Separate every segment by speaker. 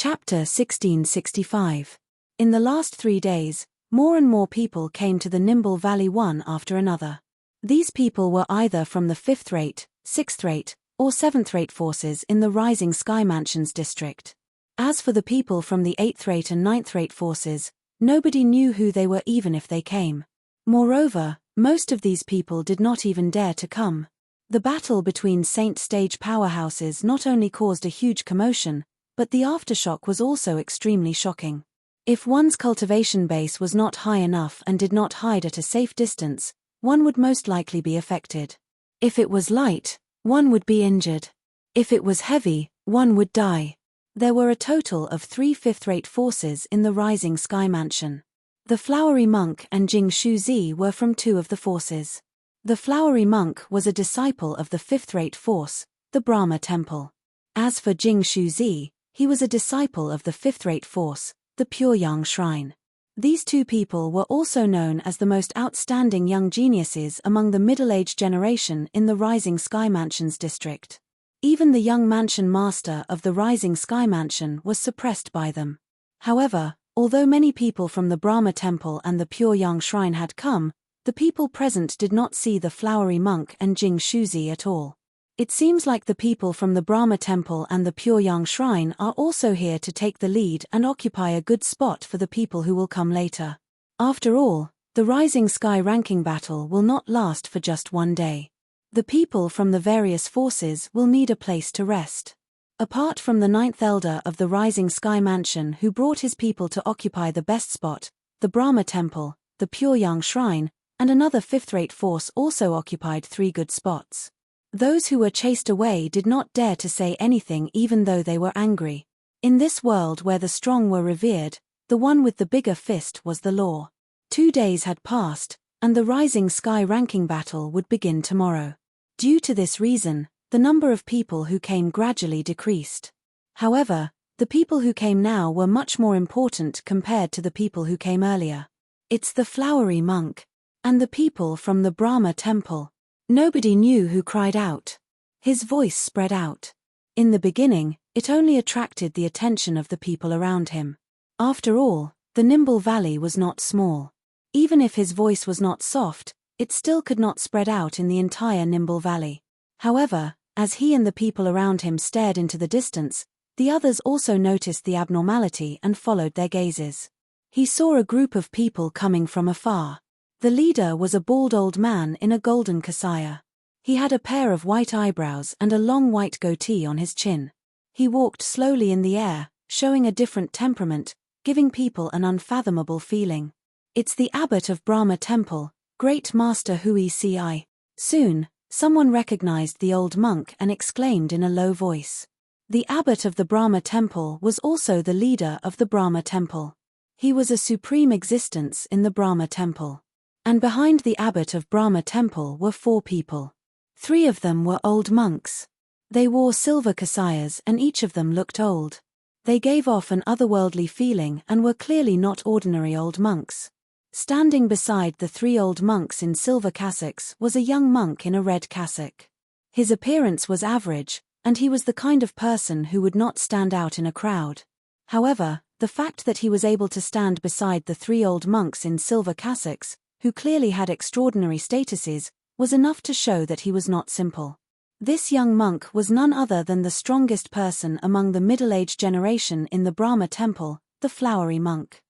Speaker 1: Chapter 1665. In the last 3 days, more and more people came to the Nimble Valley one after another. These people were either from the 5th-rate, 6th-rate, or 7th-rate forces in the Rising Sky Mansions district. As for the people from the 8th-rate and 9th-rate forces, nobody knew who they were even if they came. Moreover, most of these people did not even dare to come. The battle between Saint Stage powerhouses not only caused a huge commotion, but the aftershock was also extremely shocking. If one's cultivation base was not high enough and did not hide at a safe distance, one would most likely be affected. If it was light, one would be injured. If it was heavy, one would die. There were a total of 3 5th-rate forces in the Rising Sky Mansion. The Flowery Monk and Jing Shuzi were from 2 of the forces. The Flowery Monk was a disciple of the 5th-rate force, the Brahma Temple. As for Jing Shuzi, he was a disciple of the 5th-rate force, the Pure Yang Shrine. These 2 people were also known as the most outstanding young geniuses among the middle-aged generation in the Rising Sky Mansions district. Even the young mansion master of the Rising Sky Mansion was suppressed by them. However, although many people from the Brahma Temple and the Pure Yang Shrine had come, the people present did not see the Flowery Monk and Jing Shuzi at all. It seems like the people from the Brahma Temple and the Pure Yang Shrine are also here to take the lead and occupy a good spot for the people who will come later. After all, the Rising Sky ranking battle will not last for just 1 day. The people from the various forces will need a place to rest. Apart from the 9th elder of the Rising Sky Mansion who brought his people to occupy the best spot, the Brahma Temple, the Pure Yang Shrine, and another 5th-rate force also occupied 3 good spots. Those who were chased away did not dare to say anything even though they were angry. In this world where the strong were revered, the one with the bigger fist was the law. 2 days had passed, and the Rising Sky ranking battle would begin tomorrow. Due to this reason, the number of people who came gradually decreased. However, the people who came now were much more important compared to the people who came earlier. It's the Flowery Monk. And the people from the Brahma Temple. Nobody knew who cried out. His voice spread out. In the beginning, it only attracted the attention of the people around him. After all, the Nimble Valley was not small. Even if his voice was not soft, it still could not spread out in the entire Nimble Valley. However, as he and the people around him stared into the distance, the others also noticed the abnormality and followed their gazes. He saw a group of people coming from afar. The leader was a bald old man in a golden kasaya. He had a pair of white eyebrows and a long white goatee on his chin. He walked slowly in the air, showing a different temperament, giving people an unfathomable feeling. It's the abbot of Brahma Temple, Great Master Hui Ci. Soon, someone recognized the old monk and exclaimed in a low voice. The abbot of the Brahma Temple was also the leader of the Brahma Temple. He was a supreme existence in the Brahma Temple. And behind the abbot of Brahma Temple were 4 people. 3 of them were old monks. They wore silver kasayas and each of them looked old. They gave off an otherworldly feeling and were clearly not ordinary old monks. Standing beside the 3 old monks in silver cassocks was a young monk in a red cassock. His appearance was average, and he was the kind of person who would not stand out in a crowd. However, the fact that he was able to stand beside the 3 old monks in silver cassocks, who clearly had extraordinary statuses, was enough to show that he was not simple. This young monk was none other than the strongest person among the middle-aged generation in the Brahma Temple, the Flowery Monk.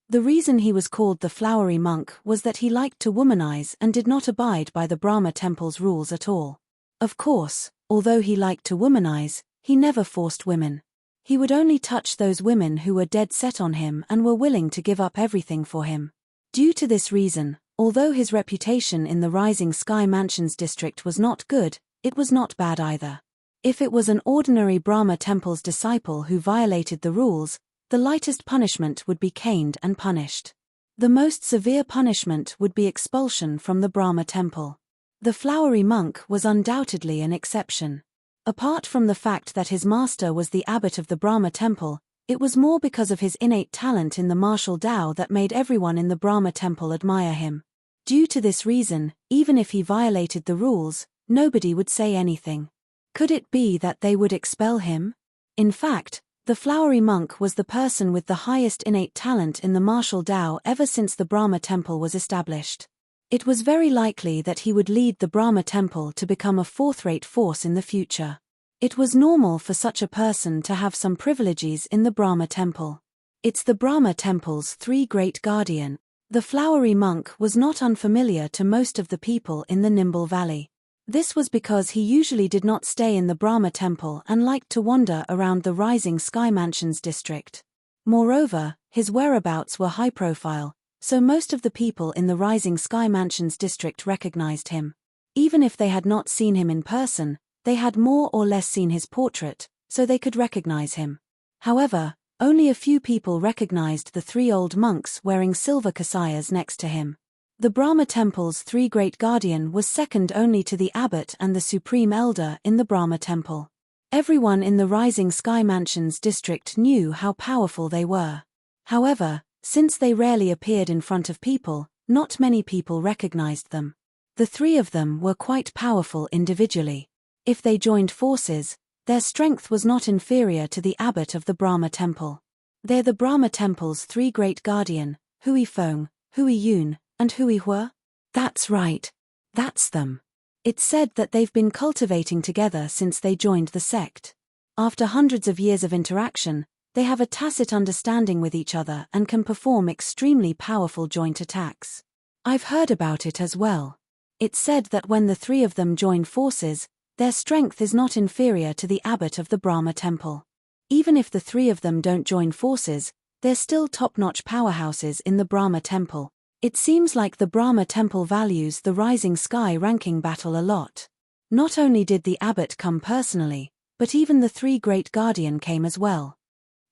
Speaker 1: The reason he was called the Flowery Monk was that he liked to womanize and did not abide by the Brahma Temple's rules at all. Of course, although he liked to womanize, he never forced women. He would only touch those women who were dead set on him and were willing to give up everything for him. Due to this reason, although his reputation in the Rising Sky Mansions district was not good, it was not bad either. If it was an ordinary Brahma Temple's disciple who violated the rules, the lightest punishment would be caned and punished. The most severe punishment would be expulsion from the Brahma Temple. The Flowery Monk was undoubtedly an exception. Apart from the fact that his master was the abbot of the Brahma Temple, it was more because of his innate talent in the martial Tao that made everyone in the Brahma Temple admire him. Due to this reason, even if he violated the rules, nobody would say anything. Could it be that they would expel him? In fact, The flowery monk was the person with the highest innate talent in the martial Tao ever since the Brahma temple was established. It was very likely that he would lead the Brahma temple to become a fourth-rate force in the future. It was normal for such a person to have some privileges in the Brahma temple. It's the Brahma temple's three great guardian. The flowery monk was not unfamiliar to most of the people in the Nimble Valley. This was because he usually did not stay in the Brahma temple and liked to wander around the Rising Sky Mansions district. Moreover, his whereabouts were high profile, so most of the people in the Rising Sky Mansions district recognized him. Even if they had not seen him in person, they had more or less seen his portrait, so they could recognize him. However, only a few people recognized the three old monks wearing silver kasayas next to him. The Brahma temple's three great guardian was second only to the abbot and the supreme elder in the Brahma temple. Everyone in the Rising Sky Mansions district knew how powerful they were. However, since they rarely appeared in front of people, not many people recognized them. The three of them were quite powerful individually. If they joined forces, their strength was not inferior to the abbot of the Brahma temple. They're the Brahma temple's three great guardian, Hui Feng, Hui Yun, and Hui Hua? That's right. That's them. It's said that they've been cultivating together since they joined the sect. After hundreds of years of interaction, they have a tacit understanding with each other and can perform extremely powerful joint attacks. I've heard about it as well. It's said that when the three of them join forces, their strength is not inferior to the abbot of the Brahma temple. Even if the three of them don't join forces, they're still top-notch powerhouses in the Brahma temple. It seems like the Brahma temple values the Rising Sky ranking battle a lot. Not only did the abbot come personally, but even the three great guardian came as well.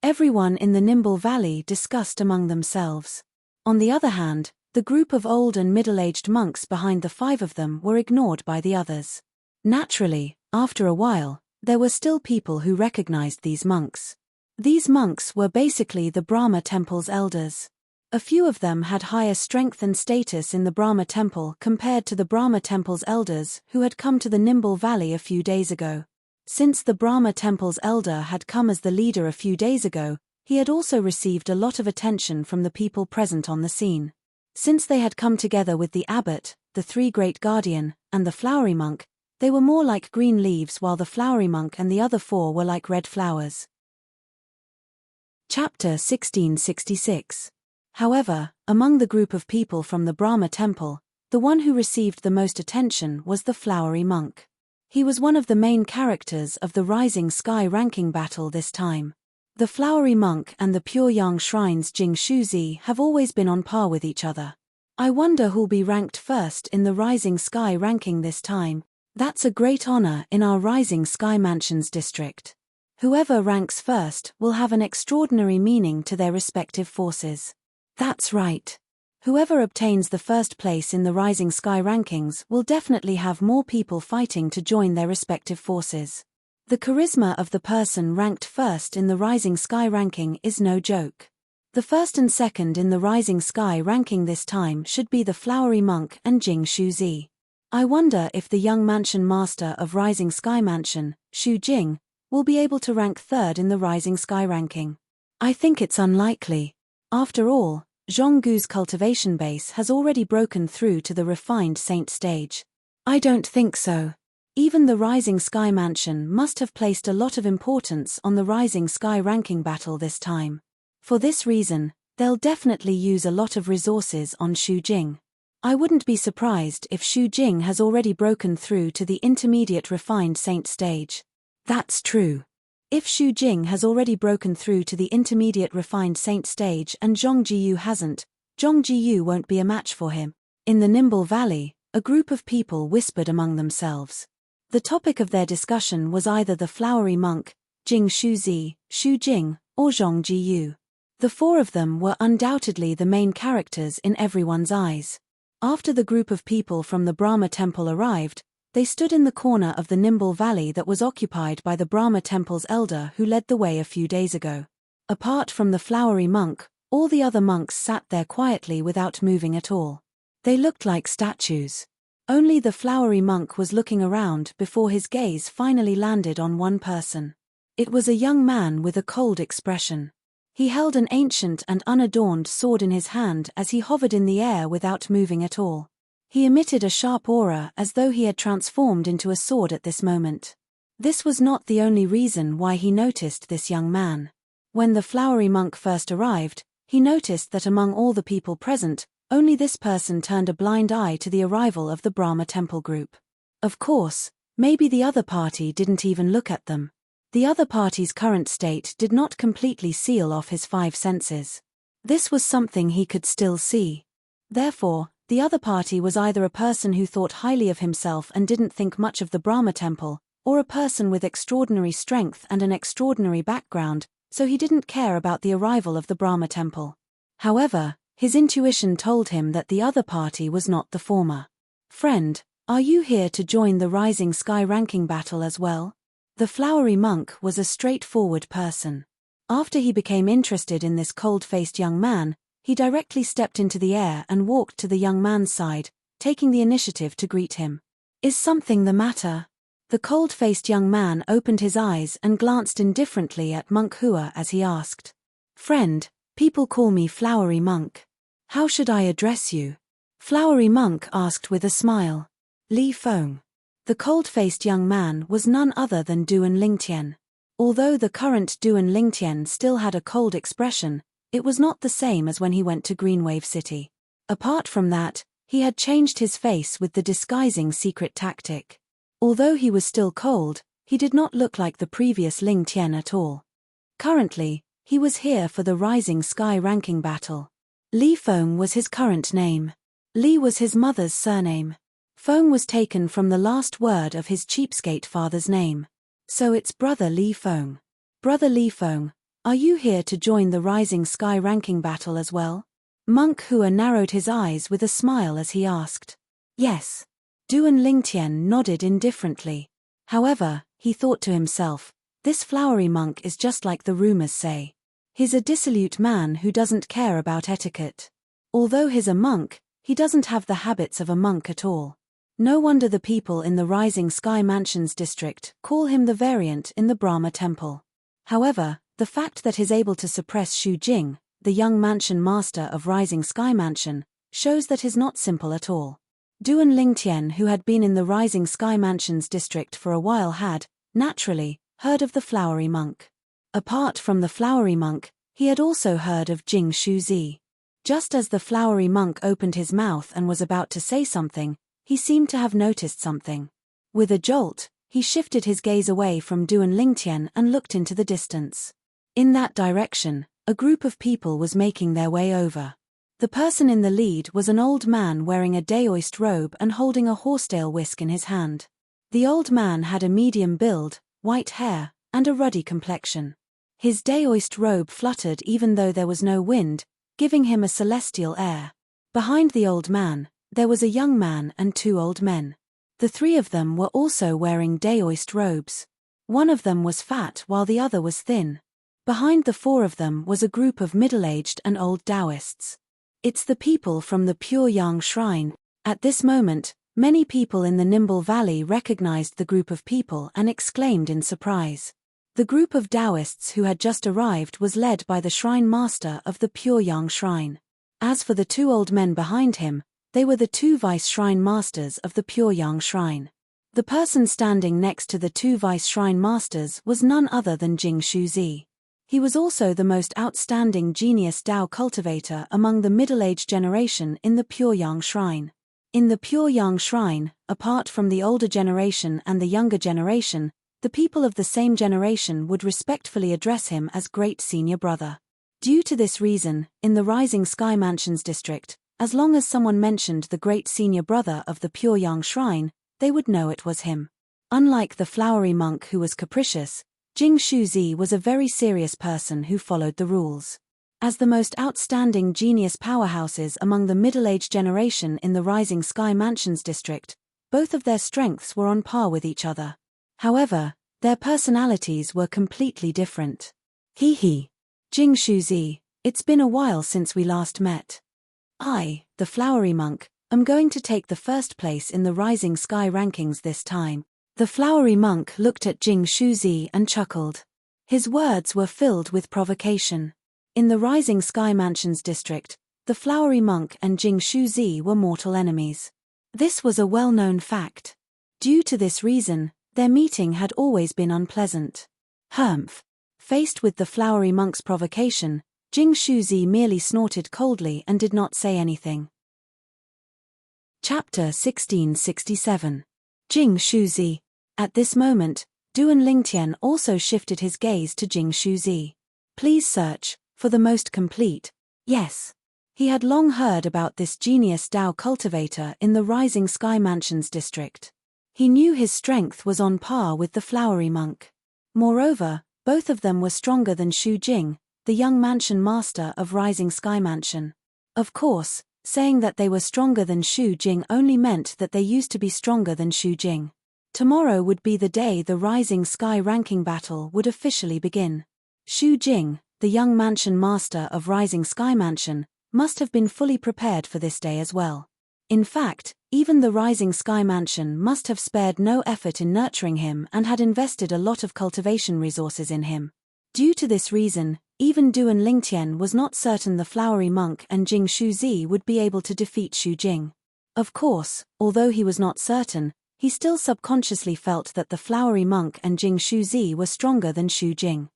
Speaker 1: Everyone in the Nimble Valley discussed among themselves. On the other hand, the group of old and middle-aged monks behind the five of them were ignored by the others. Naturally, after a while, there were still people who recognized these monks. These monks were basically the Brahma temple's elders. A few of them had higher strength and status in the Brahma temple compared to the Brahma temple's elders who had come to the Nimble Valley a few days ago. Since the Brahma temple's elder had come as the leader a few days ago, he had also received a lot of attention from the people present on the scene. Since they had come together with the abbot, the three great guardian, and the flowery monk, they were more like green leaves while the flowery monk and the other four were like red flowers. Chapter 1666. However, among the group of people from the Brahma temple, the one who received the most attention was the flowery monk. He was one of the main characters of the Rising Sky ranking battle this time. The flowery monk and the Pure Yang Shrine's Jing Shuzi have always been on par with each other. I wonder who'll be ranked first in the Rising Sky ranking this time. That's a great honor in our Rising Sky Mansions district. Whoever ranks first will have an extraordinary meaning to their respective forces. That's right. Whoever obtains the first place in the Rising Sky rankings will definitely have more people fighting to join their respective forces. The charisma of the person ranked first in the Rising Sky ranking is no joke. The first and second in the Rising Sky ranking this time should be the flowery monk and Jing Shuzi. I wonder if the young mansion master of Rising Sky Mansion, Shu Jing, will be able to rank third in the Rising Sky ranking. I think it's unlikely. After all, Zhonggu's cultivation base has already broken through to the refined saint stage. I don't think so. Even the Rising Sky Mansion must have placed a lot of importance on the Rising Sky ranking battle this time. For this reason, they'll definitely use a lot of resources on Shu Jing. I wouldn't be surprised if Shu Jing has already broken through to the intermediate refined saint stage. That's true. If Shu Jing has already broken through to the intermediate refined saint stage and Zhong Jiyu hasn't, Zhong Jiyu won't be a match for him. In the Nimble Valley, a group of people whispered among themselves. The topic of their discussion was either the flowery monk, Jing Shuzi, Shu Jing, or Zhong Jiyu. The four of them were undoubtedly the main characters in everyone's eyes. After the group of people from the Brahma temple arrived, they stood in the corner of the Nimble Valley that was occupied by the Brahma temple's elder who led the way a few days ago. Apart from the flowery monk, all the other monks sat there quietly without moving at all. They looked like statues. Only the flowery monk was looking around before his gaze finally landed on one person. It was a young man with a cold expression. He held an ancient and unadorned sword in his hand as he hovered in the air without moving at all. He emitted a sharp aura as though he had transformed into a sword at this moment. This was not the only reason why he noticed this young man. When the flowery monk first arrived, he noticed that among all the people present, only this person turned a blind eye to the arrival of the Brahma temple group. Of course, maybe the other party didn't even look at them. The other party's current state did not completely seal off his five senses. This was something he could still see. Therefore, the other party was either a person who thought highly of himself and didn't think much of the Brahma temple, or a person with extraordinary strength and an extraordinary background, so he didn't care about the arrival of the Brahma temple. However, his intuition told him that the other party was not the former. "Friend, are you here to join the Rising Sky ranking battle as well?" The flowery monk was a straightforward person. After he became interested in this cold-faced young man, he directly stepped into the air and walked to the young man's side, taking the initiative to greet him. "Is something the matter?" The cold-faced young man opened his eyes and glanced indifferently at Monk Hua as he asked. "Friend, people call me Flowery Monk. How should I address you?" Flowery Monk asked with a smile. "Li Feng." The cold-faced young man was none other than Duan Lingtian. Although the current Duan Lingtian still had a cold expression, it was not the same as when he went to Greenwave City. Apart from that, he had changed his face with the disguising secret tactic. Although he was still cold, he did not look like the previous Lingtian at all. Currently, he was here for the Rising Sky ranking battle. Li Feng was his current name. Li was his mother's surname. Feng was taken from the last word of his cheapskate father's name. So it's Brother Li Feng. Brother Li Feng, are you here to join the Rising Sky ranking battle as well? Monk Hua narrowed his eyes with a smile as he asked. Yes. Duan Lingtian nodded indifferently. However, he thought to himself, this flowery monk is just like the rumors say. He's a dissolute man who doesn't care about etiquette. Although he's a monk, he doesn't have the habits of a monk at all. No wonder the people in the Rising Sky Mansions district call him the variant in the Brahma temple. However, the fact that he's able to suppress Xu Jing, the young mansion master of Rising Sky Mansion, shows that he's not simple at all. Duan Lingtian, who had been in the Rising Sky Mansions district for a while, had, naturally, heard of the flowery monk. Apart from the flowery monk, he had also heard of Jing Shuzi. Just as the flowery monk opened his mouth and was about to say something, he seemed to have noticed something. With a jolt, he shifted his gaze away from Duan Lingtian and looked into the distance. In that direction, a group of people was making their way over. The person in the lead was an old man wearing a Daoist robe and holding a horsetail whisk in his hand. The old man had a medium build, white hair, and a ruddy complexion. His Daoist robe fluttered even though there was no wind, giving him a celestial air. Behind the old man, there was a young man and two old men. The three of them were also wearing Daoist robes. One of them was fat while the other was thin. Behind the four of them was a group of middle-aged and old Taoists. It's the people from the Pure Yang Shrine. At this moment, many people in the Nimble Valley recognized the group of people and exclaimed in surprise. The group of Taoists who had just arrived was led by the Shrine Master of the Pure Yang Shrine. As for the two old men behind him, they were the two Vice Shrine Masters of the Pure Yang Shrine. The person standing next to the two Vice Shrine Masters was none other than Jing Shuzi. He was also the most outstanding genius Dao cultivator among the middle-aged generation in the Pure Yang Shrine. In the Pure Yang Shrine, apart from the older generation and the younger generation, the people of the same generation would respectfully address him as Great Senior Brother. Due to this reason, in the Rising Sky Mansions district, as long as someone mentioned the Great Senior Brother of the Pure Yang Shrine, they would know it was him. Unlike the flowery monk who was capricious, Jing Shuzi was a very serious person who followed the rules. As the most outstanding genius powerhouses among the middle-aged generation in the Rising Sky Mansions district, both of their strengths were on par with each other. However, their personalities were completely different. Hee. Jing Shuzi, it's been a while since we last met. I, the flowery monk, am going to take the first place in the Rising Sky rankings this time. The flowery monk looked at Jing Shuzi and chuckled. His words were filled with provocation. In the Rising Sky Mansions district, the Flowery Monk and Jing Shuzi were mortal enemies. This was a well-known fact. Due to this reason, their meeting had always been unpleasant. Humph. Faced with the Flowery Monk's provocation, Jing Shuzi merely snorted coldly and did not say anything. Chapter 1667. Jing Shuzi. At this moment, Duan Lingtian also shifted his gaze to Jing Shuzi. Please search for the most complete. Yes. He had long heard about this genius Dao cultivator in the Rising Sky Mansions district. He knew his strength was on par with the Flowery Monk. Moreover, both of them were stronger than Shu Jing, the young mansion master of Rising Sky Mansion. Of course, saying that they were stronger than Shu Jing only meant that they used to be stronger than Shu Jing. Tomorrow would be the day the Rising Sky ranking battle would officially begin. Shu Jing, the young mansion master of Rising Sky Mansion, must have been fully prepared for this day as well. In fact, even the Rising Sky Mansion must have spared no effort in nurturing him and had invested a lot of cultivation resources in him. Due to this reason, even Duan Lingtian was not certain the Flowery Monk and Jing Shuzi would be able to defeat Shu Jing. Of course, although he was not certain, he still subconsciously felt that the Flowery Monk and Jing Shuzi were stronger than Shu Jing.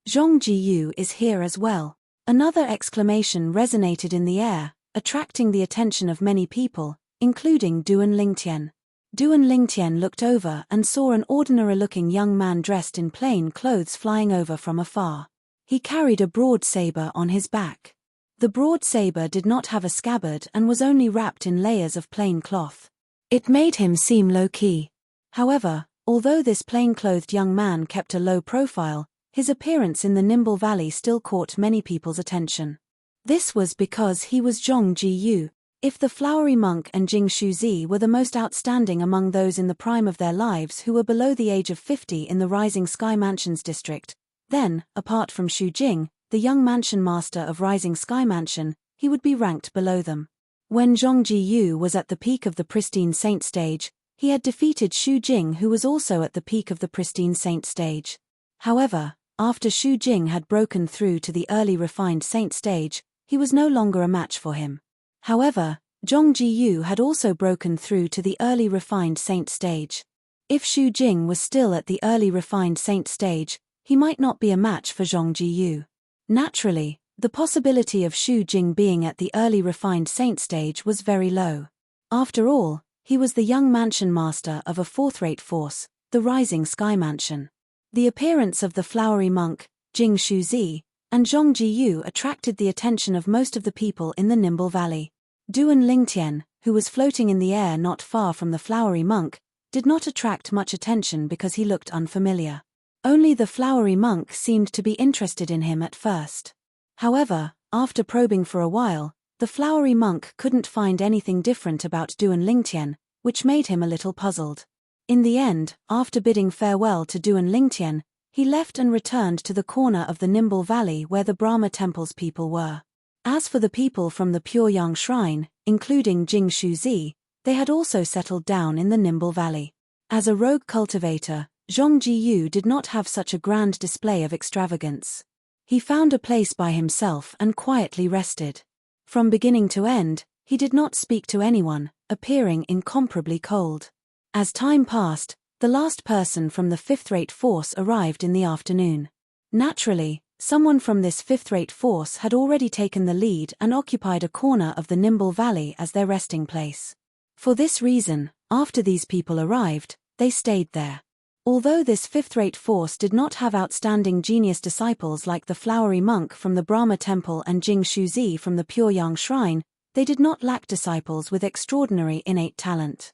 Speaker 1: Zhong Jiyu is here as well. Another exclamation resonated in the air, attracting the attention of many people, including Duan Lingtian. Duan Lingtian looked over and saw an ordinary-looking young man dressed in plain clothes flying over from afar. He carried a broad saber on his back. The broad saber did not have a scabbard and was only wrapped in layers of plain cloth. It made him seem low-key. However, although this plain-clothed young man kept a low profile, his appearance in the Nimble Valley still caught many people's attention. This was because he was Zhong Jiyu. If the Flowery Monk and Jing Shuzi were the most outstanding among those in the prime of their lives who were below the age of 50 in the Rising Sky Mansions district, then, apart from Shu Jing, the young mansion master of Rising Sky Mansion, he would be ranked below them. When Zhong Jiyu was at the peak of the Pristine Saint stage, he had defeated Shu Jing, who was also at the peak of the Pristine Saint stage. However, after Shu Jing had broken through to the early Refined Saint stage, he was no longer a match for him. However, Zhong Jiyu had also broken through to the early Refined Saint stage. If Shu Jing was still at the early Refined Saint stage, he might not be a match for Zhong Jiyu. Naturally, the possibility of Shu Jing being at the early Refined Saint stage was very low. After all, he was the young mansion master of a fourth-rate force, the Rising Sky Mansion. The appearance of the Flowery Monk, Jing Shuzi, and Zhong Jiyu attracted the attention of most of the people in the Nimble Valley. Duan Lingtian, who was floating in the air not far from the Flowery Monk, did not attract much attention because he looked unfamiliar. Only the Flowery Monk seemed to be interested in him at first. However, after probing for a while, the Flowery Monk couldn't find anything different about Duan Lingtian, which made him a little puzzled. In the end, after bidding farewell to Duan Lingtian, he left and returned to the corner of the Nimble Valley where the Brahma Temple's people were. As for the people from the Pure Yang Shrine, including Jing Shuzi, they had also settled down in the Nimble Valley. As a rogue cultivator, Zhong Jiyu did not have such a grand display of extravagance. He found a place by himself and quietly rested. From beginning to end, he did not speak to anyone, appearing incomparably cold. As time passed, the last person from the fifth-rate force arrived in the afternoon. Naturally, someone from this fifth-rate force had already taken the lead and occupied a corner of the Nimble Valley as their resting place. For this reason, after these people arrived, they stayed there. Although this fifth-rate force did not have outstanding genius disciples like the Flowery Monk from the Brahma Temple and Jing Shuzi from the Pure Yang Shrine, they did not lack disciples with extraordinary innate talent.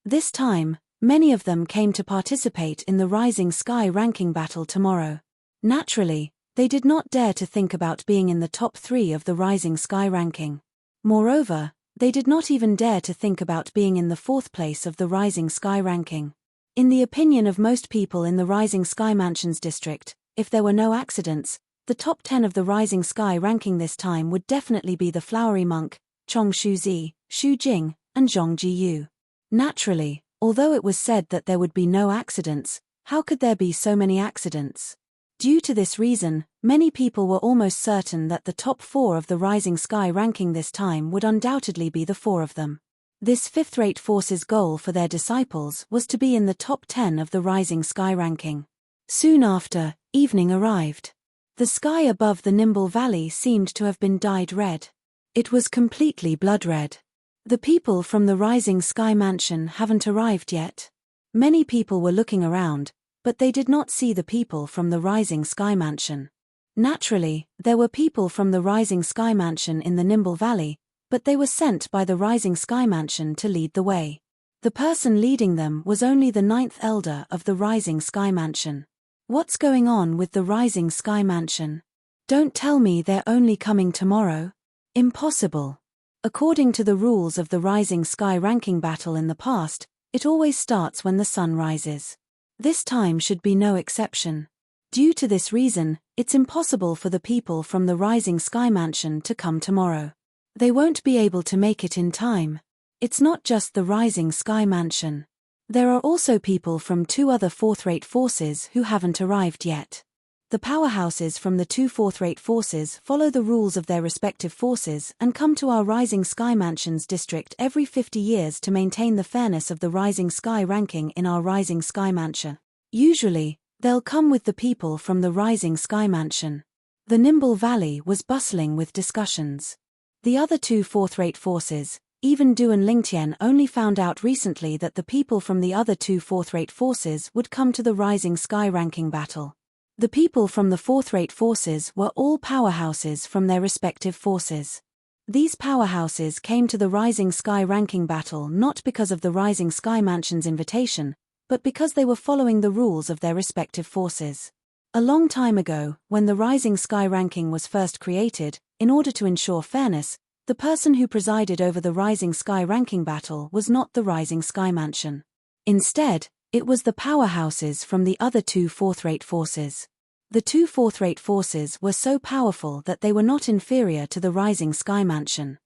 Speaker 1: This time, many of them came to participate in the Rising Sky ranking battle tomorrow. Naturally, they did not dare to think about being in the top 3 of the Rising Sky ranking. Moreover, they did not even dare to think about being in the 4th place of the Rising Sky ranking. In the opinion of most people in the Rising Sky Mansions district, if there were no accidents, the top 10 of the Rising Sky ranking this time would definitely be the Flowery Monk, Chong Shuzi, Shu Jing, and Zhong Jiyu. Naturally, although it was said that there would be no accidents, how could there be so many accidents? Due to this reason, many people were almost certain that the top 4 of the Rising Sky ranking this time would undoubtedly be the 4 of them. This fifth-rate force's goal for their disciples was to be in the top 10 of the Rising Sky ranking. Soon after, evening arrived. The sky above the Nimble Valley seemed to have been dyed red. It was completely blood-red. The people from the Rising Sky Mansion haven't arrived yet. Many people were looking around, but they did not see the people from the Rising Sky Mansion. Naturally, there were people from the Rising Sky Mansion in the Nimble Valley, but they were sent by the Rising Sky Mansion to lead the way. The person leading them was only the 9th elder of the Rising Sky Mansion. What's going on with the Rising Sky Mansion? Don't tell me they're only coming tomorrow. Impossible. According to the rules of the Rising Sky ranking battle in the past, it always starts when the sun rises. This time should be no exception. Due to this reason, it's impossible for the people from the Rising Sky Mansion to come tomorrow. They won't be able to make it in time. It's not just the Rising Sky Mansion. There are also people from 2 other 4th-rate forces who haven't arrived yet. The powerhouses from the 2 4th-rate forces follow the rules of their respective forces and come to our Rising Sky Mansion's district every 50 years to maintain the fairness of the Rising Sky ranking in our Rising Sky Mansion. Usually, they'll come with the people from the Rising Sky Mansion. The Nimble Valley was bustling with discussions. The other 2 4th-rate forces, even Du and Lingtian, only found out recently that the people from the other 2 4th-rate forces would come to the Rising Sky ranking battle. The people from the 4th-rate forces were all powerhouses from their respective forces. These powerhouses came to the Rising Sky ranking battle not because of the Rising Sky Mansion's invitation, but because they were following the rules of their respective forces. A long time ago, when the Rising Sky ranking was first created, in order to ensure fairness, the person who presided over the Rising Sky ranking battle was not the Rising Sky Mansion. Instead, it was the powerhouses from the other 2 4th-rate forces. The 2 4th-rate forces were so powerful that they were not inferior to the Rising Sky Mansion.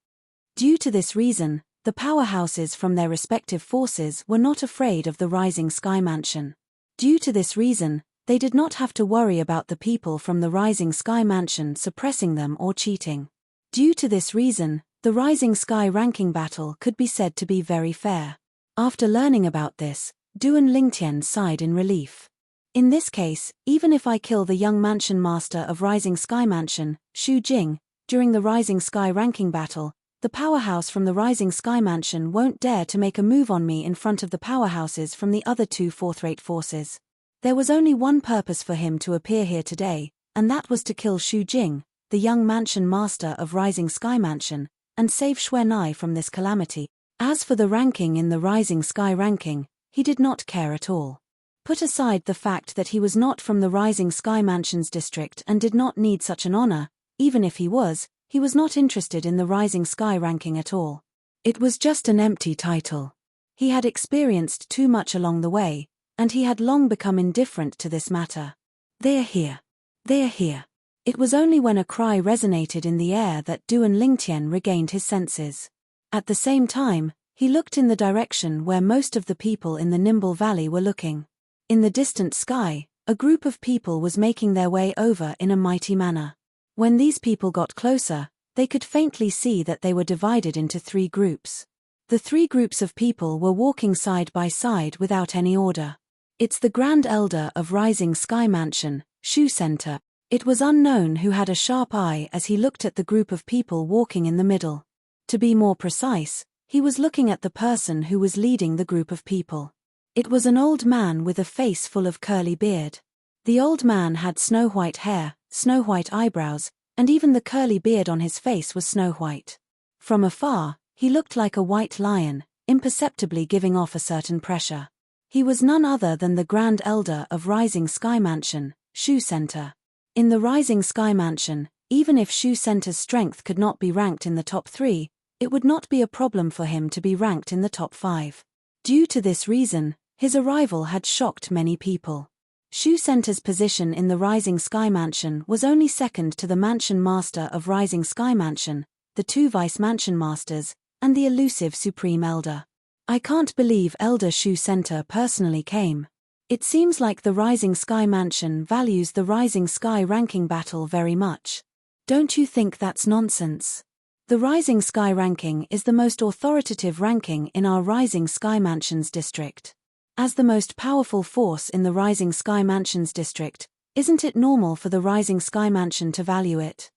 Speaker 1: Due to this reason, the powerhouses from their respective forces were not afraid of the Rising Sky Mansion. Due to this reason, they did not have to worry about the people from the Rising Sky Mansion suppressing them or cheating. Due to this reason, the Rising Sky ranking battle could be said to be very fair. After learning about this, Du and Lingtian sighed in relief. In this case, even if I kill the young mansion master of Rising Sky Mansion, Shu Jing, during the Rising Sky ranking battle, the powerhouse from the Rising Sky Mansion won't dare to make a move on me in front of the powerhouses from the other 2 4th-rate forces. There was only one purpose for him to appear here today, and that was to kill Shu Jing, the young mansion master of Rising Sky Mansion, and save Xuanai from this calamity. As for the ranking in the Rising Sky ranking, he did not care at all. Put aside the fact that he was not from the Rising Sky Mansion's district and did not need such an honor, even if he was not interested in the Rising Sky ranking at all. It was just an empty title. He had experienced too much along the way, and he had long become indifferent to this matter. They are here. They are here. It was only when a cry resonated in the air that Du and Lingtian regained his senses. At the same time, he looked in the direction where most of the people in the Nimble Valley were looking. In the distant sky, a group of people was making their way over in a mighty manner. When these people got closer, they could faintly see that they were divided into 3 groups. The 3 groups of people were walking side by side without any order. It's the Grand Elder of Rising Sky Mansion, Shu Center. It was unknown who had a sharp eye as he looked at the group of people walking in the middle. To be more precise, he was looking at the person who was leading the group of people. It was an old man with a face full of curly beard. The old man had snow-white hair, snow-white eyebrows, and even the curly beard on his face was snow-white. From afar, he looked like a white lion, imperceptibly giving off a certain pressure. He was none other than the Grand Elder of Rising Sky Mansion, Shu Center. In the Rising Sky Mansion, even if Shu Center's strength could not be ranked in the top 3, it would not be a problem for him to be ranked in the top 5. Due to this reason, his arrival had shocked many people. Shu Center's position in the Rising Sky Mansion was only second to the Mansion Master of Rising Sky Mansion, the 2 Vice Mansion Masters, and the elusive Supreme Elder. I can't believe Elder Shu Center personally came. It seems like the Rising Sky Mansion values the Rising Sky ranking battle very much. Don't you think that's nonsense? The Rising Sky ranking is the most authoritative ranking in our Rising Sky Mansions district. As the most powerful force in the Rising Sky Mansions district, isn't it normal for the Rising Sky Mansion to value it?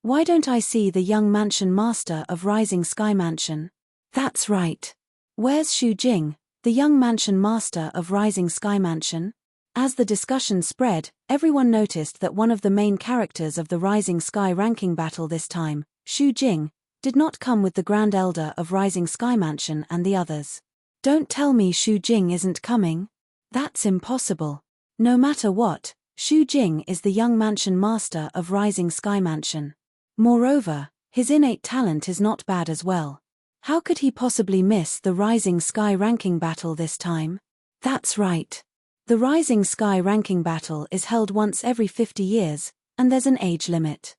Speaker 1: Why don't I see the young mansion master of Rising Sky Mansion? That's right. Where's Xu Jing, the young mansion master of Rising Sky Mansion? As the discussion spread, everyone noticed that one of the main characters of the Rising Sky ranking battle this time, Xu Jing, did not come with the Grand Elder of Rising Sky Mansion and the others. Don't tell me Xu Jing isn't coming. That's impossible. No matter what, Xu Jing is the young mansion master of Rising Sky Mansion. Moreover, his innate talent is not bad as well. How could he possibly miss the Rising Sky ranking battle this time? That's right. The Rising Sky ranking battle is held once every 50 years, and there's an age limit.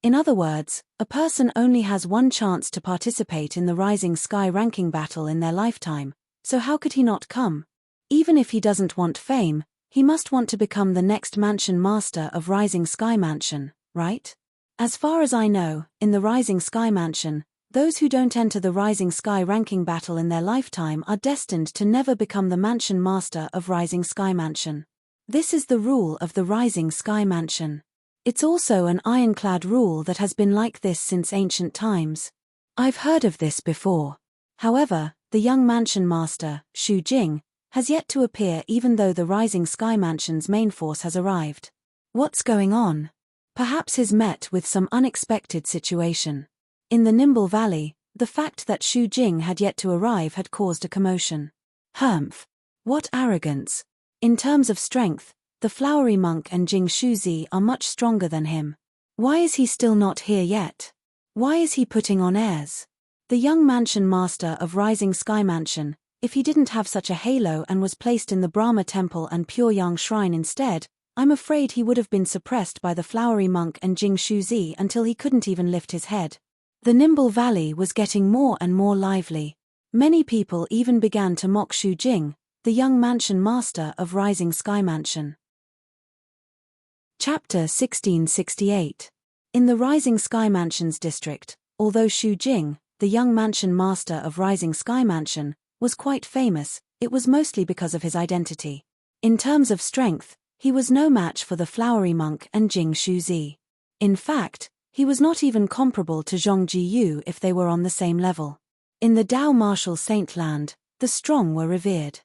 Speaker 1: In other words, a person only has one chance to participate in the Rising Sky ranking battle in their lifetime, so how could he not come? Even if he doesn't want fame, he must want to become the next mansion master of Rising Sky Mansion, right? As far as I know, in the Rising Sky Mansion, those who don't enter the Rising Sky ranking battle in their lifetime are destined to never become the mansion master of Rising Sky Mansion. This is the rule of the Rising Sky Mansion. It's also an ironclad rule that has been like this since ancient times. I've heard of this before. However, the young mansion master, Xu Jing, has yet to appear even though the Rising Sky Mansion's main force has arrived. What's going on? Perhaps he's met with some unexpected situation. In the Nimble Valley, the fact that Xu Jing had yet to arrive had caused a commotion. Humph! What arrogance! In terms of strength, the Flowery Monk and Jing Shuzi are much stronger than him. Why is he still not here yet? Why is he putting on airs? The young mansion master of Rising Sky Mansion, if he didn't have such a halo and was placed in the Brahma Temple and Pure Yang Shrine instead, I'm afraid he would have been suppressed by the Flowery Monk and Jing Shuzi until he couldn't even lift his head. The Nimble Valley was getting more and more lively. Many people even began to mock Xu Jing, the young mansion master of Rising Sky Mansion. Chapter 1668. In the Rising Sky Mansions district, although Xu Jing, the young mansion master of Rising Sky Mansion, was quite famous, it was mostly because of his identity. In terms of strength, he was no match for the Flowery Monk and Jing Shuzi. In fact, he was not even comparable to Zhong Jiyu if they were on the same level. In the Dao Martial Saint Land, the strong were revered.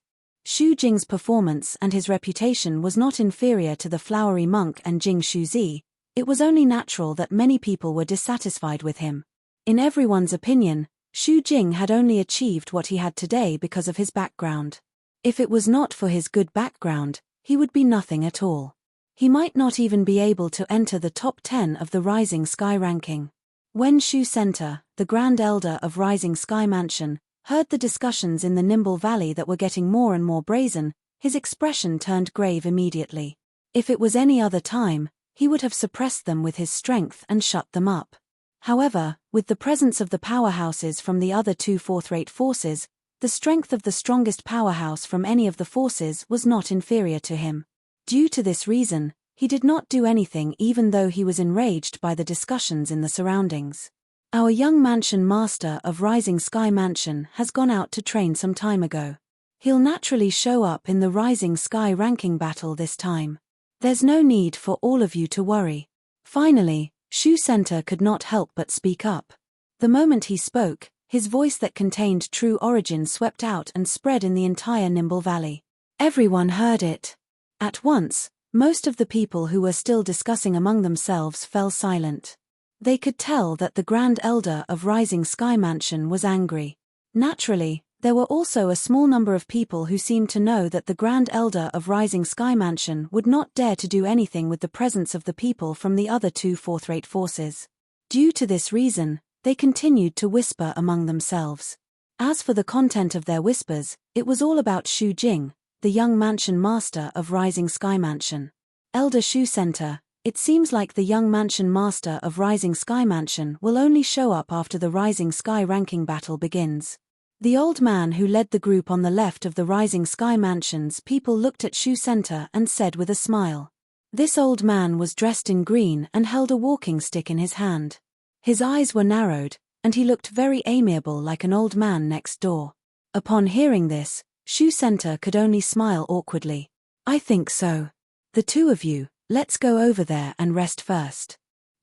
Speaker 1: Xu Jing's performance and his reputation was not inferior to the Flowery Monk and Jing Shuzi. It was only natural that many people were dissatisfied with him. In everyone's opinion, Xu Jing had only achieved what he had today because of his background. If it was not for his good background, he would be nothing at all. He might not even be able to enter the top 10 of the Rising Sky ranking. When Xu Center, the Grand Elder of Rising Sky Mansion, heard the discussions in the Nimble Valley that were getting more and more brazen, his expression turned grave immediately. If it was any other time, he would have suppressed them with his strength and shut them up. However, with the presence of the powerhouses from the other two fourth-rate forces, the strength of the strongest powerhouse from any of the forces was not inferior to him. Due to this reason, he did not do anything even though he was enraged by the discussions in the surroundings. Our young mansion master of Rising Sky Mansion has gone out to train some time ago. He'll naturally show up in the Rising Sky ranking battle this time. There's no need for all of you to worry. Finally, Xu Center could not help but speak up. The moment he spoke, his voice that contained true origin swept out and spread in the entire Nimble Valley. Everyone heard it. At once, most of the people who were still discussing among themselves fell silent. They could tell that the Grand Elder of Rising Sky Mansion was angry. Naturally, there were also a small number of people who seemed to know that the Grand Elder of Rising Sky Mansion would not dare to do anything with the presence of the people from the other two fourth-rate forces. Due to this reason, they continued to whisper among themselves. As for the content of their whispers, it was all about Xu Jing, the young mansion master of Rising Sky Mansion. Elder Xu Center, it seems like the young mansion master of Rising Sky Mansion will only show up after the Rising Sky ranking battle begins. The old man who led the group on the left of the Rising Sky Mansion's people looked at Shu Center and said with a smile. This old man was dressed in green and held a walking stick in his hand. His eyes were narrowed, and he looked very amiable like an old man next door. Upon hearing this, Shu Center could only smile awkwardly. I think so. The two of you, let's go over there and rest first.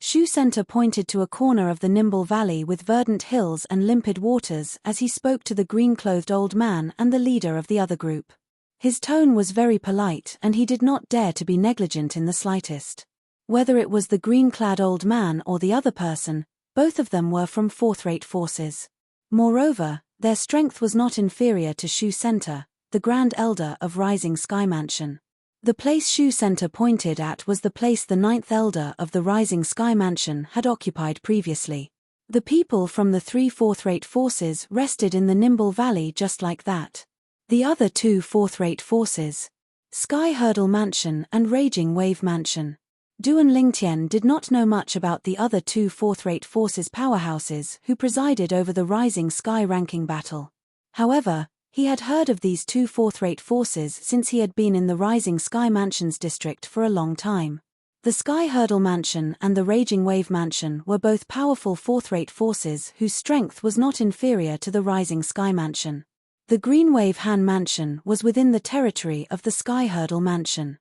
Speaker 1: Shu Center pointed to a corner of the Nimble Valley with verdant hills and limpid waters as he spoke to the green-clothed old man and the leader of the other group. His tone was very polite and he did not dare to be negligent in the slightest. Whether it was the green-clad old man or the other person, both of them were from fourth-rate forces. Moreover, their strength was not inferior to Shu Center, the Grand Elder of Rising Sky Mansion. The place Shu Center pointed at was the place the ninth elder of the Rising Sky Mansion had occupied previously. The people from the three fourth-rate forces rested in the Nimble Valley just like that. The other two fourth-rate forces, Sky Hurdle Mansion and Raging Wave Mansion. Duan Lingtian did not know much about the other two fourth-rate forces powerhouses who presided over the Rising Sky ranking battle. However, he had heard of these two fourth-rate forces since he had been in the Rising Sky Mansion's district for a long time. The Sky Hurdle Mansion and the Raging Wave Mansion were both powerful fourth-rate forces whose strength was not inferior to the Rising Sky Mansion. The Green Wave Han Mansion was within the territory of the Sky Hurdle Mansion.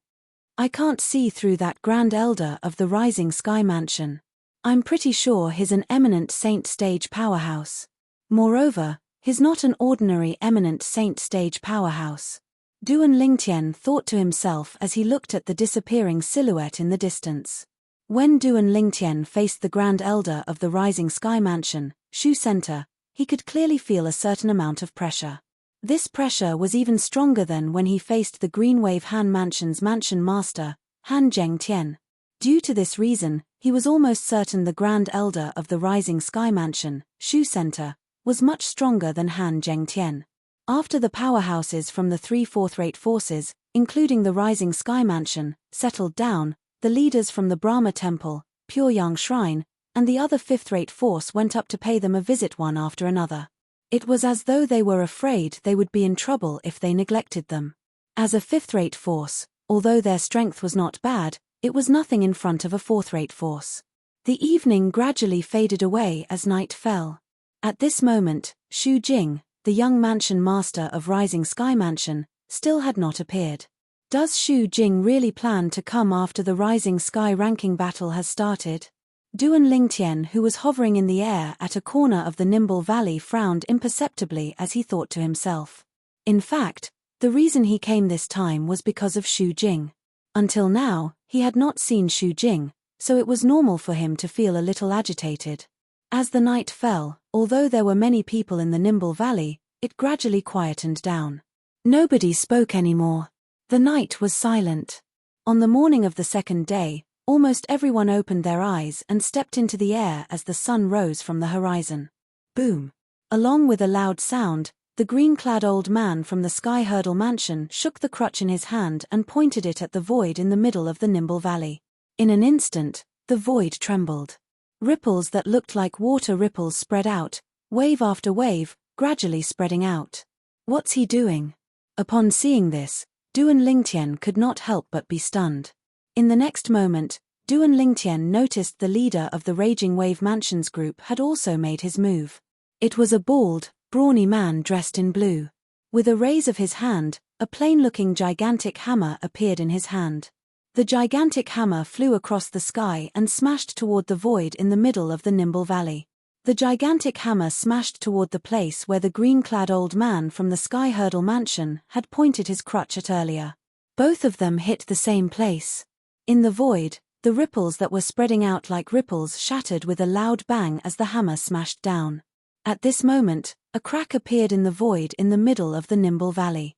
Speaker 1: I can't see through that Grand Elder of the Rising Sky Mansion. I'm pretty sure he's an eminent Saint Stage powerhouse. Moreover, he's not an ordinary eminent Saint Stage powerhouse. Duan Lingtian thought to himself as he looked at the disappearing silhouette in the distance. When Duan Lingtian faced the Grand Elder of the Rising Sky Mansion, Shu Center, he could clearly feel a certain amount of pressure. This pressure was even stronger than when he faced the Green Wave Han Mansion's mansion master, Han Zhengtian. Due to this reason, he was almost certain the Grand Elder of the Rising Sky Mansion, Shu Center, was much stronger than Han Zhengtian. After the powerhouses from the three fourth-rate forces, including the Rising Sky Mansion, settled down, the leaders from the Brahma Temple, Puryang Shrine, and the other fifth-rate force went up to pay them a visit one after another. It was as though they were afraid they would be in trouble if they neglected them. As a fifth-rate force, although their strength was not bad, it was nothing in front of a fourth-rate force. The evening gradually faded away as night fell. At this moment, Shu Jing, the young mansion master of Rising Sky Mansion, still had not appeared. Does Shu Jing really plan to come after the Rising Sky ranking battle has started? Duan Lingtian, who was hovering in the air at a corner of the Nimble Valley, frowned imperceptibly as he thought to himself. In fact, the reason he came this time was because of Shu Jing. Until now, he had not seen Shu Jing, so it was normal for him to feel a little agitated. As the night fell, although there were many people in the Nimble Valley, it gradually quietened down. Nobody spoke anymore. The night was silent. On the morning of the second day, almost everyone opened their eyes and stepped into the air as the sun rose from the horizon. Boom! Along with a loud sound, the green-clad old man from the Sky Hurdle Mansion shook the crutch in his hand and pointed it at the void in the middle of the Nimble Valley. In an instant, the void trembled. Ripples that looked like water ripples spread out, wave after wave, gradually spreading out. What's he doing? Upon seeing this, Duan Lingtian could not help but be stunned. In the next moment, Duan Lingtian noticed the leader of the Raging Wave Mansion's group had also made his move. It was a bald, brawny man dressed in blue. With a raise of his hand, a plain-looking gigantic hammer appeared in his hand. The gigantic hammer flew across the sky and smashed toward the void in the middle of the Nimble Valley. The gigantic hammer smashed toward the place where the green-clad old man from the Sky Hurdle Mansion had pointed his crutch at earlier. Both of them hit the same place. In the void, the ripples that were spreading out like ripples shattered with a loud bang as the hammer smashed down. At this moment, a crack appeared in the void in the middle of the Nimble Valley.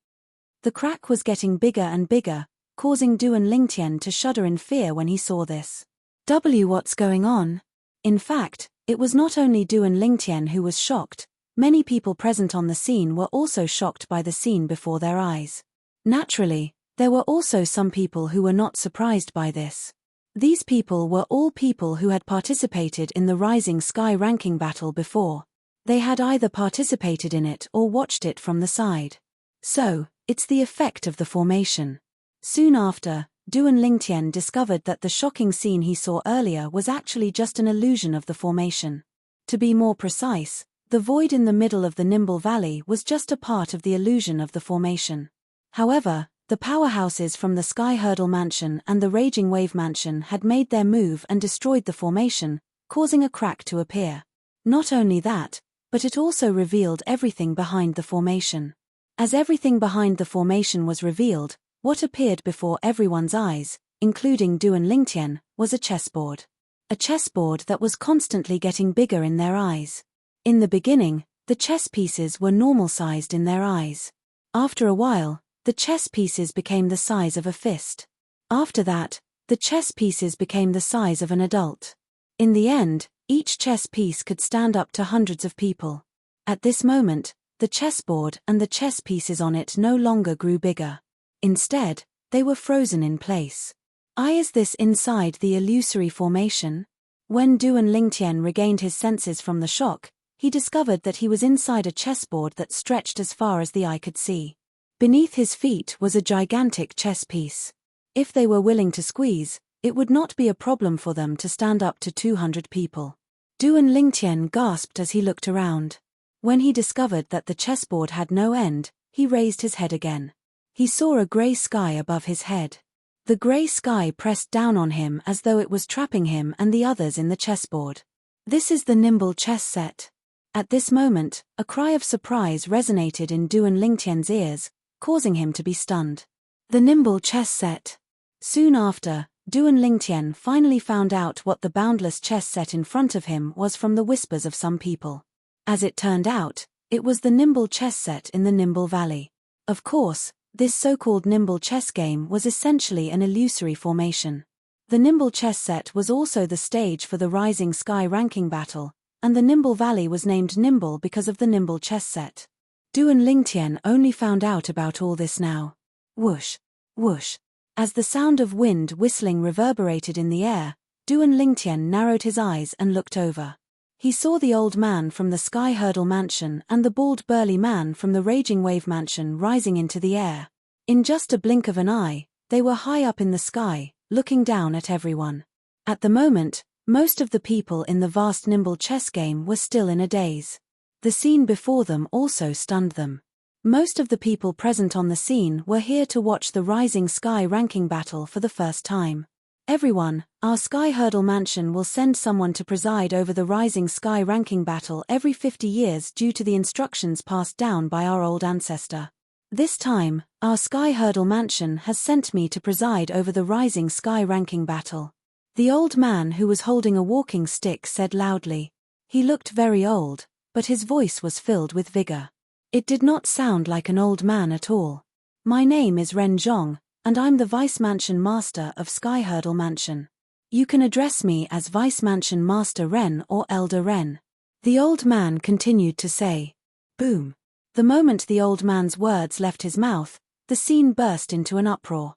Speaker 1: The crack was getting bigger and bigger, causing Duan Lingtian to shudder in fear when he saw this. What's going on? In fact, it was not only Duan Lingtian who was shocked, many people present on the scene were also shocked by the scene before their eyes. Naturally, there were also some people who were not surprised by this. These people were all people who had participated in the Rising Sky ranking battle before. They had either participated in it or watched it from the side. So, it's the effect of the formation. Soon after, Duan Lingtian discovered that the shocking scene he saw earlier was actually just an illusion of the formation. To be more precise, the void in the middle of the Nimble Valley was just a part of the illusion of the formation. However, the powerhouses from the Sky Hurdle Mansion and the Raging Wave Mansion had made their move and destroyed the formation, causing a crack to appear. Not only that, but it also revealed everything behind the formation. As everything behind the formation was revealed, what appeared before everyone's eyes, including Duan Lingtian, was a chessboard. A chessboard that was constantly getting bigger in their eyes. In the beginning, the chess pieces were normal-sized in their eyes. After a while, the chess pieces became the size of a fist. After that, the chess pieces became the size of an adult. In the end, each chess piece could stand up to hundreds of people. At this moment, the chessboard and the chess pieces on it no longer grew bigger. Instead, they were frozen in place. Is this inside the illusory formation? When Duan Lingtian regained his senses from the shock, he discovered that he was inside a chessboard that stretched as far as the eye could see. Beneath his feet was a gigantic chess piece. If they were willing to squeeze, it would not be a problem for them to stand up to 200 people. Duan Lingtian gasped as he looked around. When he discovered that the chessboard had no end, he raised his head again. He saw a grey sky above his head. The grey sky pressed down on him as though it was trapping him and the others in the chessboard. This is the Nimble chess set. At this moment, a cry of surprise resonated in Duan Lingtian's ears, causing him to be stunned. The Nimble chess set. Soon after, Duan Lingtian finally found out what the boundless chess set in front of him was from the whispers of some people. As it turned out, it was the Nimble chess set in the Nimble Valley. Of course, this so-called Nimble chess game was essentially an illusory formation. The Nimble chess set was also the stage for the Rising Sky ranking battle, and the Nimble Valley was named Nimble because of the Nimble chess set. Duan Lingtian only found out about all this now. Whoosh, whoosh. As the sound of wind whistling reverberated in the air, Duan Lingtian narrowed his eyes and looked over. He saw the old man from the Sky Hurdle Mansion and the bald burly man from the Raging Wave Mansion rising into the air. In just a blink of an eye, they were high up in the sky, looking down at everyone. At the moment, most of the people in the vast Nimble chess game were still in a daze. The scene before them also stunned them. Most of the people present on the scene were here to watch the Rising Sky ranking battle for the first time. Everyone, our Sky Hurdle Mansion will send someone to preside over the Rising Sky ranking battle every 50 years due to the instructions passed down by our old ancestor. This time, our Sky Hurdle Mansion has sent me to preside over the Rising Sky ranking battle. The old man who was holding a walking stick said loudly. He looked very old, but his voice was filled with vigor. It did not sound like an old man at all. My name is Ren Zhong, and I'm the Vice Mansion Master of Sky Hurdle Mansion. You can address me as Vice Mansion Master Ren or Elder Ren. The old man continued to say. Boom. The moment the old man's words left his mouth, the scene burst into an uproar.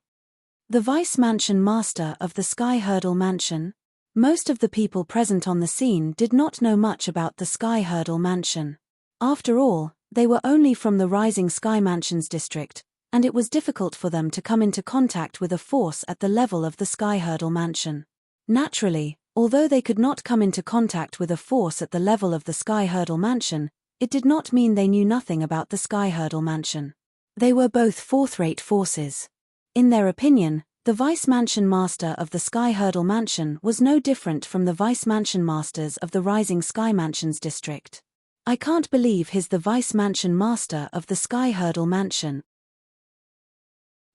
Speaker 1: The Vice Mansion Master of the Sky Hurdle Mansion? Most of the people present on the scene did not know much about the Sky Hurdle Mansion. After all, they were only from the Rising Sky Mansions district, and it was difficult for them to come into contact with a force at the level of the Sky Hurdle Mansion. Naturally, although they could not come into contact with a force at the level of the Sky Hurdle Mansion, it did not mean they knew nothing about the Sky Hurdle Mansion. They were both fourth-rate forces. In their opinion, the Vice Mansion Master of the Sky Hurdle Mansion was no different from the Vice Mansion Masters of the Rising Sky Mansions district. I can't believe he's the Vice Mansion Master of the Sky Hurdle Mansion.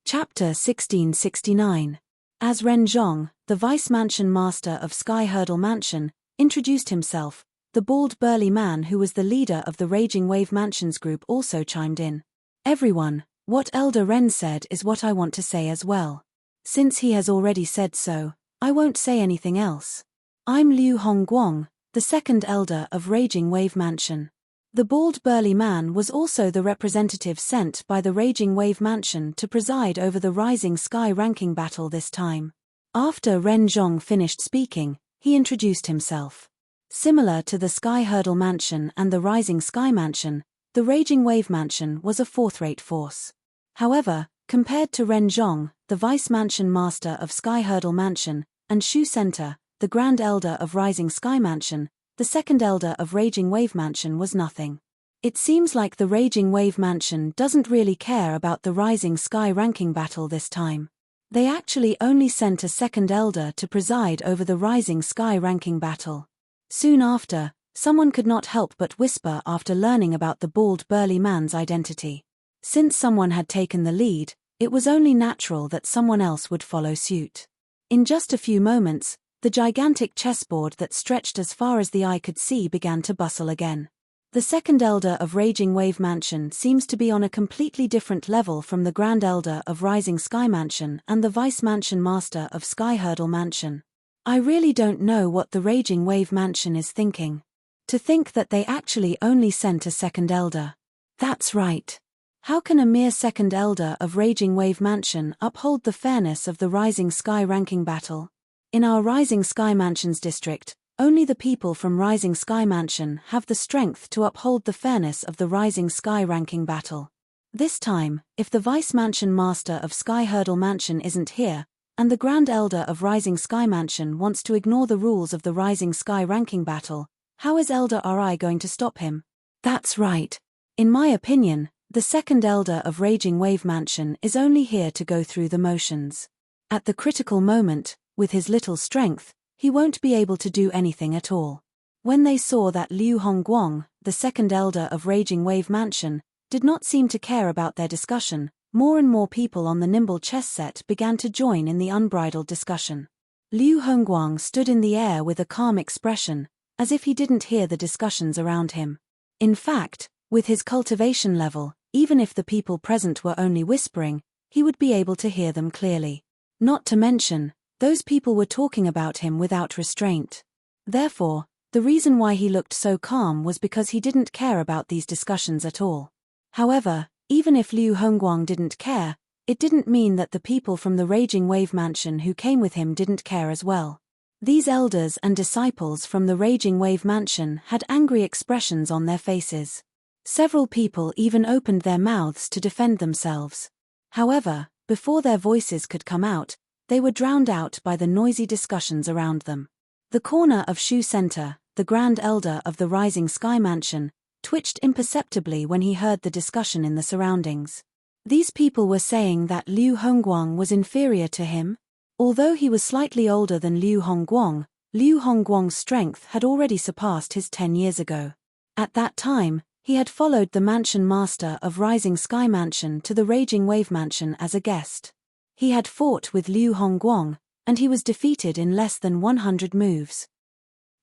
Speaker 1: Chapter 1669. As Ren Zhong, the Vice Mansion Master of Sky Hurdle Mansion, introduced himself, the bald burly man who was the leader of the Raging Wave Mansions group also chimed in. Everyone, what Elder Ren said is what I want to say as well. Since he has already said so, I won't say anything else. I'm Liu Hongguang, the second elder of Raging Wave Mansion. The bald burly man was also the representative sent by the Raging Wave Mansion to preside over the Rising Sky ranking battle this time. After Ren Zhong finished speaking, he introduced himself. Similar to the Sky Hurdle Mansion and the Rising Sky Mansion, the Raging Wave Mansion was a fourth-rate force. However, compared to Ren Zhong, the Vice Mansion Master of Sky Hurdle Mansion, and Shu Center, the Grand Elder of Rising Sky Mansion, the second Elder of Raging Wave Mansion was nothing. It seems like the Raging Wave Mansion doesn't really care about the Rising Sky ranking battle this time. They actually only sent a second Elder to preside over the Rising Sky ranking battle. Soon after, someone could not help but whisper after learning about the bald burly man's identity. Since someone had taken the lead, it was only natural that someone else would follow suit. In just a few moments, the gigantic chessboard that stretched as far as the eye could see began to bustle again. The second Elder of Raging Wave Mansion seems to be on a completely different level from the Grand Elder of Rising Sky Mansion and the Vice Mansion Master of Sky Hurdle Mansion. I really don't know what the Raging Wave Mansion is thinking. To think that they actually only sent a second Elder. That's right. How can a mere second Elder of Raging Wave Mansion uphold the fairness of the Rising Sky ranking battle? In our Rising Sky Mansions district, only the people from Rising Sky Mansion have the strength to uphold the fairness of the Rising Sky ranking battle. This time, if the Vice Mansion Master of Sky Hurdle Mansion isn't here, and the Grand Elder of Rising Sky Mansion wants to ignore the rules of the Rising Sky ranking battle, how is Elder Ri going to stop him? That's right. In my opinion, the second Elder of Raging Wave Mansion is only here to go through the motions. At the critical moment, with his little strength, he won't be able to do anything at all. When they saw that Liu Hongguang, the second Elder of Raging Wave Mansion, did not seem to care about their discussion, more and more people on the nimble chess set began to join in the unbridled discussion. Liu Hongguang stood in the air with a calm expression, as if he didn't hear the discussions around him. In fact, with his cultivation level, even if the people present were only whispering, he would be able to hear them clearly. Not to mention, those people were talking about him without restraint. Therefore, the reason why he looked so calm was because he didn't care about these discussions at all. However, even if Liu Hongguang didn't care, it didn't mean that the people from the Raging Wave Mansion who came with him didn't care as well. These elders and disciples from the Raging Wave Mansion had angry expressions on their faces. Several people even opened their mouths to defend themselves. However, before their voices could come out, they were drowned out by the noisy discussions around them. The corner of Shu Center, the Grand Elder of the Rising Sky Mansion, twitched imperceptibly when he heard the discussion in the surroundings. These people were saying that Liu Hongguang was inferior to him. Although he was slightly older than Liu Hongguang's strength had already surpassed his 10 years ago. At that time, he had followed the Mansion Master of Rising Sky Mansion to the Raging Wave Mansion as a guest. He had fought with Liu Hongguang, and he was defeated in less than 100 moves.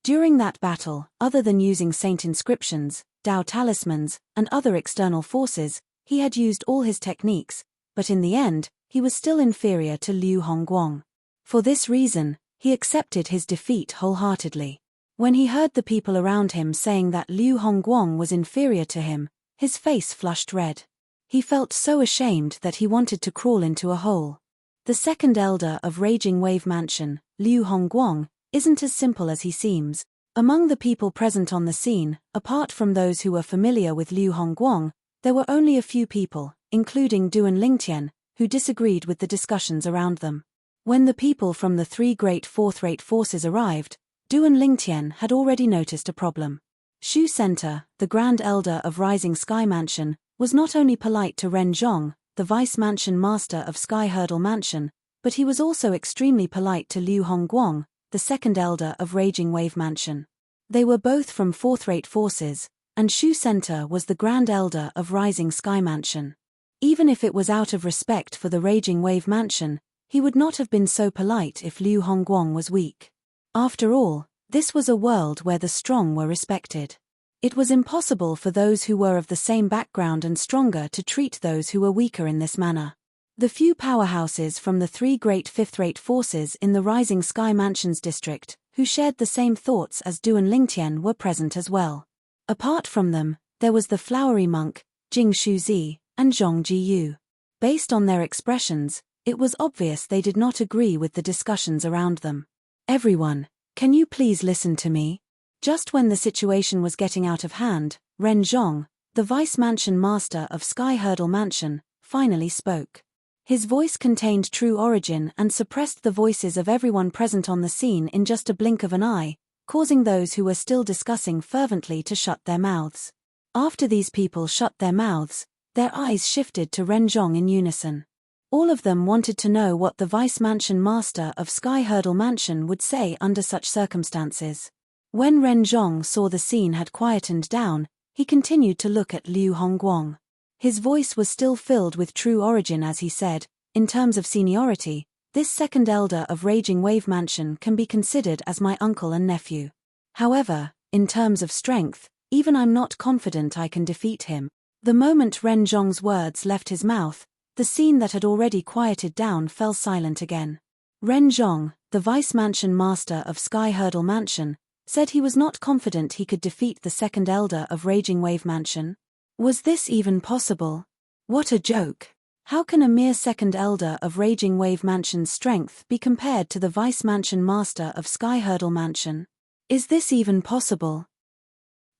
Speaker 1: During that battle, other than using saint inscriptions, Dao talismans, and other external forces, he had used all his techniques, but in the end, he was still inferior to Liu Hongguang. For this reason, he accepted his defeat wholeheartedly. When he heard the people around him saying that Liu Hongguang was inferior to him, his face flushed red. He felt so ashamed that he wanted to crawl into a hole. The second Elder of Raging Wave Mansion, Liu Hongguang, isn't as simple as he seems. Among the people present on the scene, apart from those who were familiar with Liu Hongguang, there were only a few people, including Duan Lingtian, who disagreed with the discussions around them. When the people from the three great fourth-rate forces arrived, Duan Lingtian had already noticed a problem. Shu Center, the Grand Elder of Rising Sky Mansion, was not only polite to Ren Zhong, the Vice Mansion Master of Sky Hurdle Mansion, but he was also extremely polite to Liu Hongguang, the second Elder of Raging Wave Mansion. They were both from fourth-rate forces, and Shu Center was the Grand Elder of Rising Sky Mansion. Even if it was out of respect for the Raging Wave Mansion, he would not have been so polite if Liu Hongguang was weak. After all, this was a world where the strong were respected. It was impossible for those who were of the same background and stronger to treat those who were weaker in this manner. The few powerhouses from the three great fifth-rate forces in the Rising Sky Mansions district, who shared the same thoughts as Duan Lingtian, were present as well. Apart from them, there was the flowery monk, Jing Shuzi, and Zhong Jiyu. Based on their expressions, it was obvious they did not agree with the discussions around them. Everyone, can you please listen to me? Just when the situation was getting out of hand, Ren Zhong, the Vice Mansion Master of Sky Hurdle Mansion, finally spoke. His voice contained true origin and suppressed the voices of everyone present on the scene in just a blink of an eye, causing those who were still discussing fervently to shut their mouths. After these people shut their mouths, their eyes shifted to Ren Zhong in unison. All of them wanted to know what the Vice Mansion Master of Sky Hurdle Mansion would say under such circumstances. When Ren Zhong saw the scene had quietened down, he continued to look at Liu Hongguang. His voice was still filled with true origin as he said, in terms of seniority, this second elder of Raging Wave Mansion can be considered as my uncle and nephew. However, in terms of strength, even I'm not confident I can defeat him. The moment Ren Zhong's words left his mouth, the scene that had already quieted down fell silent again. Ren Zhong, the Vice Mansion Master of Sky Hurdle Mansion, said he was not confident he could defeat the second elder of Raging Wave Mansion. Was this even possible? What a joke! How can a mere second elder of Raging Wave Mansion's strength be compared to the Vice Mansion Master of Sky Hurdle Mansion? Is this even possible?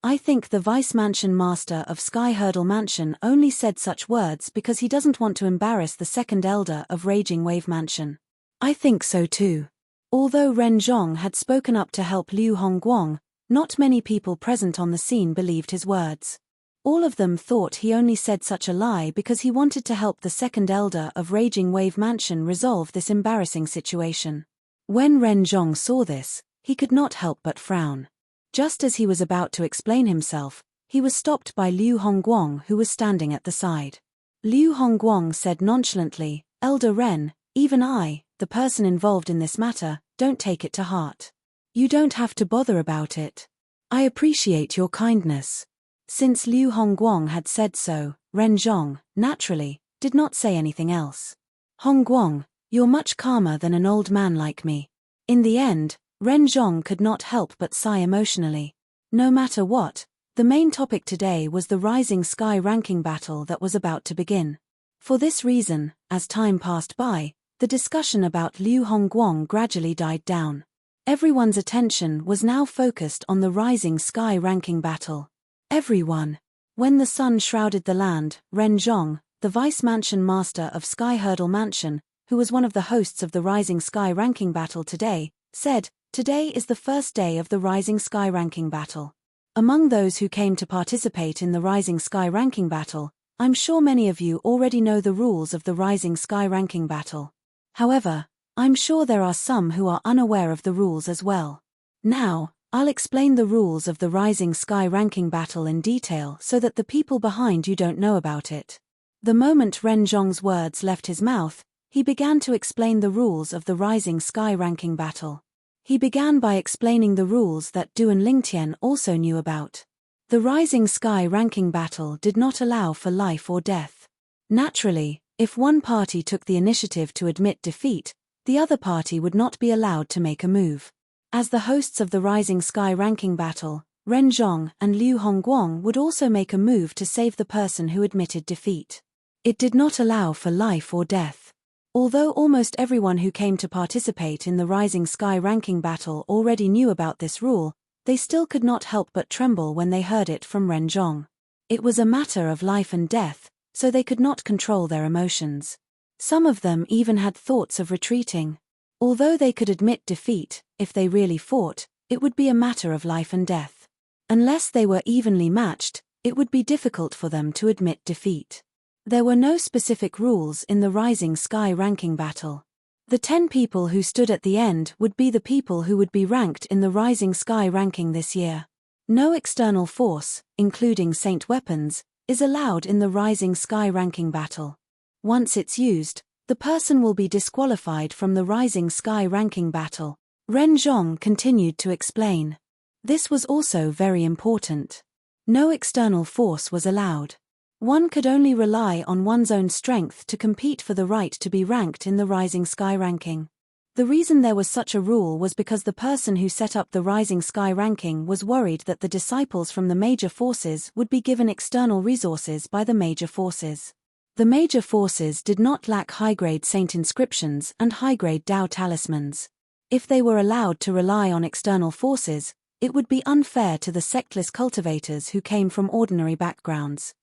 Speaker 1: I think the Vice Mansion Master of Sky Hurdle Mansion only said such words because he doesn't want to embarrass the second elder of Raging Wave Mansion. I think so too. Although Ren Zhong had spoken up to help Liu Hongguang, not many people present on the scene believed his words. All of them thought he only said such a lie because he wanted to help the second elder of Raging Wave Mansion resolve this embarrassing situation. When Ren Zhong saw this, he could not help but frown. Just as he was about to explain himself, he was stopped by Liu Hongguang who was standing at the side. Liu Hongguang said nonchalantly, "Elder Ren, even I, the person involved in this matter, don't take it to heart. You don't have to bother about it. I appreciate your kindness." Since Liu Hongguang had said so, Ren Zhong, naturally, did not say anything else. "Hongguang, you're much calmer than an old man like me." In the end, Ren Zhong could not help but sigh emotionally. No matter what, the main topic today was the Rising Sky ranking battle that was about to begin. For this reason, as time passed by, the discussion about Liu Hongguang gradually died down. Everyone's attention was now focused on the Rising Sky ranking battle. Everyone. When the sun shrouded the land, Ren Zhong, the Vice Mansion Master of Sky Hurdle Mansion, who was one of the hosts of the Rising Sky ranking battle today, said, "Today is the first day of the Rising Sky ranking battle. Among those who came to participate in the Rising Sky ranking battle, I'm sure many of you already know the rules of the Rising Sky ranking battle. However, I'm sure there are some who are unaware of the rules as well. Now, I'll explain the rules of the Rising Sky ranking battle in detail so that the people behind you don't know about it." The moment Ren Zhong's words left his mouth, he began to explain the rules of the Rising Sky ranking battle. He began by explaining the rules that Du and Lingtian also knew about. The Rising Sky ranking battle did not allow for life or death. Naturally, if one party took the initiative to admit defeat, the other party would not be allowed to make a move. As the hosts of the Rising Sky ranking battle, Ren Zhong and Liu Hongguang would also make a move to save the person who admitted defeat. It did not allow for life or death. Although almost everyone who came to participate in the Rising Sky ranking battle already knew about this rule, they still could not help but tremble when they heard it from Ren Zhong. It was a matter of life and death, so they could not control their emotions. Some of them even had thoughts of retreating. Although they could admit defeat, if they really fought, it would be a matter of life and death. Unless they were evenly matched, it would be difficult for them to admit defeat. There were no specific rules in the Rising Sky ranking battle. The 10 people who stood at the end would be the people who would be ranked in the Rising Sky ranking this year. No external force, including Saint weapons, is allowed in the Rising Sky ranking battle. Once it's used, the person will be disqualified from the Rising Sky ranking battle. Ren Zhong continued to explain. This was also very important. No external force was allowed. One could only rely on one's own strength to compete for the right to be ranked in the Rising Sky ranking. The reason there was such a rule was because the person who set up the Rising Sky ranking was worried that the disciples from the major forces would be given external resources by the major forces. The major forces did not lack high-grade saint inscriptions and high-grade Dao talismans. If they were allowed to rely on external forces, It would be unfair to the sectless cultivators who came from ordinary backgrounds.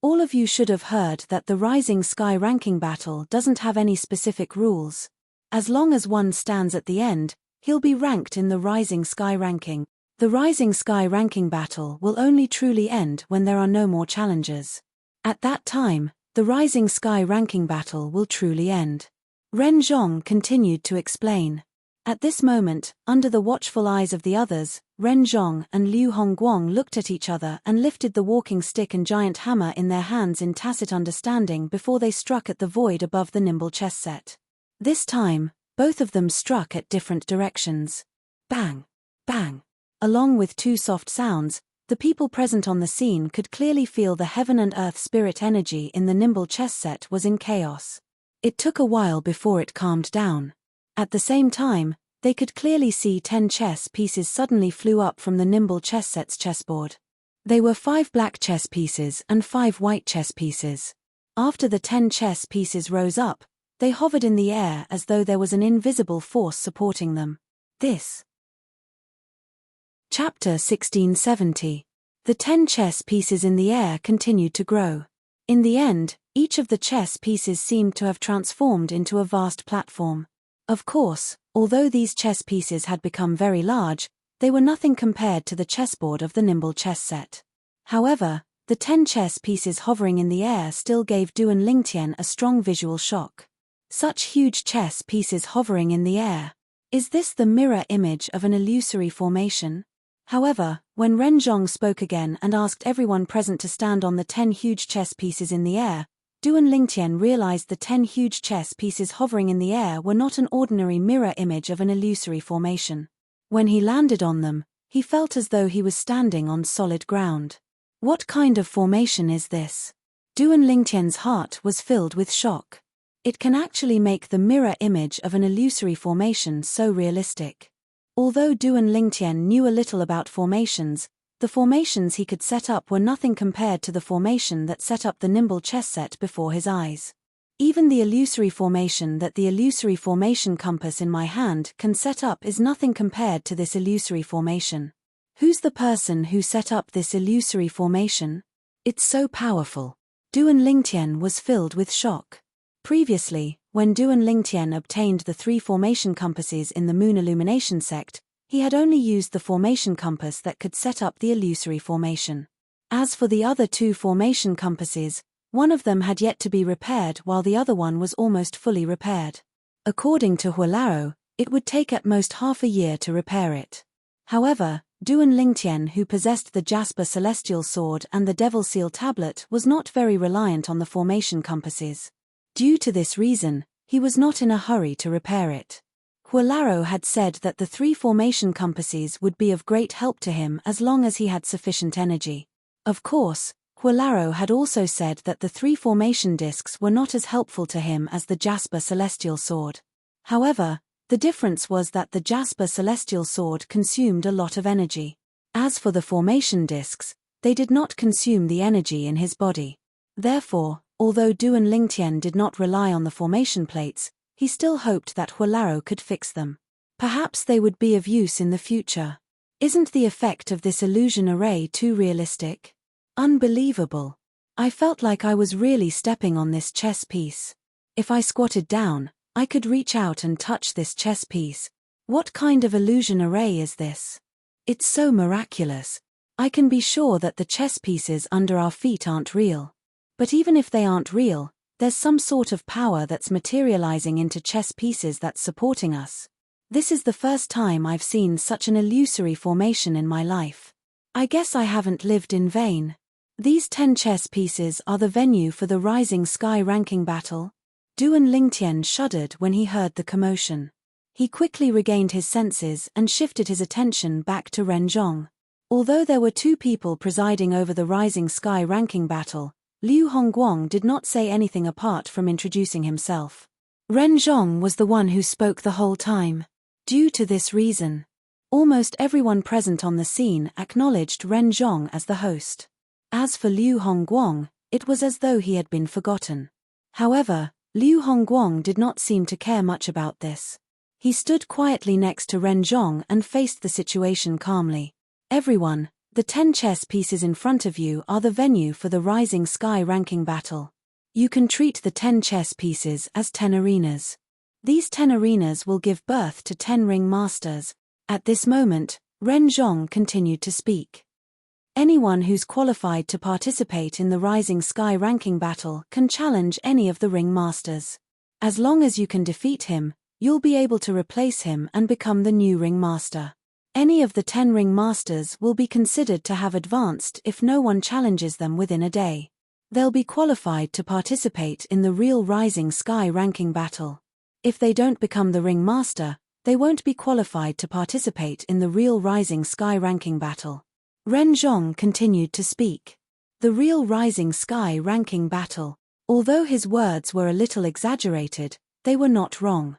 Speaker 1: All of you should have heard that the Rising Sky ranking battle doesn't have any specific rules. As long as one stands at the end, he'll be ranked in the Rising Sky ranking. The Rising Sky ranking battle will only truly end when there are no more challengers. At that time, the Rising Sky ranking battle will truly end. Ren Zhong continued to explain. At this moment, under the watchful eyes of the others, Ren Zhong and Liu Hongguang looked at each other and lifted the walking stick and giant hammer in their hands in tacit understanding before they struck at the void above the nimble chess set. This time, both of them struck at different directions. Bang! Bang! Along with two soft sounds, the people present on the scene could clearly feel the heaven and earth spirit energy in the nimble chess set was in chaos. It took a while before it calmed down. At the same time, they could clearly see 10 chess pieces suddenly flew up from the nimble chess set's chessboard. They were 5 black chess pieces and 5 white chess pieces. After the 10 chess pieces rose up, they hovered in the air as though there was an invisible force supporting them. This. Chapter 1670. The 10 chess pieces in the air continued to grow. In the end, each of the chess pieces seemed to have transformed into a vast platform. Of course, although these chess pieces had become very large, they were nothing compared to the chessboard of the nimble chess set. However, the 10 chess pieces hovering in the air still gave Du and Lingtian a strong visual shock. Such huge chess pieces hovering in the air. Is this the mirror image of an illusory formation? However, when Ren Zhong spoke again and asked everyone present to stand on the 10 huge chess pieces in the air, Du and Lingtian realized the 10 huge chess pieces hovering in the air were not an ordinary mirror image of an illusory formation. When he landed on them, he felt as though he was standing on solid ground. What kind of formation is this? Du and Lingtian's heart was filled with shock. It can actually make the mirror image of an illusory formation so realistic. Although Du and Lingtian knew a little about formations, the formations he could set up were nothing compared to the formation that set up the nimble chess set before his eyes. Even the illusory formation that the illusory formation compass in my hand can set up is nothing compared to this illusory formation. Who's the person who set up this illusory formation? It's so powerful. Du and Lingtian was filled with shock. Previously, when Du and Lingtian obtained the 3 formation compasses in the Moon Illumination sect, he had only used the formation compass that could set up the illusory formation. As for the other 2 formation compasses, one of them had yet to be repaired while the other one was almost fully repaired. According to Huolaro, it would take at most half a year to repair it. However, Du and Lingtian, who possessed the Jasper Celestial Sword and the Devil Seal Tablet, was not very reliant on the formation compasses. Due to this reason, he was not in a hurry to repair it. Huolaro had said that the 3 formation compasses would be of great help to him as long as he had sufficient energy. Of course, Huolaro had also said that the 3 formation discs were not as helpful to him as the Jasper Celestial Sword. However, the difference was that the Jasper Celestial Sword consumed a lot of energy. As for the formation discs, they did not consume the energy in his body. Therefore, although Du and Lingtian did not rely on the formation plates, he still hoped that Huolaro could fix them. Perhaps they would be of use in the future. Isn't the effect of this illusion array too realistic? Unbelievable. I felt like I was really stepping on this chess piece. If I squatted down, I could reach out and touch this chess piece. What kind of illusion array is this? It's so miraculous. I can be sure that the chess pieces under our feet aren't real. But even if they aren't real, there's some sort of power that's materializing into chess pieces that's supporting us. This is the first time I've seen such an illusory formation in my life. I guess I haven't lived in vain. These 10 chess pieces are the venue for the Rising Sky ranking battle. Du and Lingtian shuddered when he heard the commotion. He quickly regained his senses and shifted his attention back to Ren Zhong. Although there were 2 people presiding over the Rising Sky ranking battle, Liu Hongguang did not say anything apart from introducing himself. Ren Zhong was the one who spoke the whole time. Due to this reason, almost everyone present on the scene acknowledged Ren Zhong as the host. As for Liu Hongguang, it was as though he had been forgotten. However, Liu Hongguang did not seem to care much about this. He stood quietly next to Renjong and faced the situation calmly. Everyone, the 10 chess pieces in front of you are the venue for the Rising Sky ranking battle. You can treat the 10 chess pieces as 10 arenas. These 10 arenas will give birth to 10 ring masters. At this moment, Renjong continued to speak. Anyone who's qualified to participate in the Rising Sky ranking battle can challenge any of the ring masters. As long as you can defeat him, you'll be able to replace him and become the new ring master. Any of the 10 ring masters will be considered to have advanced if no one challenges them within a day. They'll be qualified to participate in the real Rising Sky ranking battle. If they don't become the ring master, they won't be qualified to participate in the real Rising Sky ranking battle. Renjong continued to speak. The real Rising Sky ranking battle. Although his words were a little exaggerated, they were not wrong.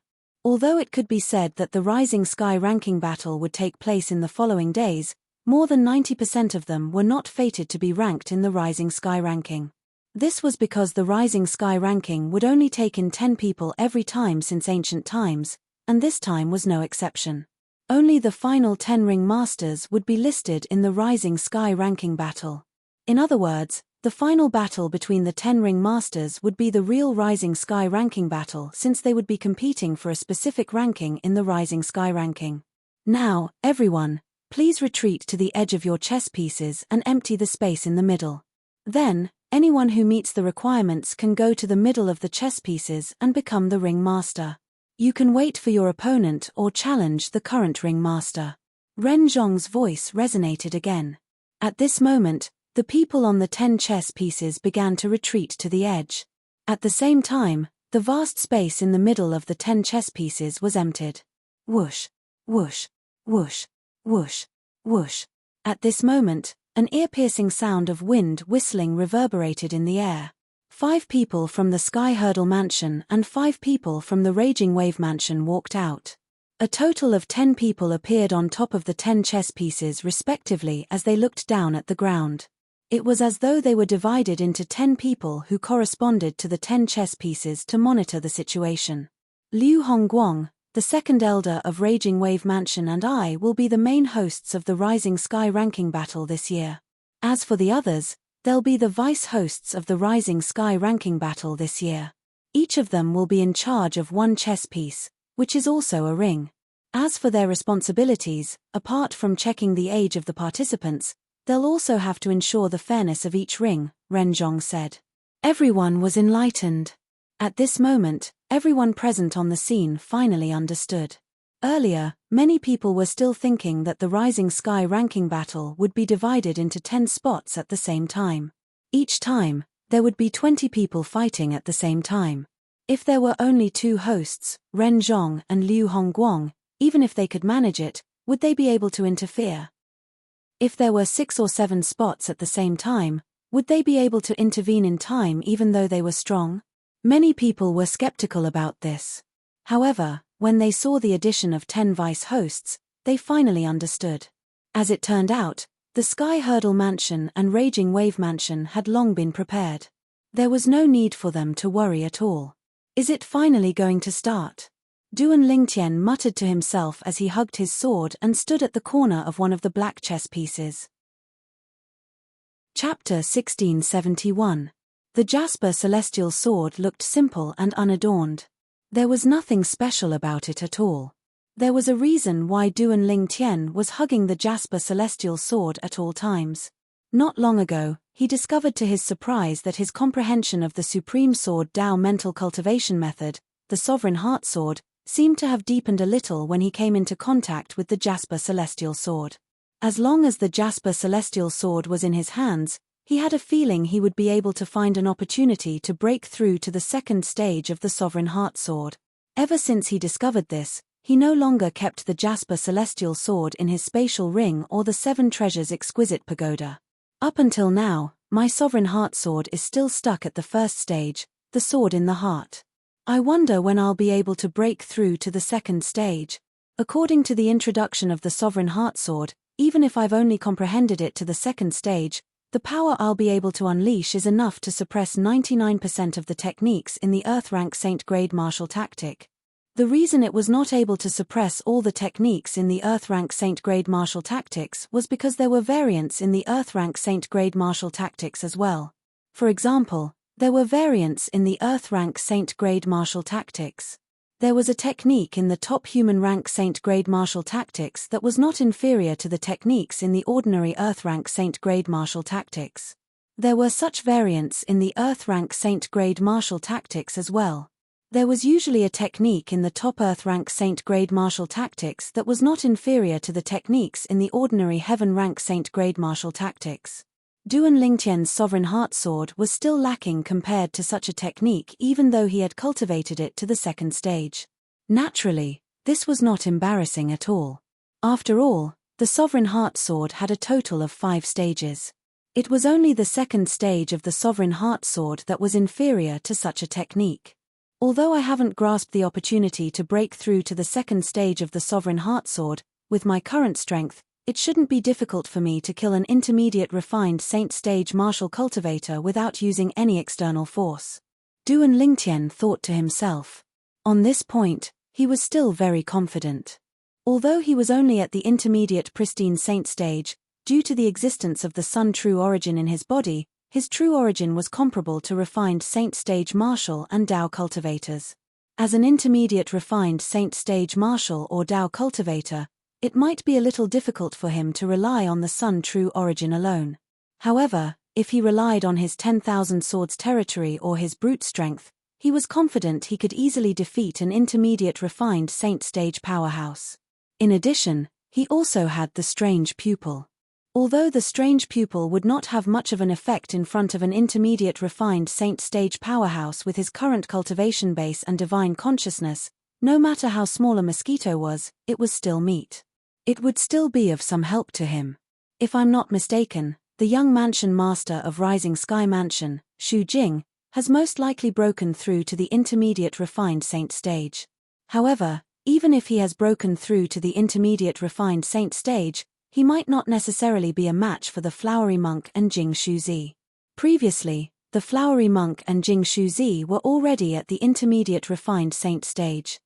Speaker 1: Although it could be said that the Rising Sky ranking battle would take place in the following days, more than 90% of them were not fated to be ranked in the Rising Sky ranking. This was because the Rising Sky ranking would only take in 10 people every time since ancient times, and this time was no exception. Only the final 10 ring masters would be listed in the Rising Sky ranking battle. In other words, the final battle between the 10 ring masters would be the real Rising Sky ranking battle, since they would be competing for a specific ranking in the Rising Sky ranking. Now, everyone, please retreat to the edge of your chess pieces and empty the space in the middle. Then, anyone who meets the requirements can go to the middle of the chess pieces and become the ring master. You can wait for your opponent or challenge the current ring master. Renjong's voice resonated again. At this moment, the people on the 10 chess pieces began to retreat to the edge. At the same time, the vast space in the middle of the 10 chess pieces was emptied. Whoosh, whoosh, whoosh, whoosh, whoosh. At this moment, an ear-piercing sound of wind whistling reverberated in the air. 5 people from the Sky Hurdle Mansion and 5 people from the Raging Wave Mansion walked out. A total of 10 people appeared on top of the 10 chess pieces respectively as they looked down at the ground. It was as though they were divided into 10 people who corresponded to the 10 chess pieces to monitor the situation. Liu Hongguang, the second elder of Raging Wave Mansion, and I will be the main hosts of the Rising Sky ranking battle this year. As for the others, they'll be the vice hosts of the Rising Sky ranking battle this year. Each of them will be in charge of 1 chess piece, which is also a ring. As for their responsibilities, apart from checking the age of the participants, they'll also have to ensure the fairness of each ring, Renjong said. Everyone was enlightened. At this moment, everyone present on the scene finally understood. Earlier, many people were still thinking that the Rising Sky ranking battle would be divided into 10 spots at the same time. Each time, there would be 20 people fighting at the same time. If there were only 2 hosts, Renjong and Liu Hongguang, even if they could manage it, would they be able to interfere? If there were 6 or 7 spots at the same time, would they be able to intervene in time even though they were strong? Many people were skeptical about this. However, when they saw the addition of 10 vice hosts, they finally understood. As it turned out, the Sky Hurdle Mansion and Raging Wave Mansion had long been prepared. There was no need for them to worry at all. Is it finally going to start? Duan Lingtian muttered to himself as he hugged his sword and stood at the corner of one of the black chess pieces. Chapter 1671. The Jasper Celestial Sword looked simple and unadorned. There was nothing special about it at all. There was a reason why Duan Lingtian was hugging the Jasper Celestial Sword at all times. Not long ago, he discovered to his surprise that his comprehension of the Supreme Sword Dao mental cultivation method, the Sovereign Heart Sword, seemed to have deepened a little when he came into contact with the Jasper Celestial Sword. As long as the Jasper Celestial Sword was in his hands, he had a feeling he would be able to find an opportunity to break through to the second stage of the Sovereign Heart Sword. Ever since he discovered this, he no longer kept the Jasper Celestial Sword in his spatial ring or the 7 Treasures Exquisite Pagoda. Up until now, my Sovereign Heart Sword is still stuck at the first stage, the Sword in the Heart. I wonder when I'll be able to break through to the second stage. According to the introduction of the Sovereign Heart Sword, even if I've only comprehended it to the second stage, the power I'll be able to unleash is enough to suppress 99% of the techniques in the Earth rank Saint grade martial tactic. The reason it was not able to suppress all the techniques in the Earth-rank Saint grade martial tactics was because there were variants in the Earth-rank Saint grade martial tactics as well. For example, there were variants in the Earth-rank Saint grade martial tactics. There was a technique in the top human rank Saint grade martial tactics that was not inferior to the techniques in the ordinary Earth-rank Saint grade martial tactics. There were such variants in the Earth-rank Saint grade martial tactics as well. There was usually a technique in the top Earth-rank Saint grade martial tactics that was not inferior to the techniques in the ordinary Heaven-rank Saint grade martial tactics. Duan Lingtian's Sovereign Heart Sword was still lacking compared to such a technique even though he had cultivated it to the second stage. Naturally, this was not embarrassing at all. After all, the Sovereign Heart Sword had a total of 5 stages. It was only the second stage of the Sovereign Heart Sword that was inferior to such a technique. Although I haven't grasped the opportunity to break through to the second stage of the Sovereign Heart Sword, with my current strength, it shouldn't be difficult for me to kill an intermediate refined Saint stage martial cultivator without using any external force. Duan Lingtian thought to himself. On this point, he was still very confident. Although he was only at the intermediate pristine Saint stage, due to the existence of the Sun true origin in his body, his true origin was comparable to refined Saint stage martial and Dao cultivators. As an intermediate refined Saint stage martial or Dao cultivator, it might be a little difficult for him to rely on the Sun true origin alone. However, if he relied on his 10,000 swords territory or his brute strength, he was confident he could easily defeat an intermediate refined Saint stage powerhouse. In addition, he also had the strange pupil. Although the strange pupil would not have much of an effect in front of an intermediate refined Saint stage powerhouse with his current cultivation base and divine consciousness, no matter how small a mosquito was, it was still meat. It would still be of some help to him. If I'm not mistaken, the young mansion master of Rising Sky Mansion, Xu Jing, has most likely broken through to the intermediate refined Saint stage. However, even if he has broken through to the intermediate refined Saint stage, he might not necessarily be a match for the Flowery Monk and Jing Shuzi. Previously, the Flowery Monk and Jing Shuzi were already at the intermediate refined Saint stage.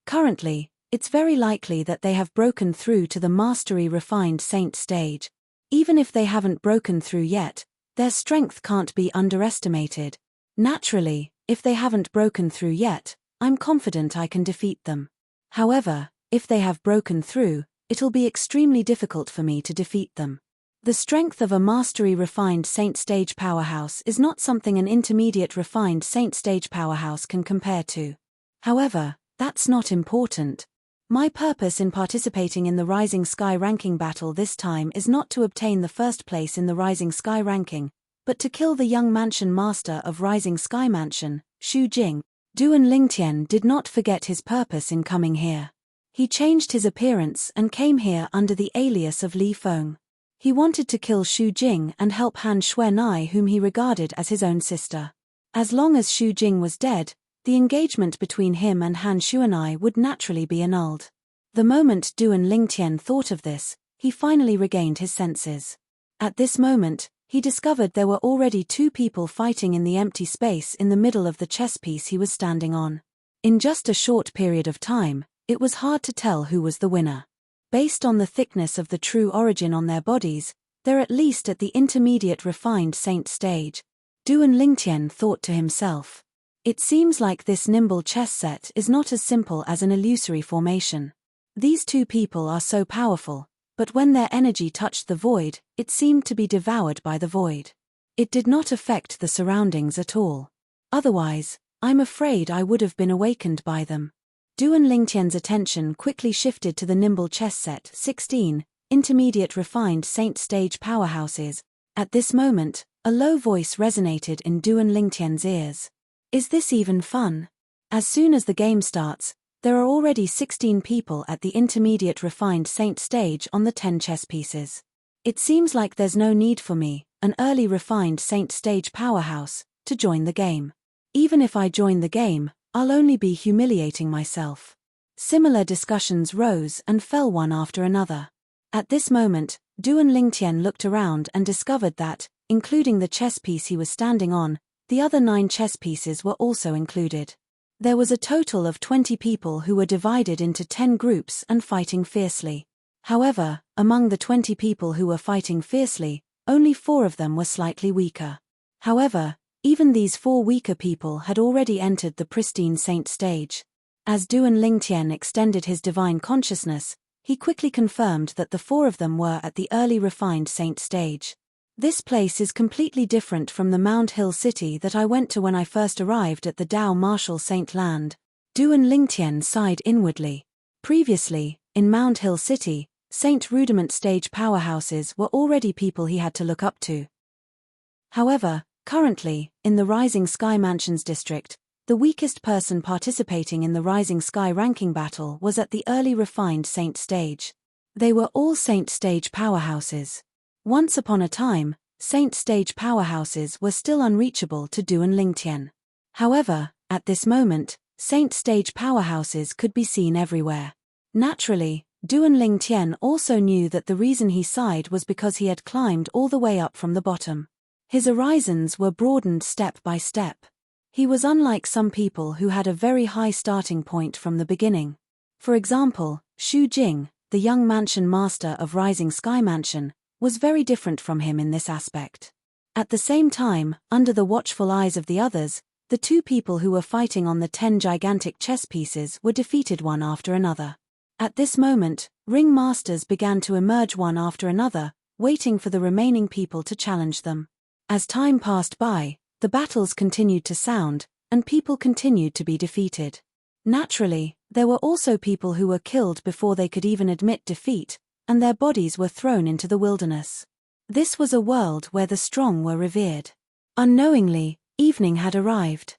Speaker 1: Currently, it's very likely that they have broken through to the Mastery refined Saint stage. Even if they haven't broken through yet, their strength can't be underestimated. Naturally, if they haven't broken through yet, I'm confident I can defeat them. However, if they have broken through, it'll be extremely difficult for me to defeat them. The strength of a Mastery refined Saint stage powerhouse is not something an intermediate refined Saint stage powerhouse can compare to. However, that's not important. My purpose in participating in the Rising Sky ranking battle this time is not to obtain the first place in the Rising Sky ranking, but to kill the young mansion master of Rising Sky Mansion, Xu Jing. Duan Lingtian did not forget his purpose in coming here. He changed his appearance and came here under the alias of Li Feng. He wanted to kill Xu Jing and help Han Xuanai, whom he regarded as his own sister. As long as Xu Jing was dead, the engagement between him and Han Xuanai would naturally be annulled. The moment Duan Lingtian thought of this, he finally regained his senses. At this moment, he discovered there were already 2 people fighting in the empty space in the middle of the chess piece he was standing on. In just a short period of time, it was hard to tell who was the winner. Based on the thickness of the true origin on their bodies, they're at least at the intermediate refined Saint stage. Duan Lingtian thought to himself. It seems like this nimble chess set is not as simple as an illusory formation. These 2 people are so powerful, but when their energy touched the void, it seemed to be devoured by the void. It did not affect the surroundings at all. Otherwise, I'm afraid I would have been awakened by them. Duan Lingtian's attention quickly shifted to the nimble chess set 16, intermediate refined Saint stage powerhouses. At this moment, a low voice resonated in Duan Lingtian's ears. Is this even fun? As soon as the game starts, there are already 16 people at the intermediate refined Saint stage on the 10 chess pieces. It seems like there's no need for me, an early refined Saint stage powerhouse, to join the game. Even if I join the game, I'll only be humiliating myself. Similar discussions rose and fell one after another. At this moment, Duan Lingtian looked around and discovered that, including the chess piece he was standing on, the other 9 chess pieces were also included. There was a total of 20 people who were divided into 10 groups and fighting fiercely. However, among the 20 people who were fighting fiercely, only 4 of them were slightly weaker. However, even these 4 weaker people had already entered the pristine saint stage. As Duan Lingtian extended his divine consciousness, he quickly confirmed that the 4 of them were at the early refined saint stage. This place is completely different from the Mount Hill city that I went to when I first arrived at the Dao Martial Saint Land. Duan Lingtian sighed inwardly. Previously, in Mount Hill city, Saint Rudiment stage powerhouses were already people he had to look up to. However, currently, in the Rising Sky Mansions district, the weakest person participating in the Rising Sky ranking battle was at the early refined Saint stage. They were all Saint stage powerhouses. Once upon a time, Saint stage powerhouses were still unreachable to Duan Lingtian. However, at this moment, Saint stage powerhouses could be seen everywhere. Naturally, Duan Lingtian also knew that the reason he sighed was because he had climbed all the way up from the bottom. His horizons were broadened step by step. He was unlike some people who had a very high starting point from the beginning. For example, Xu Jing, the young mansion master of Rising Sky Mansion, was very different from him in this aspect. At the same time, under the watchful eyes of the others, the 2 people who were fighting on the 10 gigantic chess pieces were defeated one after another. At this moment, ring masters began to emerge one after another, waiting for the remaining people to challenge them. As time passed by, the battles continued to sound, and people continued to be defeated. Naturally, there were also people who were killed before they could even admit defeat, and their bodies were thrown into the wilderness. This was a world where the strong were revered. Unknowingly, evening had arrived.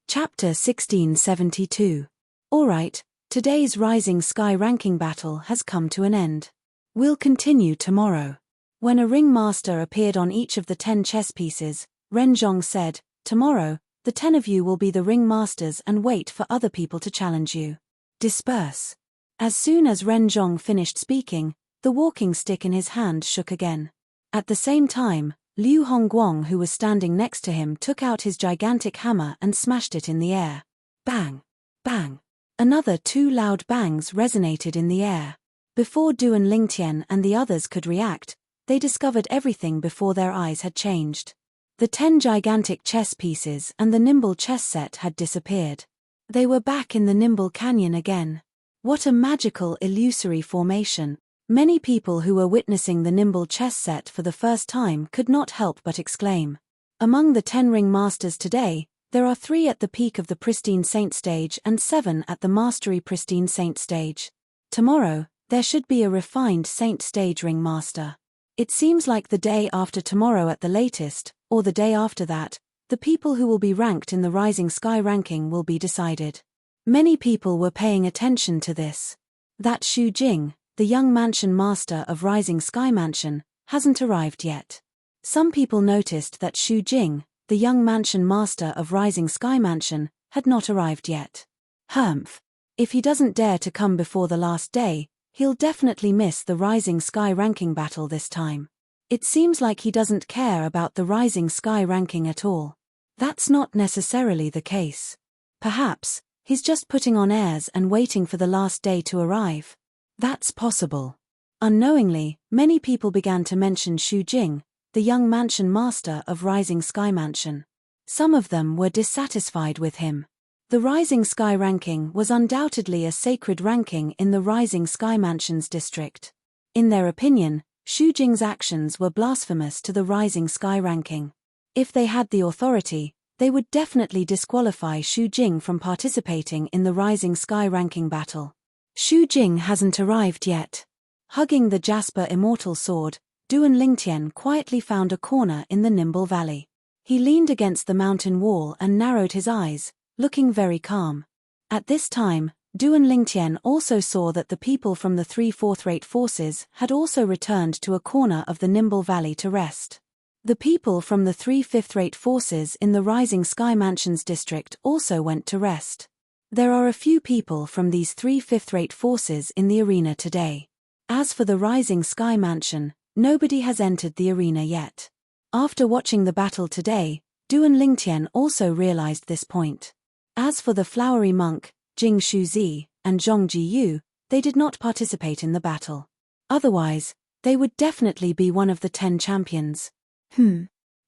Speaker 1: Chapter 1672. Alright, today's Rising Sky ranking battle has come to an end. We'll continue tomorrow. When a ring master appeared on each of the 10 chess pieces, Ren Zhong said, "Tomorrow, the 10 of you will be the ring masters and wait for other people to challenge you. Disperse." As soon as Ren Zhong finished speaking, the walking stick in his hand shook again. At the same time, Liu Hongguang, who was standing next to him, took out his gigantic hammer and smashed it in the air. Bang! Bang! Another 2 loud bangs resonated in the air. Before Duan Lingtian and the others could react, they discovered everything before their eyes had changed. The 10 gigantic chess pieces and the Nimble chess set had disappeared. They were back in the Nimble Canyon again. What a magical illusory formation. Many people who were witnessing the Nimble chess set for the first time could not help but exclaim. Among the 10 ring masters today, there are 3 at the peak of the pristine saint stage and 7 at the mastery pristine saint stage. Tomorrow, there should be a refined saint stage ring master. It seems like the day after tomorrow at the latest, or the day after that, the people who will be ranked in the Rising Sky ranking will be decided. Many people were paying attention to this. That Xu Jing, the young mansion master of Rising Sky Mansion, hasn't arrived yet. Some people noticed that Xu Jing, the young mansion master of Rising Sky Mansion, had not arrived yet. Humph. If he doesn't dare to come before the last day, he'll definitely miss the Rising Sky ranking battle this time. It seems like he doesn't care about the Rising Sky ranking at all. That's not necessarily the case. Perhaps, he's just putting on airs and waiting for the last day to arrive. That's possible. Unknowingly, many people began to mention Xu Jing, the young mansion master of Rising Sky Mansion. Some of them were dissatisfied with him. The Rising Sky ranking was undoubtedly a sacred ranking in the Rising Sky Mansions district. In their opinion, Xu Jing's actions were blasphemous to the Rising Sky ranking. If they had the authority, they would definitely disqualify Xu Jing from participating in the Rising Sky ranking battle. Xu Jing hasn't arrived yet. Hugging the Jasper Immortal Sword, Duan Lingtian quietly found a corner in the Nimble Valley. He leaned against the mountain wall and narrowed his eyes, looking very calm. At this time, Duan Lingtian also saw that the people from the 3 fourth-rate forces had also returned to a corner of the Nimble Valley to rest. The people from the 3 fifth-rate forces in the Rising Sky Mansions district also went to rest. There are a few people from these 3 fifth-rate forces in the arena today. As for the Rising Sky Mansion, nobody has entered the arena yet. After watching the battle today, Duan Lingtian also realized this point. As for the flowery monk, Jing Shuzi, and Zhong Jiyu, they did not participate in the battle. Otherwise, they would definitely be one of the 10 champions.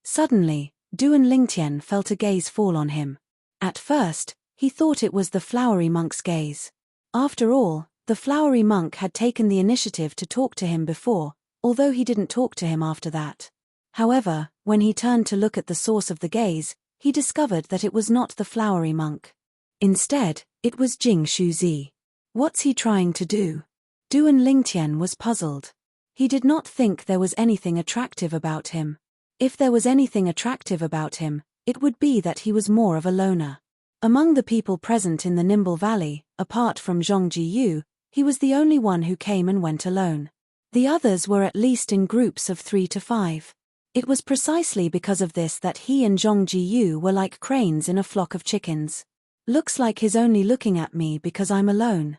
Speaker 1: Suddenly, Duan Lingtian felt a gaze fall on him. At first, he thought it was the flowery monk's gaze. After all, the flowery monk had taken the initiative to talk to him before, although he didn't talk to him after that. However, when he turned to look at the source of the gaze, he discovered that it was not the flowery monk. Instead, it was Jing Shuzi. What's he trying to do? Duan Lingtian was puzzled. He did not think there was anything attractive about him. If there was anything attractive about him, it would be that he was more of a loner. Among the people present in the Nimble Valley, apart from Zhong Jiyu, he was the only one who came and went alone. The others were at least in groups of 3 to 5. It was precisely because of this that he and Zhong Jiyu were like cranes in a flock of chickens. Looks like he's only looking at me because I'm alone.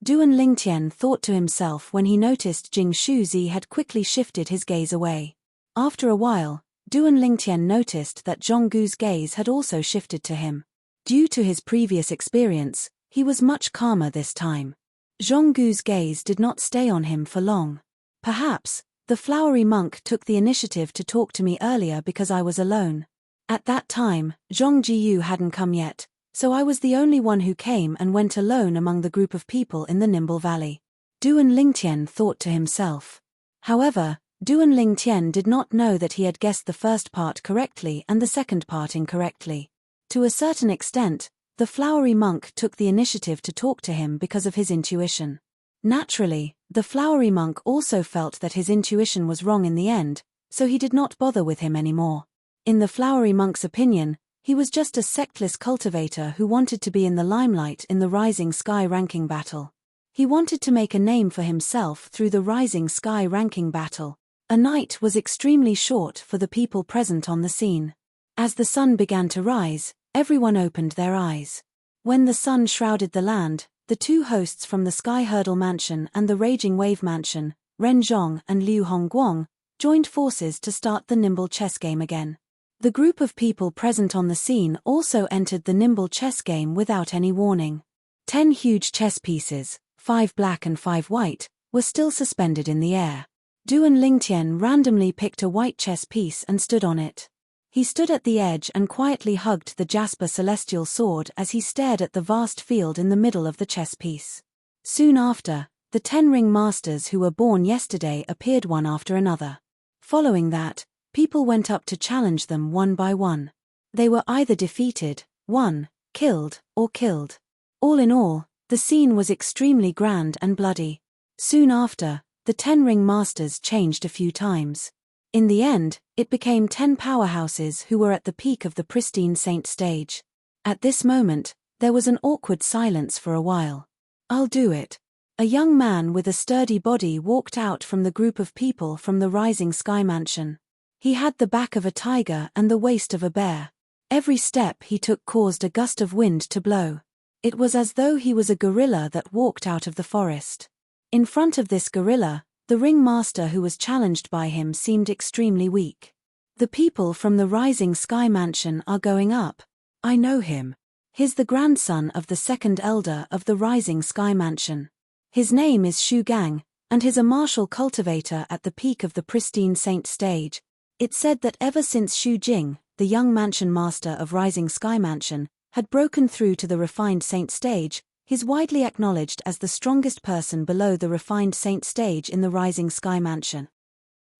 Speaker 1: Duan Lingtian thought to himself when he noticed Jing Shuzi had quickly shifted his gaze away. After a while, Duan Lingtian noticed that Zhonggu's gaze had also shifted to him. Due to his previous experience, he was much calmer this time. Zhonggu's gaze did not stay on him for long. Perhaps, the flowery monk took the initiative to talk to me earlier because I was alone. At that time, Zhong Jiyu hadn't come yet, so I was the only one who came and went alone among the group of people in the Nimble Valley. Duan Lingtian thought to himself. However, Duan Lingtian did not know that he had guessed the first part correctly and the second part incorrectly. To a certain extent, the flowery monk took the initiative to talk to him because of his intuition. Naturally, the flowery monk also felt that his intuition was wrong in the end, so he did not bother with him anymore. In the flowery monk's opinion, he was just a sectless cultivator who wanted to be in the limelight in the Rising Sky ranking battle. He wanted to make a name for himself through the Rising Sky ranking battle. A night was extremely short for the people present on the scene. As the sun began to rise, everyone opened their eyes. When the sun shrouded the land, the 2 hosts from the Sky Hurdle Mansion and the Raging Wave Mansion, Ren Zhong and Liu Hongguang, joined forces to start the Nimble chess game again. The group of people present on the scene also entered the Nimble chess game without any warning. 10 huge chess pieces, 5 black and 5 white, were still suspended in the air. Duan Lingtian randomly picked a white chess piece and stood on it. He stood at the edge and quietly hugged the jasper celestial sword as he stared at the vast field in the middle of the chess piece. Soon after, the 10 ring masters who were born yesterday appeared one after another. Following that, people went up to challenge them one by one. They were either defeated, won, killed, or killed. All in all, the scene was extremely grand and bloody. Soon after, the 10 ring masters changed a few times. In the end, it became 10 powerhouses who were at the peak of the pristine saint stage. At this moment, there was an awkward silence for a while. "I'll do it." A young man with a sturdy body walked out from the group of people from the Rising Sky Mansion. He had the back of a tiger and the waist of a bear. Every step he took caused a gust of wind to blow. It was as though he was a gorilla that walked out of the forest. In front of this gorilla, the ringmaster who was challenged by him seemed extremely weak. "The people from the Rising Sky Mansion are going up. I know him. He's the grandson of the second elder of the Rising Sky Mansion. His name is Shu Gang, and he's a martial cultivator at the peak of the pristine saint stage." It said that ever since Shu Jing, the young mansion master of Rising Sky Mansion, had broken through to the refined saint stage, he's widely acknowledged as the strongest person below the refined saint stage in the Rising Sky Mansion.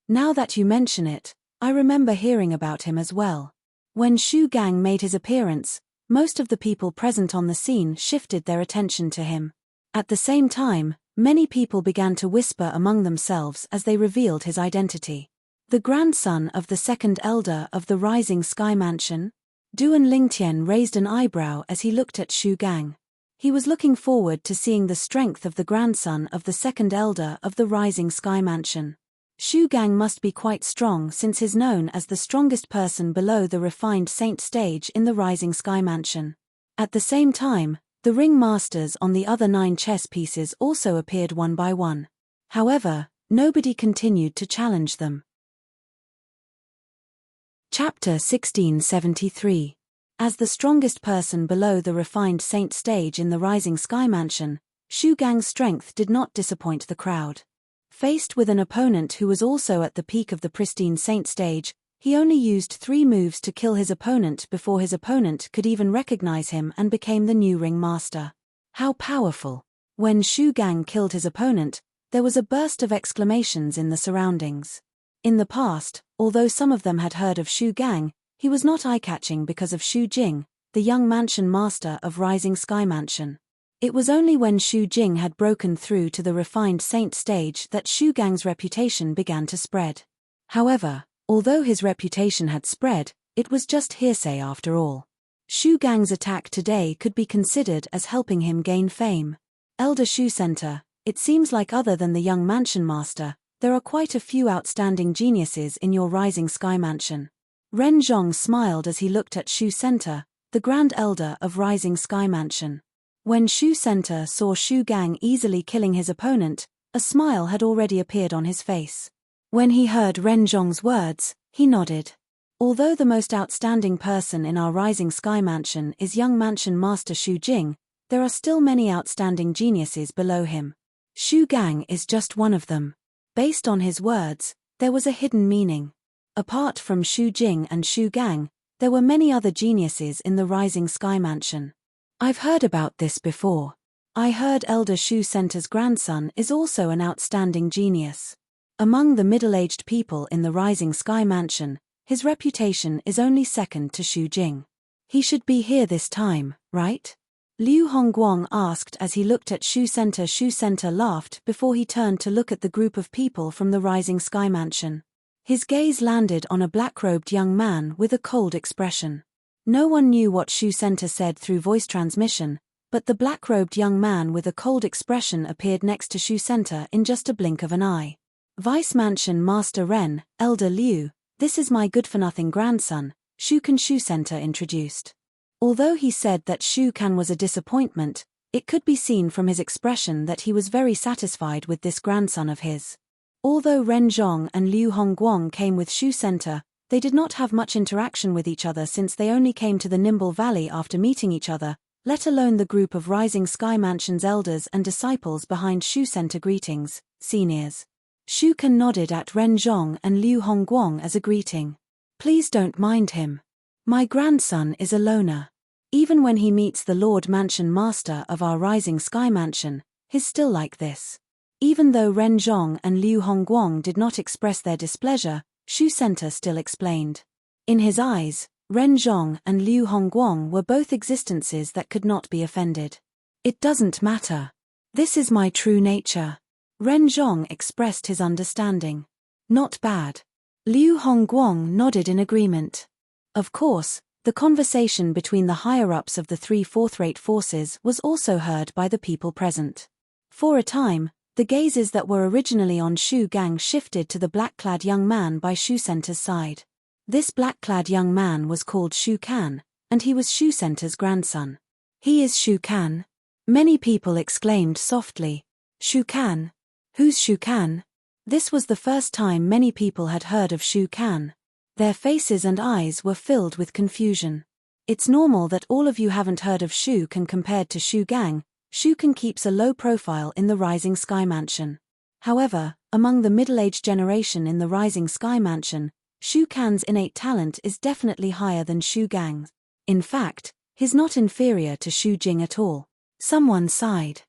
Speaker 1: Now that you mention it, I remember hearing about him as well. When Shu Gang made his appearance, most of the people present on the scene shifted their attention to him. At the same time, many people began to whisper among themselves as they revealed his identity. The grandson of the second elder of the Rising Sky Mansion? Duan Lingtian raised an eyebrow as he looked at Shu Gang. He was looking forward to seeing the strength of the grandson of the second elder of the Rising Sky Mansion. Shu Gang must be quite strong since he's known as the strongest person below the refined saint stage in the Rising Sky Mansion. At the same time, the ring masters on the other 9 chess pieces also appeared one by one. However, nobody continued to challenge them. Chapter 1673. As the strongest person below the refined saint stage in the rising sky mansion, Shu Gang's strength did not disappoint the crowd. Faced with an opponent who was also at the peak of the pristine saint stage, he only used 3 moves to kill his opponent before his opponent could even recognize him and became the new ring master. How powerful! When Shu Gang killed his opponent, there was a burst of exclamations in the surroundings. In the past, although some of them had heard of Shu Gang, he was not eye-catching because of Shu Jing, the young mansion master of Rising Sky Mansion. It was only when Shu Jing had broken through to the refined saint stage that Shu Gang's reputation began to spread. However, although his reputation had spread, it was just hearsay after all. Shu Gang's attack today could be considered as helping him gain fame. Elder Shu Center, it seems like other than the young mansion master, there are quite a few outstanding geniuses in your Rising Sky Mansion. Ren Zhong smiled as he looked at Shu Center, the Grand Elder of Rising Sky Mansion. When Shu Center saw Shu Gang easily killing his opponent, a smile had already appeared on his face. When he heard Ren Zhong's words, he nodded. Although the most outstanding person in our Rising Sky Mansion is young mansion master Shu Jing, there are still many outstanding geniuses below him. Shu Gang is just one of them. Based on his words, there was a hidden meaning. Apart from Shu Jing and Shu Gang, there were many other geniuses in the Rising Sky Mansion. I've heard about this before. I heard Elder Shu Center's grandson is also an outstanding genius. Among the middle-aged people in the Rising Sky Mansion, his reputation is only second to Shu Jing. He should be here this time, right? Liu Hongguang asked as he looked at Shu Center. Shu Center laughed before he turned to look at the group of people from the Rising Sky Mansion. His gaze landed on a black-robed young man with a cold expression. No one knew what Shu Center said through voice transmission, but the black-robed young man with a cold expression appeared next to Shu Center in just a blink of an eye. Vice Mansion Master Ren, Elder Liu, this is my good-for-nothing grandson, Shu Center introduced. Although he said that Shu Can was a disappointment, it could be seen from his expression that he was very satisfied with this grandson of his. Although Ren Zhong and Liu Hongguang came with Shu Center, they did not have much interaction with each other since they only came to the Nimble Valley after meeting each other, let alone the group of Rising Sky Mansion's elders and disciples behind Shu Center. Greetings, seniors. Shu Can nodded at Ren Zhong and Liu Hongguang as a greeting. Please don't mind him. My grandson is a loner. Even when he meets the Lord Mansion Master of our Rising Sky Mansion, he's still like this. Even though Ren Zhong and Liu Hongguang did not express their displeasure, Shu Center still explained. In his eyes, Ren Zhong and Liu Hongguang were both existences that could not be offended. It doesn't matter. This is my true nature. Ren Zhong expressed his understanding. Not bad. Liu Hongguang nodded in agreement. Of course, the conversation between the higher-ups of the 3 fourth-rate forces was also heard by the people present. For a time, the gazes that were originally on Shu Gang shifted to the black-clad young man by Shu Center's side. This black-clad young man was called Shu Can, and he was Shu Center's grandson. He is Shu Can? Many people exclaimed softly. Shu Can? Who's Shu Can? This was the first time many people had heard of Shu Can. Their faces and eyes were filled with confusion. It's normal that all of you haven't heard of Shu Can compared to Shu Gang. Shu Can keeps a low profile in the Rising Sky Mansion. However, among the middle-aged generation in the Rising Sky Mansion, Shu Can's innate talent is definitely higher than Shu Gang's. In fact, he's not inferior to Shu Jing at all. Someone sighed.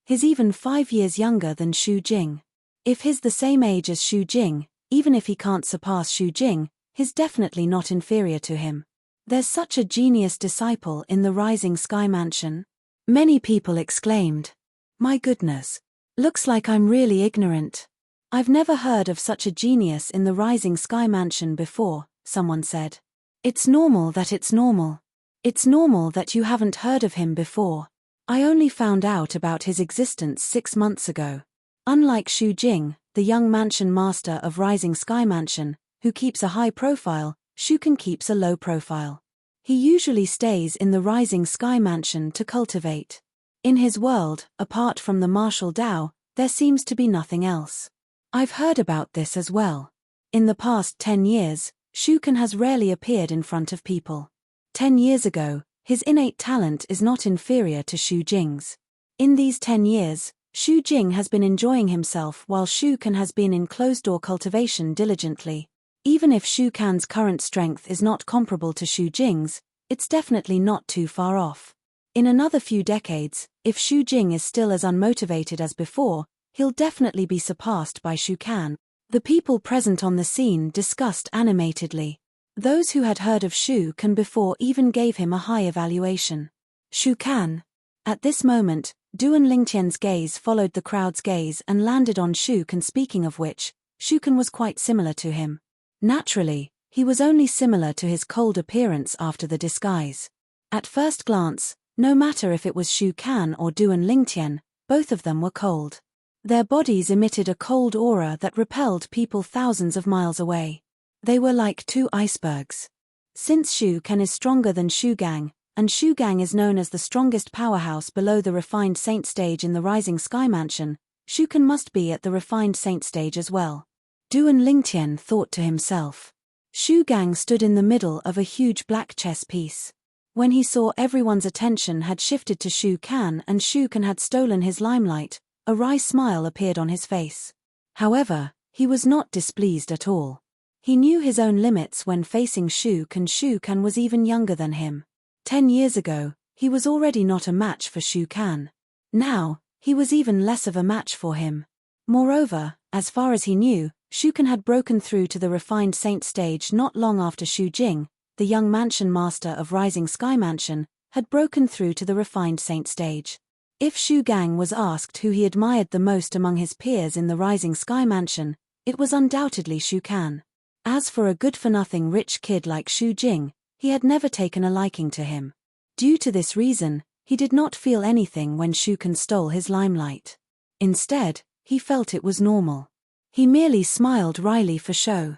Speaker 1: He's even 5 years younger than Shu Jing. If he's the same age as Shu Jing, even if he can't surpass Shu Jing, he's definitely not inferior to him. There's such a genius disciple in the Rising Sky Mansion. Many people exclaimed. My goodness. Looks like I'm really ignorant. I've never heard of such a genius in the Rising Sky Mansion before, someone said. It's normal that it's normal. It's normal that you haven't heard of him before. I only found out about his existence 6 months ago. Unlike Shu Jing, the young mansion master of Rising Sky Mansion, who keeps a high profile, Shu Can keeps a low profile. He usually stays in the Rising Sky Mansion to cultivate. In his world, apart from the martial Dao, there seems to be nothing else. I've heard about this as well. In the past 10 years, Shu Can has rarely appeared in front of people. 10 years ago, his innate talent is not inferior to Shu Jing's. In these 10 years, Shu Jing has been enjoying himself while Shu Can has been in closed-door cultivation diligently. Even if Shu Can's current strength is not comparable to Shu Jing's, it's definitely not too far off. In another few decades, if Shu Jing is still as unmotivated as before, he'll definitely be surpassed by Shu Can. The people present on the scene discussed animatedly. Those who had heard of Shu Can before even gave him a high evaluation. Shu Can. At this moment, Duan Lingtian's gaze followed the crowd's gaze and landed on Shu Can, speaking of which, Shu Can was quite similar to him. Naturally, he was only similar to his cold appearance after the disguise. At first glance, no matter if it was Shu Can or Duan Lingtian, both of them were cold. Their bodies emitted a cold aura that repelled people thousands of miles away. They were like two icebergs. Since Shu Can is stronger than Shu Gang, and Shu Gang is known as the strongest powerhouse below the refined saint stage in the Rising Sky Mansion, Shu Can must be at the refined saint stage as well. Duan Lingtian thought to himself. Shu Gang stood in the middle of a huge black chess piece. When he saw everyone's attention had shifted to Shu Can and Shu Can had stolen his limelight, a wry smile appeared on his face. However, he was not displeased at all. He knew his own limits when facing Shu Can. Shu Can was even younger than him. 10 years ago, he was already not a match for Shu Can. Now, he was even less of a match for him. Moreover, as far as he knew, Shu Can had broken through to the refined saint stage not long after Shu Jing, the young mansion master of Rising Sky Mansion, had broken through to the refined saint stage. If Shu Gang was asked who he admired the most among his peers in the Rising Sky Mansion, it was undoubtedly Shu Can. As for a good-for-nothing rich kid like Shu Jing, he had never taken a liking to him. Due to this reason, he did not feel anything when Shu Can stole his limelight. Instead, he felt it was normal. He merely smiled wryly for show.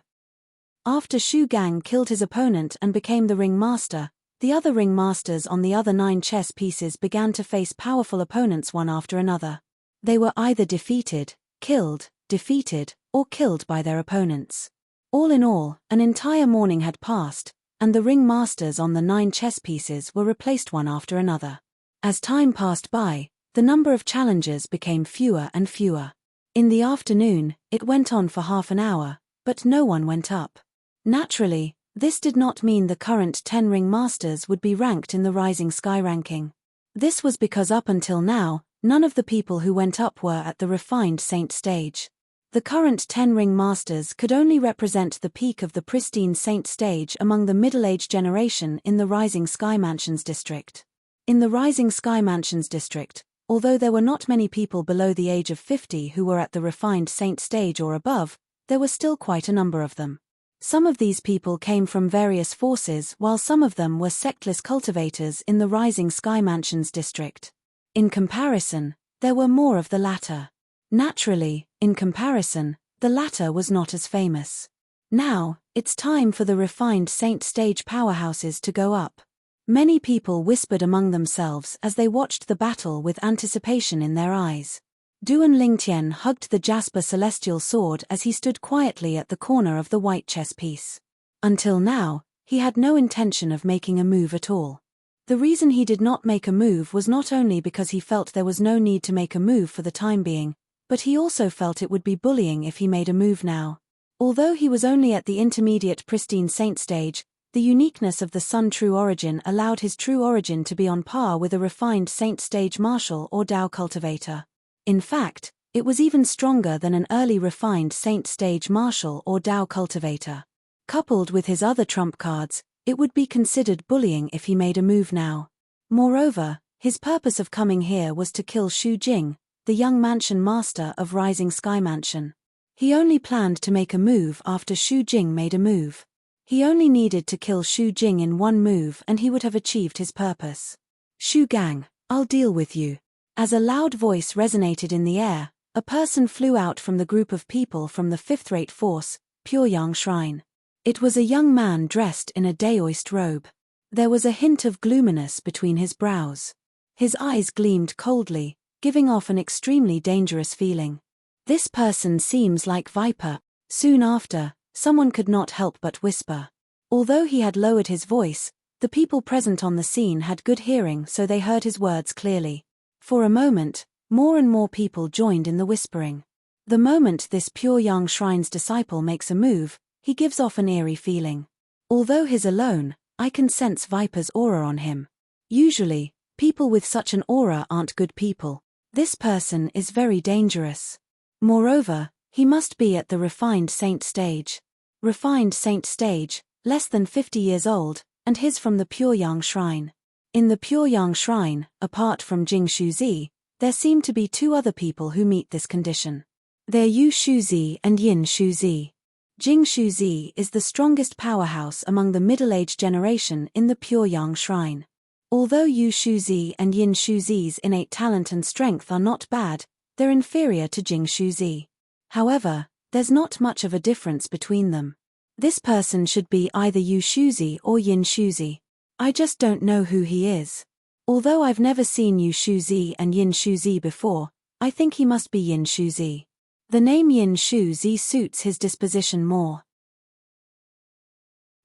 Speaker 1: After Shu Gang killed his opponent and became the ring master, the other ring masters on the other 9 chess pieces began to face powerful opponents one after another. They were either defeated, defeated, or killed by their opponents. All in all, an entire morning had passed, and the ring masters on the 9 chess pieces were replaced one after another. As time passed by, the number of challengers became fewer and fewer. In the afternoon, it went on for half an hour, but no one went up. Naturally, this did not mean the current 10 ring masters would be ranked in the Rising Sky ranking. This was because up until now, none of the people who went up were at the refined saint stage. The current 10 ring masters could only represent the peak of the pristine saint stage among the middle-aged generation in the Rising Sky Mansions district. In the Rising Sky Mansions district, although there were not many people below the age of 50 who were at the refined saint stage or above, there were still quite a number of them. Some of these people came from various forces while some of them were sectless cultivators in the Rising Sky Mansions district. In comparison, there were more of the latter. Naturally, in comparison, the latter was not as famous. Now, it's time for the refined saint stage powerhouses to go up. Many people whispered among themselves as they watched the battle with anticipation in their eyes. Duan Lingtian hugged the jasper celestial sword as he stood quietly at the corner of the white chess piece. Until now, he had no intention of making a move at all. The reason he did not make a move was not only because he felt there was no need to make a move for the time being, but he also felt it would be bullying if he made a move now. Although he was only at the intermediate pristine saint stage, the uniqueness of the Sun True Origin allowed his true origin to be on par with a refined saint stage martial or Dao cultivator. In fact, it was even stronger than an early refined saint stage martial or Dao cultivator. Coupled with his other trump cards, it would be considered bullying if he made a move now. Moreover, his purpose of coming here was to kill Shu Jing, the young mansion master of Rising Sky Mansion. He only planned to make a move after Shu Jing made a move. He only needed to kill Shu Jing in one move and he would have achieved his purpose. Shu Gang, I'll deal with you. As a loud voice resonated in the air, a person flew out from the group of people from the fifth-rate force, Pyongyang Shrine. It was a young man dressed in a Daoist robe. There was a hint of gloominess between his brows. His eyes gleamed coldly, giving off an extremely dangerous feeling. This person seems like Viper. Soon after, someone could not help but whisper. Although he had lowered his voice, the people present on the scene had good hearing, so they heard his words clearly. For a moment, more and more people joined in the whispering. The moment this pure young shrine's disciple makes a move, he gives off an eerie feeling. Although he's alone, I can sense Viper's aura on him. Usually, people with such an aura aren't good people. This person is very dangerous. Moreover, he must be at the refined saint stage. Refined saint stage, less than 50 years old, and his from the Pure Yang Shrine. In the Pure Yang Shrine, apart from Jing Shuzi, there seem to be two other people who meet this condition. They're Yu Shuzi and Yin Shuzi. Jing Shuzi is the strongest powerhouse among the middle-aged generation in the Pure Yang Shrine. Although Yu Shuzi and Yin Shuzi's innate talent and strength are not bad, they're inferior to Jing Shuzi. However, there's not much of a difference between them. This person should be either Yu Shuzi or Yin Shuzi. I just don't know who he is. Although I've never seen Yu Shuzi and Yin Shuzi before, I think he must be Yin Shuzi. The name Yin Shuzi suits his disposition more.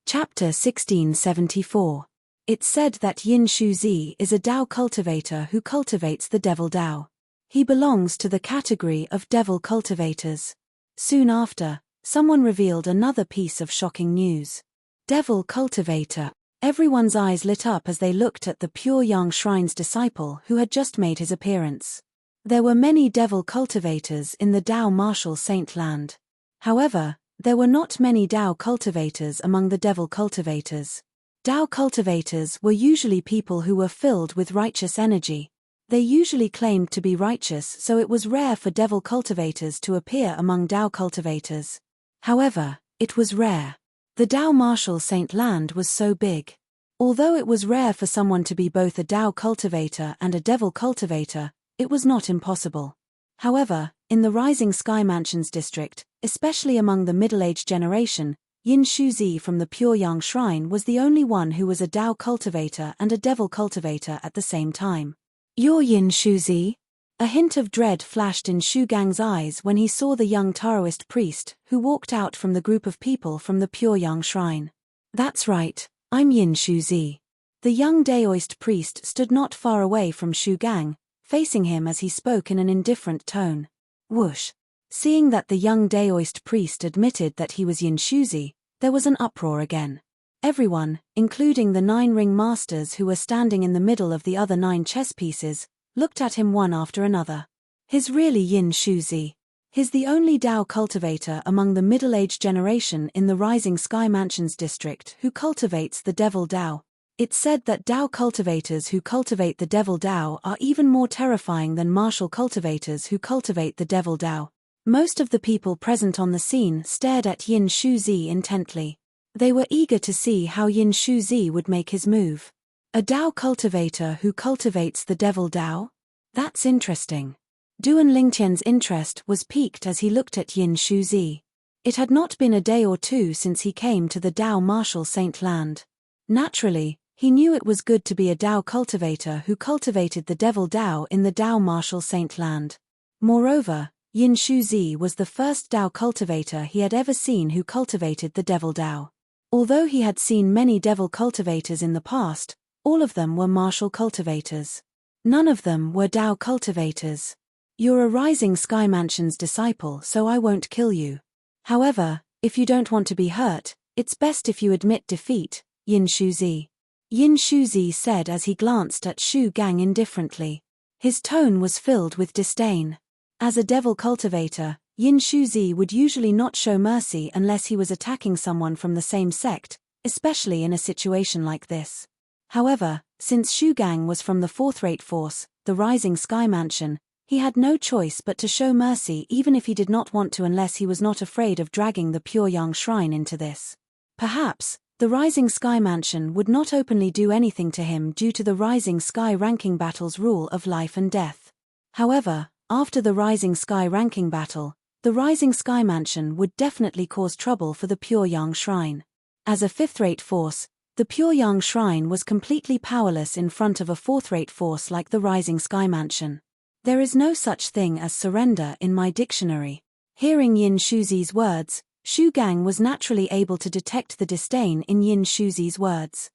Speaker 1: Chapter 1674. It's said that Yin Shuzi is a Dao cultivator who cultivates the devil Dao. He belongs to the category of devil cultivators. Soon after, someone revealed another piece of shocking news. Devil cultivator. Everyone's eyes lit up as they looked at the Pure Yang Shrine's disciple who had just made his appearance. There were many devil cultivators in the Dao martial saint land. However, there were not many Dao cultivators among the devil cultivators. Dao cultivators were usually people who were filled with righteous energy. They usually claimed to be righteous, so it was rare for devil cultivators to appear among Dao cultivators. However, it was rare. The Dao martial saint land was so big. Although it was rare for someone to be both a Dao cultivator and a devil cultivator, it was not impossible. However, in the Rising Sky Mansions district, especially among the middle-aged generation, Yin Shuzi from the Pure Yang Shrine was the only one who was a Dao cultivator and a devil cultivator at the same time. "You're Yin Shuzi?" A hint of dread flashed in Shu Gang's eyes when he saw the young Taoist priest who walked out from the group of people from the Pure Yang Shrine. "That's right, I'm Yin Shuzi." The young Daoist priest stood not far away from Shu Gang, facing him as he spoke in an indifferent tone. Whoosh! Seeing that the young Daoist priest admitted that he was Yin Shuzi, there was an uproar again. Everyone, including the 9 ring masters who were standing in the middle of the other 9 chess pieces, looked at him one after another. He's really Yin Shuzi. He's the only Dao cultivator among the middle-aged generation in the Rising Sky Mansions district who cultivates the Devil Dao. It's said that Dao cultivators who cultivate the Devil Dao are even more terrifying than martial cultivators who cultivate the Devil Dao. Most of the people present on the scene stared at Yin Shuzi intently. They were eager to see how Yin Shuzi would make his move. A Dao cultivator who cultivates the Devil Dao? That's interesting. Duan Lingtian's interest was piqued as he looked at Yin Shuzi. It had not been a day or two since he came to the Dao martial saint land. Naturally, he knew it was good to be a Dao cultivator who cultivated the Devil Dao in the Dao martial saint land. Moreover, Yin Shuzi was the first Dao cultivator he had ever seen who cultivated the Devil Dao. Although he had seen many devil cultivators in the past, all of them were martial cultivators. None of them were Dao cultivators. "You're a Rising Sky Mansions disciple, so I won't kill you. However, if you don't want to be hurt, it's best if you admit defeat, Yin Shuzi." Yin Shuzi said as he glanced at Shu Gang indifferently. His tone was filled with disdain. As a devil cultivator, Yin Shuzi would usually not show mercy unless he was attacking someone from the same sect, especially in a situation like this. However, since Shu Gang was from the 4th-rate force, the Rising Sky Mansion, he had no choice but to show mercy even if he did not want to, unless he was not afraid of dragging the Pure Yang Shrine into this. Perhaps, the Rising Sky Mansion would not openly do anything to him due to the Rising Sky ranking battle's rule of life and death. However, after the Rising Sky ranking battle, the Rising Sky Mansion would definitely cause trouble for the Pure Yang Shrine. As a 5th-rate force, the Pure Yang Shrine was completely powerless in front of a 4th-rate force like the Rising Sky Mansion. There is no such thing as surrender in my dictionary. Hearing Yin Shuzi's words, Shu Gang was naturally able to detect the disdain in Yin Shuzi's words.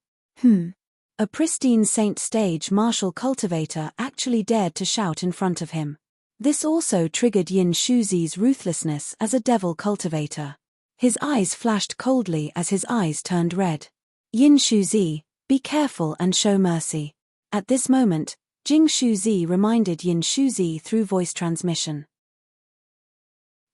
Speaker 1: A pristine saint stage martial cultivator actually dared to shout in front of him. This also triggered Yin Shuzi's ruthlessness as a devil cultivator. His eyes flashed coldly as his eyes turned red. Yin Shuzi, be careful and show mercy. At this moment, Jing Shuzi reminded Yin Shuzi through voice transmission.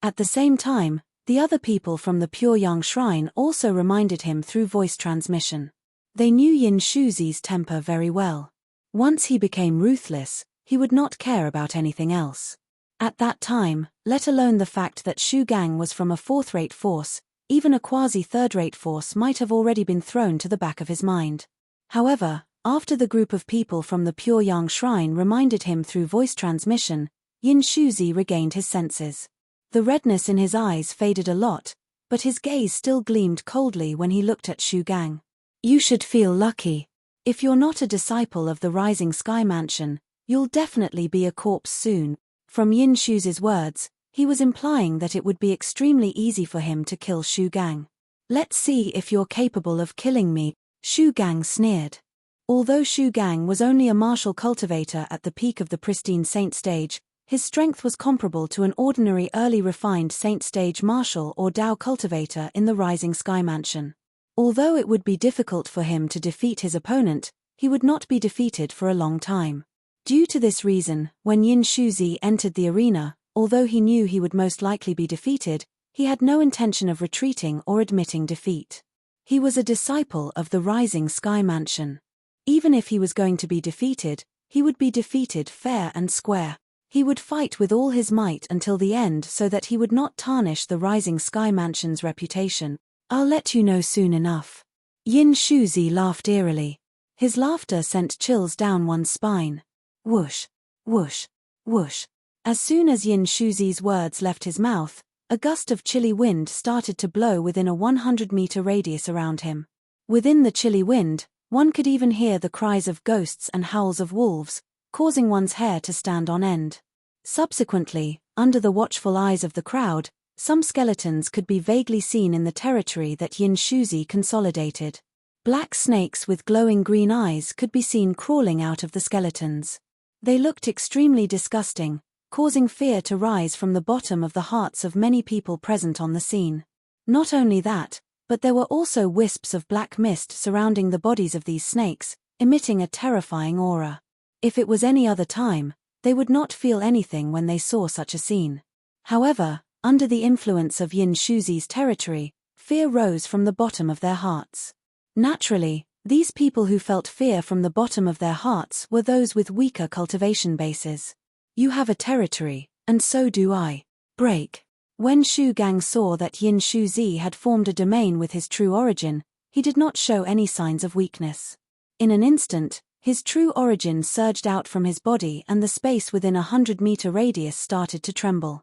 Speaker 1: At the same time, the other people from the Pure Yang Shrine also reminded him through voice transmission. They knew Yin Shuzi's temper very well. Once he became ruthless, he would not care about anything else. At that time, let alone the fact that Shu Gang was from a fourth-rate force, even a quasi-third-rate force might have already been thrown to the back of his mind. However, after the group of people from the Pure Yang Shrine reminded him through voice transmission, Yin Shuzi regained his senses. The redness in his eyes faded a lot, but his gaze still gleamed coldly when he looked at Shu Gang. You should feel lucky. If you're not a disciple of the Rising Sky Mansion, you'll definitely be a corpse soon. From Yin Shuzi's words, he was implying that it would be extremely easy for him to kill Shu Gang. Let's see if you're capable of killing me, Shu Gang sneered. Although Shu Gang was only a martial cultivator at the peak of the pristine saint stage, his strength was comparable to an ordinary early refined saint stage martial or Dao cultivator in the Rising Sky Mansion. Although it would be difficult for him to defeat his opponent, he would not be defeated for a long time. Due to this reason, when Yin Shuzi entered the arena, although he knew he would most likely be defeated, he had no intention of retreating or admitting defeat. He was a disciple of the Rising Sky Mansion. Even if he was going to be defeated, he would be defeated fair and square. He would fight with all his might until the end so that he would not tarnish the Rising Sky Mansion's reputation. I'll let you know soon enough. Yin Shuzi laughed eerily. His laughter sent chills down one's spine. Whoosh, whoosh, whoosh. As soon as Yin Shuzi's words left his mouth, a gust of chilly wind started to blow within a 100-meter radius around him. Within the chilly wind, one could even hear the cries of ghosts and howls of wolves, causing one's hair to stand on end. Subsequently, under the watchful eyes of the crowd, some skeletons could be vaguely seen in the territory that Yin Shuzi consolidated. Black snakes with glowing green eyes could be seen crawling out of the skeletons. They looked extremely disgusting, causing fear to rise from the bottom of the hearts of many people present on the scene. Not only that, but there were also wisps of black mist surrounding the bodies of these snakes, emitting a terrifying aura. If it was any other time, they would not feel anything when they saw such a scene. However, under the influence of Yin Shuzi's territory, fear rose from the bottom of their hearts. Naturally, these people who felt fear from the bottom of their hearts were those with weaker cultivation bases. You have a territory, and so do I. Break. When Shu Gang saw that Yin Shuzi had formed a domain with his true origin, he did not show any signs of weakness. In an instant, his true origin surged out from his body and the space within a 100-meter radius started to tremble.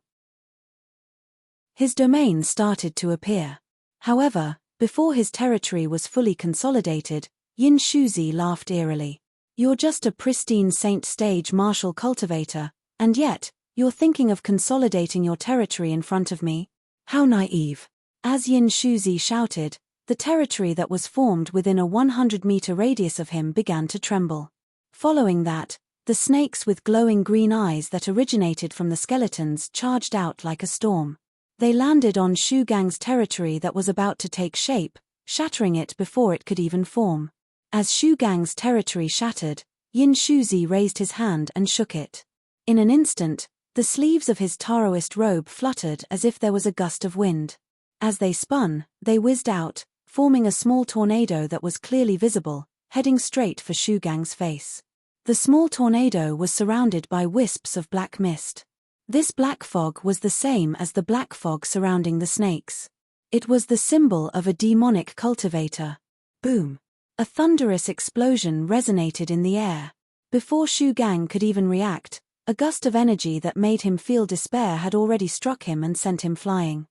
Speaker 1: His domain started to appear. However, before his territory was fully consolidated, Yin Shuzi laughed eerily. You're just a pristine saint stage martial cultivator, and yet, you're thinking of consolidating your territory in front of me? How naive. As Yin Shuzi shouted, the territory that was formed within a 100-meter radius of him began to tremble. Following that, the snakes with glowing green eyes that originated from the skeletons charged out like a storm. They landed on Shu Gang's territory that was about to take shape, shattering it before it could even form. As Shu Gang's territory shattered, Yin Shuzi raised his hand and shook it. In an instant, the sleeves of his Taoist robe fluttered as if there was a gust of wind. As they spun, they whizzed out, forming a small tornado that was clearly visible, heading straight for Shu Gang's face. The small tornado was surrounded by wisps of black mist. This black fog was the same as the black fog surrounding the snakes. It was the symbol of a demonic cultivator. Boom! A thunderous explosion resonated in the air. Before Shu Gang could even react, a gust of energy that made him feel despair had already struck him and sent him flying.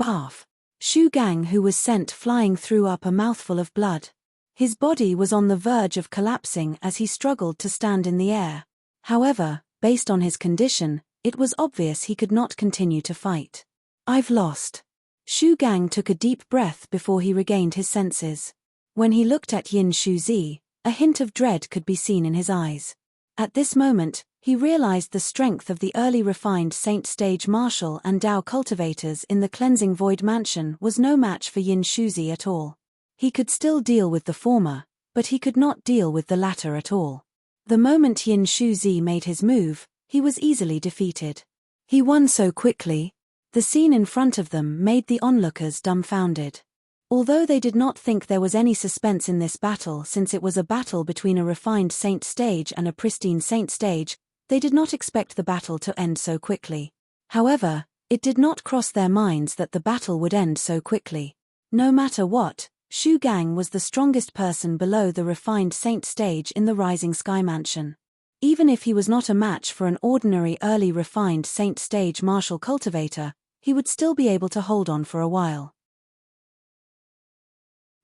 Speaker 1: Barf! Shu Gang, who was sent flying, threw up a mouthful of blood. His body was on the verge of collapsing as he struggled to stand in the air. However, based on his condition, it was obvious he could not continue to fight. I've lost. Shu Gang took a deep breath before he regained his senses. When he looked at Yin Shuzi, a hint of dread could be seen in his eyes. At this moment, he realized the strength of the early refined Saint Stage Martial and Dao cultivators in the Cleansing Void Mansion was no match for Yin Shuzi at all. He could still deal with the former, but he could not deal with the latter at all. The moment Yin Shuzi made his move, he was easily defeated. He won so quickly. The scene in front of them made the onlookers dumbfounded. Although they did not think there was any suspense in this battle since it was a battle between a refined Saint Stage and a pristine Saint Stage, they did not expect the battle to end so quickly. However, it did not cross their minds that the battle would end so quickly. No matter what, Shu Gang was the strongest person below the refined Saint Stage in the Rising Sky Mansion. Even if he was not a match for an ordinary early refined Saint Stage martial cultivator, he would still be able to hold on for a while.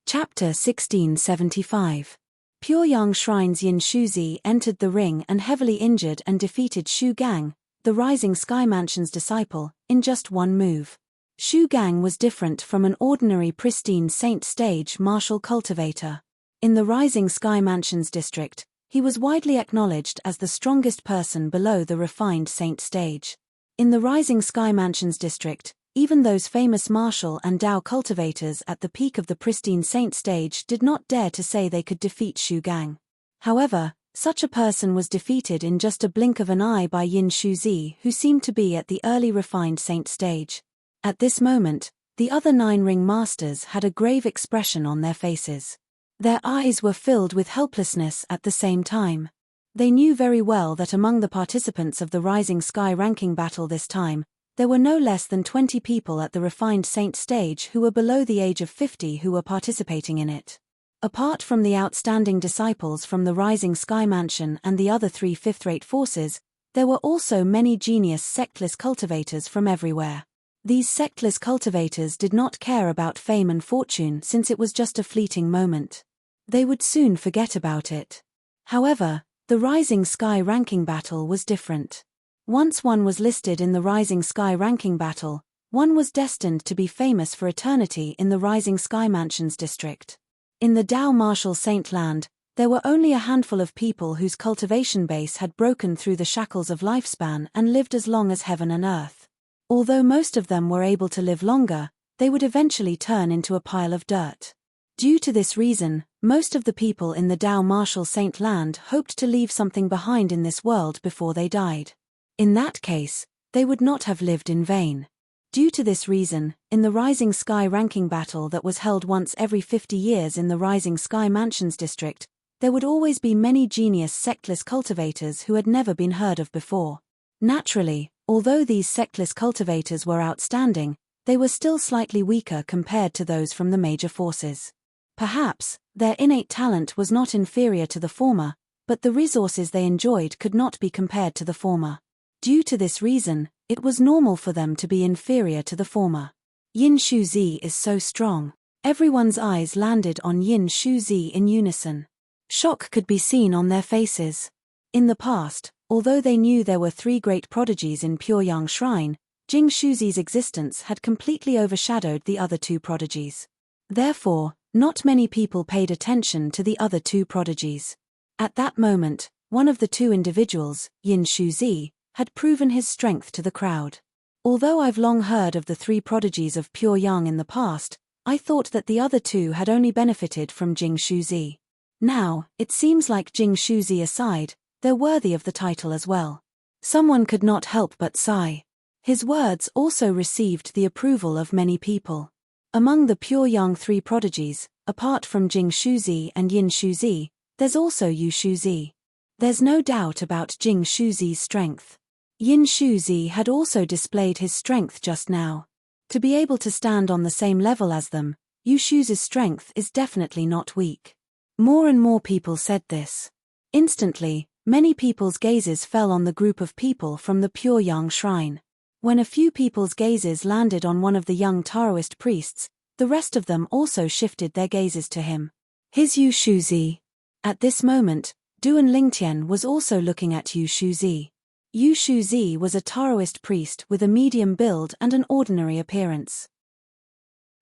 Speaker 1: Chapter 1675. Pyongyang Shrine's Yin Shuzi entered the ring and heavily injured and defeated Shu Gang, the Rising Sky Mansion's disciple, in just one move. Shu Gang was different from an ordinary pristine Saint Stage martial cultivator. In the Rising Sky Mansion's district, he was widely acknowledged as the strongest person below the refined Saint Stage. In the Rising Sky Mansion's district, even those famous martial and Dao cultivators at the peak of the pristine Saint Stage did not dare to say they could defeat Shu Gang. However, such a person was defeated in just a blink of an eye by Yin Shuzi, who seemed to be at the early refined Saint Stage. At this moment, the other 9 ring masters had a grave expression on their faces. Their eyes were filled with helplessness at the same time. They knew very well that among the participants of the Rising Sky ranking battle this time, there were no less than 20 people at the refined Saint Stage who were below the age of 50 who were participating in it. Apart from the outstanding disciples from the Rising Sky Mansion and the other 3 fifth-rate forces, there were also many genius sectless cultivators from everywhere. These sectless cultivators did not care about fame and fortune since it was just a fleeting moment. They would soon forget about it. However, the Rising Sky ranking battle was different. Once one was listed in the Rising Sky ranking battle, one was destined to be famous for eternity in the Rising Sky Mansion's district. In the Dao Martial Saint Land, there were only a handful of people whose cultivation base had broken through the shackles of lifespan and lived as long as heaven and earth. Although most of them were able to live longer, they would eventually turn into a pile of dirt. Due to this reason, most of the people in the Dao Martial Saint Land hoped to leave something behind in this world before they died. In that case, they would not have lived in vain. Due to this reason, in the Rising Sky ranking battle that was held once every 50 years in the Rising Sky Mansions district, there would always be many genius sectless cultivators who had never been heard of before. Naturally, although these sectless cultivators were outstanding, they were still slightly weaker compared to those from the major forces. Perhaps, their innate talent was not inferior to the former, but the resources they enjoyed could not be compared to the former. Due to this reason, it was normal for them to be inferior to the former. Yin Shuzi is so strong. Everyone's eyes landed on Yin Shuzi in unison. Shock could be seen on their faces. In the past, although they knew there were 3 great prodigies in Pyongyang Shrine, Jing Shuzi's existence had completely overshadowed the other 2 prodigies. Therefore, not many people paid attention to the other 2 prodigies. At that moment, one of the 2 individuals, Yin Shuzi, had proven his strength to the crowd. Although I've long heard of the 3 prodigies of Pyongyang in the past, I thought that the other 2 had only benefited from Jing Shuzi. Now, it seems like Jing Shuzi aside, they're worthy of the title as well. Someone could not help but sigh. His words also received the approval of many people. Among the Pyongyang 3 prodigies, apart from Jing Shuzi and Yin Shuzi, there's also Yu Shuzi. There's no doubt about Jing Shuzi's strength. Yin Shuzi had also displayed his strength just now. To be able to stand on the same level as them, Yu Shuzi's strength is definitely not weak. More and more people said this. Instantly, many people's gazes fell on the group of people from the Pyongyang Shrine. When a few people's gazes landed on one of the young Taoist priests, the rest of them also shifted their gazes to him. His Yu Shuzi. At this moment, Duan Lingtian was also looking at Yu Shuzi. Yu Shuzi was a Taoist priest with a medium build and an ordinary appearance.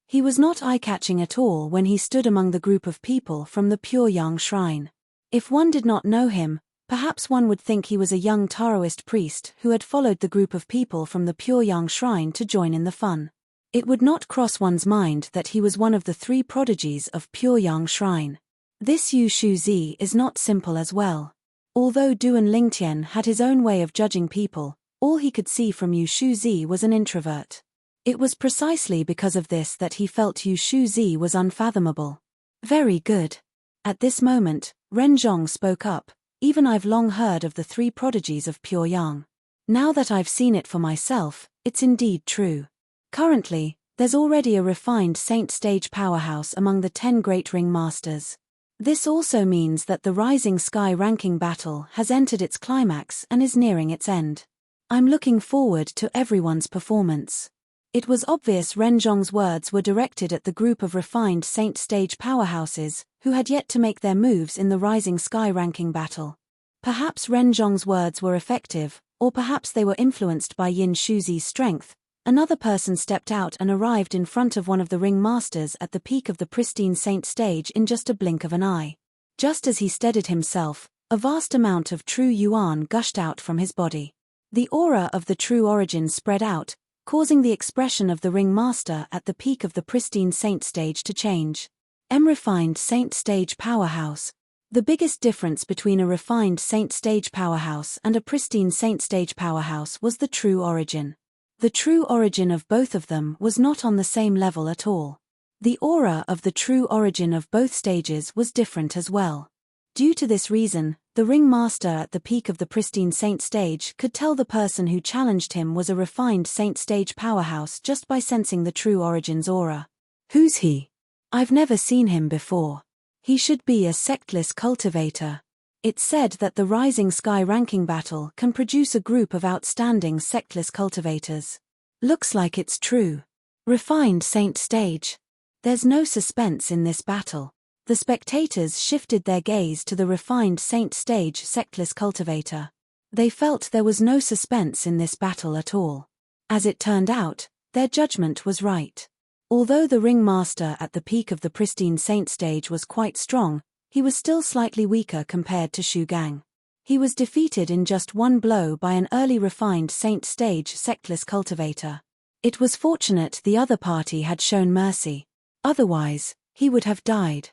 Speaker 1: He was not eye-catching at all when he stood among the group of people from the Pure Yang Shrine. If one did not know him, perhaps one would think he was a young Taoist priest who had followed the group of people from the Pure Yang Shrine to join in the fun. It would not cross one's mind that he was one of the 3 prodigies of Pure Yang Shrine. This Yu Shuzi is not simple as well. Although Duan Lingtian had his own way of judging people, all he could see from Yu Shuzi was an introvert. It was precisely because of this that he felt Yu Shuzi was unfathomable. Very good. At this moment, Ren Zhong spoke up. Even I've long heard of the 3 prodigies of Pure Yang. Now that I've seen it for myself, it's indeed true. Currently, there's already a refined saint stage powerhouse among the 10 great ring masters. This also means that the Rising Sky ranking battle has entered its climax and is nearing its end. I'm looking forward to everyone's performance. It was obvious Ren Zhong's words were directed at the group of refined saint stage powerhouses who had yet to make their moves in the Rising Sky ranking battle. Perhaps Ren Zhong's words were effective, or perhaps they were influenced by Yin Shuzi's strength. Another person stepped out and arrived in front of one of the ring masters at the peak of the pristine saint stage in just a blink of an eye. Just as he steadied himself, a vast amount of true yuan gushed out from his body. The aura of the true origin spread out, causing the expression of the ring master at the peak of the pristine saint stage to change. Refined saint stage powerhouse. The biggest difference between a refined saint stage powerhouse and a pristine saint stage powerhouse was the true origin. The true origin of both of them was not on the same level at all. The aura of the true origin of both stages was different as well. Due to this reason, the ring master at the peak of the pristine saint stage could tell the person who challenged him was a refined saint stage powerhouse just by sensing the true origin's aura. Who's he? I've never seen him before. He should be a sectless cultivator. It's said that the Rising Sky ranking battle can produce a group of outstanding sectless cultivators. Looks like it's true. Refined saint stage. There's no suspense in this battle. The spectators shifted their gaze to the refined saint stage sectless cultivator. They felt there was no suspense in this battle at all. As it turned out, their judgment was right. Although the ring master at the peak of the pristine saint stage was quite strong, he was still slightly weaker compared to Shu Gang. He was defeated in just one blow by an early refined saint stage sectless cultivator. It was fortunate the other party had shown mercy. Otherwise, he would have died.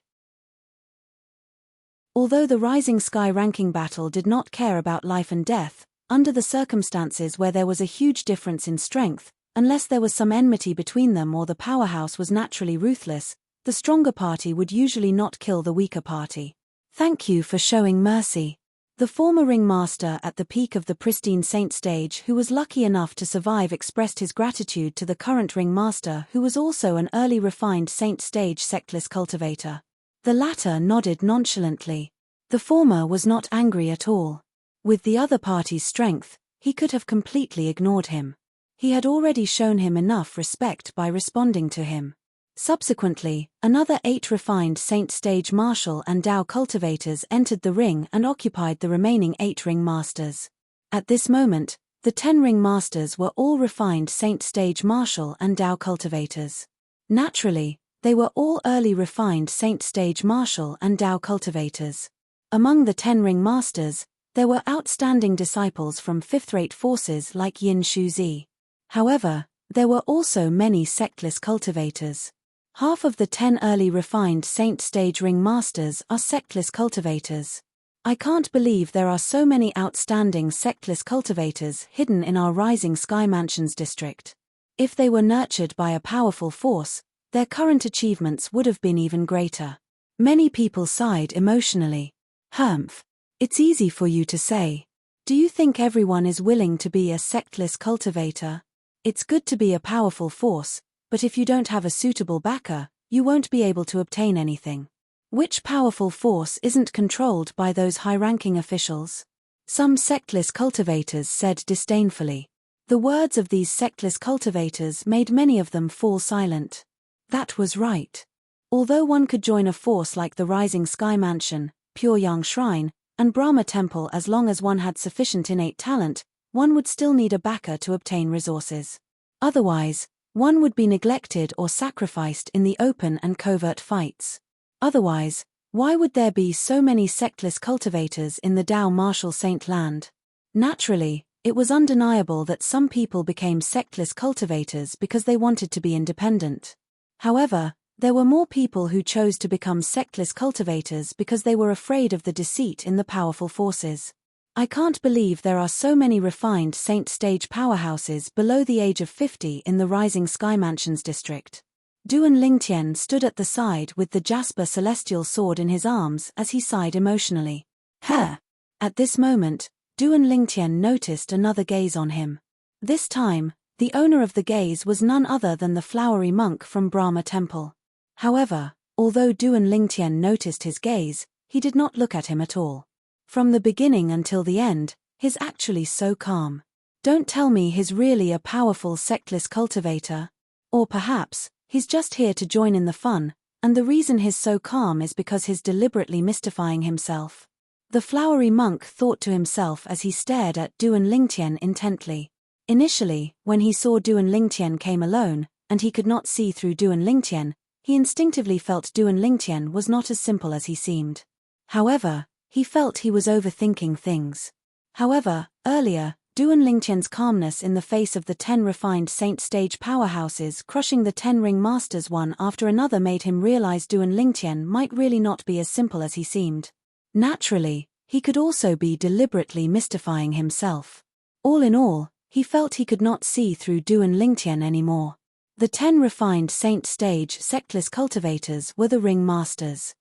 Speaker 1: Although the Rising Sky ranking battle did not care about life and death, under the circumstances where there was a huge difference in strength, unless there was some enmity between them or the powerhouse was naturally ruthless, the stronger party would usually not kill the weaker party. Thank you for showing mercy. The former ringmaster at the peak of the pristine saint stage who was lucky enough to survive expressed his gratitude to the current ringmaster who was also an early refined saint stage sectless cultivator. The latter nodded nonchalantly. The former was not angry at all. With the other party's strength, he could have completely ignored him. He had already shown him enough respect by responding to him. Subsequently, another 8 refined saint stage martial and Dao cultivators entered the ring and occupied the remaining 8 ring masters. At this moment, the 10 ring masters were all refined saint stage martial and Dao cultivators. Naturally, they were all early refined saint stage martial and Dao cultivators. Among the 10 ring masters, there were outstanding disciples from fifth-rate forces like Yin Shuzi. However, there were also many sectless cultivators. Half of the 10 early refined saint stage ring masters are sectless cultivators. I can't believe there are so many outstanding sectless cultivators hidden in our Rising Sky Mansions district. If they were nurtured by a powerful force, their current achievements would have been even greater. Many people sighed emotionally. Humph. It's easy for you to say. Do you think everyone is willing to be a sectless cultivator? It's good to be a powerful force, but if you don't have a suitable backer, you won't be able to obtain anything. Which powerful force isn't controlled by those high-ranking officials? Some sectless cultivators said disdainfully. The words of these sectless cultivators made many of them fall silent. That was right. Although one could join a force like the Rising Sky Mansion, Pure Yang Shrine, and Brahma Temple as long as one had sufficient innate talent, one would still need a backer to obtain resources. Otherwise, One would be neglected or sacrificed in the open and covert fights. Otherwise, why would there be so many sectless cultivators in the Dao Martial Saint land? Naturally, it was undeniable that some people became sectless cultivators because they wanted to be independent. However, there were more people who chose to become sectless cultivators because they were afraid of the deceit in the powerful forces. I can't believe there are so many refined saint stage powerhouses below the age of 50 in the Rising Sky Mansions district. Duan Lingtian stood at the side with the Jasper celestial sword in his arms as he sighed emotionally. At this moment, Duan Lingtian noticed another gaze on him. This time, the owner of the gaze was none other than the flowery monk from Brahma Temple. However, although Duan Lingtian noticed his gaze, he did not look at him at all. From the beginning until the end, he's actually so calm. Don't tell me he's really a powerful sectless cultivator. Or perhaps, he's just here to join in the fun, and the reason he's so calm is because he's deliberately mystifying himself. The flowery monk thought to himself as he stared at Duan Lingtian intently. Initially, when he saw Duan Lingtian came alone, and he could not see through Duan Lingtian, he instinctively felt Duan Lingtian was not as simple as he seemed. However, he felt he was overthinking things. However, earlier, Duan Lingtian's calmness in the face of the 10 refined saint stage powerhouses crushing the 10 ring masters one after another made him realize Duan Lingtian might really not be as simple as he seemed. Naturally, he could also be deliberately mystifying himself. All in all, he felt he could not see through Duan Lingtian anymore. The 10 refined saint stage sectless cultivators were the ring masters.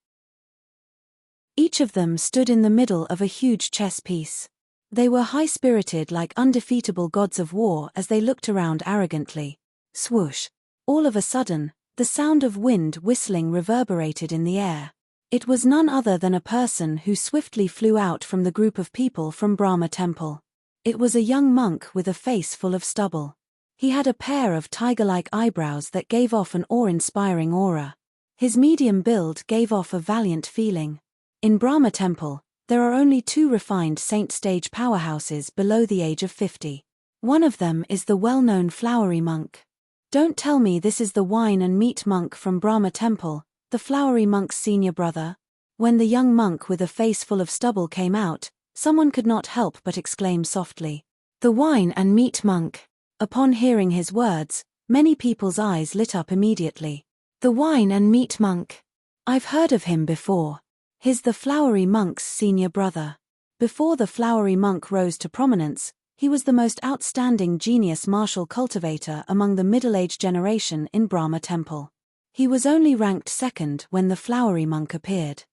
Speaker 1: Each of them stood in the middle of a huge chess piece. They were high-spirited like undefeatable gods of war as they looked around arrogantly. Swoosh! All of a sudden, the sound of wind whistling reverberated in the air. It was none other than a person who swiftly flew out from the group of people from Brahma Temple. It was a young monk with a face full of stubble. He had a pair of tiger-like eyebrows that gave off an awe-inspiring aura. His medium build gave off a valiant feeling. In Brahma Temple, there are only 2 refined saint stage powerhouses below the age of 50. One of them is the well-known flowery monk. Don't tell me this is the wine and meat monk from Brahma Temple, the flowery monk's senior brother. When the young monk with a face full of stubble came out, someone could not help but exclaim softly, "The wine and meat monk!" Upon hearing his words, many people's eyes lit up immediately. The wine and meat monk. I've heard of him before. He's the flowery monk's senior brother. Before the flowery monk rose to prominence, he was the most outstanding genius martial cultivator among the middle-aged generation in Brahma Temple. He was only ranked second when the flowery monk appeared.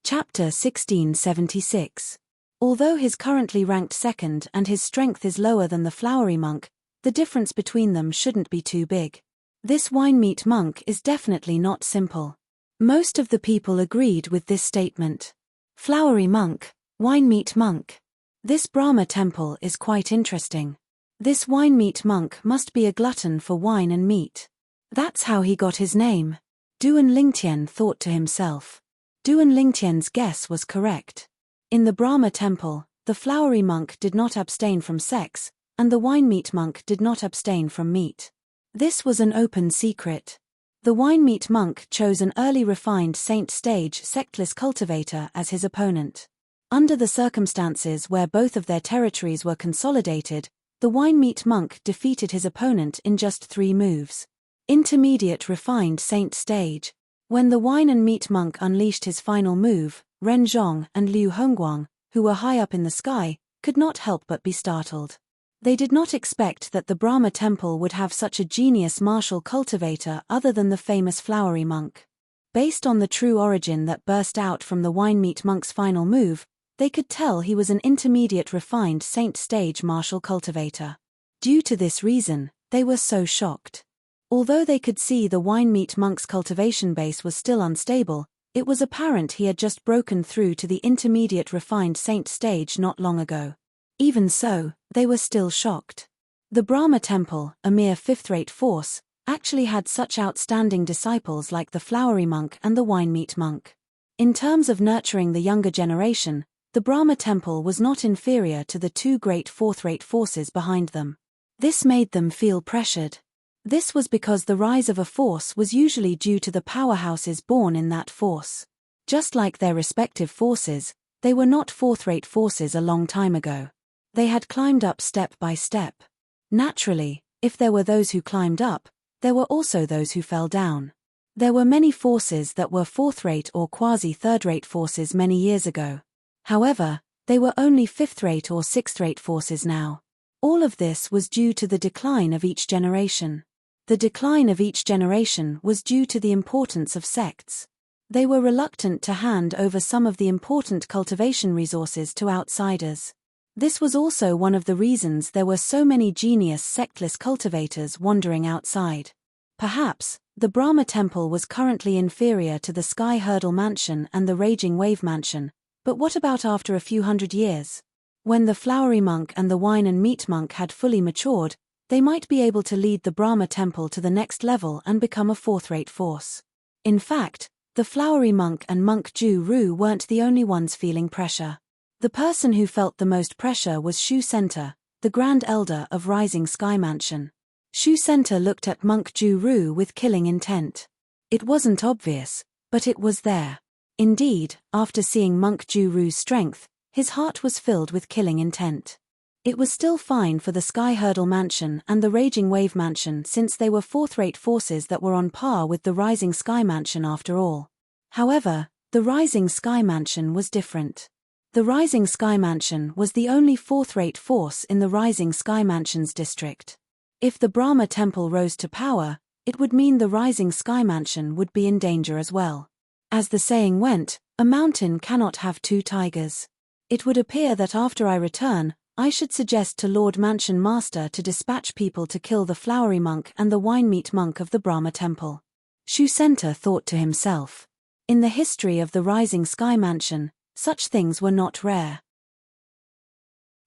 Speaker 1: Chapter 1676. Although he's currently ranked second and his strength is lower than the flowery monk, the difference between them shouldn't be too big. This wine-meat monk is definitely not simple. Most of the people agreed with this statement. Flowery monk, wine-meat monk. This Brahma temple is quite interesting. This wine-meat monk must be a glutton for wine and meat. That's how he got his name. Duan Lingtian thought to himself. Duan Lingtian's guess was correct. In the Brahma temple, the flowery monk did not abstain from sex, and the wine-meat monk did not abstain from meat. This was an open secret. The wine-meat monk chose an early refined saint stage sectless cultivator as his opponent. Under the circumstances where both of their territories were consolidated, the wine-meat monk defeated his opponent in just 3 moves. Intermediate refined saint stage. When the wine and meat monk unleashed his final move, Ren Zhong and Liu Hongguang, who were high up in the sky, could not help but be startled. They did not expect that the Brahma temple would have such a genius martial cultivator other than the famous flowery monk. Based on the true origin that burst out from the wine-meat monk's final move, they could tell he was an intermediate refined saint stage martial cultivator. Due to this reason, they were so shocked. Although they could see the wine-meat monk's cultivation base was still unstable, it was apparent he had just broken through to the intermediate refined saint stage not long ago. Even so, they were still shocked. The Brahma temple, a mere 5th-rate force, actually had such outstanding disciples like the flowery monk and the wine-meat monk. In terms of nurturing the younger generation, the Brahma temple was not inferior to the 2 great 4th-rate forces behind them. This made them feel pressured. This was because the rise of a force was usually due to the powerhouses born in that force. Just like their respective forces, they were not fourth-rate forces a long time ago. They had climbed up step by step. Naturally, if there were those who climbed up, there were also those who fell down. There were many forces that were fourth-rate or quasi-third-rate forces many years ago. However, they were only fifth-rate or sixth-rate forces now. All of this was due to the decline of each generation. The decline of each generation was due to the importance of sects. They were reluctant to hand over some of the important cultivation resources to outsiders. This was also one of the reasons there were so many genius sectless cultivators wandering outside. Perhaps, the Brahma Temple was currently inferior to the Sky Hurdle Mansion and the Raging Wave Mansion, but what about after a few hundred years? When the Flowery Monk and the Wine and Meat Monk had fully matured, they might be able to lead the Brahma Temple to the next level and become a fourth-rate force. In fact, the Flowery Monk and Monk Ju-Ru weren't the only ones feeling pressure. The person who felt the most pressure was Shu Center, the Grand Elder of Rising Sky Mansion. Shu Center looked at Monk Ju-Ru with killing intent. It wasn't obvious, but it was there. Indeed, after seeing Monk Ju-Ru's strength, his heart was filled with killing intent. It was still fine for the Sky Hurdle Mansion and the Raging Wave Mansion since they were fourth-rate forces that were on par with the Rising Sky Mansion after all. However, the Rising Sky Mansion was different. The Rising Sky Mansion was the only fourth-rate force in the Rising Sky Mansion's district. If the Brahma Temple rose to power, it would mean the Rising Sky Mansion would be in danger as well. As the saying went, a mountain cannot have two tigers. It would appear that after I return, I should suggest to Lord Mansion Master to dispatch people to kill the Flowery Monk and the Wine Meat Monk of the Brahma Temple. Shu Center thought to himself. In the history of the Rising Sky Mansion, such things were not rare.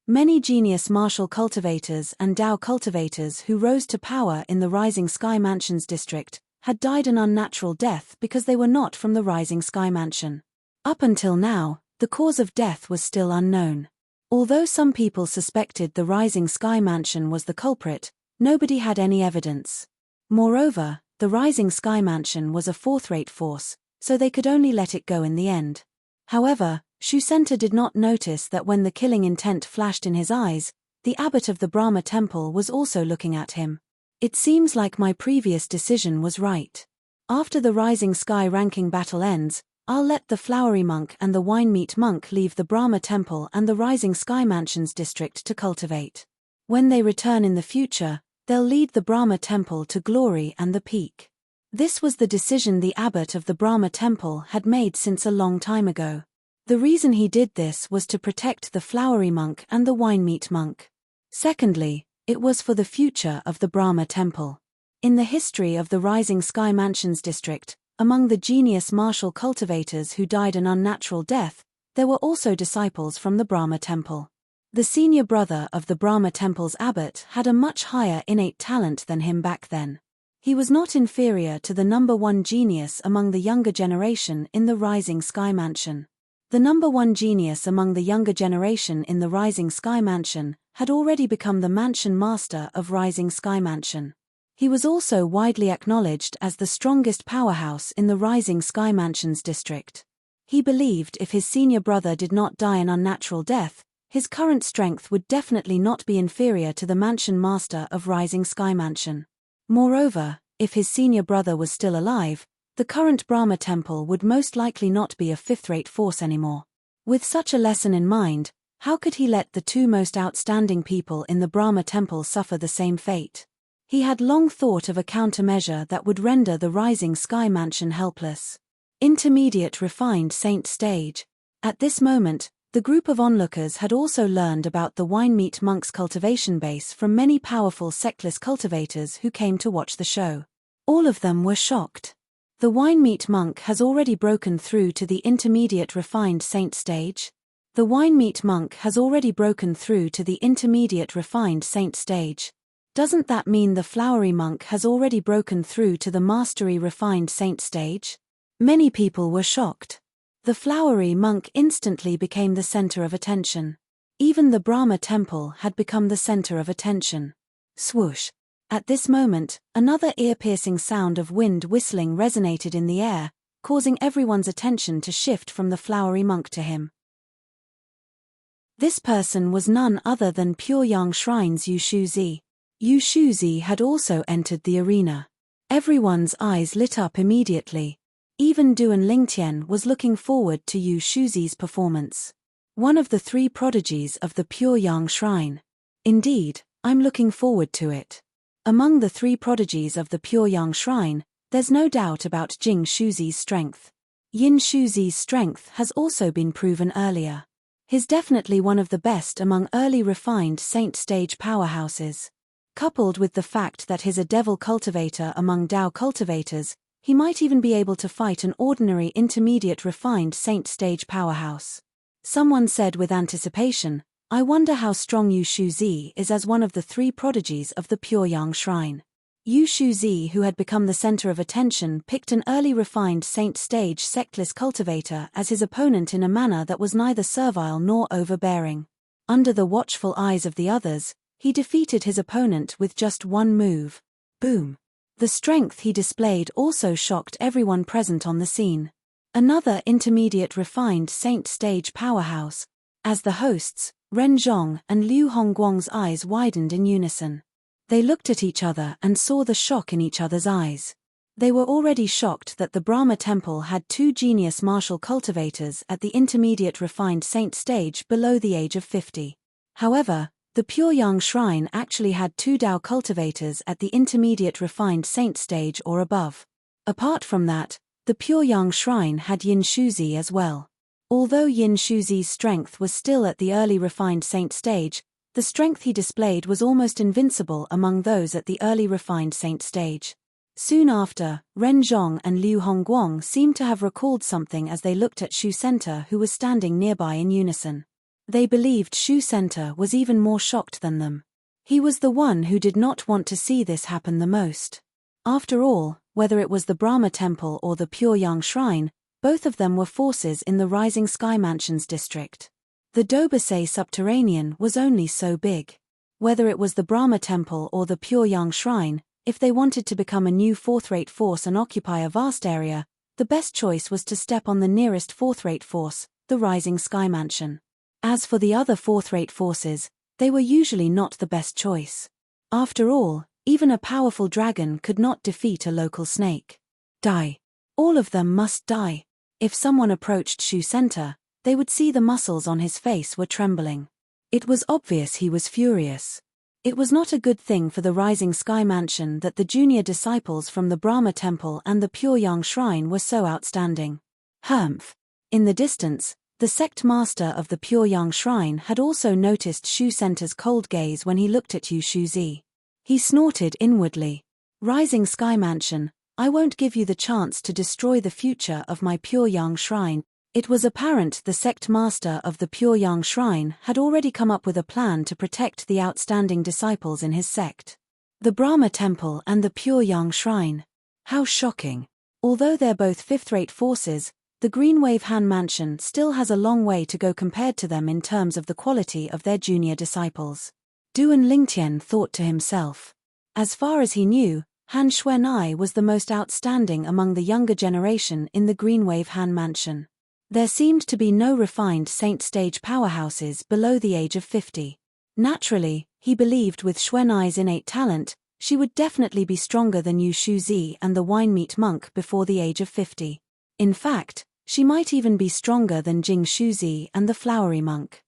Speaker 1: Many genius martial cultivators and Dao cultivators who rose to power in the Rising Sky Mansion's district had died an unnatural death because they were not from the Rising Sky Mansion. Up until now, the cause of death was still unknown. Although some people suspected the Rising Sky Mansion was the culprit, nobody had any evidence. Moreover, the Rising Sky Mansion was a fourth-rate force, so they could only let it go in the end. However, Shu Center did not notice that when the killing intent flashed in his eyes, the abbot of the Brahma Temple was also looking at him. It seems like my previous decision was right. After the Rising Sky ranking battle ends, I'll let the Flowery Monk and the Wine Meat Monk leave the Brahma Temple and the Rising Sky Mansion's district to cultivate. When they return in the future, they'll lead the Brahma Temple to glory and the peak. This was the decision the abbot of the Brahma Temple had made since a long time ago. The reason he did this was to protect the Flowery Monk and the Wine Meat Monk. Secondly, it was for the future of the Brahma Temple. In the history of the Rising Sky Mansion's district, among the genius martial cultivators who died an unnatural death, there were also disciples from the Brahma Temple. The senior brother of the Brahma Temple's abbot had a much higher innate talent than him back then. He was not inferior to the number one genius among the younger generation in the Rising Sky Mansion. The number one genius among the younger generation in the Rising Sky Mansion had already become the Mansion Master of Rising Sky Mansion. He was also widely acknowledged as the strongest powerhouse in the Rising Sky Mansion's district. He believed if his senior brother did not die an unnatural death, his current strength would definitely not be inferior to the Mansion Master of Rising Sky Mansion. Moreover, if his senior brother was still alive, the current Brahma Temple would most likely not be a fifth-rate force anymore. With such a lesson in mind, how could he let the two most outstanding people in the Brahma Temple suffer the same fate? He had long thought of a countermeasure that would render the Rising Sky Mansion helpless. Intermediate Refined Saint Stage. At this moment, the group of onlookers had also learned about the Wine Meat Monk's cultivation base from many powerful sectless cultivators who came to watch the show. All of them were shocked. The Wine Meat Monk has already broken through to the Intermediate Refined Saint Stage. The Wine Meat Monk has already broken through to the Intermediate Refined Saint Stage. Doesn't that mean the Flowery Monk has already broken through to the Mastery Refined Saint Stage? Many people were shocked. The Flowery Monk instantly became the center of attention. Even the Brahma Temple had become the center of attention. Swoosh! At this moment, another ear-piercing sound of wind whistling resonated in the air, causing everyone's attention to shift from the flowery monk to him. This person was none other than Pyongyang Shrine's Yu Shuzi. Yu Shuzi had also entered the arena. Everyone's eyes lit up immediately. Even Duan Lingtian was looking forward to Yu Shuzi's performance. One of the three prodigies of the Pyongyang Shrine. Indeed, I'm looking forward to it. Among the three prodigies of the Pyongyang Shrine, there's no doubt about Jing Shuzi's strength. Yin Shuzi's strength has also been proven earlier. He's definitely one of the best among early refined saint stage powerhouses. Coupled with the fact that he's a devil cultivator among Dao cultivators, he might even be able to fight an ordinary intermediate refined saint stage powerhouse. Someone said with anticipation, I wonder how strong Yu Shuzi is as one of the three prodigies of the Pyongyang Shrine. Yu Shuzi, who had become the center of attention, picked an early refined saint stage sectless cultivator as his opponent in a manner that was neither servile nor overbearing. Under the watchful eyes of the others, he defeated his opponent with just one move. Boom! The strength he displayed also shocked everyone present on the scene. Another intermediate refined saint stage powerhouse. As the hosts, Ren Zhong and Liu Hongguang's eyes widened in unison. They looked at each other and saw the shock in each other's eyes. They were already shocked that the Brahma Temple had two genius martial cultivators at the intermediate refined saint stage below the age of 50. However, the Pyongyang Shrine actually had two Dao cultivators at the intermediate refined saint stage or above. Apart from that, the Pyongyang Shrine had Yin Shuzi as well. Although Yin Shuzi's strength was still at the early refined saint stage, the strength he displayed was almost invincible among those at the early refined saint stage. Soon after, Ren Zhong and Liu Hongguang seemed to have recalled something as they looked at Shu Center, who was standing nearby in unison. They believed Shu Center was even more shocked than them. He was the one who did not want to see this happen the most. After all, whether it was the Brahma Temple or the Pyongyang Shrine, both of them were forces in the Rising Sky Mansions district. The Dobasei subterranean was only so big. Whether it was the Brahma Temple or the Pyongyang Shrine, if they wanted to become a new fourth-rate force and occupy a vast area, the best choice was to step on the nearest fourth-rate force, the Rising Sky Mansion. As for the other fourth-rate forces, they were usually not the best choice. After all, even a powerful dragon could not defeat a local snake. Die. All of them must die. If someone approached Shu Center, they would see the muscles on his face were trembling. It was obvious he was furious. It was not a good thing for the Rising Sky Mansion that the junior disciples from the Brahma Temple and the Pyongyang Shrine were so outstanding. Humph! In the distance, the sect master of the Pyongyang Shrine had also noticed Shu Center's cold gaze when he looked at Yu Shuzi. He snorted inwardly. Rising Sky Mansion, I won't give you the chance to destroy the future of my Pyongyang Shrine. It was apparent the sect master of the Pyongyang Shrine had already come up with a plan to protect the outstanding disciples in his sect. The Brahma Temple and the Pyongyang Shrine. How shocking. Although they're both fifth-rate forces, the Green Wave Han Mansion still has a long way to go compared to them in terms of the quality of their junior disciples. Duan Lingtian thought to himself. As far as he knew, Han Xuanai was the most outstanding among the younger generation in the Green Wave Han Mansion. There seemed to be no refined saint stage powerhouses below the age of 50. Naturally, he believed with Xuanai's innate talent, she would definitely be stronger than Yu Shuzi and the Winemeat Monk before the age of 50. In fact, she might even be stronger than Jing Shuzi and the Flowery Monk.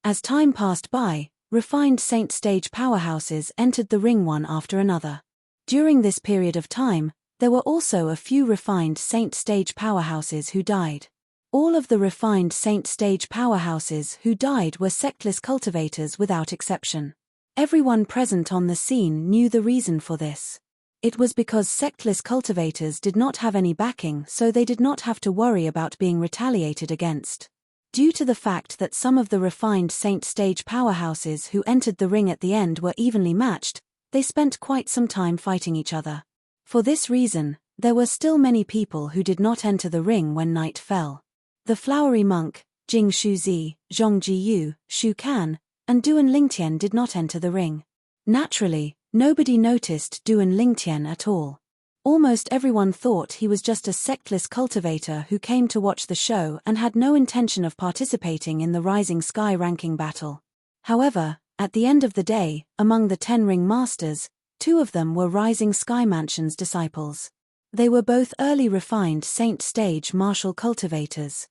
Speaker 1: As time passed by, refined saint stage powerhouses entered the ring one after another. During this period of time, there were also a few refined saint stage powerhouses who died. All of the refined saint stage powerhouses who died were sectless cultivators without exception. Everyone present on the scene knew the reason for this. It was because sectless cultivators did not have any backing, so they did not have to worry about being retaliated against. Due to the fact that some of the refined saint stage powerhouses who entered the ring at the end were evenly matched, they spent quite some time fighting each other. For this reason, there were still many people who did not enter the ring when night fell. The Flowery Monk, Jing Shuzi, Zhong Jiyu, Shu Kan, and Duan Lingtian did not enter the ring. Naturally, nobody noticed Duan Lingtian at all. Almost everyone thought he was just a sectless cultivator who came to watch the show and had no intention of participating in the Rising Sky ranking battle. However, at the end of the day, among the 10 ring masters, 2 of them were Rising Sky Mansion's disciples. They were both early refined Saint Stage martial cultivators.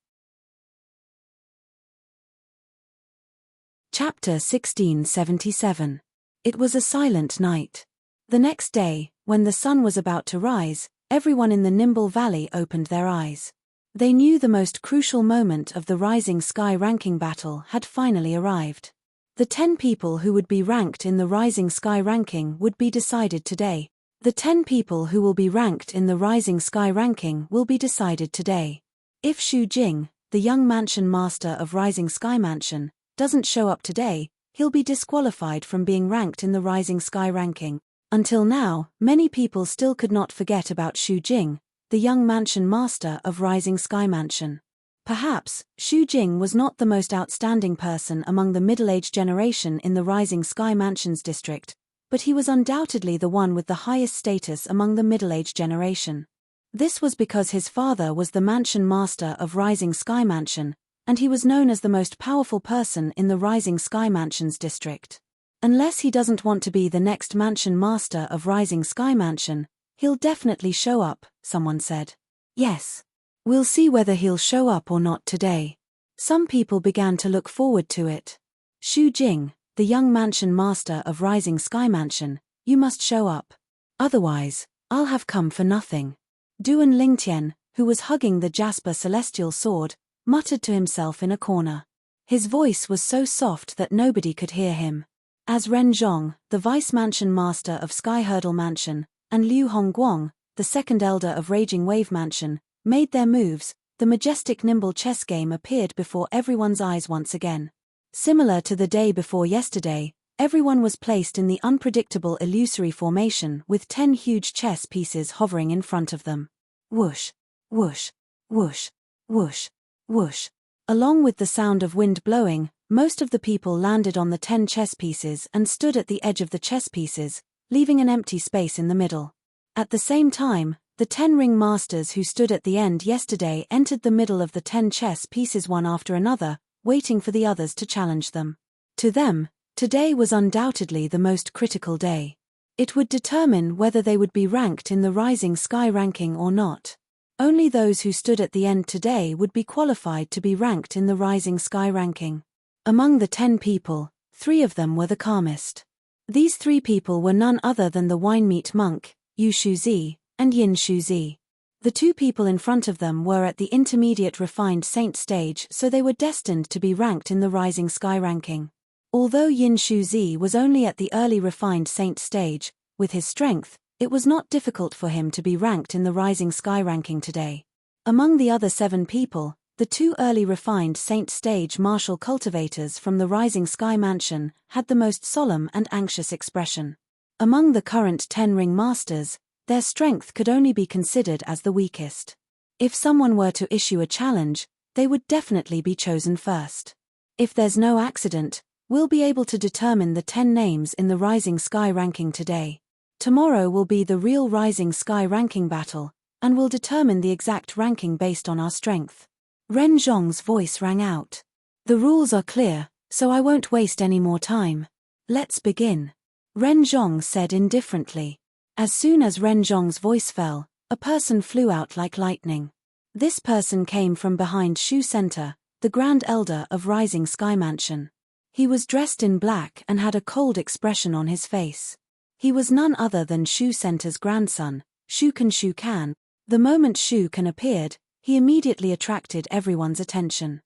Speaker 1: Chapter 1677. It was a silent night. The next day, when the sun was about to rise, everyone in the Nimble Valley opened their eyes. They knew the most crucial moment of the Rising Sky ranking battle had finally arrived. The 10 people who would be ranked in the Rising Sky ranking would be decided today. The 10 people who will be ranked in the Rising Sky ranking will be decided today. If Xu Jing, the young mansion master of Rising Sky Mansion, doesn't show up today, he'll be disqualified from being ranked in the Rising Sky ranking. Until now, many people still could not forget about Xu Jing, the young mansion master of Rising Sky Mansion. Perhaps, Xu Jing was not the most outstanding person among the middle-aged generation in the Rising Sky Mansion's district, but he was undoubtedly the one with the highest status among the middle-aged generation. This was because his father was the mansion master of Rising Sky Mansion, and he was known as the most powerful person in the Rising Sky Mansion's district. Unless he doesn't want to be the next mansion master of Rising Sky Mansion, he'll definitely show up, someone said. Yes. We'll see whether he'll show up or not today. Some people began to look forward to it. Xu Jing, the young mansion master of Rising Sky Mansion, you must show up. Otherwise, I'll have come for nothing. Duan Lingtian, who was hugging the Jasper Celestial Sword, muttered to himself in a corner. His voice was so soft that nobody could hear him. As Ren Zhong, the vice mansion master of Sky Hurdle Mansion, and Liu Hongguang, the second elder of Raging Wave Mansion, made their moves, the majestic nimble chess game appeared before everyone's eyes once again. Similar to the day before yesterday, everyone was placed in the unpredictable illusory formation with 10 huge chess pieces hovering in front of them. Whoosh, whoosh, whoosh, whoosh, whoosh. Along with the sound of wind blowing, most of the people landed on the 10 chess pieces and stood at the edge of the chess pieces, leaving an empty space in the middle. At the same time, the 10 ring masters who stood at the end yesterday entered the middle of the 10 chess pieces one after another, waiting for the others to challenge them. To them, today was undoubtedly the most critical day. It would determine whether they would be ranked in the Rising Sky ranking or not. Only those who stood at the end today would be qualified to be ranked in the Rising Sky ranking. Among the 10 people, 3 of them were the calmest. These 3 people were none other than the Winemeat Monk, Yu Shuzi, and Yin Shuzi. The 2 people in front of them were at the intermediate refined saint stage, so they were destined to be ranked in the Rising Sky ranking. Although Yin Shuzi was only at the early refined saint stage, with his strength, it was not difficult for him to be ranked in the Rising Sky ranking today. Among the other 7 people, the 2 early refined saint stage martial cultivators from the Rising Sky Mansion had the most solemn and anxious expression. Among the current 10 ring masters, their strength could only be considered as the weakest. If someone were to issue a challenge, they would definitely be chosen first. If there's no accident, we'll be able to determine the 10 names in the Rising Sky ranking today. Tomorrow will be the real Rising Sky ranking battle, and will determine the exact ranking based on our strength. Ren Zhong's voice rang out. The rules are clear, so I won't waste any more time. Let's begin. Ren Zhong said indifferently. As soon as Ren Zhong's voice fell, a person flew out like lightning. This person came from behind Shu Center, the Grand Elder of Rising Sky Mansion. He was dressed in black and had a cold expression on his face. He was none other than Shu Center's grandson, Shu Kan. The moment Shu Kan appeared, he immediately attracted everyone's attention.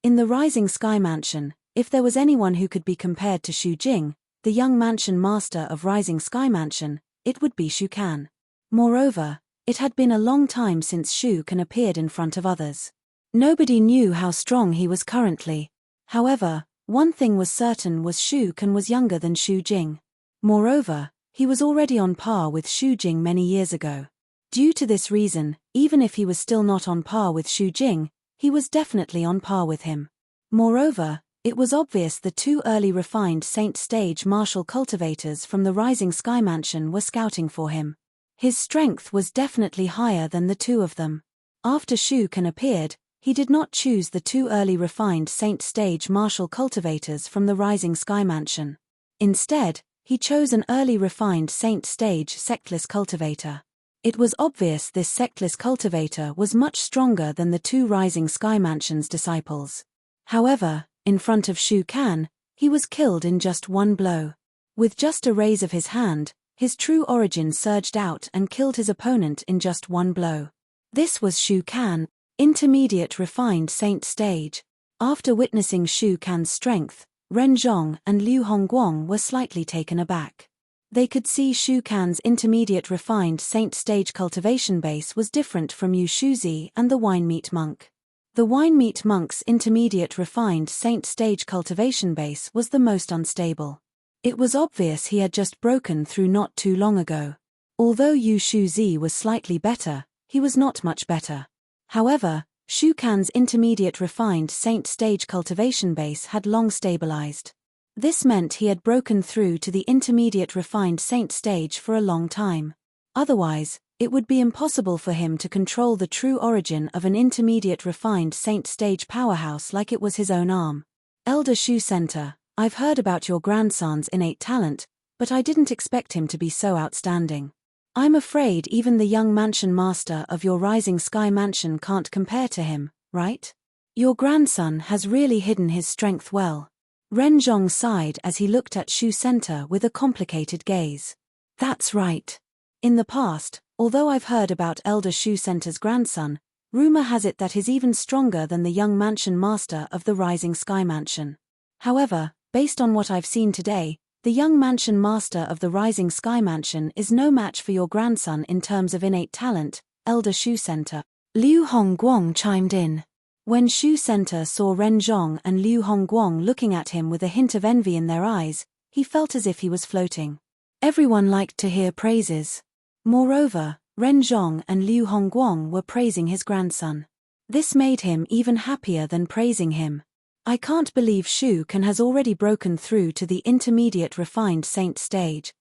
Speaker 1: In the Rising Sky Mansion, if there was anyone who could be compared to Xu Jing, the young mansion master of Rising Sky Mansion, it would be Shu Kan. Moreover, it had been a long time since Shu Kan appeared in front of others. Nobody knew how strong he was currently. However, one thing was certain was Shu Kan was younger than Xu Jing. Moreover, he was already on par with Xu Jing many years ago. Due to this reason, even if he was still not on par with Xu Jing, he was definitely on par with him. Moreover, It was obvious the two early refined Saint Stage martial cultivators from the Rising Sky Mansion were scouting for him. His strength was definitely higher than the two of them. After Shu Kan appeared, he did not choose the two early refined Saint Stage martial cultivators from the Rising Sky Mansion. Instead, he chose an early refined Saint Stage sectless cultivator. It was obvious this sectless cultivator was much stronger than the two Rising Sky Mansion's disciples. However, in front of Shu Kan, he was killed in just one blow. With just a raise of his hand, his true origin surged out and killed his opponent in just one blow. This was Shu Kan, intermediate refined Saint Stage. After witnessing Shu Kan's strength, Ren Zhong and Liu Hongguang were slightly taken aback. They could see Shu Kan's intermediate refined Saint Stage cultivation base was different from Yu Shuzi and the Wine Meat Monk. The Wine Meat Monk's intermediate refined Saint Stage cultivation base was the most unstable. It was obvious he had just broken through not too long ago. Although Yu Shuzi was slightly better, he was not much better. However, Shu Kan's intermediate refined Saint Stage cultivation base had long stabilized. This meant he had broken through to the intermediate refined Saint Stage for a long time. Otherwise, it would be impossible for him to control the true origin of an intermediate refined Saint Stage powerhouse like it was his own arm. Elder Shu Center, I've heard about your grandson's innate talent, but I didn't expect him to be so outstanding. I'm afraid even the young mansion master of your Rising Sky Mansion can't compare to him, right? Your grandson has really hidden his strength well. Ren Zhong sighed as he looked at Shu Center with a complicated gaze. That's right. In the past, although I've heard about Elder Shu Center's grandson, rumor has it that he's even stronger than the young mansion master of the Rising Sky Mansion. However, based on what I've seen today, the young mansion master of the Rising Sky Mansion is no match for your grandson in terms of innate talent, Elder Shu Center. Liu Hongguang chimed in. When Shu Center saw Ren Zhong and Liu Hongguang looking at him with a hint of envy in their eyes, he felt as if he was floating. Everyone liked to hear praises. Moreover, Ren Zhong and Liu Hongguang were praising his grandson. This made him even happier than praising him. I can't believe Shu Kan has already broken through to the intermediate refined Saint Stage.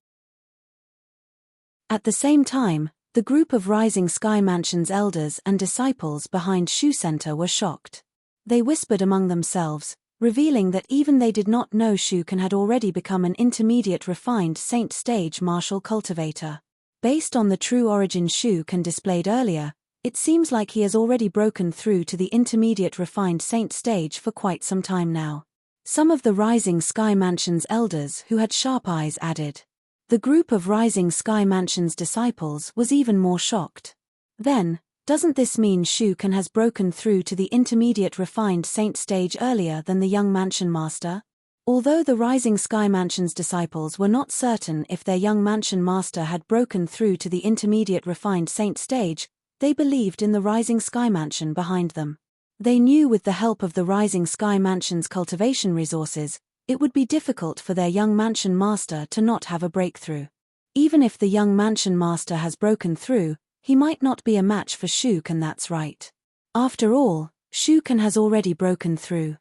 Speaker 1: At the same time, the group of Rising Sky Mansion's elders and disciples behind Shu Center were shocked. They whispered among themselves, revealing that even they did not know Shu Kan had already become an intermediate refined Saint Stage martial cultivator. Based on the true origin Shu Kan displayed earlier, it seems like he has already broken through to the intermediate refined Saint Stage for quite some time now. Some of the Rising Sky Mansion's elders who had sharp eyes added. The group of Rising Sky Mansion's disciples was even more shocked. Then, doesn't this mean Shu Kan has broken through to the intermediate refined Saint Stage earlier than the young mansion master? Although the Rising Sky Mansion's disciples were not certain if their young mansion master had broken through to the intermediate refined Saint Stage, they believed in the Rising Sky Mansion behind them. They knew with the help of the Rising Sky Mansion's cultivation resources, it would be difficult for their young mansion master to not have a breakthrough. Even if the young mansion master has broken through, he might not be a match for Shu Kan, that's right. After all, Shu Kan has already broken through.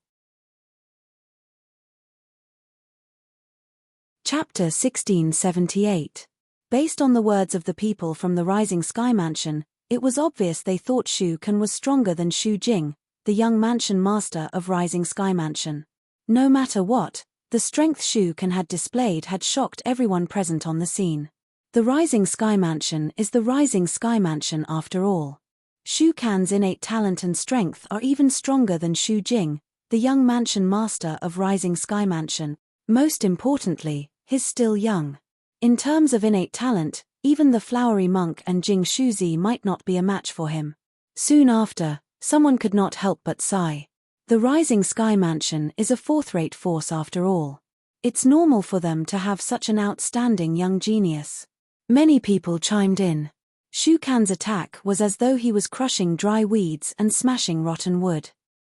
Speaker 1: Chapter 1678. Based on the words of the people from the Rising Sky Mansion, it was obvious they thought Shu Kan was stronger than Shu Jing, the young mansion master of Rising Sky Mansion. No matter what, the strength Shu Kan had displayed had shocked everyone present on the scene. The Rising Sky Mansion is the Rising Sky Mansion after all. Shu Kan's innate talent and strength are even stronger than Shu Jing, the young mansion master of Rising Sky Mansion. Most importantly, he's still young. In terms of innate talent, even the flowery monk and Jing Shuzi might not be a match for him. Soon after, someone could not help but sigh. The Rising Sky Mansion is a fourth-rate force after all. It's normal for them to have such an outstanding young genius. Many people chimed in. Shu Kan's attack was as though he was crushing dry weeds and smashing rotten wood.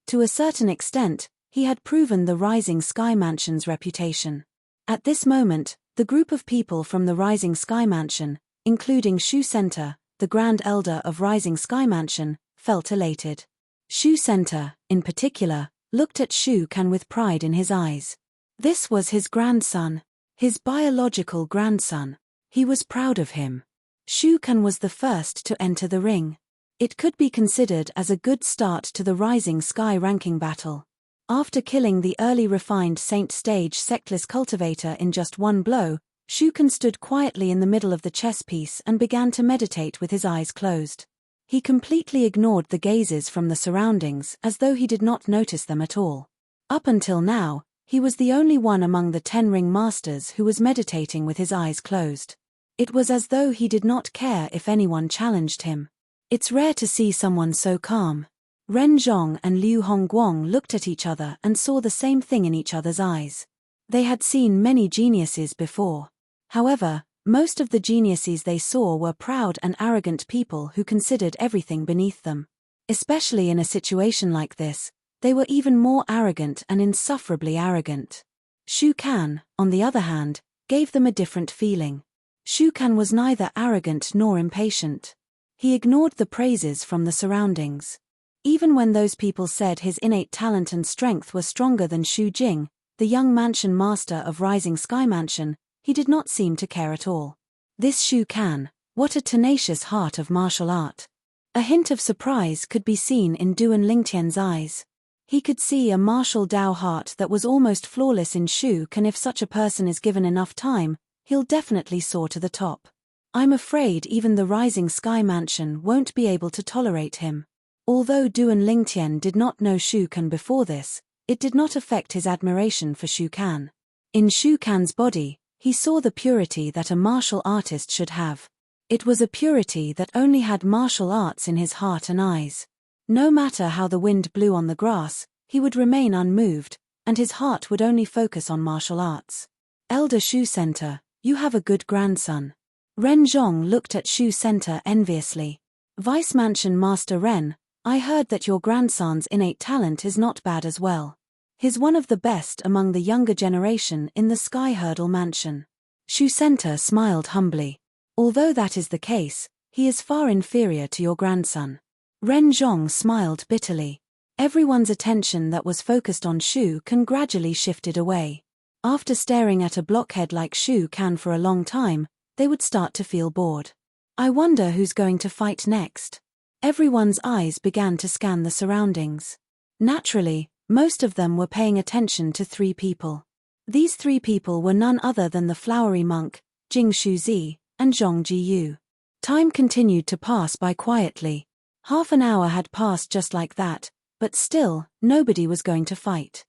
Speaker 1: To a certain extent, he had proven the Rising Sky Mansion's reputation. At this moment, the group of people from the Rising Sky Mansion, including Shu Center, the Grand Elder of Rising Sky Mansion, felt elated. Shu Center, in particular, looked at Shu Kan with pride in his eyes. This was his grandson. His biological grandson. He was proud of him. Shu Kan was the first to enter the ring. It could be considered as a good start to the Rising Sky ranking battle. After killing the early refined Saint Stage Sectless Cultivator in just one blow, Shu Kan stood quietly in the middle of the chess piece and began to meditate with his eyes closed. He completely ignored the gazes from the surroundings as though he did not notice them at all. Up until now, he was the only one among the 10 ring masters who was meditating with his eyes closed. It was as though he did not care if anyone challenged him. It's rare to see someone so calm. Ren Zhong and Liu Hongguang looked at each other and saw the same thing in each other's eyes. They had seen many geniuses before. However, most of the geniuses they saw were proud and arrogant people who considered everything beneath them. Especially in a situation like this, they were even more arrogant and insufferably arrogant. Shu Kan, on the other hand, gave them a different feeling. Shu Kan was neither arrogant nor impatient. He ignored the praises from the surroundings. Even when those people said his innate talent and strength were stronger than Shu Jing, the young mansion master of Rising Sky Mansion, he did not seem to care at all. This Shu Kan, what a tenacious heart of martial art. A hint of surprise could be seen in Duan Lingtian's eyes. He could see a martial Dao heart that was almost flawless in Shu Kan. If such a person is given enough time, he'll definitely soar to the top. I'm afraid even the Rising Sky Mansion won't be able to tolerate him. Although Duan Lingtian did not know Shu Kan before this, it did not affect his admiration for Shu Kan. In Shu Kan's body, he saw the purity that a martial artist should have. It was a purity that only had martial arts in his heart and eyes. No matter how the wind blew on the grass, he would remain unmoved, and his heart would only focus on martial arts. Elder Shu Center, you have a good grandson. Ren Zhong looked at Shu Center enviously. Vice Mansion Master Ren, I heard that your grandson's innate talent is not bad as well. He's one of the best among the younger generation in the Sky Hurdle Mansion. Shu Center smiled humbly. Although that is the case, he is far inferior to your grandson. Ren Zhong smiled bitterly. Everyone's attention that was focused on Shu Kan gradually shifted away. After staring at a blockhead like Shu Kan for a long time, they would start to feel bored. I wonder who's going to fight next. Everyone's eyes began to scan the surroundings. Naturally, most of them were paying attention to 3 people. These 3 people were none other than the flowery monk, Jing Shuzi, and Zhong Jiyu. Time continued to pass by quietly. Half an hour had passed just like that, but still, nobody was going to fight.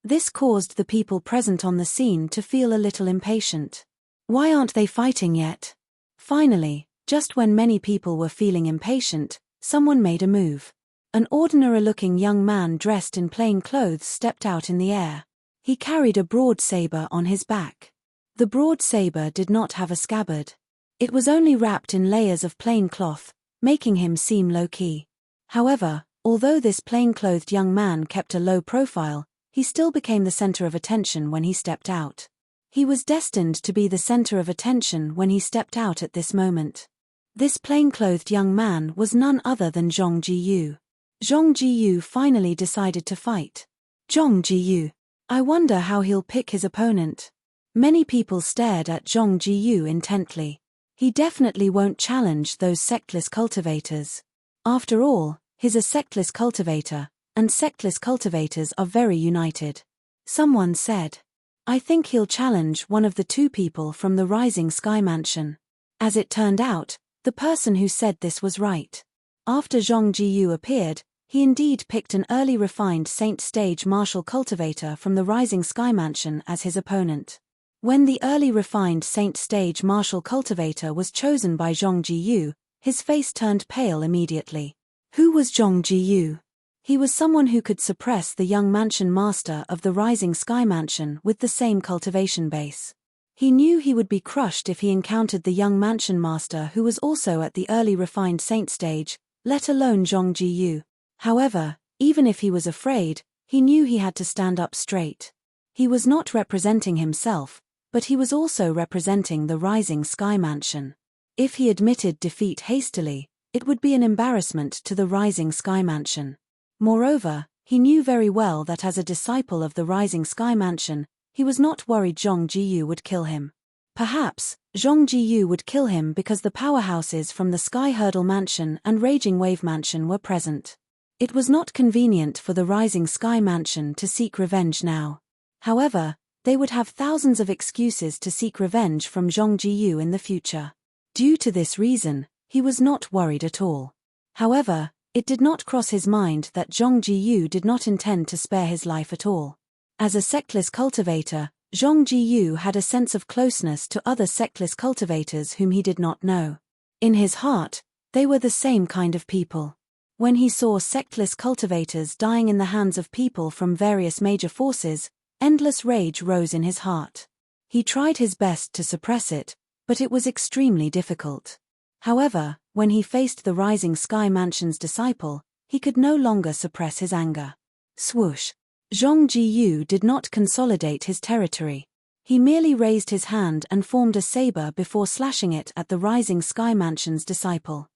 Speaker 1: This caused the people present on the scene to feel a little impatient. Why aren't they fighting yet? Finally, just when many people were feeling impatient, someone made a move. An ordinary-looking young man dressed in plain clothes stepped out in the air. He carried a broad saber on his back. The broad saber did not have a scabbard. It was only wrapped in layers of plain cloth, making him seem low-key. However, although this plain-clothed young man kept a low profile, he still became the center of attention when he stepped out. He was destined to be the center of attention when he stepped out at this moment. This plain-clothed young man was none other than Zhong Jiyu. Zhong Jiyu finally decided to fight. Zhong Jiyu. I wonder how he'll pick his opponent. Many people stared at Zhong Jiyu intently. He definitely won't challenge those sectless cultivators. After all, he's a sectless cultivator, and sectless cultivators are very united. Someone said. I think he'll challenge one of the 2 people from the Rising Sky Mansion. As it turned out, the person who said this was right. After Zhong Jiyu appeared, he indeed picked an early refined Saint Stage martial cultivator from the Rising Sky Mansion as his opponent. When the early refined Saint Stage martial cultivator was chosen by Zhong Jiyu, his face turned pale immediately. Who was Zhong Jiyu? He was someone who could suppress the young mansion master of the Rising Sky Mansion with the same cultivation base. He knew he would be crushed if he encountered the young mansion master who was also at the early refined saint stage, let alone Zhong Jiyu. However, even if he was afraid, he knew he had to stand up straight. He was not representing himself, but he was also representing the Rising Sky Mansion. If he admitted defeat hastily, it would be an embarrassment to the Rising Sky Mansion. Moreover, he knew very well that as a disciple of the Rising Sky Mansion, he was not worried Zhong Jiyu would kill him. Perhaps, Zhong Jiyu would kill him because the powerhouses from the Sky Hurdle Mansion and Raging Wave Mansion were present. It was not convenient for the Rising Sky Mansion to seek revenge now. However, they would have thousands of excuses to seek revenge from Zhong Jiyu in the future. Due to this reason, he was not worried at all. However, it did not cross his mind that Zhong Jiyu did not intend to spare his life at all. As a sectless cultivator, Zhong Jiyu had a sense of closeness to other sectless cultivators whom he did not know. In his heart, they were the same kind of people. When he saw sectless cultivators dying in the hands of people from various major forces, endless rage rose in his heart. He tried his best to suppress it, but it was extremely difficult. However, when he faced the Rising Sky Mansion's disciple, he could no longer suppress his anger. Swoosh! Zhong Jiyu did not consolidate his territory. He merely raised his hand and formed a saber before slashing it at the Rising Sky Mansion's disciple.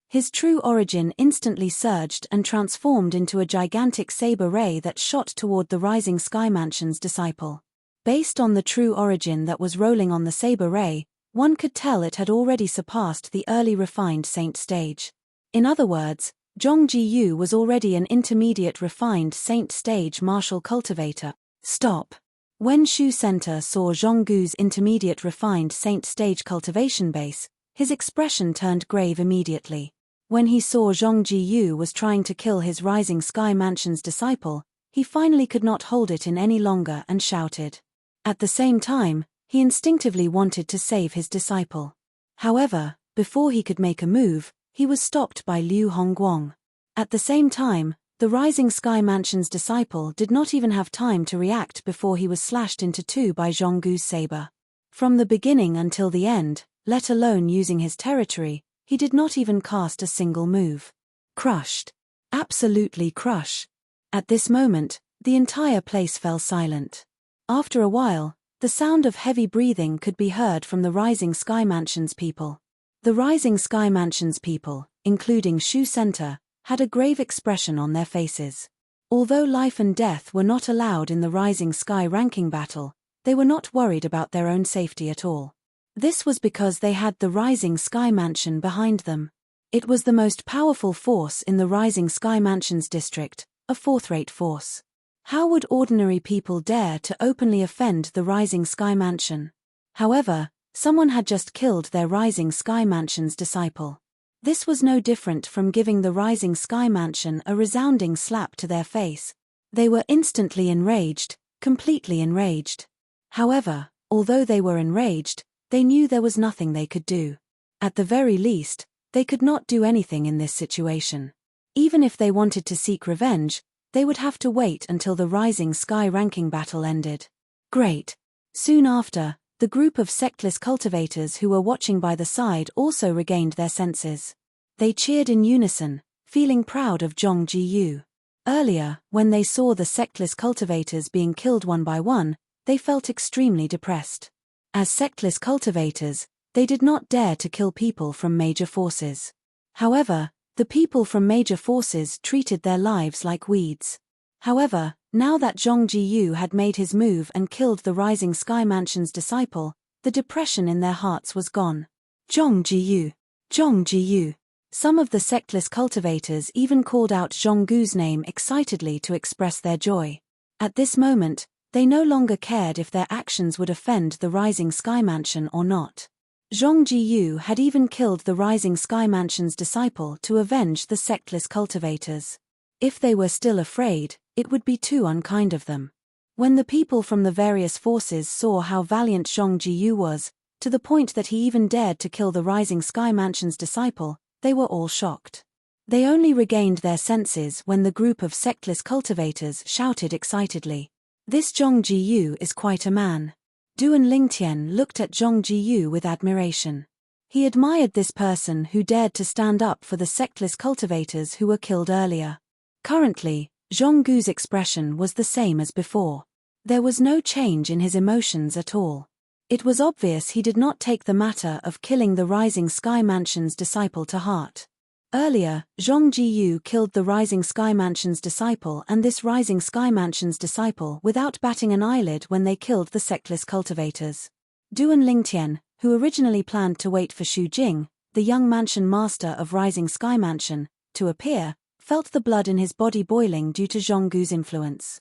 Speaker 1: His true origin instantly surged and transformed into a gigantic saber ray that shot toward the Rising Sky Mansion's disciple. Based on the true origin that was rolling on the saber ray, one could tell it had already surpassed the early refined saint stage. In other words, Zhong Jiyu was already an intermediate refined saint stage martial cultivator. Stop! When Shu Center saw Zhonggu's intermediate refined saint stage cultivation base, his expression turned grave immediately. When he saw Zhong Jiyu was trying to kill his Rising Sky Mansion's disciple, he finally could not hold it in any longer and shouted. At the same time, he instinctively wanted to save his disciple. However, before he could make a move, he was stopped by Liu Hongguang. At the same time, the Rising Sky Mansion's disciple did not even have time to react before he was slashed into two by Zhonggu's saber. From the beginning until the end, let alone using his territory, he did not even cast a single move. Crushed. Absolutely crush. At this moment, the entire place fell silent. After a while, the sound of heavy breathing could be heard from the Rising Sky Mansion's people. The Rising Sky Mansion's people, including Shu Center, had a grave expression on their faces. Although life and death were not allowed in the Rising Sky ranking battle, they were not worried about their own safety at all. This was because they had the Rising Sky Mansion behind them. It was the most powerful force in the Rising Sky Mansion's district, a fourth-rate force. How would ordinary people dare to openly offend the Rising Sky Mansion? However, someone had just killed their Rising Sky Mansion's disciple. This was no different from giving the Rising Sky Mansion a resounding slap to their face. They were instantly enraged, completely enraged. However, although they were enraged, they knew there was nothing they could do. At the very least, they could not do anything in this situation. Even if they wanted to seek revenge, they would have to wait until the Rising Sky ranking battle ended. Great. Soon after, the group of sectless cultivators who were watching by the side also regained their senses. They cheered in unison, feeling proud of Zhong Jiyu. Earlier, when they saw the sectless cultivators being killed one by one, they felt extremely depressed. As sectless cultivators, they did not dare to kill people from major forces. However, the people from major forces treated their lives like weeds. However, now that Zhong Jiyu had made his move and killed the Rising Sky Mansion's disciple, the depression in their hearts was gone. Zhong Jiyu! Zhong Jiyu! Some of the sectless cultivators even called out Zhonggu's name excitedly to express their joy. At this moment, they no longer cared if their actions would offend the Rising Sky Mansion or not. Zhong Jiyu had even killed the Rising Sky Mansion's disciple to avenge the sectless cultivators. If they were still afraid, it would be too unkind of them. When the people from the various forces saw how valiant Zhong Jiyu was, to the point that he even dared to kill the Rising Sky Mansion's disciple, they were all shocked. They only regained their senses when the group of sectless cultivators shouted excitedly, "This Zhong Jiyu is quite a man." Duan Lingtian looked at Zhong Jiyu with admiration. He admired this person who dared to stand up for the sectless cultivators who were killed earlier. Currently, Zhonggu's expression was the same as before. There was no change in his emotions at all. It was obvious he did not take the matter of killing the Rising Sky Mansion's disciple to heart. Earlier, Zhong Jiyu killed the Rising Sky Mansion's disciple and this Rising Sky Mansion's disciple without batting an eyelid when they killed the sectless cultivators. Duan Lingtian, who originally planned to wait for Xu Jing, the young mansion master of Rising Sky Mansion, to appear, felt the blood in his body boiling due to Zhonggu's influence.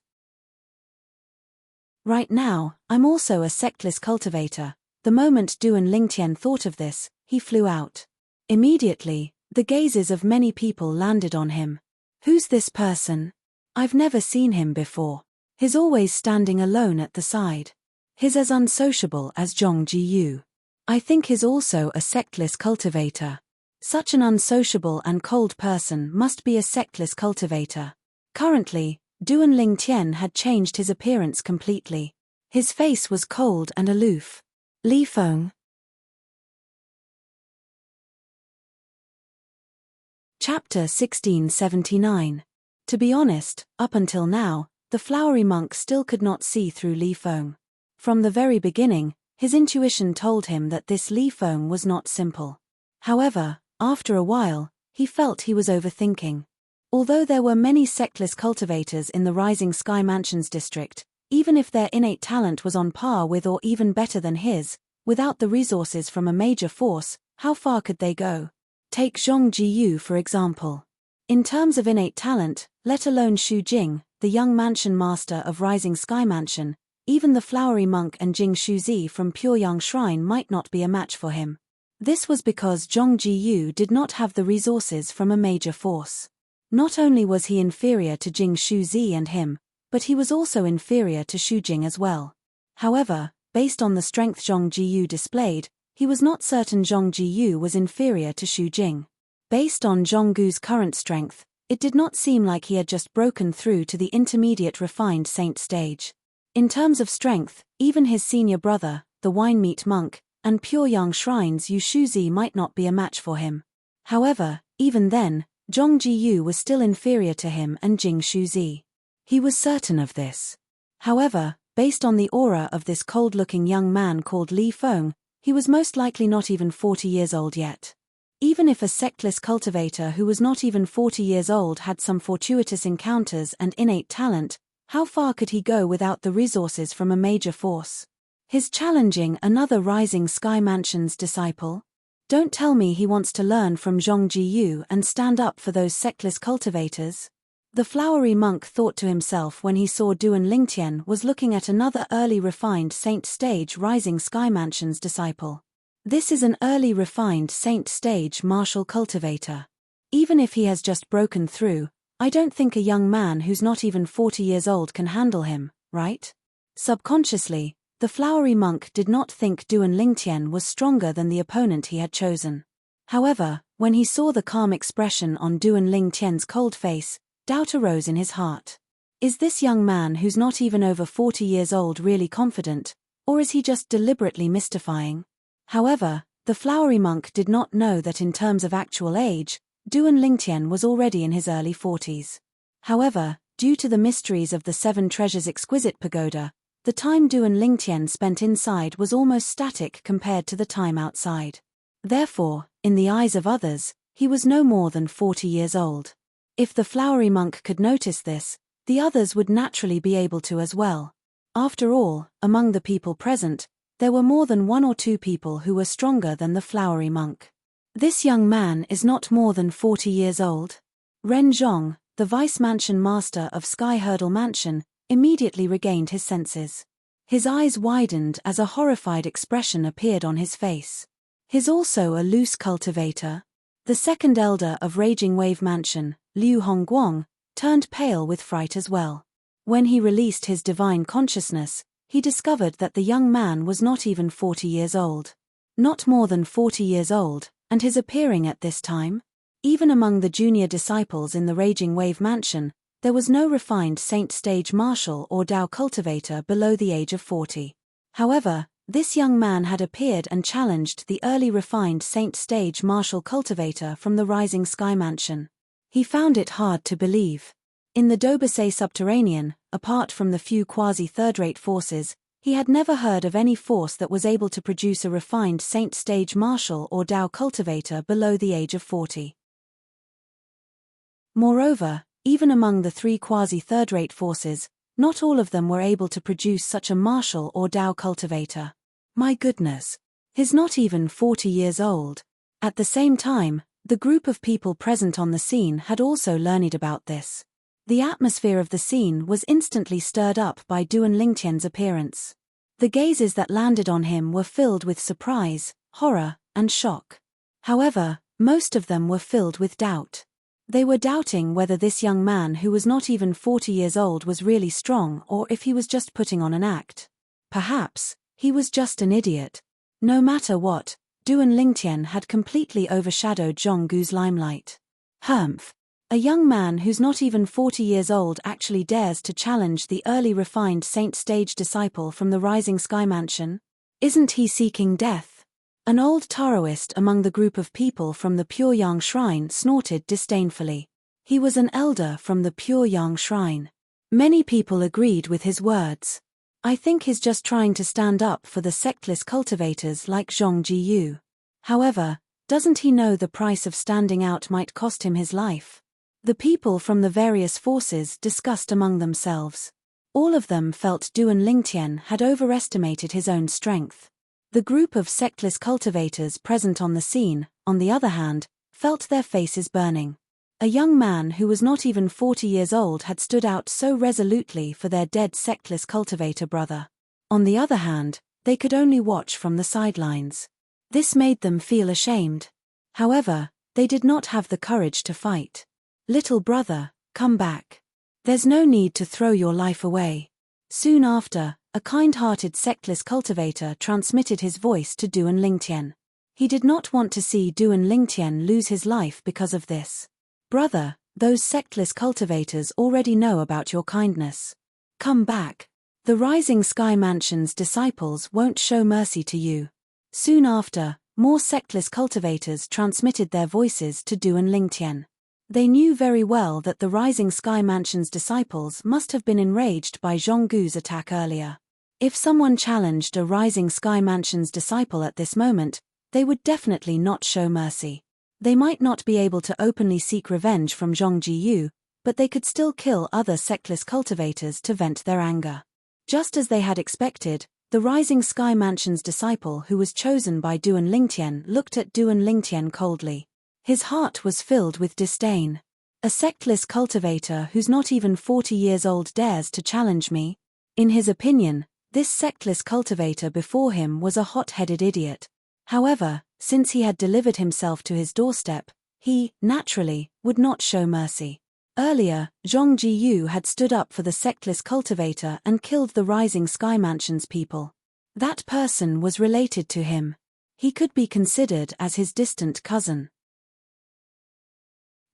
Speaker 1: Right now, I'm also a sectless cultivator. The moment Duan Lingtian thought of this, he flew out. Immediately, the gazes of many people landed on him. Who's this person? I've never seen him before. He's always standing alone at the side. He's as unsociable as Zhong Jiyu. I think he's also a sectless cultivator. Such an unsociable and cold person must be a sectless cultivator. Currently, Duan Lingtian had changed his appearance completely. His face was cold and aloof. Li Feng. Chapter 1679. To be honest, up until now, the flowery monk still could not see through Li Feng. From the very beginning, his intuition told him that this Li Feng was not simple. However, after a while, he felt he was overthinking. Although there were many sectless cultivators in the Rising Sky Mansions district, even if their innate talent was on par with or even better than his, without the resources from a major force, how far could they go? Take Zhong Jiyu for example. In terms of innate talent, let alone Xu Jing, the young mansion master of Rising Sky Mansion, even the flowery monk and Jing Shuzi from Pueyang Shrine might not be a match for him. This was because Zhong Jiyu did not have the resources from a major force. Not only was he inferior to Jing Shuzi and him, but he was also inferior to Xu Jing as well. However, based on the strength Zhong Jiyu displayed, he was not certain Zhong Jiyu was inferior to Xu Jing. Based on Zhonggu's current strength, it did not seem like he had just broken through to the intermediate refined saint stage. In terms of strength, even his senior brother, the Winemeat Monk, and Pueyang Shrine's Yu Shuzi might not be a match for him. However, even then, Zhong Jiyu was still inferior to him and Jing Shuzi. He was certain of this. However, based on the aura of this cold-looking young man called Li Feng, he was most likely not even 40 years old yet. Even if a sectless cultivator who was not even 40 years old had some fortuitous encounters and innate talent, how far could he go without the resources from a major force? His challenging another Rising Sky Mansion's disciple? Don't tell me he wants to learn from Zhong Jiyu and stand up for those sectless cultivators? The flowery monk thought to himself when he saw Duan Lingtian was looking at another early refined saint stage Rising Sky Mansion's disciple. This is an early refined saint stage martial cultivator. Even if he has just broken through, I don't think a young man who's not even 40 years old can handle him, right? Subconsciously, the flowery monk did not think Duan Lingtian was stronger than the opponent he had chosen. However, when he saw the calm expression on Duan Lingtian's cold face, doubt arose in his heart. Is this young man who's not even over 40 years old really confident, or is he just deliberately mystifying? However, the flowery monk did not know that in terms of actual age, Duan Lingtian was already in his early 40s. However, due to the mysteries of the Seven Treasures exquisite pagoda, the time Duan Lingtian spent inside was almost static compared to the time outside. Therefore, in the eyes of others, he was no more than 40 years old. If the flowery monk could notice this, the others would naturally be able to as well. After all, among the people present, there were more than one or two people who were stronger than the flowery monk. This young man is not more than 40 years old. Ren Zhong, the vice mansion master of Sky Hurdle Mansion, immediately regained his senses. His eyes widened as a horrified expression appeared on his face. He's also a loose cultivator. The second elder of Raging Wave Mansion, Liu Hongguang, turned pale with fright as well. When he released his divine consciousness, he discovered that the young man was not even 40 years old. Not more than 40 years old, and his appearing at this time? Even among the junior disciples in the Raging Wave Mansion, there was no refined saint stage martial or Dao cultivator below the age of 40. However, this young man had appeared and challenged the early refined saint stage martial cultivator from the Rising Sky Mansion. He found it hard to believe. In the Dobasay subterranean, apart from the few quasi-third-rate forces, he had never heard of any force that was able to produce a refined saint stage martial or Dao cultivator below the age of 40. Moreover, even among the 3 quasi-third-rate forces, not all of them were able to produce such a martial or Dao cultivator. My goodness. He's not even 40 years old. At the same time, the group of people present on the scene had also learned about this. The atmosphere of the scene was instantly stirred up by Duan Lingtian's appearance. The gazes that landed on him were filled with surprise, horror, and shock. However, most of them were filled with doubt. They were doubting whether this young man who was not even 40 years old was really strong or if he was just putting on an act. Perhaps, he was just an idiot. No matter what, Duan Lingtian had completely overshadowed Zhonggu's limelight. Humph. A young man who's not even 40 years old actually dares to challenge the early refined saint stage disciple from the Rising Sky Mansion? Isn't he seeking death? An old Taoist among the group of people from the Pure Yang Shrine snorted disdainfully. He was an elder from the Pure Yang Shrine. Many people agreed with his words. I think he's just trying to stand up for the sectless cultivators like Zhong Jiyu. However, doesn't he know the price of standing out might cost him his life? The people from the various forces discussed among themselves. All of them felt Duan Lingtian had overestimated his own strength. The group of sectless cultivators present on the scene, on the other hand, felt their faces burning. A young man who was not even 40 years old had stood out so resolutely for their dead sectless cultivator brother. On the other hand, they could only watch from the sidelines. This made them feel ashamed. However, they did not have the courage to fight. Little brother, come back. There's no need to throw your life away. Soon after, a kind-hearted sectless cultivator transmitted his voice to Duan Lingtian. He did not want to see Duan Lingtian lose his life because of this. Brother, those sectless cultivators already know about your kindness. Come back. The Rising Sky Mansion's disciples won't show mercy to you. Soon after, more sectless cultivators transmitted their voices to Duan Lingtian. They knew very well that the Rising Sky Mansion's disciples must have been enraged by Zhonggu's attack earlier. If someone challenged a Rising Sky Mansion's disciple at this moment, they would definitely not show mercy. They might not be able to openly seek revenge from Zhong Jiyu, but they could still kill other sectless cultivators to vent their anger. Just as they had expected, the Rising Sky Mansion's disciple who was chosen by Duan Lingtian looked at Duan Lingtian coldly. His heart was filled with disdain. A sectless cultivator who's not even 40 years old dares to challenge me? In his opinion, this sectless cultivator before him was a hot-headed idiot. However, since he had delivered himself to his doorstep, he, naturally, would not show mercy. Earlier, Zhong Jiyu had stood up for the sectless cultivator and killed the Rising Sky Mansion's people. That person was related to him. He could be considered as his distant cousin.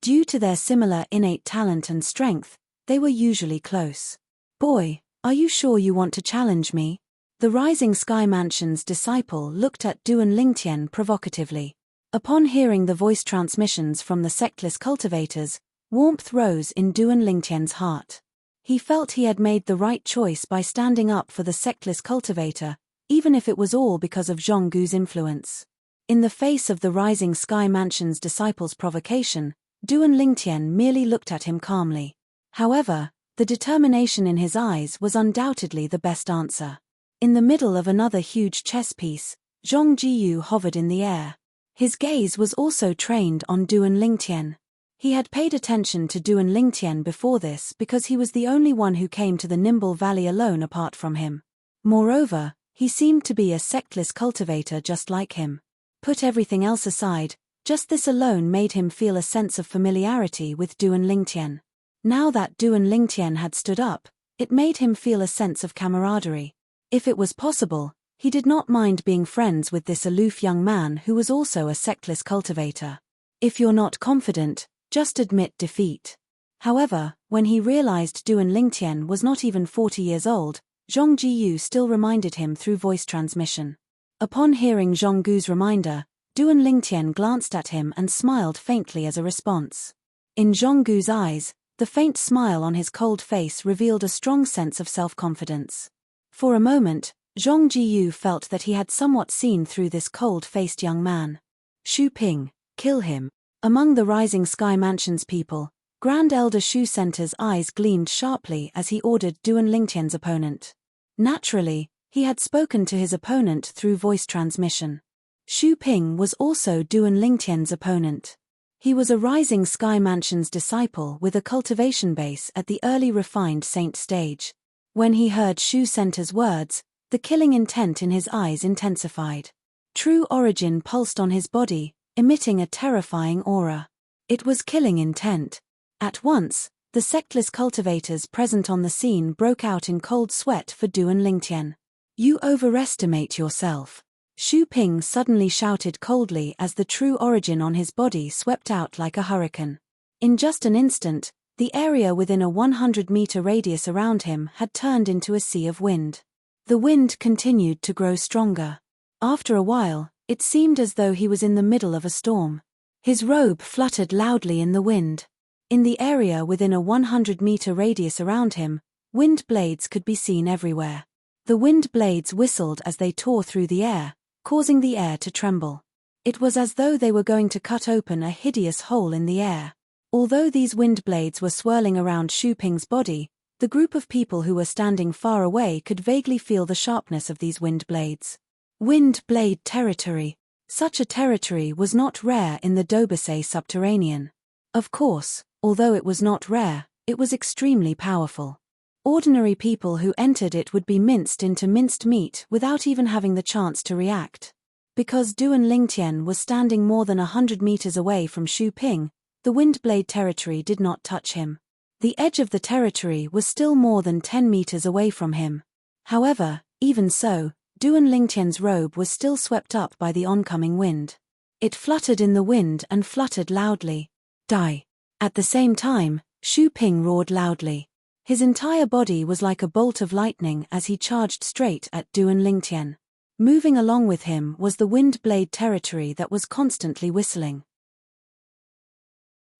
Speaker 1: Due to their similar innate talent and strength, they were usually close. Boy, are you sure you want to challenge me? The Rising Sky Mansion's disciple looked at Duan Lingtian provocatively. Upon hearing the voice transmissions from the sectless cultivators, warmth rose in Duan Lingtian's heart. He felt he had made the right choice by standing up for the sectless cultivator, even if it was all because of Zhonggu's influence. In the face of the Rising Sky Mansion's disciple's provocation, Duan Lingtian merely looked at him calmly. However, the determination in his eyes was undoubtedly the best answer. In the middle of another huge chess piece, Zhong Jiyu hovered in the air. His gaze was also trained on Duan Lingtian. He had paid attention to Duan Lingtian before this because he was the only one who came to the Nimble Valley alone apart from him. Moreover, he seemed to be a sectless cultivator just like him. Put everything else aside, just this alone made him feel a sense of familiarity with Duan Lingtian. Now that Duan Lingtian had stood up, it made him feel a sense of camaraderie. If it was possible, he did not mind being friends with this aloof young man who was also a sectless cultivator. If you're not confident, just admit defeat. However, when he realized Duan Lingtian was not even 40 years old, Zhong Jiyu still reminded him through voice transmission. Upon hearing Zhonggu's reminder, Duan Lingtian glanced at him and smiled faintly as a response. In Zhonggu's eyes, the faint smile on his cold face revealed a strong sense of self-confidence. For a moment, Zhong Jiyu felt that he had somewhat seen through this cold-faced young man. Xu Ping, kill him. Among the Rising Sky Mansion's people, Grand Elder Shu Center's eyes gleamed sharply as he ordered Duan Lingtian's opponent. Naturally, he had spoken to his opponent through voice transmission. Xu Ping was also Duan Lingtian's opponent. He was a Rising Sky Mansion's disciple with a cultivation base at the early refined saint stage. When he heard Shu Center's words, the killing intent in his eyes intensified. True origin pulsed on his body, emitting a terrifying aura. It was killing intent. At once, the sectless cultivators present on the scene broke out in cold sweat for Duan Lingtian. "You overestimate yourself," Xu Ping suddenly shouted coldly as the true origin on his body swept out like a hurricane. In just an instant, the area within a 100-meter radius around him had turned into a sea of wind. The wind continued to grow stronger. After a while, it seemed as though he was in the middle of a storm. His robe fluttered loudly in the wind. In the area within a 100-meter radius around him, wind blades could be seen everywhere. The wind blades whistled as they tore through the air, causing the air to tremble. It was as though they were going to cut open a hideous hole in the air. Although these wind blades were swirling around Xu Ping's body, the group of people who were standing far away could vaguely feel the sharpness of these wind blades. Wind blade territory. Such a territory was not rare in the Dobasay subterranean. Of course, although it was not rare, it was extremely powerful. Ordinary people who entered it would be minced into minced meat without even having the chance to react. Because Duan Lingtian was standing more than 100 meters away from Xu Ping, the windblade territory did not touch him. The edge of the territory was still more than 10 meters away from him. However, even so, Duan Lingtian's robe was still swept up by the oncoming wind. It fluttered in the wind and fluttered loudly. "Die!" At the same time, Xu Ping roared loudly. His entire body was like a bolt of lightning as he charged straight at Duan Lingtian. Moving along with him was the wind blade territory that was constantly whistling.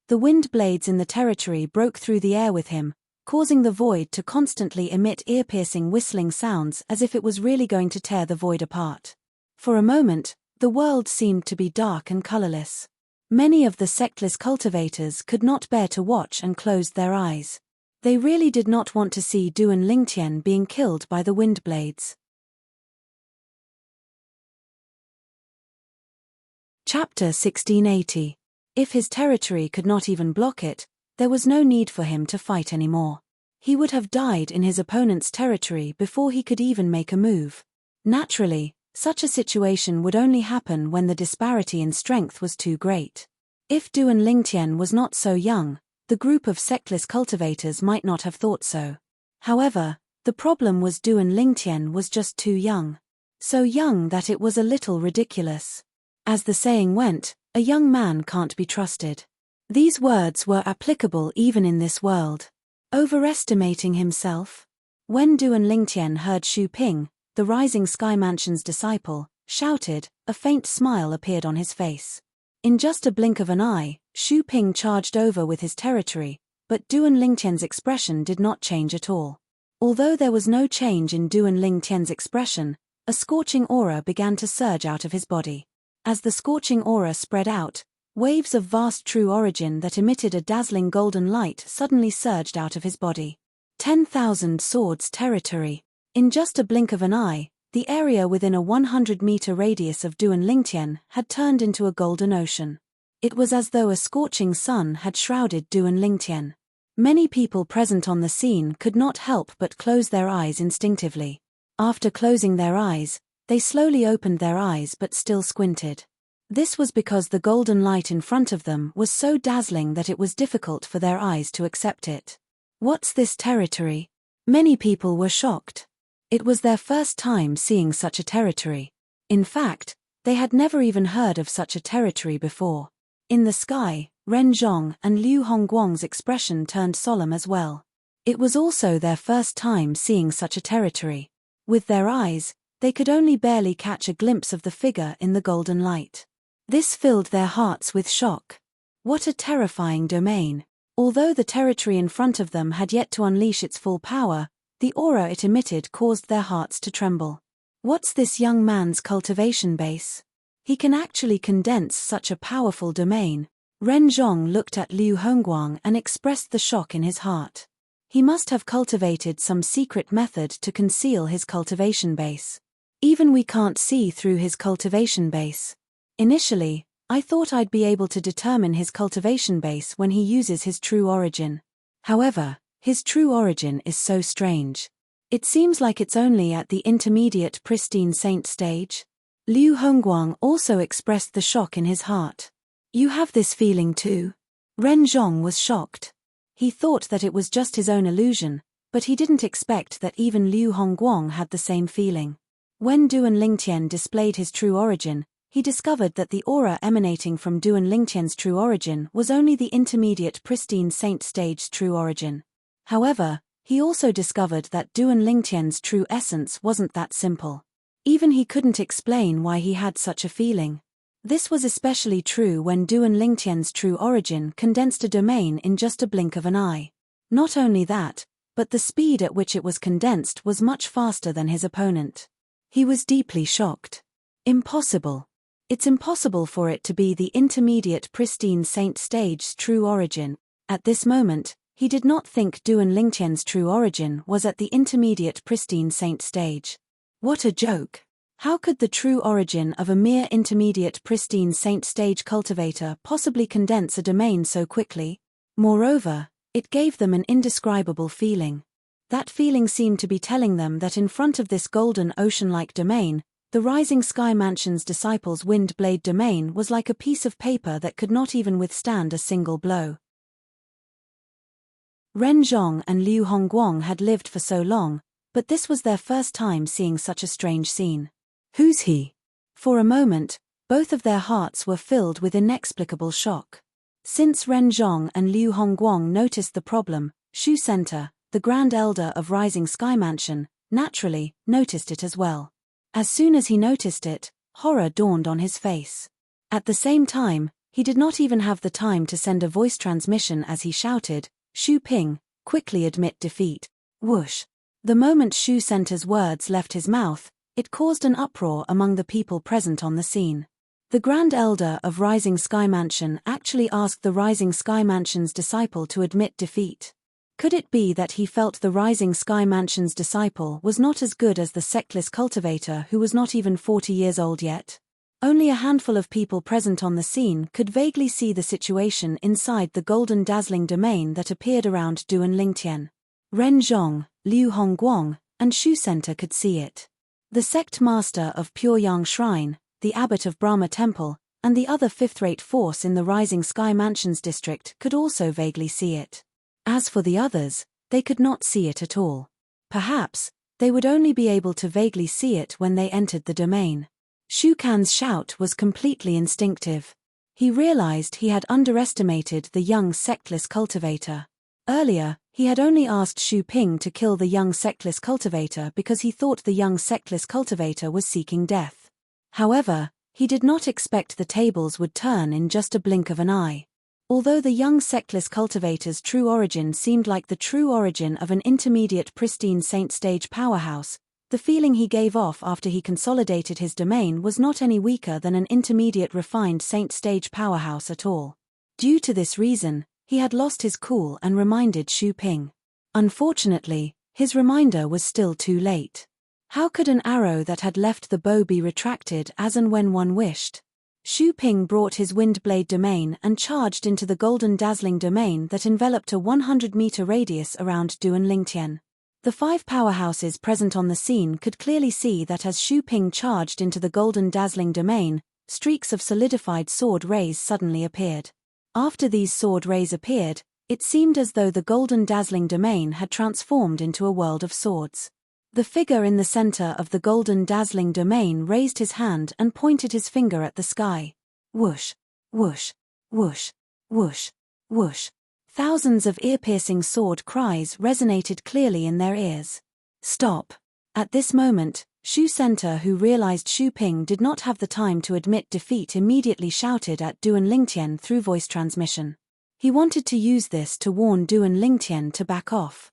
Speaker 1: The wind blades in the territory broke through the air with him, causing the void to constantly emit ear-piercing whistling sounds as if it was really going to tear the void apart. For a moment, the world seemed to be dark and colorless. Many of the sectless cultivators could not bear to watch and closed their eyes. They really did not want to see Duan Lingtian being killed by the wind blades. Chapter 1680. If his territory could not even block it, there was no need for him to fight anymore. He would have died in his opponent's territory before he could even make a move. Naturally, such a situation would only happen when the disparity in strength was too great. If Duan Lingtian was not so young, the group of sectless cultivators might not have thought so. However, the problem was Duan Lingtian was just too young. So young that it was a little ridiculous. As the saying went, a young man can't be trusted. These words were applicable even in this world. Overestimating himself? When Duan Lingtian heard Xu Ping, the Rising Sky Mansion's disciple, shouted, a faint smile appeared on his face. In just a blink of an eye, Xu Ping charged over with his territory, but Duan Lingtian's expression did not change at all. Although there was no change in Duan Lingtian's expression, a scorching aura began to surge out of his body. As the scorching aura spread out, waves of vast true origin that emitted a dazzling golden light suddenly surged out of his body. 10,000 swords territory. In just a blink of an eye, the area within a 100-meter radius of Duan Lingtian had turned into a golden ocean. It was as though a scorching sun had shrouded Duan Lingtian. Many people present on the scene could not help but close their eyes instinctively. After closing their eyes, they slowly opened their eyes but still squinted. This was because the golden light in front of them was so dazzling that it was difficult for their eyes to accept it. What's this territory? Many people were shocked. It was their first time seeing such a territory. In fact, they had never even heard of such a territory before. In the sky, Ren Zhong and Liu Hongguang's expression turned solemn as well. It was also their first time seeing such a territory. With their eyes, they could only barely catch a glimpse of the figure in the golden light. This filled their hearts with shock. What a terrifying domain. Although the territory in front of them had yet to unleash its full power, the aura it emitted caused their hearts to tremble. What's this young man's cultivation base? He can actually condense such a powerful domain. Ren Zhong looked at Liu Hongguang and expressed the shock in his heart. He must have cultivated some secret method to conceal his cultivation base. Even we can't see through his cultivation base. Initially, I thought I'd be able to determine his cultivation base when he uses his true origin. However, his true origin is so strange. It seems like it's only at the intermediate pristine saint stage. Liu Hongguang also expressed the shock in his heart. You have this feeling too? Ren Zhong was shocked. He thought that it was just his own illusion, but he didn't expect that even Liu Hongguang had the same feeling. When Duan Lingtian displayed his true origin, he discovered that the aura emanating from Duan Lingtian's true origin was only the intermediate pristine saint stage's true origin. However, he also discovered that Duan Lingtian's true essence wasn't that simple. Even he couldn't explain why he had such a feeling. This was especially true when Duan Lingtian's true origin condensed a domain in just a blink of an eye. Not only that, but the speed at which it was condensed was much faster than his opponent. He was deeply shocked. Impossible. It's impossible for it to be the intermediate pristine saint stage's true origin. At this moment, he did not think Duan Lingtian's true origin was at the intermediate pristine saint stage. What a joke! How could the true origin of a mere intermediate pristine saint stage cultivator possibly condense a domain so quickly? Moreover, it gave them an indescribable feeling. That feeling seemed to be telling them that in front of this golden ocean-like domain, the Rising Sky Mansion's disciple's wind blade domain was like a piece of paper that could not even withstand a single blow. Ren Zhong and Liu Hongguang had lived for so long, but this was their first time seeing such a strange scene. Who's he? For a moment, both of their hearts were filled with inexplicable shock. Since Ren Zhong and Liu Hongguang noticed the problem, Shu Center, the Grand Elder of Rising Sky Mansion, naturally noticed it as well. As soon as he noticed it, horror dawned on his face. At the same time, he did not even have the time to send a voice transmission as he shouted, "Shu Ping, quickly admit defeat." Whoosh! The moment Shu Center's words left his mouth, it caused an uproar among the people present on the scene. The Grand Elder of Rising Sky Mansion actually asked the Rising Sky Mansion's disciple to admit defeat. Could it be that he felt the Rising Sky Mansion's disciple was not as good as the sectless cultivator who was not even 40 years old yet? Only a handful of people present on the scene could vaguely see the situation inside the golden dazzling domain that appeared around Duan Lingtian. Ren Zhong, Liu Hongguang, and Shu Center could see it. The sect master of Puryang Shrine, the abbot of Brahma Temple, and the other fifth-rate force in the Rising Sky Mansions district could also vaguely see it. As for the others, they could not see it at all. Perhaps, they would only be able to vaguely see it when they entered the domain. Shu Kan's shout was completely instinctive. He realized he had underestimated the young sectless cultivator. Earlier, he had only asked Shu Ping to kill the young sectless cultivator because he thought the young sectless cultivator was seeking death. However, he did not expect the tables would turn in just a blink of an eye. Although the young sectless cultivator's true origin seemed like the true origin of an intermediate pristine saint stage powerhouse, the feeling he gave off after he consolidated his domain was not any weaker than an intermediate refined saint stage powerhouse at all. Due to this reason, he had lost his cool and reminded Shu Ping. Unfortunately, his reminder was still too late. How could an arrow that had left the bow be retracted as and when one wished? Shu Ping brought his wind blade domain and charged into the golden dazzling domain that enveloped a 100-meter radius around Duan Lingtian. The 5 powerhouses present on the scene could clearly see that as Shu Ping charged into the golden dazzling domain, streaks of solidified sword rays suddenly appeared. After these sword rays appeared, it seemed as though the golden dazzling domain had transformed into a world of swords. The figure in the center of the golden dazzling domain raised his hand and pointed his finger at the sky. Whoosh, whoosh, whoosh, whoosh, whoosh. Thousands of ear-piercing sword cries resonated clearly in their ears. Stop! At this moment, Shu Center, who realized Shu Ping did not have the time to admit defeat, immediately shouted at Duan Lingtian through voice transmission. He wanted to use this to warn Duan Lingtian to back off.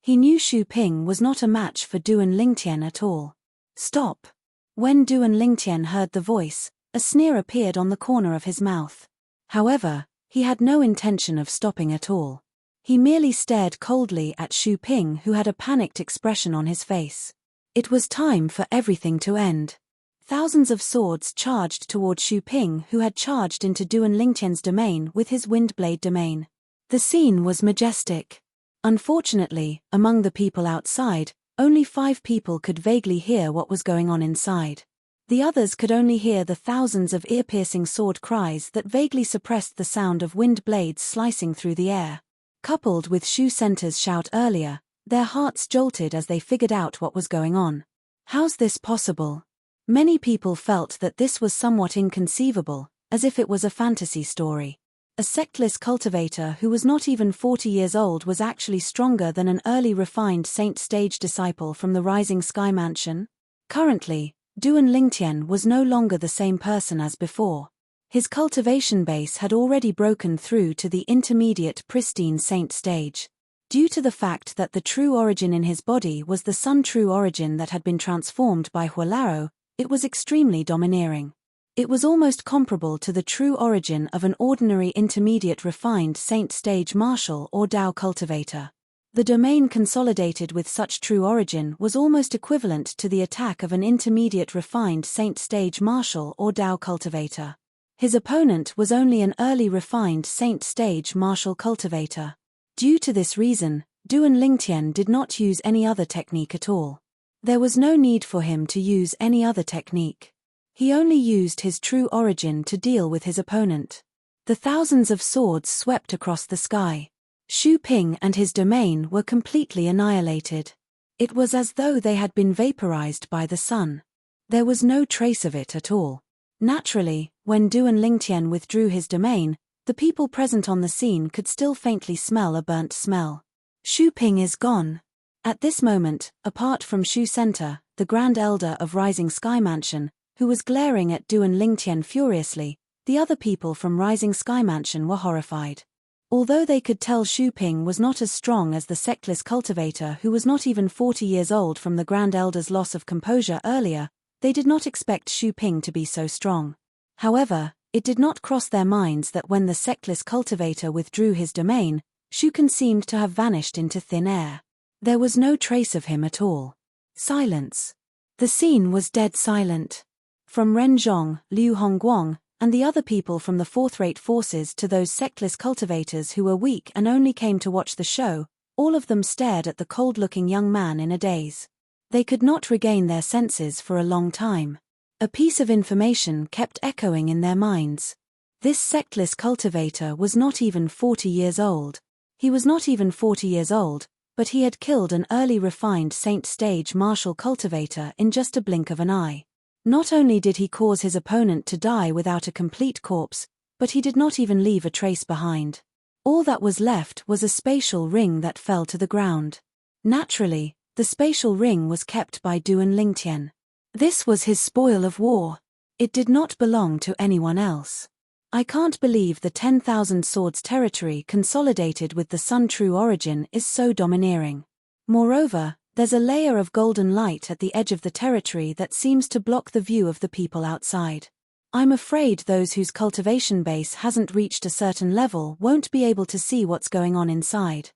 Speaker 1: He knew Shu Ping was not a match for Duan Lingtian at all. Stop! When Duan Lingtian heard the voice, A sneer appeared on the corner of his mouth. However, he had no intention of stopping at all. He merely stared coldly at Xu Ping, who had a panicked expression on his face. It was time for everything to end. Thousands of swords charged toward Xu Ping, who had charged into Duan Lingtian's domain with his Windblade domain. The scene was majestic. Unfortunately, among the people outside, only 5 people could vaguely hear what was going on inside. The others could only hear the thousands of ear-piercing sword cries that vaguely suppressed the sound of wind blades slicing through the air. Coupled with Xu Center's shout earlier, their hearts jolted as they figured out what was going on. How's this possible? Many people felt that this was somewhat inconceivable, as if it was a fantasy story. A sectless cultivator who was not even 40 years old was actually stronger than an early refined saint stage disciple from the Rising Sky Mansion? Currently, Duan Lingtian was no longer the same person as before. His cultivation base had already broken through to the intermediate pristine saint stage. Due to the fact that the true origin in his body was the sun true origin that had been transformed by Huolaro, it was extremely domineering. It was almost comparable to the true origin of an ordinary intermediate refined saint stage martial or Dao cultivator. The domain consolidated with such true origin was almost equivalent to the attack of an intermediate refined saint stage martial or Dao cultivator. His opponent was only an early refined saint stage martial cultivator. Due to this reason, Duan Lingtian did not use any other technique at all. There was no need for him to use any other technique. He only used his true origin to deal with his opponent. The thousands of swords swept across the sky. Xu Ping and his domain were completely annihilated. It was as though they had been vaporized by the sun. There was no trace of it at all. Naturally, when Duan Lingtian withdrew his domain, the people present on the scene could still faintly smell a burnt smell. Xu Ping is gone. At this moment, apart from Xu Center, the Grand Elder of Rising Sky Mansion, who was glaring at Duan Lingtian furiously, the other people from Rising Sky Mansion were horrified. Although they could tell Xu Ping was not as strong as the sectless cultivator who was not even 40 years old from the Grand Elder's loss of composure earlier, they did not expect Xu Ping to be so strong. However, it did not cross their minds that when the sectless cultivator withdrew his domain, Xu Can seemed to have vanished into thin air. There was no trace of him at all. Silence. The scene was dead silent. From Ren Zhong, Liu Hongguang, and the other people from the fourth-rate forces to those sectless cultivators who were weak and only came to watch the show, all of them stared at the cold-looking young man in a daze. They could not regain their senses for a long time. A piece of information kept echoing in their minds. This sectless cultivator was not even 40 years old. He was not even 40 years old, but he had killed an early refined saint stage martial cultivator in just a blink of an eye. Not only did he cause his opponent to die without a complete corpse, but he did not even leave a trace behind. All that was left was a spatial ring that fell to the ground. Naturally, the spatial ring was kept by Duan Lingtian. This was his spoil of war. It did not belong to anyone else. I can't believe the 10,000 swords territory consolidated with the sun true origin is so domineering. Moreover, there's a layer of golden light at the edge of the territory that seems to block the view of the people outside. I'm afraid those whose cultivation base hasn't reached a certain level won't be able to see what's going on inside.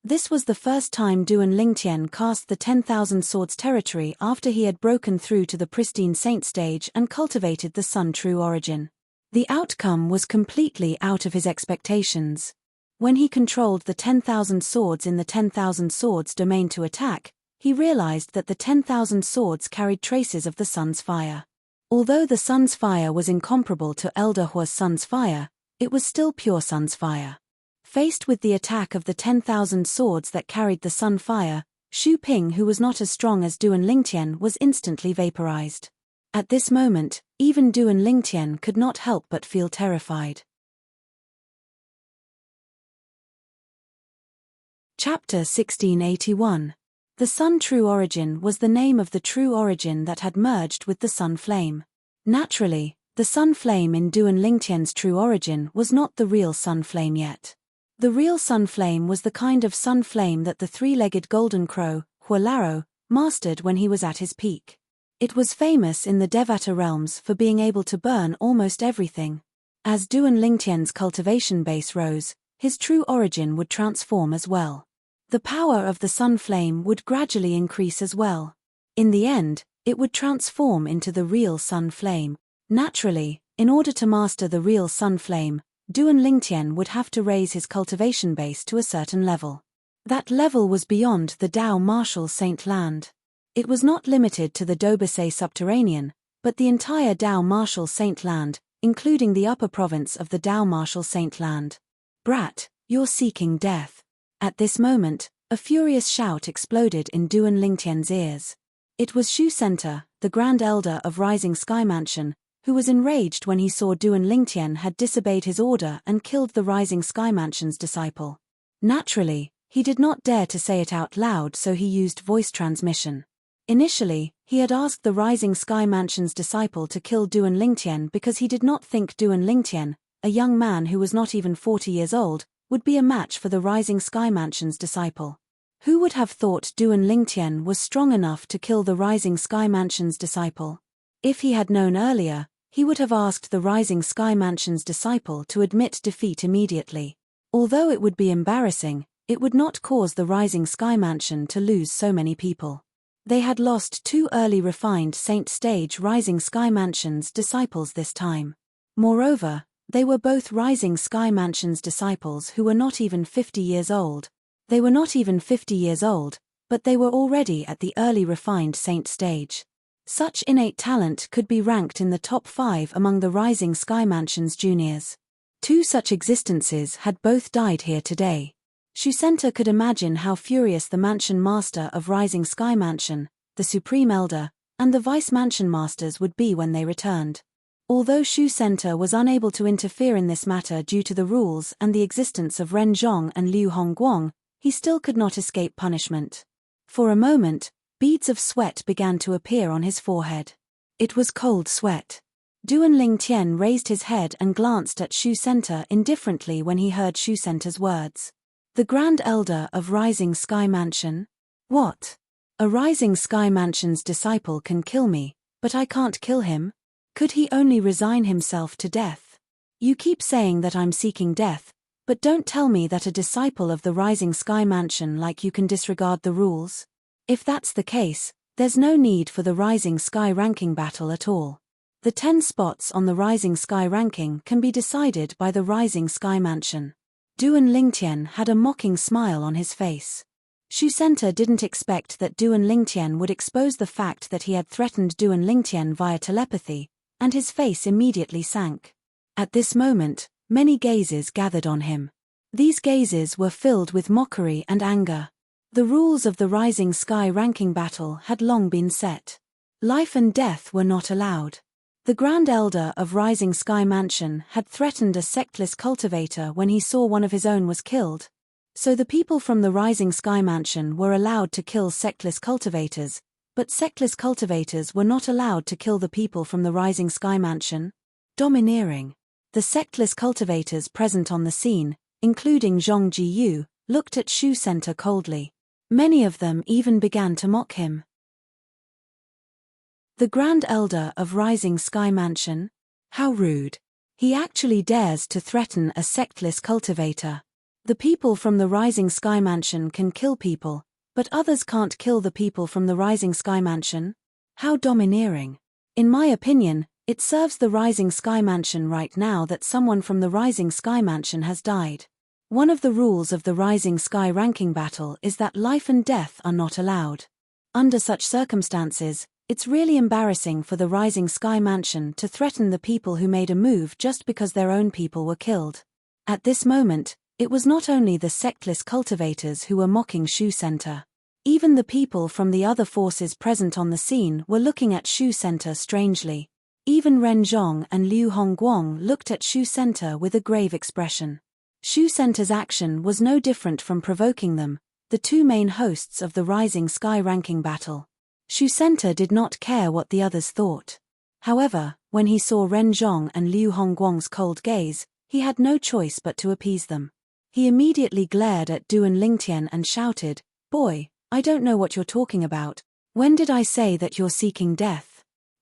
Speaker 1: This was the first time Duan Lingtian cast the 10,000 swords territory after he had broken through to the pristine saint stage and cultivated the sun true origin. The outcome was completely out of his expectations. When he controlled the 10,000 swords in the 10,000 swords domain to attack, he realized that the 10,000 swords carried traces of the sun's fire. Although the sun's fire was incomparable to Elder Hua's sun's fire, it was still pure sun's fire. Faced with the attack of the 10,000 swords that carried the sun fire, Xu Ping, who was not as strong as Duan Lingtian, was instantly vaporized. At this moment, even Duan Lingtian could not help but feel terrified. Chapter 1681. The Sun True Origin was the name of the true origin that had merged with the Sun Flame. Naturally, the Sun Flame in Duan Lingtian's true origin was not the real Sun Flame yet. The real Sun Flame was the kind of Sun Flame that the three-legged golden crow, Huolaro, mastered when he was at his peak. It was famous in the Devata realms for being able to burn almost everything. As Duan Lingtian's cultivation base rose, his true origin would transform as well. The power of the sun flame would gradually increase as well. In the end, it would transform into the real sun flame. Naturally, in order to master the real sun flame, Duan Lingtian would have to raise his cultivation base to a certain level. That level was beyond the Dao Martial Saint Land. It was not limited to the Dobasay subterranean, but the entire Dao Martial Saint Land, including the upper province of the Dao Martial Saint Land. Brat, you're seeking death. At this moment, a furious shout exploded in Duan Lingtian's ears. It was Shu Center, the Grand Elder of Rising Sky Mansion, who was enraged when he saw Duan Lingtian had disobeyed his order and killed the Rising Sky Mansion's disciple. Naturally, he did not dare to say it out loud, so he used voice transmission. Initially, he had asked the Rising Sky Mansion's disciple to kill Duan Lingtian because he did not think Duan Lingtian, a young man who was not even 40 years old, would be a match for the Rising Sky Mansion's disciple. Who would have thought Duan Lingtian was strong enough to kill the Rising Sky Mansion's disciple? If he had known earlier, he would have asked the Rising Sky Mansion's disciple to admit defeat immediately. Although it would be embarrassing, it would not cause the Rising Sky Mansion to lose so many people. They had lost 2 early refined Saint Stage Rising Sky Mansion's disciples this time. Moreover, they were both Rising Sky Mansion's disciples who were not even 50 years old. They were not even 50 years old, but they were already at the early refined Saint Stage. Such innate talent could be ranked in the top 5 among the Rising Sky Mansion's juniors. 2 such existences had both died here today. Shu Center could imagine how furious the Mansion Master of Rising Sky Mansion, the Supreme Elder, and the Vice Mansion Masters would be when they returned. Although Shu Center was unable to interfere in this matter due to the rules and the existence of Ren Zhong and Liu Hongguang, he still could not escape punishment. For a moment, beads of sweat began to appear on his forehead. It was cold sweat. Duan Lingtian raised his head and glanced at Shu Center indifferently when he heard Shu Center's words. The Grand Elder of Rising Sky Mansion? What? A Rising Sky Mansion's disciple can kill me, but I can't kill him? Could he only resign himself to death? You keep saying that I'm seeking death, but don't tell me that a disciple of the Rising Sky Mansion like you can disregard the rules. If that's the case, there's no need for the Rising Sky ranking battle at all. The 10 spots on the Rising Sky ranking can be decided by the Rising Sky Mansion. Duan Lingtian had a mocking smile on his face. Shu Center didn't expect that Duan Lingtian would expose the fact that he had threatened Duan Lingtian via telepathy, and his face immediately sank. At this moment, many gazes gathered on him. These gazes were filled with mockery and anger. The rules of the Rising Sky ranking battle had long been set. Life and death were not allowed. The Grand Elder of Rising Sky Mansion had threatened a sectless cultivator when he saw one of his own was killed. So the people from the Rising Sky Mansion were allowed to kill sectless cultivators, but sectless cultivators were not allowed to kill the people from the Rising Sky Mansion. Domineering. The sectless cultivators present on the scene, including Zhong Jiyu, looked at Shu Center coldly. Many of them even began to mock him. The Grand Elder of Rising Sky Mansion? How rude. He actually dares to threaten a sectless cultivator. The people from the Rising Sky Mansion can kill people, but others can't kill the people from the Rising Sky Mansion? How domineering. In my opinion, it serves the Rising Sky Mansion right now that someone from the Rising Sky Mansion has died. One of the rules of the Rising Sky ranking battle is that life and death are not allowed. Under such circumstances, it's really embarrassing for the Rising Sky Mansion to threaten the people who made a move just because their own people were killed. At this moment, it was not only the sectless cultivators who were mocking Shu Center. Even the people from the other forces present on the scene were looking at Shu Center strangely. Even Ren Zhong and Liu Hongguang looked at Shu Center with a grave expression. Shu Center's action was no different from provoking them, the 2 main hosts of the Rising Sky ranking battle. Shu Center did not care what the others thought. However, when he saw Ren Zhong and Liu Hongguang's cold gaze, he had no choice but to appease them. He immediately glared at Duan Lingtian and shouted, "Boy, I don't know what you're talking about. When did I say that you're seeking death?"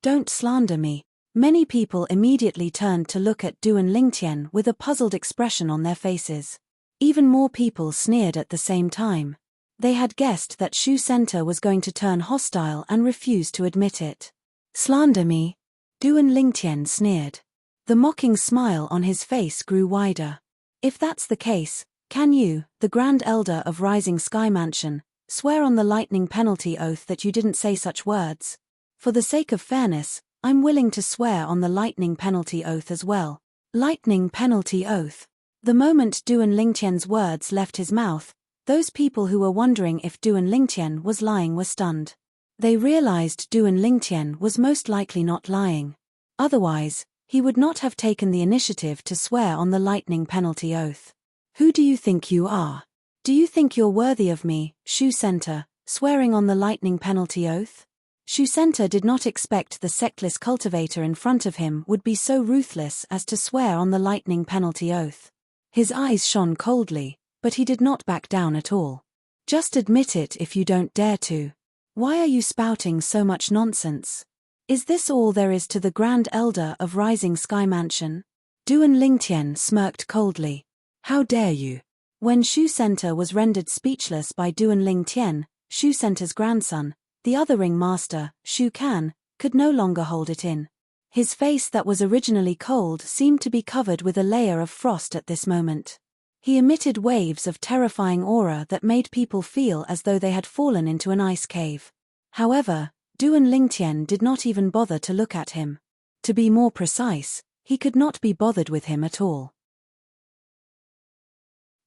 Speaker 1: Don't slander me. Many people immediately turned to look at Du and Lingtian with a puzzled expression on their faces. Even more people sneered at the same time. They had guessed that Shu Center was going to turn hostile and refused to admit it. Slander me? Du and Lingtian sneered. The mocking smile on his face grew wider. If that's the case, can you, the Grand Elder of Rising Sky Mansion, swear on the lightning penalty oath that you didn't say such words? For the sake of fairness, I'm willing to swear on the lightning penalty oath as well. Lightning penalty oath. The moment Du and Lingtian's words left his mouth, those people who were wondering if Du and Lingtian was lying were stunned. They realized Du and Lingtian was most likely not lying. Otherwise, he would not have taken the initiative to swear on the lightning penalty oath. Who do you think you are? Do you think you're worthy of me, Shu Center, swearing on the lightning penalty oath? Shu Center did not expect the sectless cultivator in front of him would be so ruthless as to swear on the lightning penalty oath. His eyes shone coldly, but he did not back down at all. Just admit it if you don't dare to. Why are you spouting so much nonsense? Is this all there is to the Grand Elder of Rising Sky Mansion? Du and Lingtian smirked coldly. How dare you? When Shu Center was rendered speechless by Du and Lingtian, Shu Center's grandson, the other ring master, Shu Kan, could no longer hold it in. His face that was originally cold seemed to be covered with a layer of frost at this moment. He emitted waves of terrifying aura that made people feel as though they had fallen into an ice cave. However, Du and Lingtian did not even bother to look at him. To be more precise, he could not be bothered with him at all.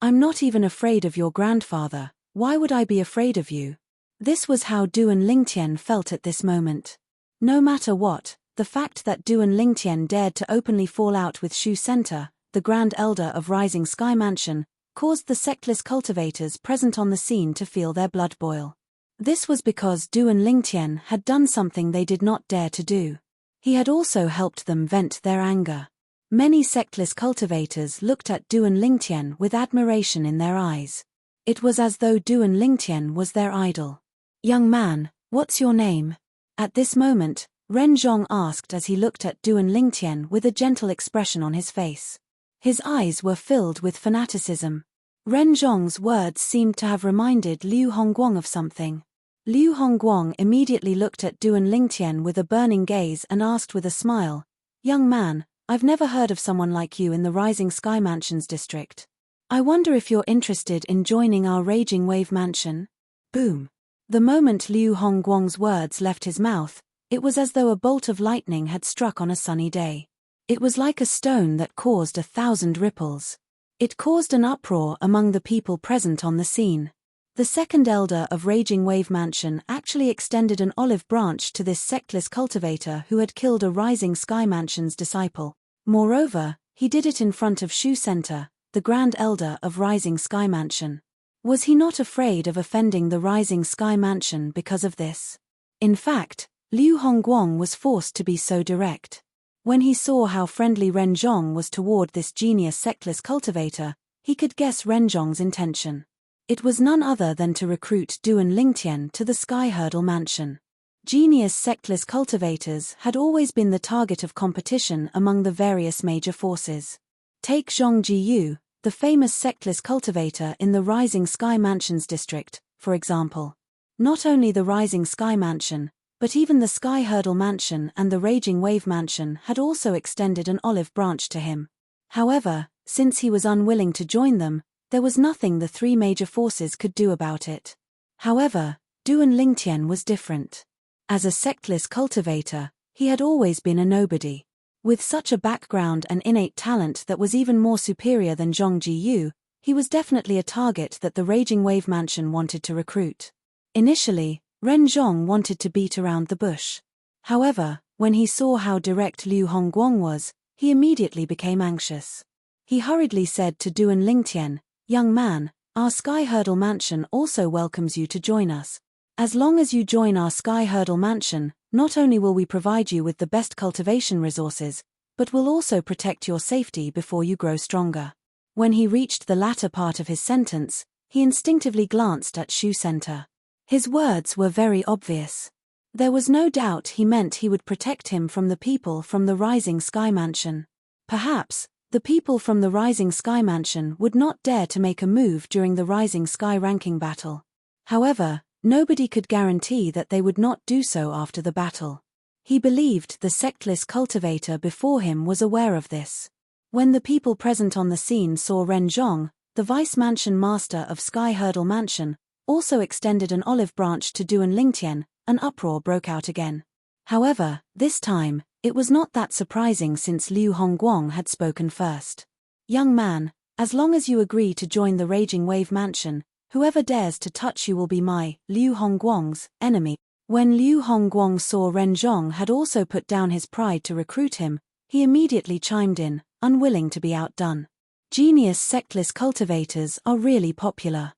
Speaker 1: I'm not even afraid of your grandfather, why would I be afraid of you? This was how Du and Lingtian felt at this moment. No matter what, the fact that Du and Lingtian dared to openly fall out with Shu Center, the Grand Elder of Rising Sky Mansion, caused the sectless cultivators present on the scene to feel their blood boil. This was because Du and Lingtian had done something they did not dare to do. He had also helped them vent their anger. Many sectless cultivators looked at Du and Lingtian with admiration in their eyes. It was as though Du and Lingtian was their idol. Young man, what's your name? At this moment, Ren Zhong asked as he looked at Du and Lingtian with a gentle expression on his face. His eyes were filled with fanaticism. Ren Zhong's words seemed to have reminded Liu Hongguang of something. Liu Hongguang immediately looked at Du and Lingtian with a burning gaze and asked with a smile, Young man, I've never heard of someone like you in the Rising Sky Mansions district. I wonder if you're interested in joining our Raging Wave Mansion? Boom. The moment Liu Hongguang's words left his mouth, it was as though a bolt of lightning had struck on a sunny day. It was like a stone that caused 1,000 ripples. It caused an uproar among the people present on the scene. The second elder of Raging Wave Mansion actually extended an olive branch to this sectless cultivator who had killed a Rising Sky Mansion's disciple. Moreover, he did it in front of Shu Center, the Grand Elder of Rising Sky Mansion. Was he not afraid of offending the Rising Sky Mansion because of this? In fact, Liu Hongguang was forced to be so direct. When he saw how friendly Ren Zhong was toward this genius sectless cultivator, he could guess Ren Zhong's intention. It was none other than to recruit Du and Lingtian to the Sky Hurdle Mansion. Genius sectless cultivators had always been the target of competition among the various major forces. Take Zhong Jiyu, the famous sectless cultivator in the Rising Sky Mansions district, for example. Not only the Rising Sky Mansion, but even the Sky Hurdle Mansion and the Raging Wave Mansion had also extended an olive branch to him. However, since he was unwilling to join them, there was nothing the three major forces could do about it. However, Du and Lingtian was different. As a sectless cultivator, he had always been a nobody. With such a background and innate talent that was even more superior than Zhong Jiyu, he was definitely a target that the Raging Wave Mansion wanted to recruit. Initially, Ren Zhong wanted to beat around the bush. However, when he saw how direct Liu Hongguang was, he immediately became anxious. He hurriedly said to Du and Lingtian, Young man, our Sky Hurdle Mansion also welcomes you to join us. As long as you join our Sky Hurdle Mansion, not only will we provide you with the best cultivation resources, but we'll also protect your safety before you grow stronger. When he reached the latter part of his sentence, he instinctively glanced at Shu Center. His words were very obvious. There was no doubt he meant he would protect him from the people from the Rising Sky Mansion. Perhaps, the people from the Rising Sky Mansion would not dare to make a move during the Rising Sky ranking battle. However, nobody could guarantee that they would not do so after the battle. He believed the sectless cultivator before him was aware of this. When the people present on the scene saw Ren Zhong, the Vice Mansion Master of Sky Hurdle Mansion, also extended an olive branch to Duan Lingtian, an uproar broke out again. However, this time, it was not that surprising since Liu Hongguang had spoken first. Young man, as long as you agree to join the Raging Wave Mansion, whoever dares to touch you will be my, Liu Hongguang's, enemy. When Liu Hongguang saw Ren Zhong had also put down his pride to recruit him, he immediately chimed in, unwilling to be outdone. Genius sectless cultivators are really popular.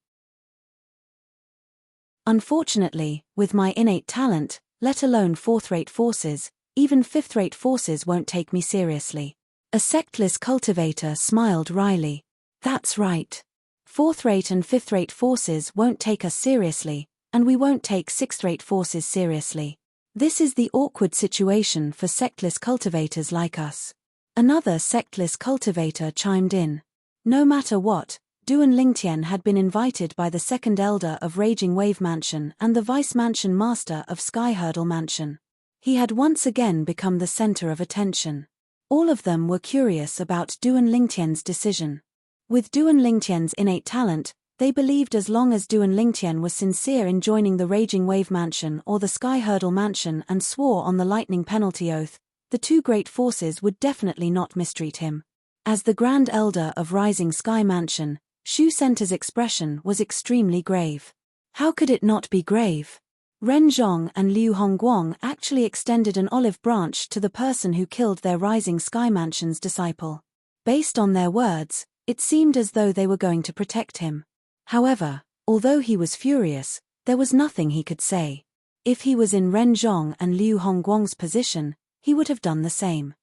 Speaker 1: Unfortunately, with my innate talent, let alone fourth-rate forces, even fifth-rate forces won't take me seriously. A sectless cultivator smiled wryly. That's right. Fourth-rate and fifth-rate forces won't take us seriously, and we won't take sixth-rate forces seriously. This is the awkward situation for sectless cultivators like us. Another sectless cultivator chimed in. No matter what, Duan Lingtian had been invited by the second elder of Raging Wave Mansion and the Vice Mansion Master of Sky Hurdle Mansion. He had once again become the center of attention. All of them were curious about Duan Lingtian's decision. With Duan Lingtian's innate talent, they believed as long as Duan Lingtian was sincere in joining the Raging Wave Mansion or the Sky Hurdle Mansion and swore on the Lightning Penalty Oath, the two great forces would definitely not mistreat him. As the Grand Elder of Rising Sky Mansion, Shu Center's expression was extremely grave. How could it not be grave? Ren Zhong and Liu Hongguang actually extended an olive branch to the person who killed their Rising Sky Mansion's disciple. Based on their words, it seemed as though they were going to protect him. However, although he was furious, there was nothing he could say. If he was in Ren Zhong and Liu Hongguang's position, he would have done the same.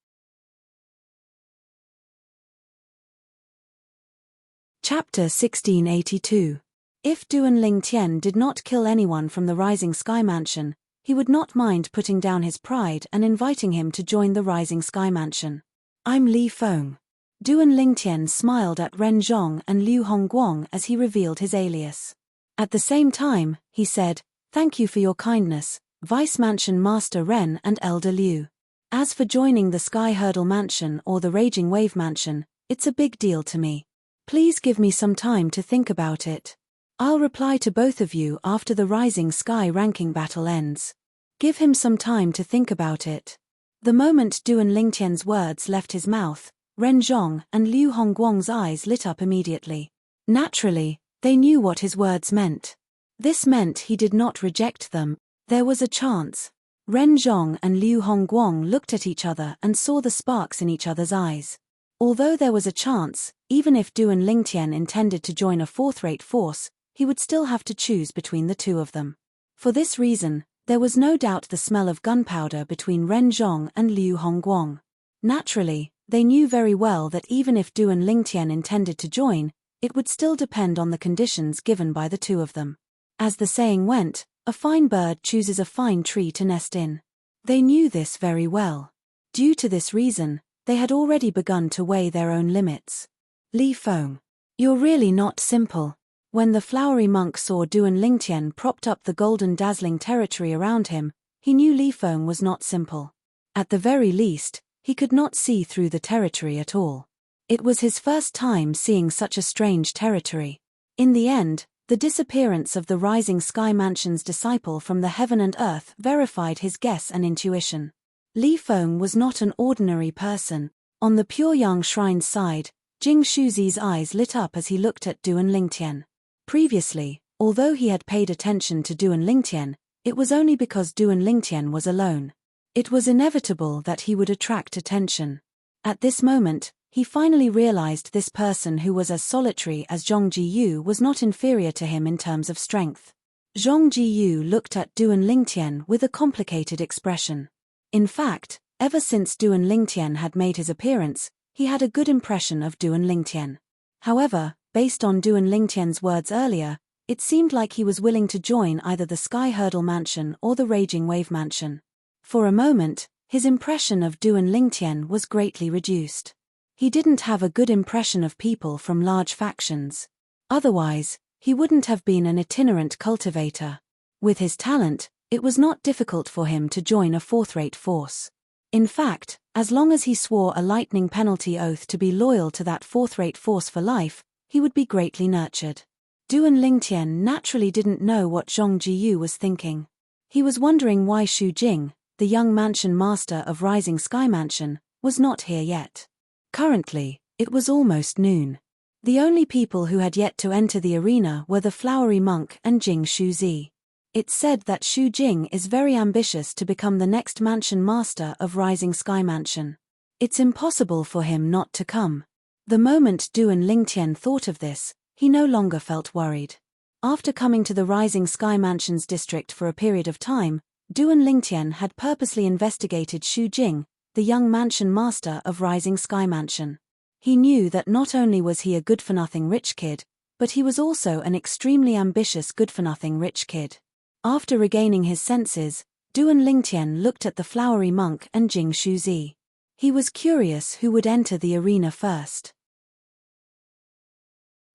Speaker 1: Chapter 1682. If Duan Lingtian did not kill anyone from the Rising Sky Mansion, he would not mind putting down his pride and inviting him to join the Rising Sky Mansion. I'm Li Feng. Duan Lingtian smiled at Ren Zhong and Liu Hongguang as he revealed his alias. At the same time, he said, "Thank you for your kindness, Vice Mansion Master Ren and Elder Liu. As for joining the Sky Hurdle Mansion or the Raging Wave Mansion, it's a big deal to me. Please give me some time to think about it. I'll reply to both of you after the Rising Sky ranking battle ends." Give him some time to think about it. The moment Duan Lingtian's words left his mouth, Ren Zhong and Liu Hongguang's eyes lit up immediately. Naturally, they knew what his words meant. This meant he did not reject them. There was a chance. Ren Zhong and Liu Hongguang looked at each other and saw the sparks in each other's eyes. Although there was a chance, even if Duan Lingtian intended to join a fourth-rate force, he would still have to choose between the two of them. For this reason, there was no doubt the smell of gunpowder between Ren Zhong and Liu Hongguang. Naturally, they knew very well that even if Duan Lingtian intended to join, it would still depend on the conditions given by the two of them. As the saying went, a fine bird chooses a fine tree to nest in. They knew this very well. Due to this reason, they had already begun to weigh their own limits. Li Feng. You're really not simple. When the flowery monk saw Duan Lingtian propped up the golden dazzling territory around him, he knew Li Feng was not simple. At the very least, he could not see through the territory at all. It was his first time seeing such a strange territory. In the end, the disappearance of the Rising Sky Mansion's disciple from the heaven and earth verified his guess and intuition. Li Feng was not an ordinary person. On the Puryang Shrine's side, Jing Shuzi's eyes lit up as he looked at Duan Lingtian. Previously, although he had paid attention to Duan Lingtian, it was only because Duan Lingtian was alone. It was inevitable that he would attract attention. At this moment, he finally realized this person who was as solitary as Zhong Jiyu was not inferior to him in terms of strength. Zhong Jiyu looked at Duan Lingtian with a complicated expression. In fact, ever since Duan Lingtian had made his appearance, he had a good impression of Duan Lingtian. However, based on Duan Lingtian's words earlier, It seemed like he was willing to join either the Sky Hurdle Mansion or the Raging Wave Mansion. For a moment, his impression of Duan Lingtian was greatly reduced. He didn't have a good impression of people from large factions. Otherwise, he wouldn't have been an itinerant cultivator. With his talent, it was not difficult for him to join a fourth-rate force. In fact, as long as he swore a lightning penalty oath to be loyal to that fourth-rate force for life, he would be greatly nurtured. Duan Lingtian naturally didn't know what Zhong Jiyu was thinking. He was wondering why Xu Jing, the young mansion master of Rising Sky Mansion, was not here yet. Currently, it was almost noon. The only people who had yet to enter the arena were the flowery monk and Jing Shuzi. It's said that Xu Jing is very ambitious to become the next mansion master of Rising Sky Mansion. It's impossible for him not to come. The moment Duan Lingtian thought of this, he no longer felt worried. After coming to the Rising Sky Mansion's district for a period of time, Duan Lingtian had purposely investigated Xu Jing, the young mansion master of Rising Sky Mansion. He knew that not only was he a good-for-nothing rich kid, but he was also an extremely ambitious good-for-nothing rich kid. After regaining his senses, Duan Lingtian looked at the flowery monk and Jing Shuzi. He was curious who would enter the arena first.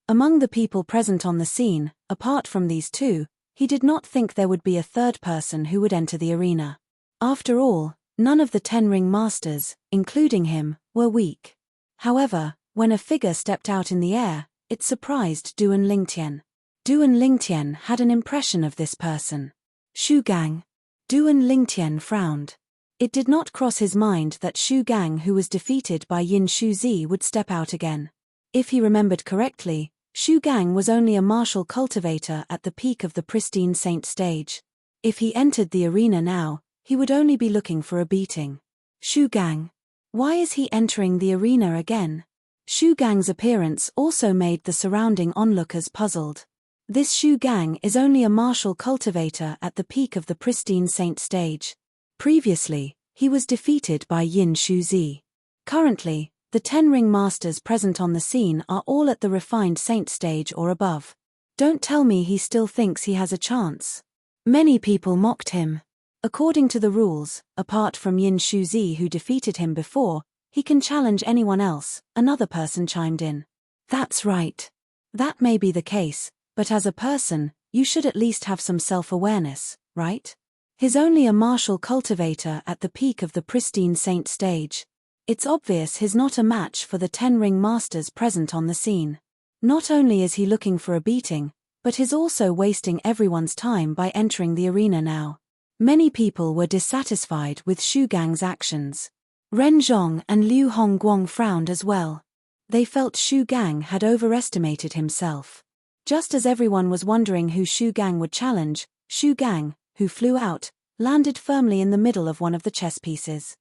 Speaker 1: Among the people present on the scene, apart from these two, he did not think there would be a third person who would enter the arena. After all, none of the 10 ring masters, including him, were weak. However, when a figure stepped out in the air, it surprised Duan Lingtian. Duan Lingtian had an impression of this person. Xu Gang. Duan Lingtian frowned. It did not cross his mind that Xu Gang, who was defeated by Yin Shuzi, would step out again. If he remembered correctly, Xu Gang was only a martial cultivator at the peak of the pristine saint stage. If he entered the arena now, he would only be looking for a beating. Xu Gang. Why is he entering the arena again? Xu Gang's appearance also made the surrounding onlookers puzzled. This Xu Gang is only a martial cultivator at the peak of the pristine saint stage. Previously, he was defeated by Yin Shuzi. Currently, the 10 ring masters present on the scene are all at the refined saint stage or above. Don't tell me he still thinks he has a chance. Many people mocked him. According to the rules, apart from Yin Shuzi who defeated him before, he can challenge anyone else, another person chimed in. That's right. That may be the case, but as a person, you should at least have some self-awareness, right? He's only a martial cultivator at the peak of the pristine saint stage. It's obvious he's not a match for the 10 ring masters present on the scene. Not only is he looking for a beating, but he's also wasting everyone's time by entering the arena now. Many people were dissatisfied with Xu Gang's actions. Ren Zhong and Liu Hongguang frowned as well. They felt Xu Gang had overestimated himself. Just as everyone was wondering who Xu Gang would challenge, Xu Gang, who flew out, landed firmly in the middle of one of the chess pieces.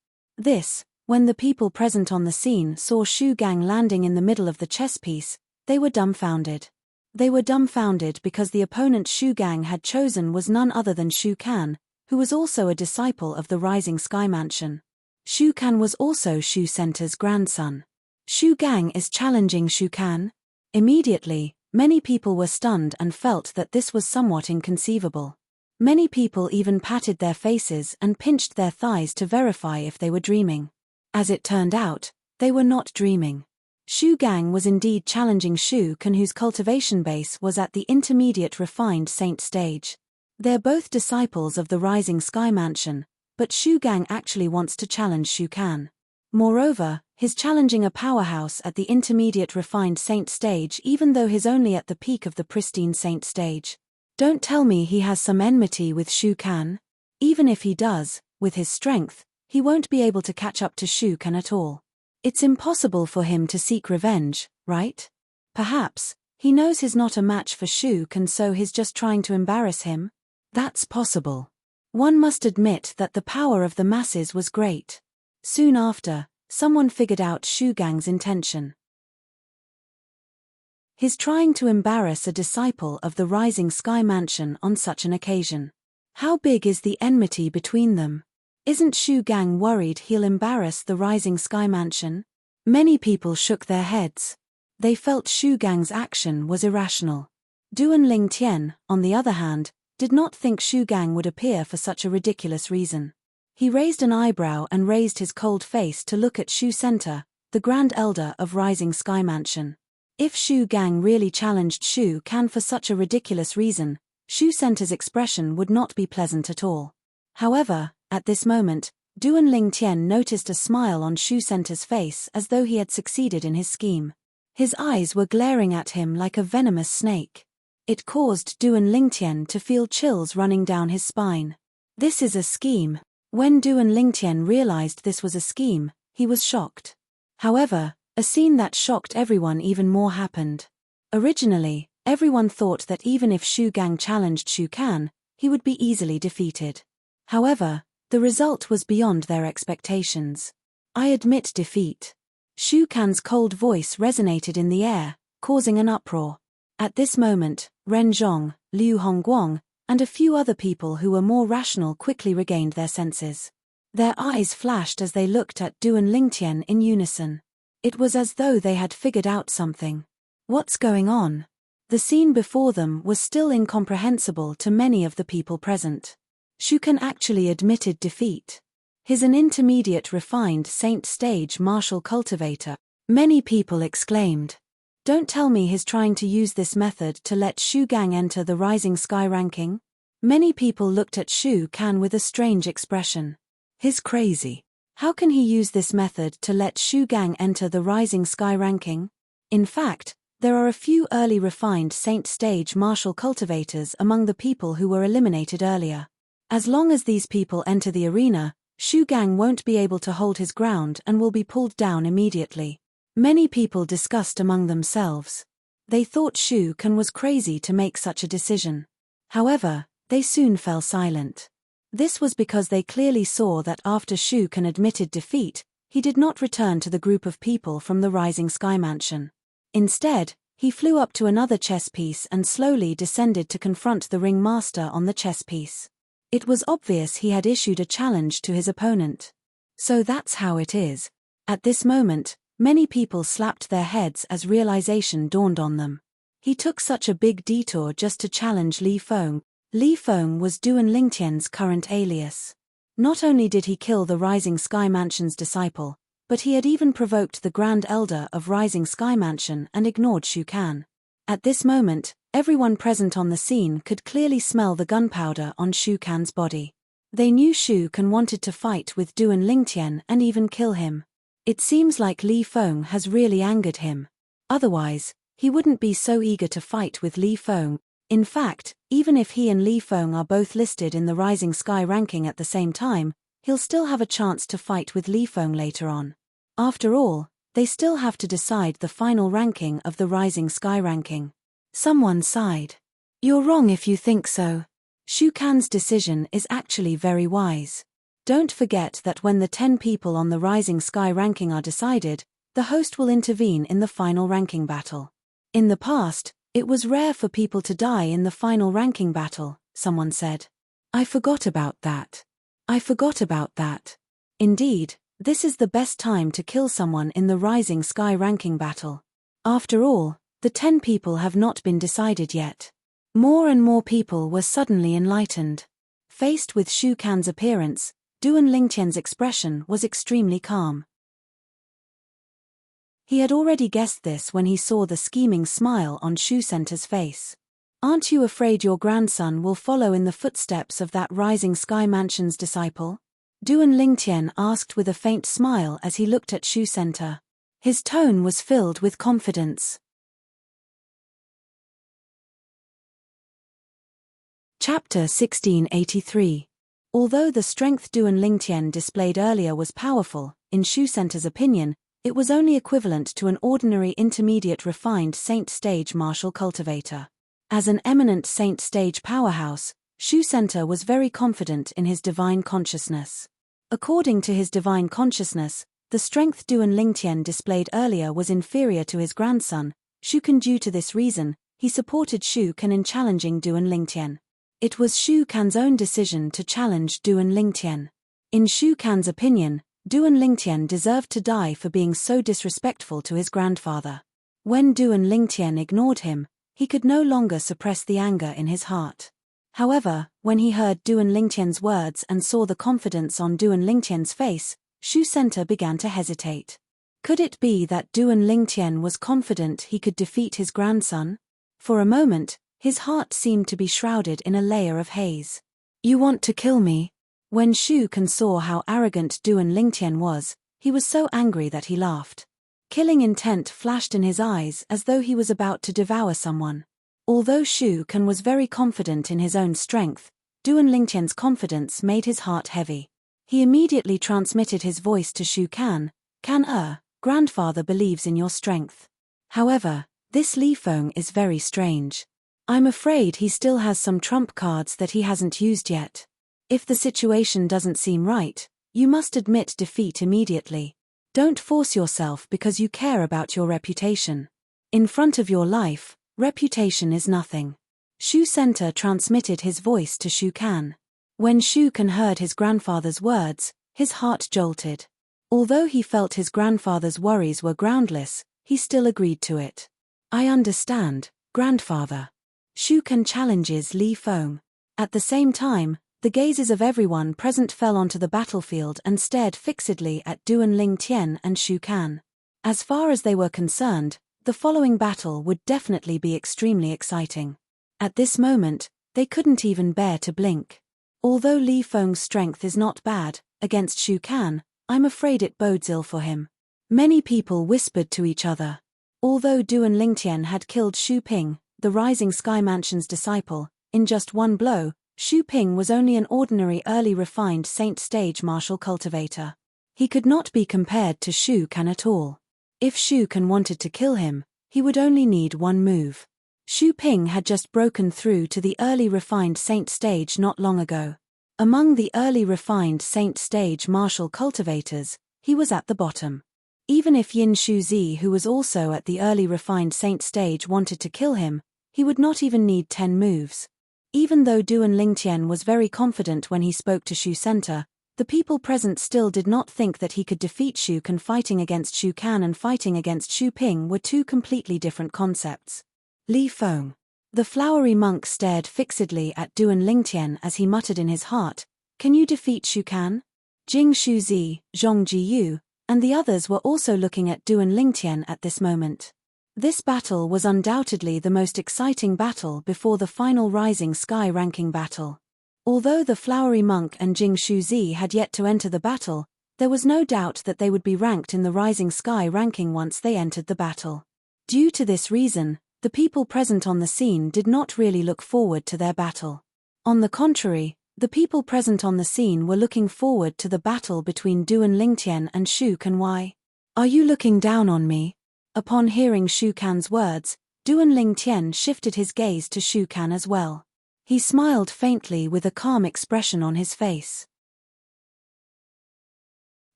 Speaker 1: When the people present on the scene saw Xu Gang landing in the middle of the chess piece, they were dumbfounded. They were dumbfounded because the opponent Xu Gang had chosen was none other than Xu Kan, who was also a disciple of the Rising Sky Mansion. Xu Kan was also Xu Center's grandson. Xu Gang is challenging Xu Kan? Immediately, many people were stunned and felt that this was somewhat inconceivable. Many people even patted their faces and pinched their thighs to verify if they were dreaming. As it turned out, they were not dreaming. Xu Gang was indeed challenging Xu Kan, whose cultivation base was at the intermediate refined saint stage. They're both disciples of the Rising Sky Mansion, but Xu Gang actually wants to challenge Xu Kan. Moreover, he's challenging a powerhouse at the intermediate refined saint stage even though he's only at the peak of the pristine saint stage. Don't tell me he has some enmity with Xu Kan. Even if he does, with his strength, he won't be able to catch up to Xu Kan at all. It's impossible for him to seek revenge, right? Perhaps, he knows he's not a match for Xu Kan, so he's just trying to embarrass him? That's possible. One must admit that the power of the masses was great. Soon after, someone figured out Xu Gang's intention. He's trying to embarrass a disciple of the Rising Sky Mansion on such an occasion. How big is the enmity between them? Isn't Xu Gang worried he'll embarrass the Rising Sky Mansion? Many people shook their heads. They felt Xu Gang's action was irrational. Duan Lingtian, on the other hand, did not think Shu Gang would appear for such a ridiculous reason. He raised an eyebrow and raised his cold face to look at Shu Center, the Grand Elder of Rising Sky Mansion. If Shu Gang really challenged Shu Can for such a ridiculous reason, Shu Center's expression would not be pleasant at all. However, at this moment, Duan Lingtian noticed a smile on Shu Center's face as though he had succeeded in his scheme. His eyes were glaring at him like a venomous snake. It caused Duan Lingtian to feel chills running down his spine. This is a scheme. When Duan Lingtian realized this was a scheme, he was shocked. However, a scene that shocked everyone even more happened. Originally, everyone thought that even if Shu Gang challenged Shu Can, he would be easily defeated. However, the result was beyond their expectations. I admit defeat. Shu Can's cold voice resonated in the air, causing an uproar. At this moment, Ren Zhong, Liu Hongguang, and a few other people who were more rational quickly regained their senses. Their eyes flashed as they looked at Duan Lingtian in unison. It was as though they had figured out something. What's going on? The scene before them was still incomprehensible to many of the people present. Shu Can actually admitted defeat. He's an intermediate refined saint stage martial cultivator, many people exclaimed. Don't tell me he's trying to use this method to let Shu Gang enter the Rising Sky ranking? Many people looked at Shu Can with a strange expression. He's crazy. How can he use this method to let Shu Gang enter the Rising Sky ranking? In fact, there are a few early refined saint stage martial cultivators among the people who were eliminated earlier. As long as these people enter the arena, Shu Gang won't be able to hold his ground and will be pulled down immediately. Many people discussed among themselves. They thought Shu Can was crazy to make such a decision. However, they soon fell silent. This was because they clearly saw that after Shu Can admitted defeat, he did not return to the group of people from the Rising Sky Mansion. Instead, he flew up to another chess piece and slowly descended to confront the ring master on the chess piece. It was obvious he had issued a challenge to his opponent. So that's how it is. At this moment, many people slapped their heads as realization dawned on them. He took such a big detour just to challenge Li Feng. Li Feng was Duan Lingtian's current alias. Not only did he kill the Rising Sky Mansion's disciple, but he had even provoked the Grand Elder of Rising Sky Mansion and ignored Shu Can. At this moment, everyone present on the scene could clearly smell the gunpowder on Shu Can's body. They knew Shu Can wanted to fight with Duan Lingtian and even kill him. It seems like Li Feng has really angered him. Otherwise, he wouldn't be so eager to fight with Li Feng. In fact, even if he and Li Feng are both listed in the Rising Sky ranking at the same time, he'll still have a chance to fight with Li Feng later on. After all, they still have to decide the final ranking of the Rising Sky ranking. Someone sighed. You're wrong if you think so. Shu Can's decision is actually very wise. Don't forget that when the 10 people on the Rising Sky ranking are decided, the host will intervene in the final ranking battle. In the past, it was rare for people to die in the final ranking battle, someone said. I forgot about that. Indeed, this is the best time to kill someone in the Rising Sky ranking battle. After all, the 10 people have not been decided yet. More and more people were suddenly enlightened. Faced with Shu Can's appearance, Duan Lingtian's expression was extremely calm. He had already guessed this when he saw the scheming smile on Shu Center's face. Aren't you afraid your grandson will follow in the footsteps of that Rising Sky Mansion's disciple? Duan Lingtian asked with a faint smile as he looked at Shu Center. His tone was filled with confidence. Chapter 1683. Although the strength Duan Lingtian displayed earlier was powerful, in Shu Center's opinion, it was only equivalent to an ordinary intermediate refined saint stage martial cultivator. As an eminent saint stage powerhouse, Shu Center was very confident in his divine consciousness. According to his divine consciousness, the strength Duan Lingtian displayed earlier was inferior to his grandson, Shu Can. Due to this reason, he supported Shu Can in challenging Duan Lingtian. It was Shu Can's own decision to challenge Duan Lingtian. In Shu Can's opinion, Duan Lingtian deserved to die for being so disrespectful to his grandfather. When Duan Lingtian ignored him, He could no longer suppress the anger in his heart. However, when he heard Duan Lingtian's words and saw the confidence on Duan Lingtian's face, Shu Senta began to hesitate. Could it be that Duan Lingtian was confident he could defeat his grandson? For a moment, his heart seemed to be shrouded in a layer of haze. You want to kill me? When Shu Can saw how arrogant Duan Lingtian was, he was so angry that he laughed. Killing intent flashed in his eyes as though he was about to devour someone. Although Shu Can was very confident in his own strength, Duan Lingtian's confidence made his heart heavy. He immediately transmitted his voice to Shu Can, grandfather believes in your strength. However, this Li Feng is very strange. I'm afraid he still has some trump cards that he hasn't used yet. If the situation doesn't seem right, you must admit defeat immediately. Don't force yourself because you care about your reputation. In front of your life, reputation is nothing. Shu Senta transmitted his voice to Shu Can. When Shu Can heard his grandfather's words, his heart jolted. Although he felt his grandfather's worries were groundless, he still agreed to it. I understand, grandfather. Shu Can challenges Li Feng. At the same time, the gazes of everyone present fell onto the battlefield and stared fixedly at Duan Lingtian and Shu Can. As far as they were concerned, the following battle would definitely be extremely exciting. At this moment, they couldn't even bear to blink. Although Li Feng's strength is not bad, against Shu Can, I'm afraid it bodes ill for him. Many people whispered to each other. Although Duan Lingtian had killed Xu Ping, the Rising Sky Mansion's disciple, in just one blow, Xu Ping was only an ordinary early refined saint stage martial cultivator. He could not be compared to Shu Can at all. If Shu Can wanted to kill him, he would only need one move. Xu Ping had just broken through to the early refined saint stage not long ago. Among the early refined saint stage martial cultivators, he was at the bottom. Even if Yin Shuzi, who was also at the early refined saint stage, wanted to kill him, he would not even need 10 moves. Even though Duan Lingtian was very confident when he spoke to Shu Senta, the people present still did not think that he could defeat Shu Can. Fighting against Shu Can and fighting against Xu Ping were two completely different concepts. Li Feng. The flowery monk stared fixedly at Duan Lingtian as he muttered in his heart, "Can you defeat Shu Can?" Jing Shuzi, Zhong Jiyu, and the others were also looking at Duan Lingtian at this moment. This battle was undoubtedly the most exciting battle before the final Rising Sky ranking battle. Although the flowery monk and Jing Shuzi had yet to enter the battle, there was no doubt that they would be ranked in the Rising Sky ranking once they entered the battle. Due to this reason, the people present on the scene did not really look forward to their battle. On the contrary, the people present on the scene were looking forward to the battle between Duan Lingtian and Shu Can. Why? Are you looking down on me? Upon hearing Shu Can's words, Duan Lingtian shifted his gaze to Shu Can as well. He smiled faintly with a calm expression on his face.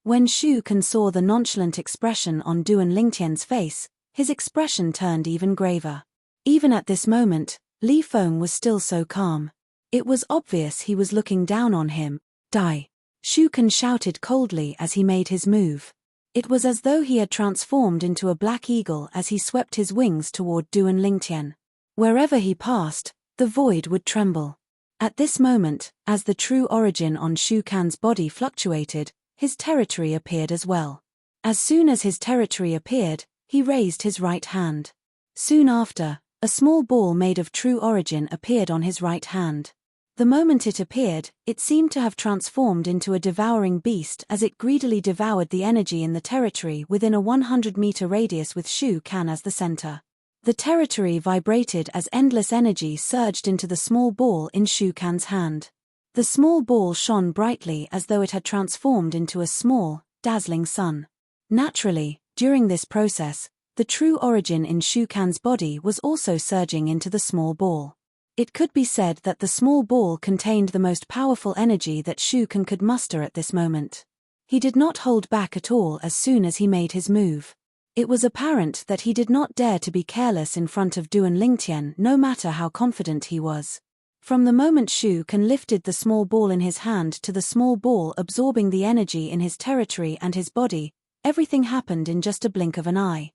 Speaker 1: When Shu Can saw the nonchalant expression on Duan Lingtian's face, his expression turned even graver. Even at this moment, Li Feng was still so calm. It was obvious he was looking down on him. Die! Shu Can shouted coldly as he made his move. It was as though he had transformed into a black eagle as he swept his wings toward Duan Lingtian. Wherever he passed, the void would tremble. At this moment, as the true origin on Shu Can's body fluctuated, his territory appeared as well. As soon as his territory appeared, he raised his right hand. Soon after, a small ball made of true origin appeared on his right hand. The moment it appeared, it seemed to have transformed into a devouring beast as it greedily devoured the energy in the territory within a 100-meter radius with Shu Can as the center. The territory vibrated as endless energy surged into the small ball in Shu Can's hand. The small ball shone brightly as though it had transformed into a small, dazzling sun. Naturally, during this process, the true origin in Shu Can's body was also surging into the small ball. It could be said that the small ball contained the most powerful energy that Shu Can could muster at this moment. He did not hold back at all as soon as he made his move. It was apparent that he did not dare to be careless in front of Duan Lingtian no matter how confident he was. From the moment Shu Can lifted the small ball in his hand to the small ball absorbing the energy in his territory and his body, everything happened in just a blink of an eye.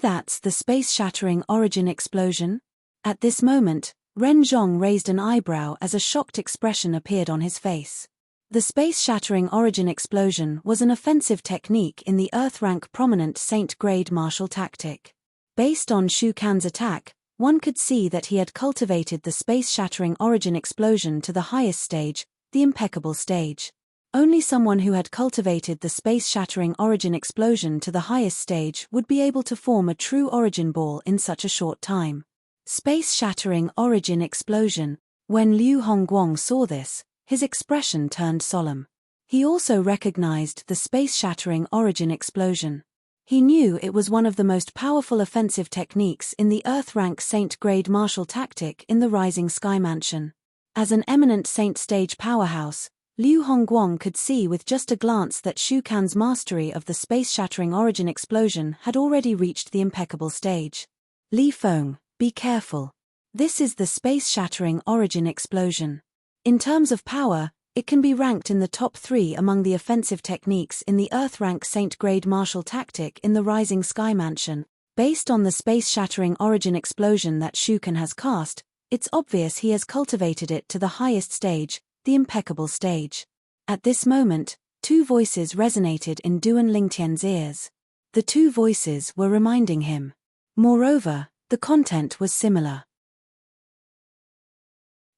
Speaker 1: That's the space-shattering origin explosion? At this moment, Ren Zhong raised an eyebrow as a shocked expression appeared on his face. The space-shattering origin explosion was an offensive technique in the Earth-rank prominent Saint-grade martial tactic. Based on Shu Kan's attack, one could see that he had cultivated the space-shattering origin explosion to the highest stage, the impeccable stage. Only someone who had cultivated the space-shattering origin explosion to the highest stage would be able to form a true origin ball in such a short time. Space-shattering origin explosion. When Liu Hongguang saw this, his expression turned solemn. He also recognized the space-shattering origin explosion. He knew it was one of the most powerful offensive techniques in the Earth-rank Saint-grade martial tactic in the Rising Sky Mansion. As an eminent Saint stage powerhouse, Liu Hongguang could see with just a glance that Shu Kan's mastery of the space-shattering origin explosion had already reached the impeccable stage. Li Feng, be careful. This is the space-shattering origin explosion. In terms of power, it can be ranked in the top 3 among the offensive techniques in the Earth-rank Saint-grade martial tactic in the Rising Sky Mansion. Based on the space-shattering origin explosion that Shu Kan has cast, it's obvious he has cultivated it to the highest stage, the impeccable stage. At this moment, 2 voices resonated in Duan Lingtian's ears. The 2 voices were reminding him. Moreover, the content was similar.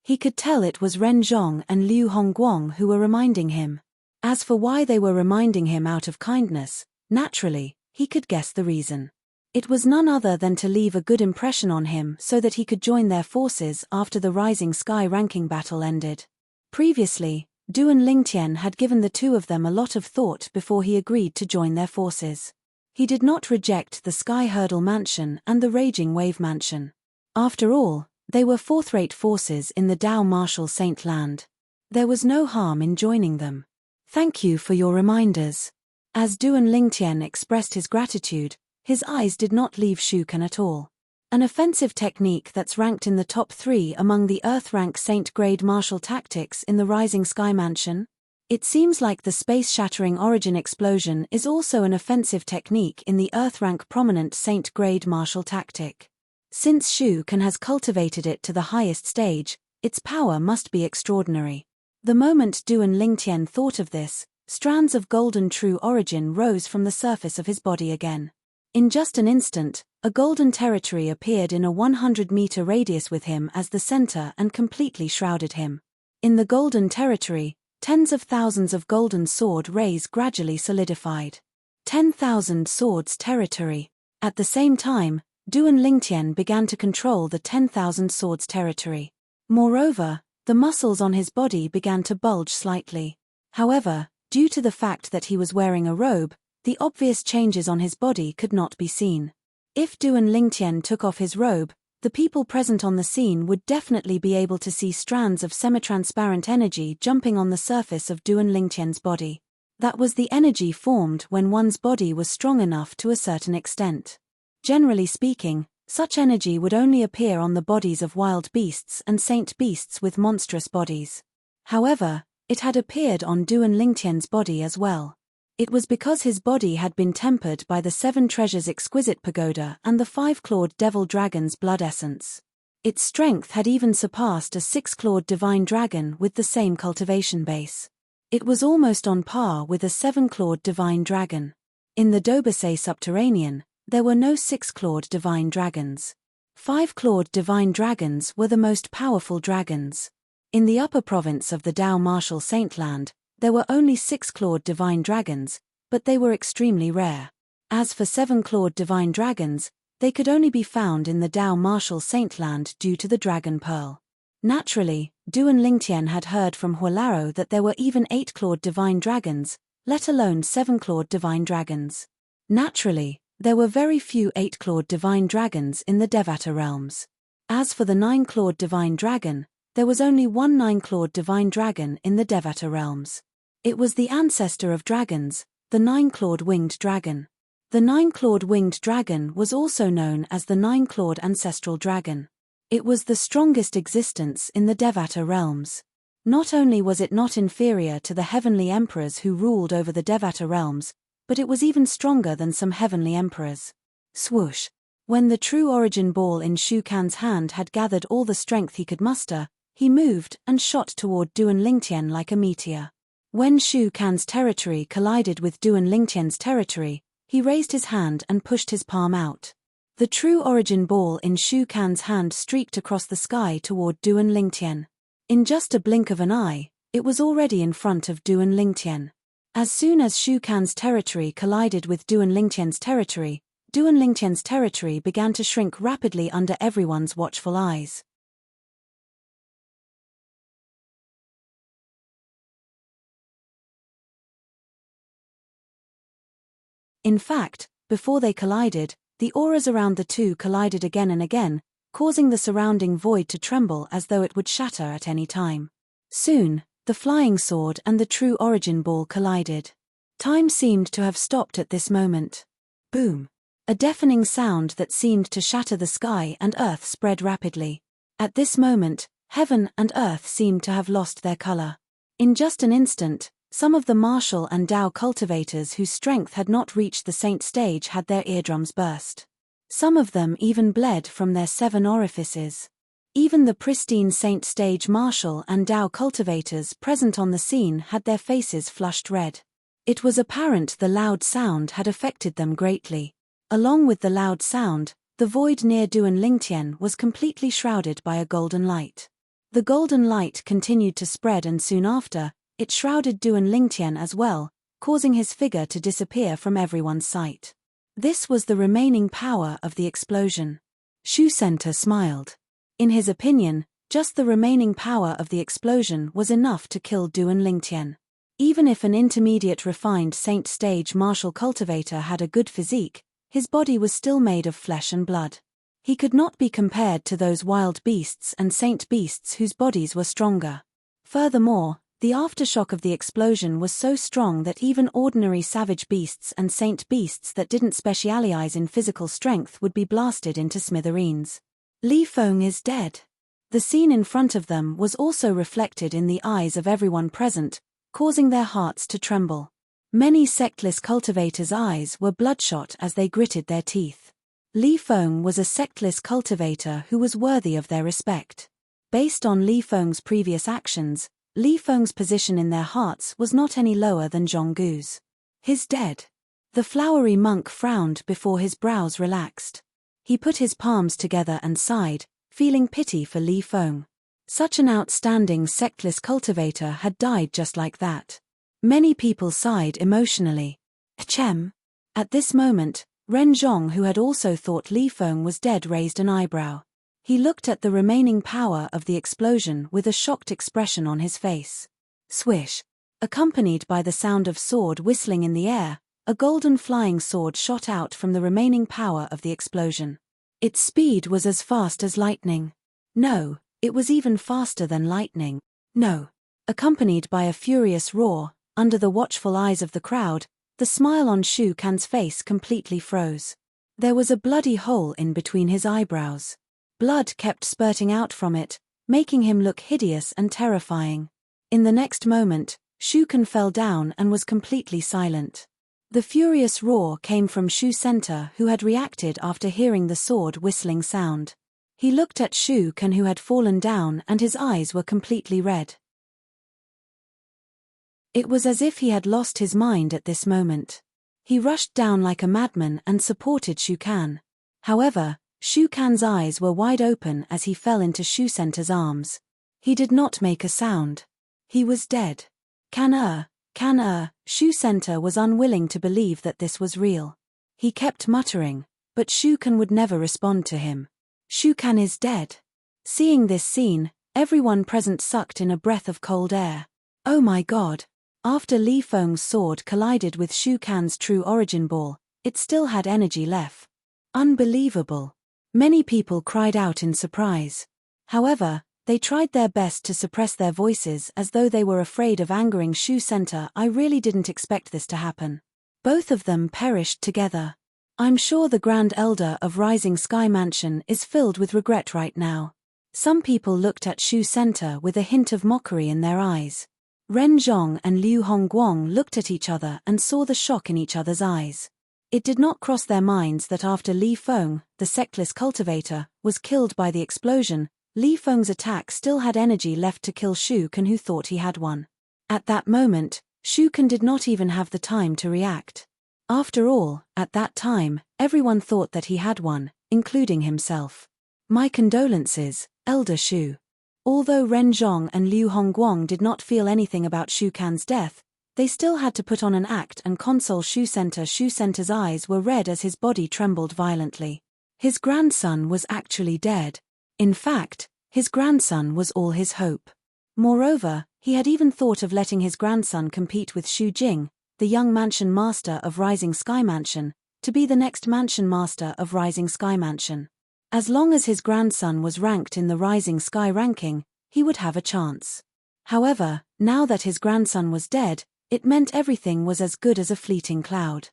Speaker 1: He could tell it was Ren Zhong and Liu Hongguang who were reminding him. As for why they were reminding him out of kindness, naturally, he could guess the reason. It was none other than to leave a good impression on him so that he could join their forces after the Rising Sky ranking battle ended. Previously, Duan Lingtian had given the 2 of them a lot of thought before he agreed to join their forces. He did not reject the Sky Hurdle Mansion and the Raging Wave Mansion. After all, they were 4th-rate forces in the Dao Martial Saint Land. There was no harm in joining them. Thank you for your reminders. As Duan Lingtian expressed his gratitude, his eyes did not leave Shu Kan at all. An offensive technique that's ranked in the top 3 among the Earth-rank Saint-grade martial tactics in the Rising Sky Mansion? It seems like the space-shattering origin explosion is also an offensive technique in the Earth-rank prominent Saint-grade martial tactic. Since Shu Kan has cultivated it to the highest stage, its power must be extraordinary. The moment Duan Lingtian thought of this, strands of golden true origin rose from the surface of his body again. In just an instant, a golden territory appeared in a 100-meter radius with him as the center and completely shrouded him. In the golden territory, tens of thousands of golden sword rays gradually solidified. 10,000 swords territory. At the same time, Duan Lingtian began to control the 10,000 swords territory. Moreover, the muscles on his body began to bulge slightly. However, due to the fact that he was wearing a robe, the obvious changes on his body could not be seen. If Duan Lingtian took off his robe, the people present on the scene would definitely be able to see strands of semi-transparent energy jumping on the surface of Duan Lingtian's body. That was the energy formed when one's body was strong enough to a certain extent. Generally speaking, such energy would only appear on the bodies of wild beasts and saint beasts with monstrous bodies. However, it had appeared on Duan Lingtian's body as well. It was because his body had been tempered by the 7 treasures exquisite pagoda and the 5-clawed devil dragon's blood essence. Its strength had even surpassed a 6-clawed divine dragon with the same cultivation base. It was almost on par with a 7-clawed divine dragon. In the Dobasay subterranean, there were no 6-clawed divine dragons. 5-clawed divine dragons were the most powerful dragons. In the upper province of the Dao Martial Saint Land, there were only 6-clawed divine dragons, but they were extremely rare. As for 7-clawed divine dragons, they could only be found in the Dao Martial Saint Land due to the Dragon Pearl. Naturally, Duan Lingtian had heard from Huolaro that there were even 8-clawed divine dragons, let alone 7-clawed divine dragons. Naturally, there were very few 8-clawed divine dragons in the Devata realms. As for the 9-clawed divine dragon, there was only one 9-clawed divine dragon in the Devata realms. It was the ancestor of dragons, the 9-clawed winged dragon. The 9-clawed winged dragon was also known as the 9-clawed ancestral dragon. It was the strongest existence in the Devata realms. Not only was it not inferior to the heavenly emperors who ruled over the Devata realms, but it was even stronger than some heavenly emperors. Swoosh! When the true origin ball in Shu Kan's hand had gathered all the strength he could muster, he moved and shot toward Duan Lingtian like a meteor. When Shu Kan's territory collided with Duan Lingtian's territory, he raised his hand and pushed his palm out. The true origin ball in Shu Kan's hand streaked across the sky toward Duan Lingtian. In just a blink of an eye, it was already in front of Duan Lingtian. As soon as Shu Kan's territory collided with Duan Lingtian's territory began to shrink rapidly under everyone's watchful eyes. In fact, before they collided, the auras around the two collided again and again, causing the surrounding void to tremble as though it would shatter at any time. Soon, the flying sword and the true origin ball collided. Time seemed to have stopped at this moment. Boom! A deafening sound that seemed to shatter the sky and earth spread rapidly. At this moment, heaven and earth seemed to have lost their color. In just an instant, some of the martial and Tao cultivators whose strength had not reached the saint stage had their eardrums burst. Some of them even bled from their 7 orifices. Even the pristine saint stage martial and Tao cultivators present on the scene had their faces flushed red. It was apparent the loud sound had affected them greatly. Along with the loud sound, the void near Duan Lingtian was completely shrouded by a golden light. The golden light continued to spread and soon after, it shrouded Duan Lingtian as well, causing his figure to disappear from everyone's sight. This was the remaining power of the explosion. Shu Center smiled. In his opinion, just the remaining power of the explosion was enough to kill Duan Lingtian. Even if an intermediate refined saint stage martial cultivator had a good physique, his body was still made of flesh and blood. He could not be compared to those wild beasts and saint beasts whose bodies were stronger. Furthermore, the aftershock of the explosion was so strong that even ordinary savage beasts and saint beasts that didn't specialize in physical strength would be blasted into smithereens. Li Feng is dead. The scene in front of them was also reflected in the eyes of everyone present, causing their hearts to tremble. Many sectless cultivators' eyes were bloodshot as they gritted their teeth. Li Feng was a sectless cultivator who was worthy of their respect. Based on Li Feng's previous actions, Li Feng's position in their hearts was not any lower than Zhonggu's. He's dead. The flowery monk frowned before his brows relaxed. He put his palms together and sighed, feeling pity for Li Feng. Such an outstanding sectless cultivator had died just like that. Many people sighed emotionally. Ahem. At this moment, Ren Zhong, who had also thought Li Feng was dead, raised an eyebrow. He looked at the remaining power of the explosion with a shocked expression on his face. Swish! Accompanied by the sound of sword whistling in the air, a golden flying sword shot out from the remaining power of the explosion. Its speed was as fast as lightning. No, it was even faster than lightning. No. Accompanied by a furious roar, under the watchful eyes of the crowd, the smile on Shu Kan's face completely froze. There was a bloody hole in between his eyebrows. Blood kept spurting out from it, making him look hideous and terrifying. In the next moment, Shu Kan fell down and was completely silent. The furious roar came from Shu Center, who had reacted after hearing the sword whistling sound. He looked at Shu Kan, who had fallen down, and his eyes were completely red. It was as if he had lost his mind at this moment. He rushed down like a madman and supported Shu Kan. However, Shu Kan's eyes were wide open as he fell into Shu Center's arms. He did not make a sound. He was dead. Can Shu Center was unwilling to believe that this was real. He kept muttering, but Shu Kan would never respond to him. Shu Kan is dead. Seeing this scene, everyone present sucked in a breath of cold air. Oh my God! After Li Feng's sword collided with Shu Kan's true origin ball, it still had energy left. Unbelievable! Many people cried out in surprise. However, they tried their best to suppress their voices as though they were afraid of angering Shu Center. I really didn't expect this to happen. Both of them perished together. I'm sure the Grand Elder of Rising Sky Mansion is filled with regret right now. Some people looked at Shu Center with a hint of mockery in their eyes. Ren Zhong and Liu Hongguang looked at each other and saw the shock in each other's eyes. It did not cross their minds that after Li Feng, the sectless cultivator, was killed by the explosion, Li Feng's attack still had energy left to kill Shu Can, who thought he had one. At that moment, Shu Can did not even have the time to react. After all, at that time, everyone thought that he had one, including himself. My condolences, Elder Shu. Although Ren Zhong and Liu Hongguang did not feel anything about Shu Can's death, they still had to put on an act and console Shu Center. Shu Center's eyes were red as his body trembled violently. His grandson was actually dead. In fact, his grandson was all his hope. Moreover, he had even thought of letting his grandson compete with Xu Jing, the young mansion master of Rising Sky Mansion, to be the next mansion master of Rising Sky Mansion. As long as his grandson was ranked in the Rising Sky ranking, he would have a chance. However, now that his grandson was dead, it meant everything was as good as a fleeting cloud.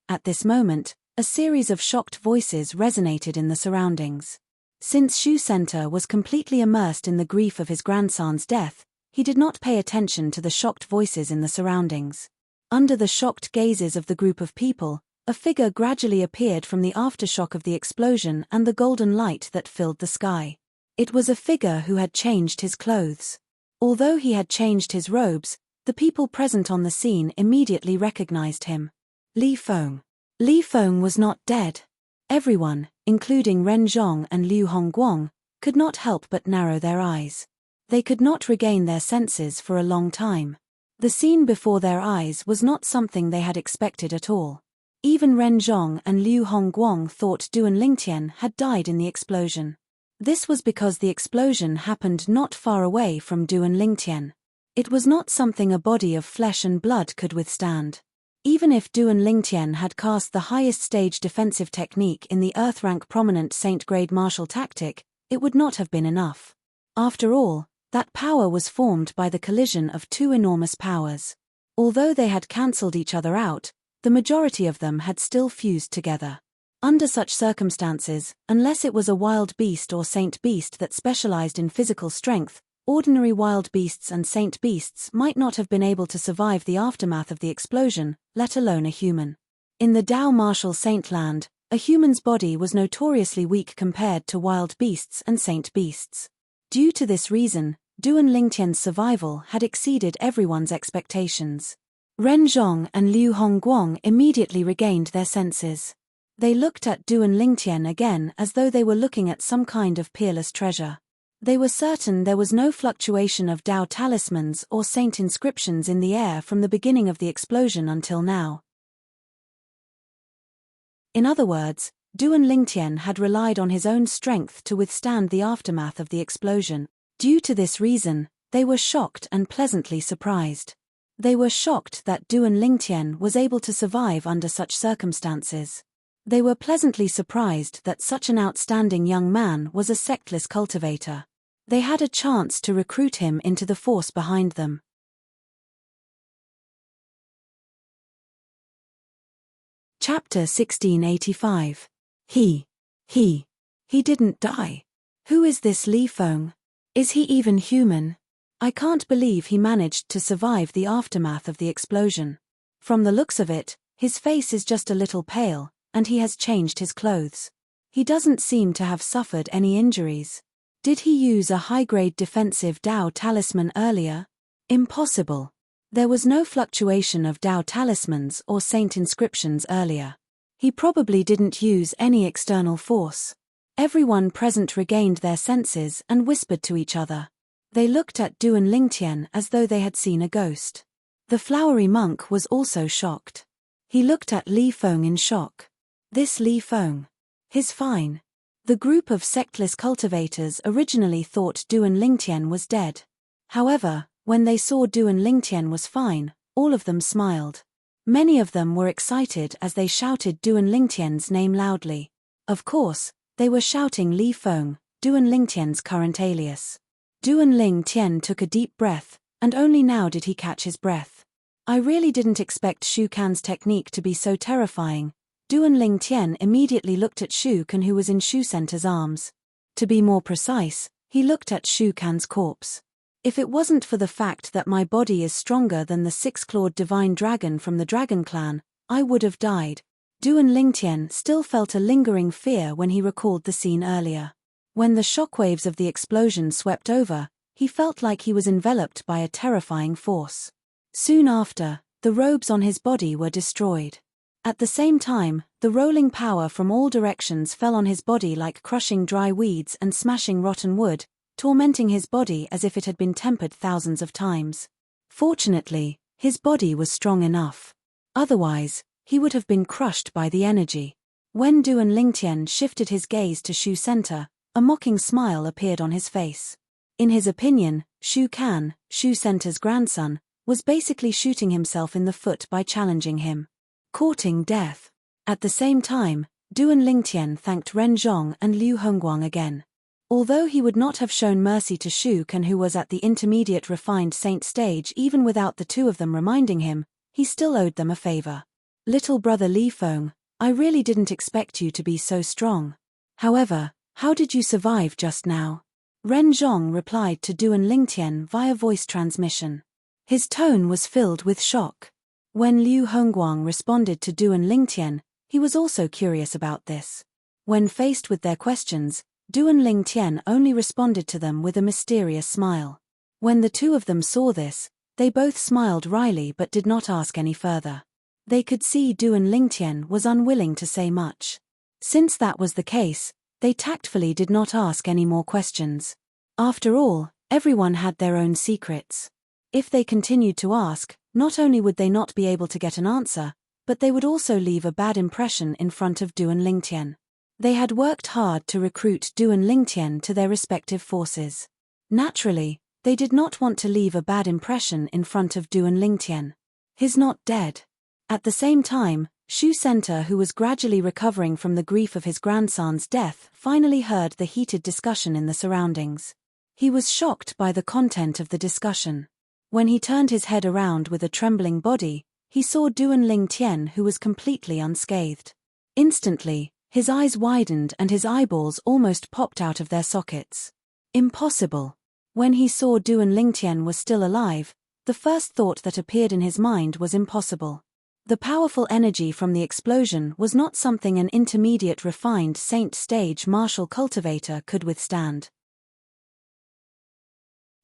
Speaker 1: At this moment, a series of shocked voices resonated in the surroundings. Since Shu Center was completely immersed in the grief of his grandson's death, he did not pay attention to the shocked voices in the surroundings. Under the shocked gazes of the group of people, a figure gradually appeared from the aftershock of the explosion and the golden light that filled the sky. It was a figure who had changed his clothes. Although he had changed his robes, the people present on the scene immediately recognized him. Li Feng. Li Feng was not dead. Everyone, including Ren Zhong and Liu Hongguang, could not help but narrow their eyes. They could not regain their senses for a long time. The scene before their eyes was not something they had expected at all. Even Ren Zhong and Liu Hongguang thought Duan Lingtian had died in the explosion. This was because the explosion happened not far away from Duan Lingtian. It was not something a body of flesh and blood could withstand. Even if Duan Lingtian had cast the highest stage defensive technique in the Earth-rank prominent Saint-grade martial tactic, it would not have been enough. After all, that power was formed by the collision of two enormous powers. Although they had cancelled each other out, the majority of them had still fused together. Under such circumstances, unless it was a wild beast or saint beast that specialized in physical strength, ordinary wild beasts and saint beasts might not have been able to survive the aftermath of the explosion, let alone a human. In the Dao martial saint land, a human's body was notoriously weak compared to wild beasts and saint beasts. Due to this reason, Duan Lingtian's survival had exceeded everyone's expectations. Ren Zhong and Liu Hongguang immediately regained their senses. They looked at Duan Lingtian again as though they were looking at some kind of peerless treasure. They were certain there was no fluctuation of Dao talismans or saint inscriptions in the air from the beginning of the explosion until now. In other words, Duan Lingtian had relied on his own strength to withstand the aftermath of the explosion. Due to this reason, they were shocked and pleasantly surprised. They were shocked that Duan Lingtian was able to survive under such circumstances. They were pleasantly surprised that such an outstanding young man was a sectless cultivator. They had a chance to recruit him into the force behind them. Chapter 1685. He didn't die. Who is this Li Feng? Is he even human? I can't believe he managed to survive the aftermath of the explosion. From the looks of it, his face is just a little pale, and he has changed his clothes. He doesn't seem to have suffered any injuries. Did he use a high-grade defensive Dao talisman earlier? Impossible. There was no fluctuation of Dao talismans or saint inscriptions earlier. He probably didn't use any external force. Everyone present regained their senses and whispered to each other. They looked at Duan Lingtian as though they had seen a ghost. The flowery monk was also shocked. He looked at Li Feng in shock. This Li Feng. He's fine. The group of sectless cultivators originally thought Duan Lingtian was dead. However, when they saw Duan Lingtian was fine, all of them smiled. Many of them were excited as they shouted Duan Lingtian's name loudly. Of course, they were shouting Li Feng, Duan Lingtian's current alias. Duan Lingtian took a deep breath, and only now did he catch his breath. I really didn't expect Shu Can's technique to be so terrifying. Duan Lingtian immediately looked at Shu Can, who was in Shu Center's arms. To be more precise, he looked at Shu Can's corpse. If it wasn't for the fact that my body is stronger than the six-clawed divine dragon from the dragon clan, I would have died. Duan Lingtian still felt a lingering fear when he recalled the scene earlier. When the shockwaves of the explosion swept over, he felt like he was enveloped by a terrifying force. Soon after, the robes on his body were destroyed. At the same time, the rolling power from all directions fell on his body like crushing dry weeds and smashing rotten wood, tormenting his body as if it had been tempered thousands of times. Fortunately, his body was strong enough. Otherwise, he would have been crushed by the energy. When Duan Lingtian shifted his gaze to Shu Center, a mocking smile appeared on his face. In his opinion, Shu Kan, Shu Center's grandson, was basically shooting himself in the foot by challenging him. Courting death. At the same time, Duan Lingtian thanked Ren Zhong and Liu Hongguang again. Although he would not have shown mercy to Shu Kan, who was at the intermediate refined saint stage even without the two of them reminding him, he still owed them a favor. Little brother Li Feng, I really didn't expect you to be so strong. However, how did you survive just now? Ren Zhong replied to Duan Lingtian via voice transmission. His tone was filled with shock. When Liu Hongguang responded to Duan Lingtian, he was also curious about this. When faced with their questions, Duan Lingtian only responded to them with a mysterious smile. When the two of them saw this, they both smiled wryly but did not ask any further. They could see Duan Lingtian was unwilling to say much. Since that was the case, they tactfully did not ask any more questions. After all, everyone had their own secrets. If they continued to ask, not only would they not be able to get an answer, but they would also leave a bad impression in front of Duan Lingtian. They had worked hard to recruit Duan Lingtian to their respective forces. Naturally, they did not want to leave a bad impression in front of Duan Lingtian. He's not dead. At the same time, Shu Center, who was gradually recovering from the grief of his grandson's death, finally heard the heated discussion in the surroundings. He was shocked by the content of the discussion. When he turned his head around with a trembling body, he saw Duan Lingtian, who was completely unscathed. Instantly, his eyes widened and his eyeballs almost popped out of their sockets. Impossible. When he saw Duan Lingtian was still alive, the first thought that appeared in his mind was impossible. The powerful energy from the explosion was not something an intermediate refined saint stage martial cultivator could withstand.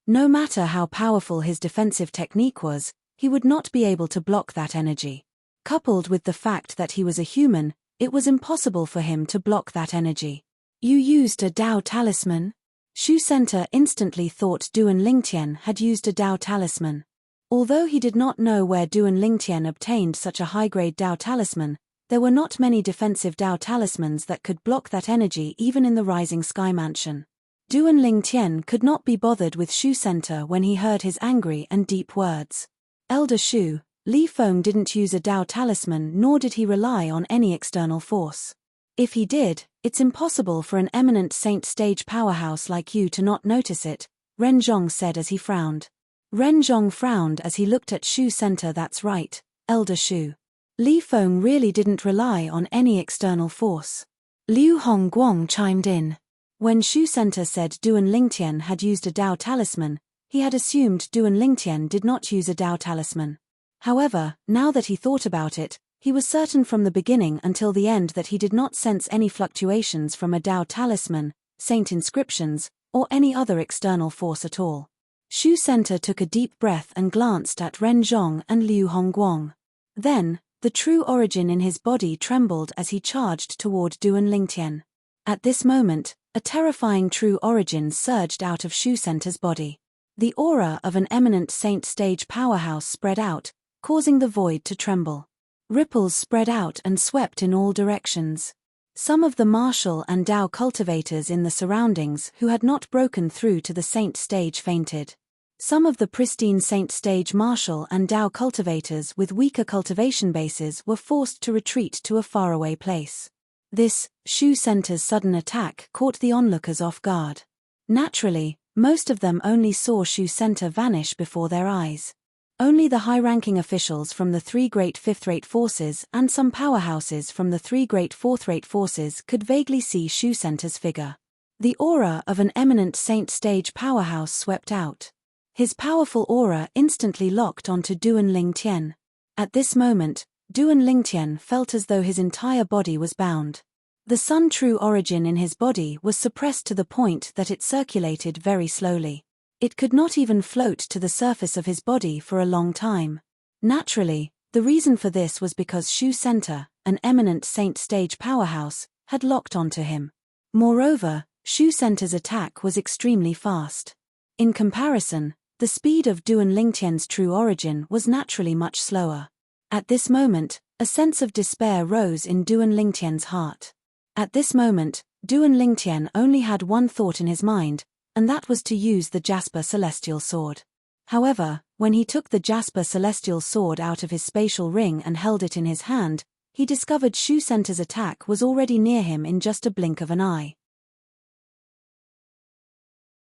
Speaker 1: No matter how powerful his defensive technique was, he would not be able to block that energy. Coupled with the fact that he was a human, it was impossible for him to block that energy. You used a Dao talisman? Shu Center instantly thought Duan Lingtian had used a Dao talisman. Although he did not know where Duan Lingtian obtained such a high-grade Dao talisman, there were not many defensive Dao talismans that could block that energy even in the Rising Sky Mansion. Duan Lingtian could not be bothered with Shu Center when he heard his angry and deep words. Elder Shu, Li Feng didn't use a Dao talisman, nor did he rely on any external force. If he did, it's impossible for an eminent saint stage powerhouse like you to not notice it, Ren Zhong said as he frowned. Ren Zhong frowned as he looked at Shu Center. That's right, Elder Shu. Li Feng really didn't rely on any external force. Liu Hongguang chimed in. When Shu Center said Duan Lingtian had used a Dao talisman, he had assumed Duan Lingtian did not use a Dao talisman. However, now that he thought about it, he was certain from the beginning until the end that he did not sense any fluctuations from a Dao talisman, saint inscriptions, or any other external force at all. Shu Center took a deep breath and glanced at Ren Zhong and Liu Hongguang. Then, the true origin in his body trembled as he charged toward Duan Lingtian. At this moment, a terrifying true origin surged out of Shu Center's body. The aura of an eminent saint stage powerhouse spread out, causing the void to tremble. Ripples spread out and swept in all directions. Some of the martial and Dao cultivators in the surroundings who had not broken through to the saint stage fainted. Some of the pristine saint stage martial and Dao cultivators with weaker cultivation bases were forced to retreat to a faraway place. This, Shu Center's sudden attack caught the onlookers off guard. Naturally, most of them only saw Shu Center vanish before their eyes. Only the high-ranking officials from the three great fifth-rate forces and some powerhouses from the three great fourth-rate forces could vaguely see Shu Center's figure. The aura of an eminent saint stage powerhouse swept out. His powerful aura instantly locked onto Duan Lingtian. At this moment, Duan Lingtian felt as though his entire body was bound. The sun true origin in his body was suppressed to the point that it circulated very slowly. It could not even float to the surface of his body for a long time. Naturally, the reason for this was because Shu Center, an eminent Saint Stage powerhouse, had locked onto him. Moreover, Shu Center's attack was extremely fast. In comparison, the speed of Duan Lingtian's true origin was naturally much slower. At this moment, a sense of despair rose in Duan Lingtian's heart. At this moment, Duan Lingtian only had one thought in his mind, and that was to use the Jasper Celestial Sword. However, when he took the Jasper Celestial Sword out of his spatial ring and held it in his hand, he discovered Shu Center's attack was already near him in just a blink of an eye.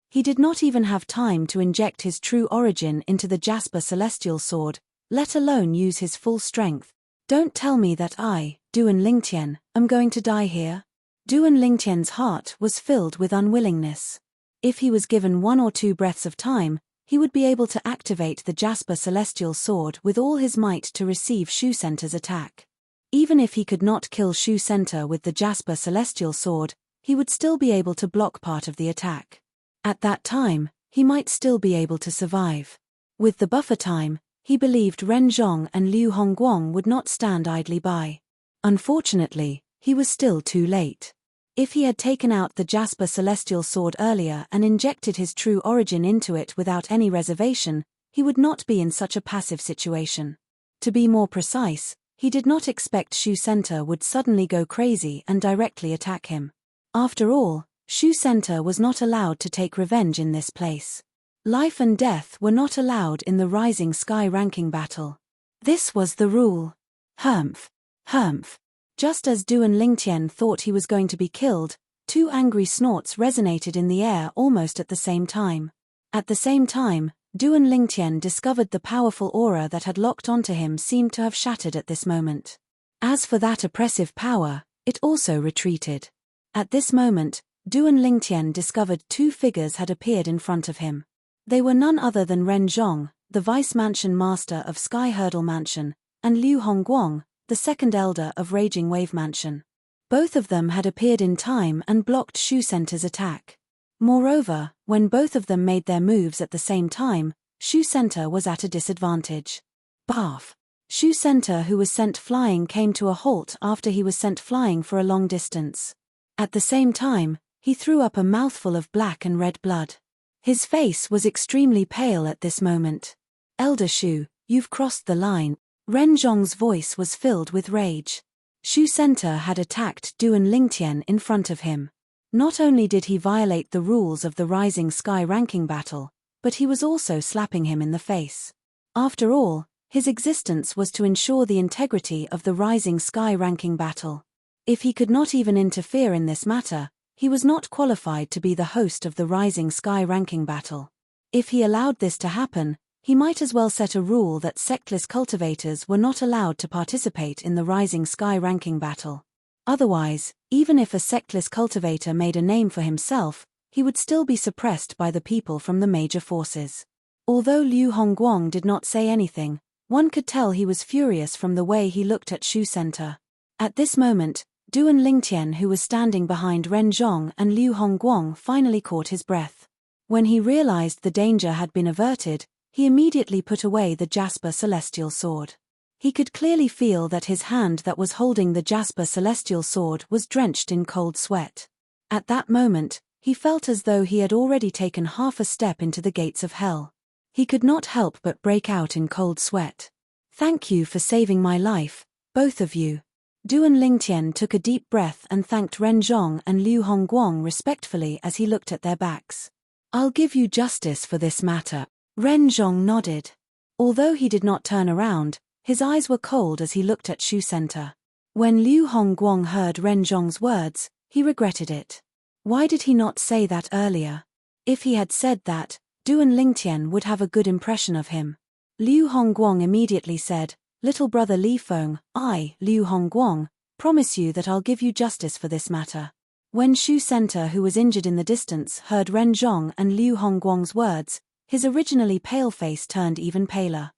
Speaker 1: He did not even have time to inject his true origin into the Jasper Celestial Sword, let alone use his full strength. Don't tell me that I, Duan Lingtian, am going to die here. Duan Lingtian's heart was filled with unwillingness. If he was given 1 or 2 breaths of time, he would be able to activate the Jasper Celestial Sword with all his might to receive Shu Center's attack. Even if he could not kill Shu Center with the Jasper Celestial Sword, he would still be able to block part of the attack. At that time, he might still be able to survive. With the buffer time, he believed Ren Zhong and Liu Hongguang would not stand idly by. Unfortunately, he was still too late. If he had taken out the Jasper Celestial Sword earlier and injected his true origin into it without any reservation, he would not be in such a passive situation. To be more precise, he did not expect Shu Center would suddenly go crazy and directly attack him. After all, Shu Center was not allowed to take revenge in this place. Life and death were not allowed in the Rising Sky ranking battle. This was the rule. Humph. Humph. Just as Duan Lingtian thought he was going to be killed, 2 angry snorts resonated in the air almost at the same time. At the same time, Duan Lingtian discovered the powerful aura that had locked onto him seemed to have shattered at this moment. As for that oppressive power, it also retreated. At this moment, Duan Lingtian discovered 2 figures had appeared in front of him. They were none other than Ren Zhong, the Vice Mansion Master of Sky Hurdle Mansion, and Liu Hongguang, the second elder of Raging Wave Mansion. Both of them had appeared in time and blocked Shu Center's attack. Moreover, when both of them made their moves at the same time, Shu Center was at a disadvantage. Barf! Shu Center, who was sent flying, came to a halt after he was sent flying for a long distance. At the same time, he threw up a mouthful of black and red blood. His face was extremely pale at this moment. Elder Shu, you've crossed the line. Ren Zhong's voice was filled with rage. Shu Center had attacked Duan Lingtian in front of him. Not only did he violate the rules of the Rising Sky ranking battle, but he was also slapping him in the face. After all, his existence was to ensure the integrity of the Rising Sky ranking battle. If he could not even interfere in this matter, he was not qualified to be the host of the Rising Sky ranking battle. If he allowed this to happen, he might as well set a rule that sectless cultivators were not allowed to participate in the Rising Sky ranking battle. Otherwise, even if a sectless cultivator made a name for himself, he would still be suppressed by the people from the major forces. Although Liu Hongguang did not say anything, one could tell he was furious from the way he looked at Shu Center. At this moment, Duan Lingtian, who was standing behind Ren Zhong and Liu Hongguang, finally caught his breath. When he realized the danger had been averted, he immediately put away the Jasper Celestial Sword. He could clearly feel that his hand that was holding the Jasper Celestial Sword was drenched in cold sweat. At that moment, he felt as though he had already taken half a step into the gates of hell. He could not help but break out in cold sweat. Thank you for saving my life, both of you. Duan Lingtian took a deep breath and thanked Ren Zhong and Liu Hongguang respectfully as he looked at their backs. I'll give you justice for this matter. Ren Zhong nodded. Although he did not turn around, his eyes were cold as he looked at Shu Center. When Liu Hongguang heard Ren Zhong's words, he regretted it. Why did he not say that earlier? If he had said that, Duan Lingtian would have a good impression of him. Liu Hongguang immediately said, Little brother Li Feng, I, Liu Hongguang, promise you that I'll give you justice for this matter. When Shu Center, who was injured in the distance, heard Ren Zhong and Liu Hongguang's words, his originally pale face turned even paler.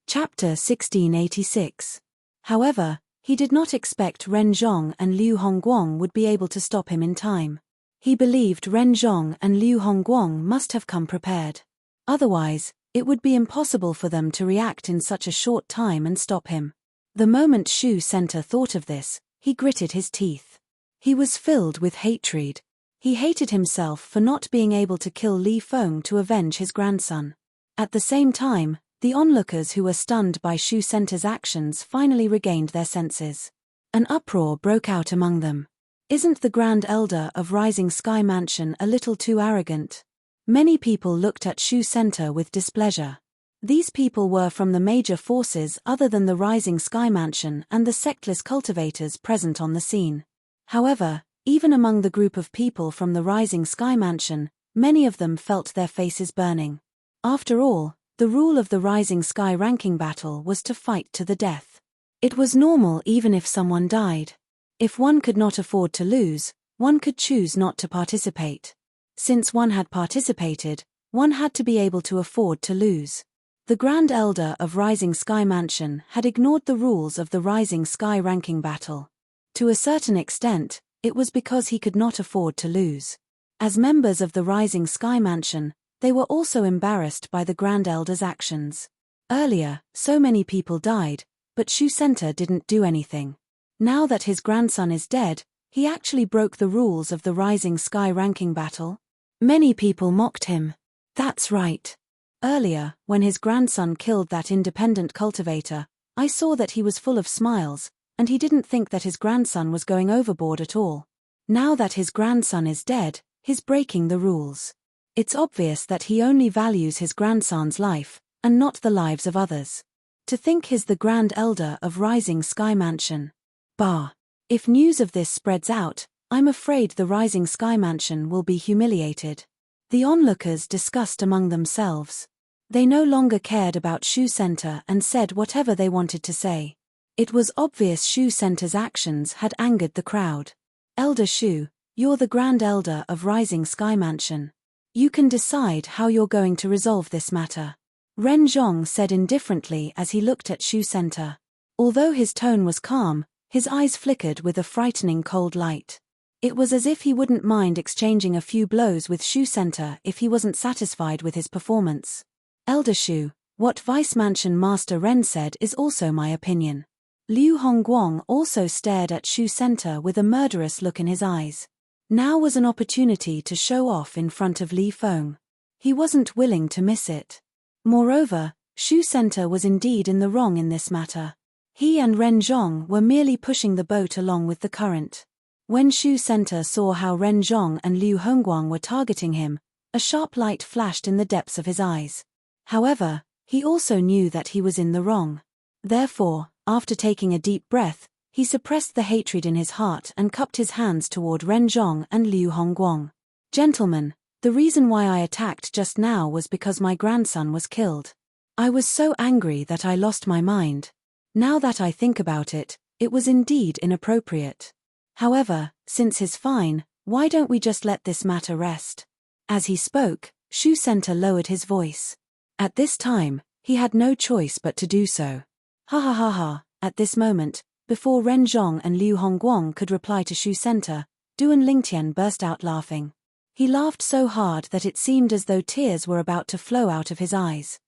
Speaker 1: Chapter 1686. However, he did not expect Ren Zhong and Liu Hongguang would be able to stop him in time. He believed Ren Zhong and Liu Hongguang must have come prepared. Otherwise, it would be impossible for them to react in such a short time and stop him. The moment Shu Center thought of this, he gritted his teeth. He was filled with hatred. He hated himself for not being able to kill Li Feng to avenge his grandson. At the same time, the onlookers who were stunned by Shu Center's actions finally regained their senses. An uproar broke out among them. Isn't the Grand Elder of Rising Sky Mansion a little too arrogant? Many people looked at Shu Center with displeasure. These people were from the major forces other than the Rising Sky Mansion and the sectless cultivators present on the scene. However, even among the group of people from the Rising Sky Mansion, many of them felt their faces burning. After all, the rule of the Rising Sky ranking battle was to fight to the death. It was normal even if someone died. If one could not afford to lose, one could choose not to participate. Since one had participated, one had to be able to afford to lose. The Grand Elder of Rising Sky Mansion had ignored the rules of the Rising Sky ranking battle. To a certain extent, it was because he could not afford to lose. As members of the Rising Sky Mansion, they were also embarrassed by the Grand Elder's actions. Earlier, so many people died, but Shu Center didn't do anything. Now that his grandson is dead, he actually broke the rules of the Rising Sky ranking battle. Many people mocked him. That's right. Earlier, when his grandson killed that independent cultivator, I saw that he was full of smiles, and he didn't think that his grandson was going overboard at all. Now that his grandson is dead, he's breaking the rules. It's obvious that he only values his grandson's life, and not the lives of others. To think he's the Grand Elder of Rising Sky Mansion. Bah! If news of this spreads out, I'm afraid the Rising Sky Mansion will be humiliated. The onlookers discussed among themselves. They no longer cared about Shu Center and said whatever they wanted to say. It was obvious Shu Center's actions had angered the crowd. Elder Shu, you're the Grand Elder of Rising Sky Mansion. You can decide how you're going to resolve this matter. Ren Zhong said indifferently as he looked at Shu Center. Although his tone was calm, his eyes flickered with a frightening cold light. It was as if he wouldn't mind exchanging a few blows with Shu Center if he wasn't satisfied with his performance. Elder Shu, what Vice Mansion Master Ren said is also my opinion. Liu Hongguang also stared at Shu Center with a murderous look in his eyes. Now was an opportunity to show off in front of Li Feng. He wasn't willing to miss it. Moreover, Shu Center was indeed in the wrong in this matter. He and Ren Zhong were merely pushing the boat along with the current. When Shu Center saw how Ren Zhong and Liu Hongguang were targeting him, a sharp light flashed in the depths of his eyes. However, he also knew that he was in the wrong. Therefore, after taking a deep breath, he suppressed the hatred in his heart and cupped his hands toward Ren Zhong and Liu Hongguang. Gentlemen, the reason why I attacked just now was because my grandson was killed. I was so angry that I lost my mind. Now that I think about it, it was indeed inappropriate. However, since he's fine, why don't we just let this matter rest? As he spoke, Shu Center lowered his voice. At this time, he had no choice but to do so. Ha ha ha ha, at this moment, before Ren Zhong and Liu Hongguang could reply to Shu Center, Duan Lingtian burst out laughing. He laughed so hard that it seemed as though tears were about to flow out of his eyes.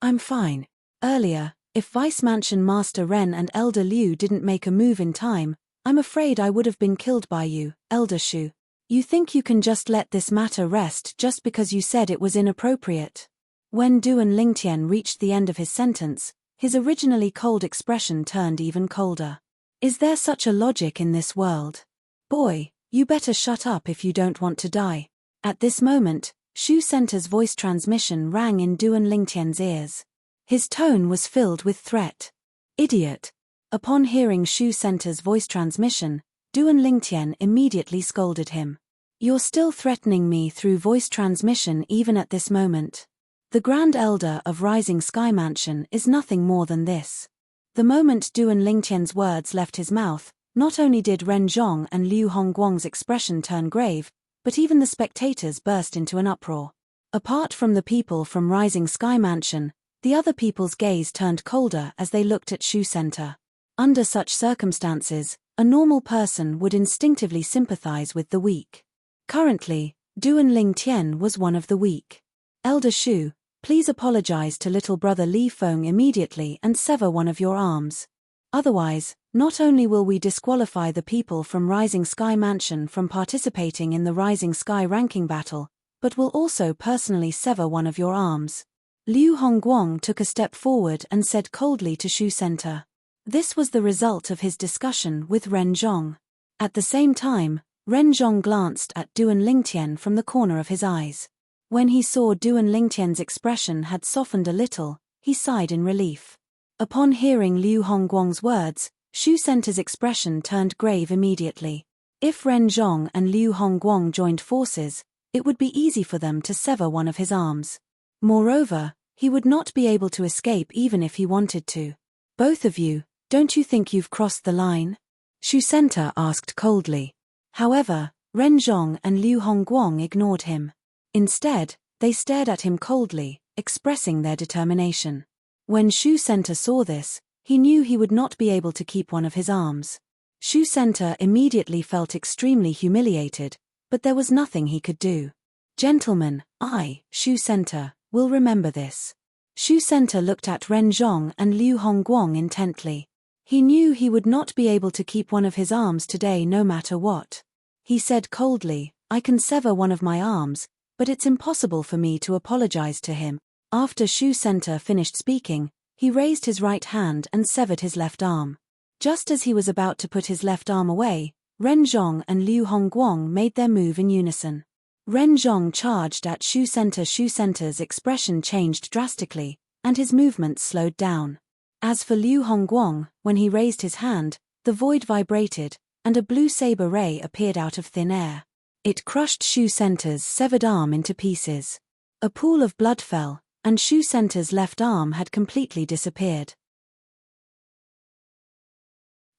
Speaker 1: I'm fine. Earlier, if Vice Mansion Master Ren and Elder Liu didn't make a move in time, I'm afraid I would have been killed by you, Elder Shu. You think you can just let this matter rest just because you said it was inappropriate? When Duan Lingtian reached the end of his sentence, his originally cold expression turned even colder. Is there such a logic in this world? Boy, you better shut up if you don't want to die. At this moment, Shu Center's voice transmission rang in Duan Lingtian's ears. His tone was filled with threat. Idiot! Upon hearing Shu Center's voice transmission, Duan Lingtian immediately scolded him. You're still threatening me through voice transmission even at this moment. The Grand Elder of Rising Sky Mansion is nothing more than this. The moment Duan Lingtian's words left his mouth, not only did Ren Zhong and Liu Hongguang's expression turn grave, but even the spectators burst into an uproar. Apart from the people from Rising Sky Mansion, the other people's gaze turned colder as they looked at Shu Center. Under such circumstances, a normal person would instinctively sympathize with the weak. Currently, Duan Ling Tian was one of the weak. Elder Shu, please apologize to little brother Li Feng immediately and sever one of your arms. Otherwise, not only will we disqualify the people from Rising Sky Mansion from participating in the Rising Sky ranking battle, but will also personally sever one of your arms. Liu Hongguang took a step forward and said coldly to Shu Center. This was the result of his discussion with Ren Zhong. At the same time, Ren Zhong glanced at Duan Lingtian from the corner of his eyes. When he saw Duan Lingtian's expression had softened a little, he sighed in relief. Upon hearing Liu Hongguang's words, Shu Center's expression turned grave immediately. If Ren Zhong and Liu Hongguang joined forces, it would be easy for them to sever one of his arms. Moreover, he would not be able to escape even if he wanted to. Both of you, don't you think you've crossed the line? Shu Center asked coldly. However, Ren Zhong and Liu Hongguang ignored him. Instead, they stared at him coldly, expressing their determination. When Shu Center saw this, he knew he would not be able to keep one of his arms. Shu Center immediately felt extremely humiliated, but there was nothing he could do. Gentlemen, I, Shu Center, will remember this. Shu Center looked at Ren Zhong and Liu Hongguang intently. He knew he would not be able to keep one of his arms today no matter what. He said coldly, I can sever one of my arms, but it's impossible for me to apologize to him. After Shu Center finished speaking, he raised his right hand and severed his left arm. Just as he was about to put his left arm away, Ren Zhong and Liu Hongguang made their move in unison. Ren Zhong charged at Shu Center. Shu Center's expression changed drastically, and his movements slowed down. As for Liu Hongguang, when he raised his hand, the void vibrated, and a blue saber ray appeared out of thin air. It crushed Shu Center's severed arm into pieces. A pool of blood fell, and Shu Center's left arm had completely disappeared.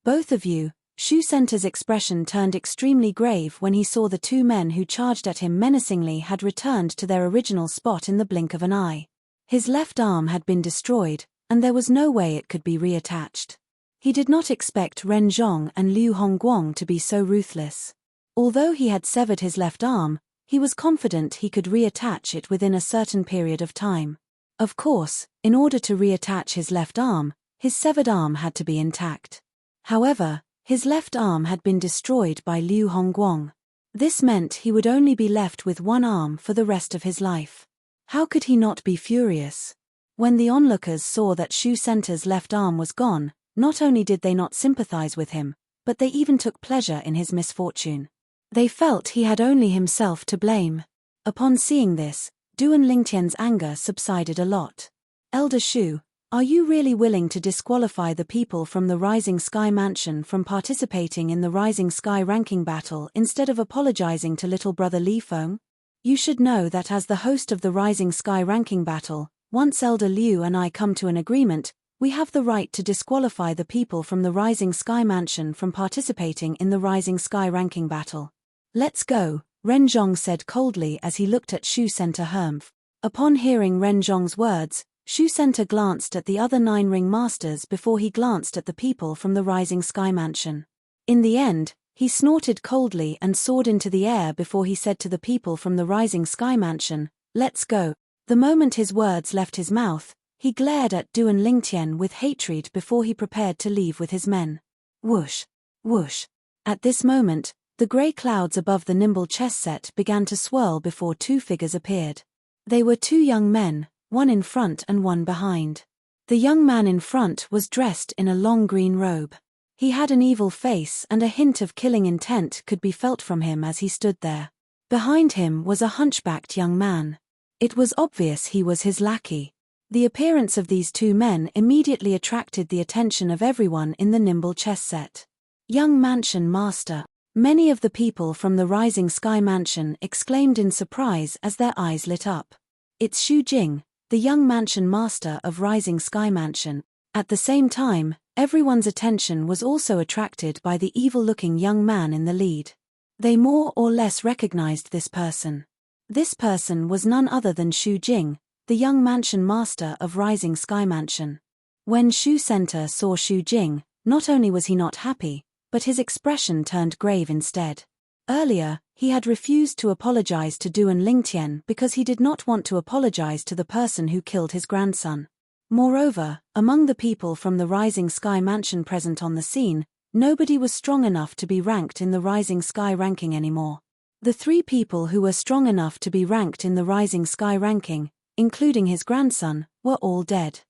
Speaker 1: Both of you, Shu Center's expression turned extremely grave when he saw the two men who charged at him menacingly had returned to their original spot in the blink of an eye. His left arm had been destroyed, and there was no way it could be reattached. He did not expect Ren Zhong and Liu Hongguang to be so ruthless. Although he had severed his left arm, he was confident he could reattach it within a certain period of time. Of course, in order to reattach his left arm, his severed arm had to be intact. However, his left arm had been destroyed by Liu Hongguang. This meant he would only be left with one arm for the rest of his life. How could he not be furious? When the onlookers saw that Shu Center's left arm was gone, not only did they not sympathize with him, but they even took pleasure in his misfortune. They felt he had only himself to blame. Upon seeing this, Duan Lingtian's anger subsided a lot. Elder Shu, are you really willing to disqualify the people from the Rising Sky Mansion from participating in the Rising Sky ranking battle instead of apologizing to little brother Li Feng? You should know that as the host of the Rising Sky ranking battle, once Elder Liu and I come to an agreement, we have the right to disqualify the people from the Rising Sky Mansion from participating in the Rising Sky ranking battle. Let's go, Ren Zhong said coldly as he looked at Shu Center Hermf. Upon hearing Ren Zhong's words, Shu Center glanced at the other 9 ring masters before he glanced at the people from the Rising Sky Mansion. In the end, he snorted coldly and soared into the air before he said to the people from the Rising Sky Mansion, let's go. The moment his words left his mouth, he glared at Duan Lingtian with hatred before he prepared to leave with his men. Whoosh! Whoosh! At this moment, the grey clouds above the nimble chess set began to swirl before 2 figures appeared. They were 2 young men, one in front and one behind. The young man in front was dressed in a long green robe. He had an evil face and a hint of killing intent could be felt from him as he stood there. Behind him was a hunchbacked young man. It was obvious he was his lackey. The appearance of these 2 men immediately attracted the attention of everyone in the nimble chess set. Young Mansion Master. Many of the people from the Rising Sky Mansion exclaimed in surprise as their eyes lit up. It's Xu Jing, the young Mansion Master of Rising Sky Mansion. At the same time, everyone's attention was also attracted by the evil-looking young man in the lead. They more or less recognized this person. This person was none other than Shu Jing, the young mansion master of Rising Sky Mansion. When Shu Center saw Shu Jing, not only was he not happy, but his expression turned grave instead. Earlier, he had refused to apologize to Duan Lingtian because he did not want to apologize to the person who killed his grandson. Moreover, among the people from the Rising Sky Mansion present on the scene, nobody was strong enough to be ranked in the Rising Sky ranking anymore. The 3 people who were strong enough to be ranked in the Rising Sky ranking, including his grandson, were all dead.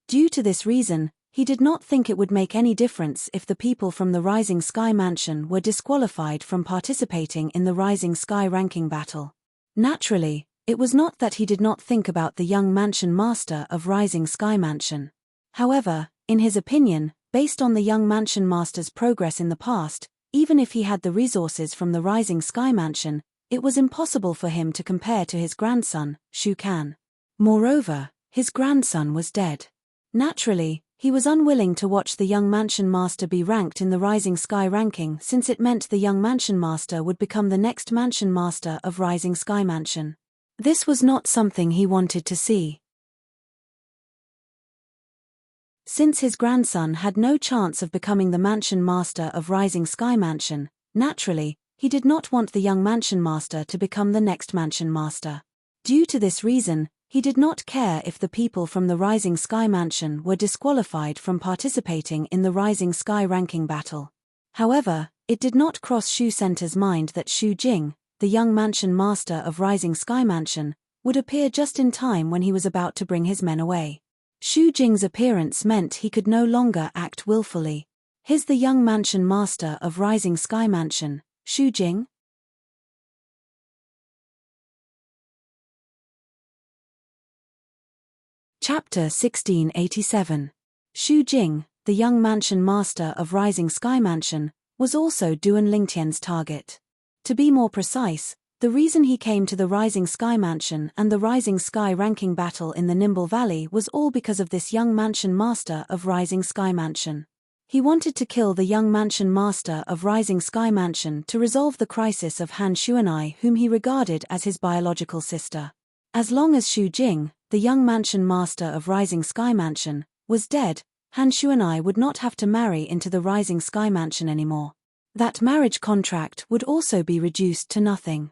Speaker 1: Due to this reason, he did not think it would make any difference if the people from the Rising Sky Mansion were disqualified from participating in the Rising Sky ranking battle. Naturally, it was not that he did not think about the young mansion master of Rising Sky Mansion. However, in his opinion, based on the young mansion master's progress in the past, even if he had the resources from the Rising Sky Mansion, it was impossible for him to compare to his grandson, Shu Kan. Moreover, his grandson was dead. Naturally, he was unwilling to watch the young mansion master be ranked in the Rising Sky ranking since it meant the young mansion master would become the next mansion master of Rising Sky Mansion. This was not something he wanted to see. Since his grandson had no chance of becoming the mansion master of Rising Sky Mansion, naturally, he did not want the young mansion master to become the next mansion master. Due to this reason, he did not care if the people from the Rising Sky Mansion were disqualified from participating in the Rising Sky ranking battle. However, it did not cross Shu Center's mind that Shu Jing, the young mansion master of Rising Sky Mansion, would appear just in time when he was about to bring his men away. Shu Jing's appearance meant he could no longer act willfully. "He's the young mansion master of Rising Sky Mansion, Shu Jing?" Chapter 1687. Shu Jing, the young mansion master of Rising Sky Mansion, was also Duan Lingtian's target. To be more precise, the reason he came to the Rising Sky Mansion and the Rising Sky ranking battle in the Nimble Valley was all because of this young mansion master of Rising Sky Mansion. He wanted to kill the young mansion master of Rising Sky Mansion to resolve the crisis of Han Xuanai, whom he regarded as his biological sister. As long as Shu Jing, the young mansion master of Rising Sky Mansion, was dead, Han Xuanai would not have to marry into the Rising Sky Mansion anymore. That marriage contract would also be reduced to nothing.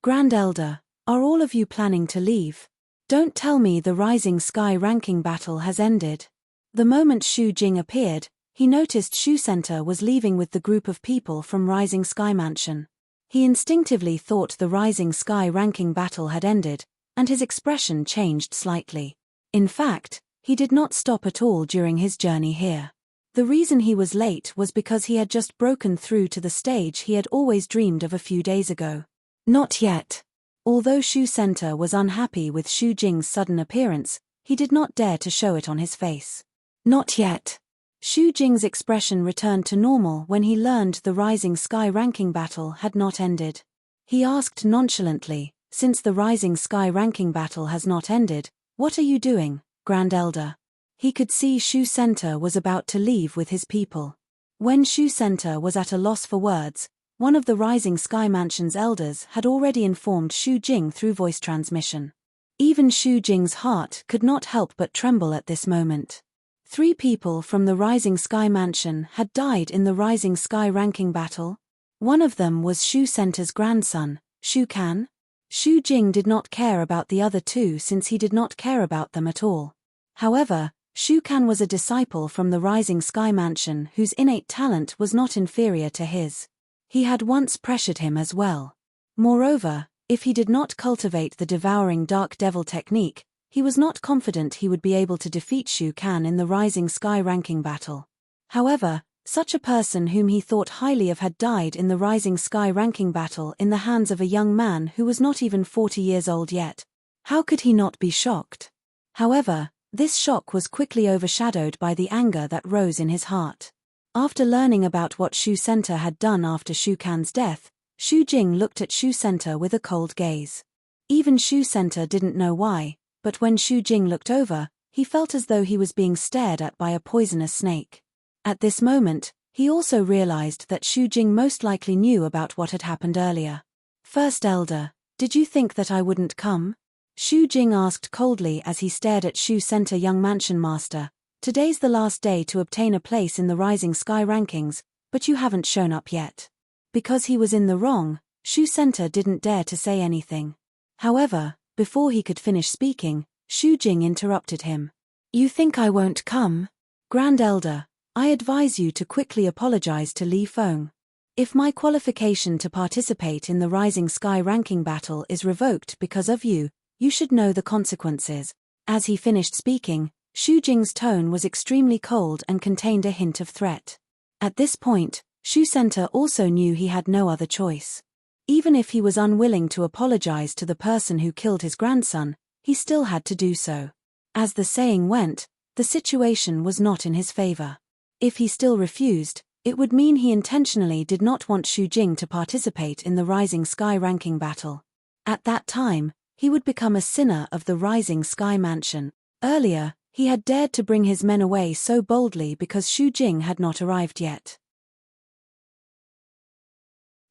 Speaker 1: Grand Elder, are all of you planning to leave? Don't tell me the Rising Sky ranking battle has ended. The moment Shu Jing appeared, he noticed Shu Center was leaving with the group of people from Rising Sky Mansion. He instinctively thought the Rising Sky ranking battle had ended, and his expression changed slightly. In fact, he did not stop at all during his journey here. The reason he was late was because he had just broken through to the stage he had always dreamed of a few days ago. Not yet. Although Shu Center was unhappy with Shu Jing's sudden appearance, he did not dare to show it on his face. Not yet. Shu Jing's expression returned to normal when he learned the Rising Sky ranking battle had not ended. He asked nonchalantly, "Since the Rising Sky ranking battle has not ended, what are you doing, Grand Elder?" He could see Shu Center was about to leave with his people. When Shu Center was at a loss for words, one of the Rising Sky Mansion's elders had already informed Shu Jing through voice transmission. Even Shu Jing's heart could not help but tremble at this moment. 3 people from the Rising Sky Mansion had died in the Rising Sky ranking battle. One of them was Shu Center's grandson, Shu Kan. Shu Jing did not care about the other 2 since he did not care about them at all. However, Shu Kan was a disciple from the Rising Sky Mansion whose innate talent was not inferior to his. He had once pressured him as well. Moreover, if he did not cultivate the devouring dark devil technique, he was not confident he would be able to defeat Shu Kan in the Rising Sky ranking battle. However, such a person whom he thought highly of had died in the Rising Sky ranking battle in the hands of a young man who was not even 40 years old yet. How could he not be shocked? However, this shock was quickly overshadowed by the anger that rose in his heart. After learning about what Shu Center had done after Shu Kan's death, Shu Jing looked at Shu Center with a cold gaze. Even Shu Center didn't know why, but when Shu Jing looked over, he felt as though he was being stared at by a poisonous snake. At this moment, he also realized that Shu Jing most likely knew about what had happened earlier. First Elder, Did you think that I wouldn't come? Xu Jing asked coldly as he stared at Shu Center young mansion master. Today's the last day to obtain a place in the Rising Sky rankings, but you haven't shown up yet. Because he was in the wrong, Shu Center didn't dare to say anything. However, before he could finish speaking, Xu Jing interrupted him. You think I won't come? Grand Elder, I advise you to quickly apologize to Li Feng. If my qualification to participate in the Rising Sky ranking battle is revoked because of you, you should know the consequences. As he finished speaking, Xu Jing's tone was extremely cold and contained a hint of threat. At this point, Shu Center also knew he had no other choice. Even if he was unwilling to apologize to the person who killed his grandson, he still had to do so. As the saying went, the situation was not in his favor. If he still refused, it would mean he intentionally did not want Xu Jing to participate in the Rising Sky ranking battle. At that time, he would become a sinner of the Rising Sky Mansion. Earlier, he had dared to bring his men away so boldly because Xu Jing had not arrived yet.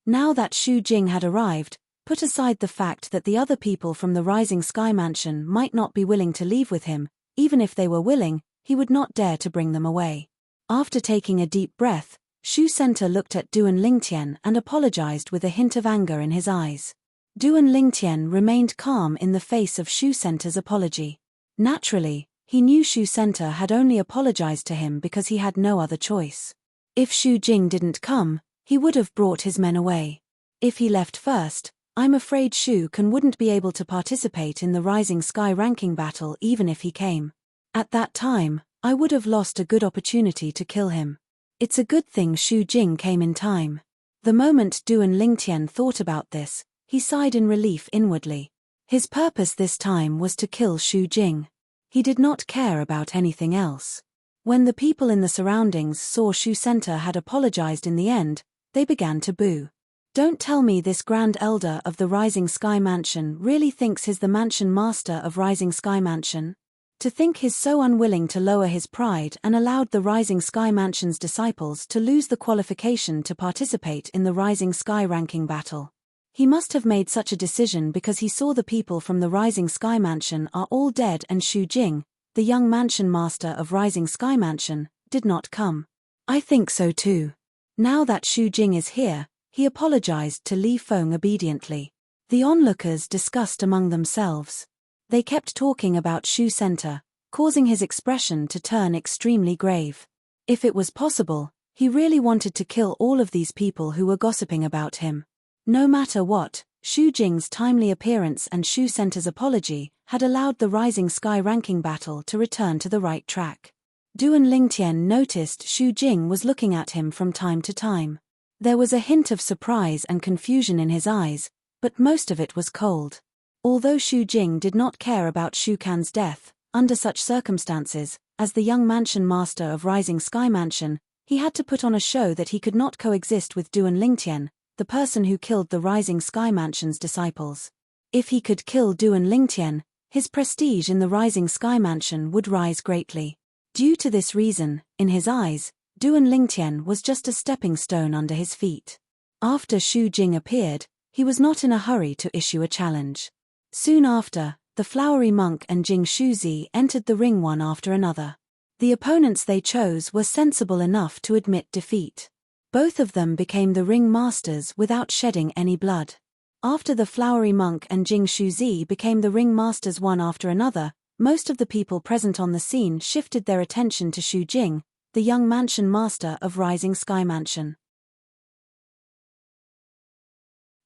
Speaker 1: Now that Xu Jing had arrived, put aside the fact that the other people from the Rising Sky Mansion might not be willing to leave with him, even if they were willing, he would not dare to bring them away. After taking a deep breath, Shu Center looked at Duan Lingtian and apologized with a hint of anger in his eyes. Duan Lingtian remained calm in the face of Shu Center's apology. Naturally, he knew Shu Center had only apologized to him because he had no other choice. If Xu Jing didn't come, he would have brought his men away. If he left first, I'm afraid Xu Can wouldn't be able to participate in the Rising Sky ranking battle even if he came. At that time, I would have lost a good opportunity to kill him. It's a good thing Xu Jing came in time. The moment Duan Lingtian thought about this, he sighed in relief inwardly. His purpose this time was to kill Xu Jing. He did not care about anything else. When the people in the surroundings saw Shu Center had apologized in the end, they began to boo. Don't tell me this Grand Elder of the Rising Sky Mansion really thinks he's the Mansion Master of Rising Sky Mansion? To think he's so unwilling to lower his pride and allowed the Rising Sky Mansion's disciples to lose the qualification to participate in the Rising Sky ranking battle. He must have made such a decision because he saw the people from the Rising Sky Mansion are all dead and Xu Jing, the young Mansion Master of Rising Sky Mansion, did not come. I think so too. Now that Xu Jing is here, he apologized to Li Feng obediently. The onlookers discussed among themselves. They kept talking about Shu Center, causing his expression to turn extremely grave. If it was possible, he really wanted to kill all of these people who were gossiping about him. No matter what, Xu Jing's timely appearance and Shu Center's apology had allowed the Rising Sky ranking battle to return to the right track. Duan Lingtian noticed Xu Jing was looking at him from time to time. There was a hint of surprise and confusion in his eyes, but most of it was cold. Although Xu Jing did not care about Shu Can's death, under such circumstances, as the young Mansion Master of Rising Sky Mansion, he had to put on a show that he could not coexist with Duan Lingtian, the person who killed the Rising Sky Mansion's disciples. If he could kill Duan Lingtian, his prestige in the Rising Sky Mansion would rise greatly. Due to this reason, in his eyes, Duan Lingtian was just a stepping stone under his feet. After Xu Jing appeared, he was not in a hurry to issue a challenge. Soon after, the Flowery Monk and Jing Shuzi entered the ring one after another. The opponents they chose were sensible enough to admit defeat. Both of them became the ring masters without shedding any blood. After the Flowery Monk and Jing Shuzi became the ring masters one after another, most of the people present on the scene shifted their attention to Xu Jing, the young Mansion Master of Rising Sky Mansion.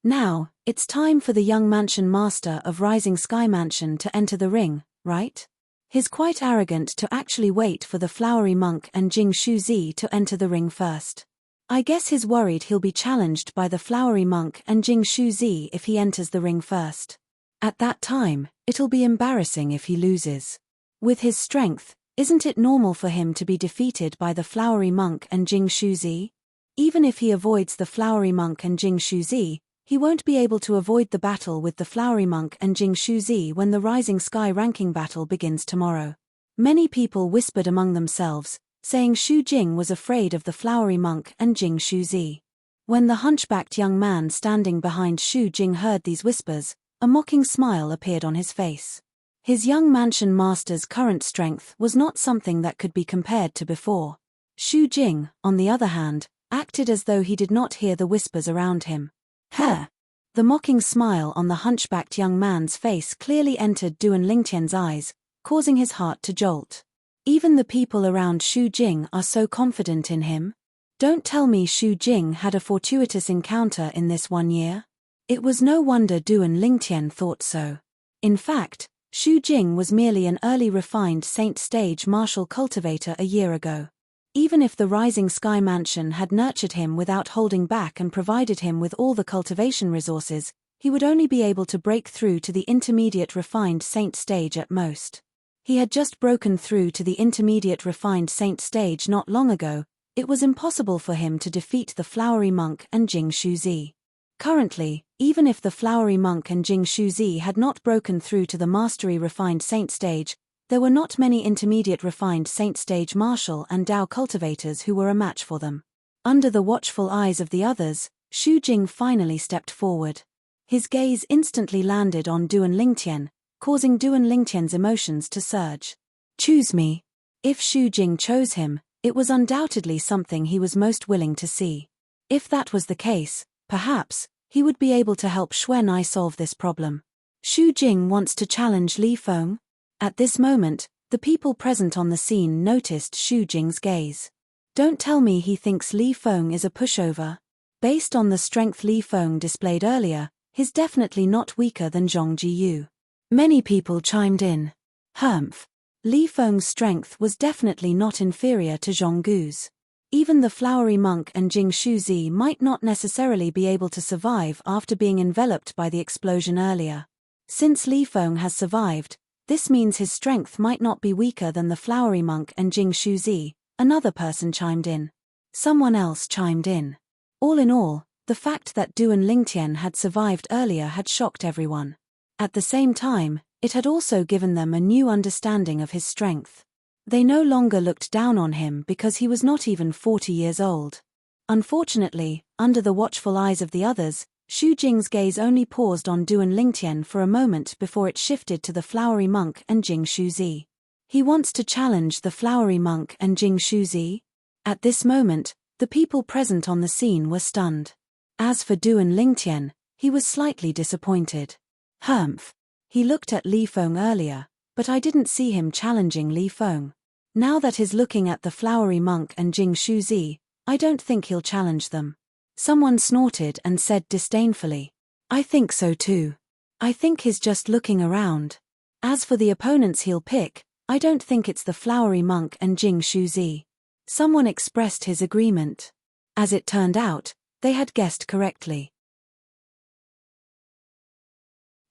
Speaker 1: Now, it's time for the young Mansion Master of Rising Sky Mansion to enter the ring, right? He's quite arrogant to actually wait for the Flowery Monk and Jing Shuzi to enter the ring first. I guess he's worried he'll be challenged by the Flowery Monk and Jing Shuzi if he enters the ring first. At that time, it'll be embarrassing if he loses. With his strength, isn't it normal for him to be defeated by the Flowery Monk and Jing Shuzi? Even if he avoids the Flowery Monk and Jing Shuzi, he won't be able to avoid the battle with the Flowery Monk and Jing Shuzi when the Rising Sky ranking battle begins tomorrow. Many people whispered among themselves, saying Xu Jing was afraid of the Flowery Monk and Jing Shuzi. When the hunchbacked young man standing behind Xu Jing heard these whispers, A mocking smile appeared on his face. His young mansion master's current strength was not something that could be compared to before. Xu Jing, on the other hand, acted as though he did not hear the whispers around him. "Heh!" The mocking smile on the hunchbacked young man's face clearly entered Duan Lingtian's eyes, causing his heart to jolt. Even the people around Xu Jing are so confident in him? Don't tell me Xu Jing had a fortuitous encounter in this 1 year? It was no wonder Duan Lingtian thought so. In fact, Xu Jing was merely an early refined Saint Stage martial cultivator a year ago. Even if the Rising Sky Mansion had nurtured him without holding back and provided him with all the cultivation resources, he would only be able to break through to the intermediate refined Saint Stage at most. He had just broken through to the intermediate refined Saint Stage not long ago. It was impossible for him to defeat the Flowery Monk and Jing Shuzi. Currently, even if the Flowery Monk and Jing Shuzi had not broken through to the Mastery Refined Saint Stage, there were not many intermediate refined Saint Stage martial and Dao cultivators who were a match for them. Under the watchful eyes of the others, Xu Jing finally stepped forward. His gaze instantly landed on Duan Lingtian, causing Duan Lingtian's emotions to surge. Choose me. If Xu Jing chose him, it was undoubtedly something he was most willing to see. If that was the case, perhaps, he would be able to help Xuanai solve this problem. Xu Jing wants to challenge Li Feng? At this moment, the people present on the scene noticed Xu Jing's gaze. Don't tell me he thinks Li Feng is a pushover. Based on the strength Li Feng displayed earlier, he's definitely not weaker than Zhong Jiyu. Many people chimed in. Humph. Li Feng's strength was definitely not inferior to Zhong Gu's. Even the Flowery Monk and Jing Shuzi might not necessarily be able to survive after being enveloped by the explosion earlier. Since Li Feng has survived, this means his strength might not be weaker than the Flowery Monk and Jing Shuzi. Another person chimed in. Someone else chimed in. All in all, the fact that Duan Lingtian had survived earlier had shocked everyone. At the same time, it had also given them a new understanding of his strength. They no longer looked down on him because he was not even 40 years old. Unfortunately, under the watchful eyes of the others, Xu Jing's gaze only paused on Duan Lingtian for a moment before it shifted to the Flowery Monk and Jing Shuzi. He wants to challenge the Flowery Monk and Jing Shuzi? At this moment, the people present on the scene were stunned. As for Duan Lingtian, he was slightly disappointed. Humph. He looked at Li Feng earlier, but I didn't see him challenging Li Feng. Now that he's looking at the Flowery Monk and Jing Shuzi, I don't think he'll challenge them. Someone snorted and said disdainfully. I think so too. I think he's just looking around. As for the opponents he'll pick, I don't think it's the Flowery Monk and Jing Shuzi. Someone expressed his agreement. As it turned out, they had guessed correctly.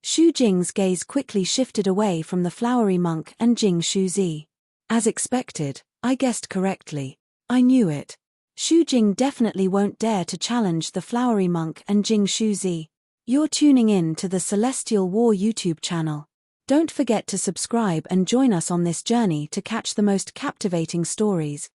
Speaker 1: Xu Jing's gaze quickly shifted away from the Flowery Monk and Jing Shuzi. As expected, I guessed correctly. I knew it. Xu Jing definitely won't dare to challenge the Flowery Monk and Jing Shuzi. You're tuning in to the Celestial War YouTube channel. Don't forget to subscribe and join us on this journey to catch the most captivating stories.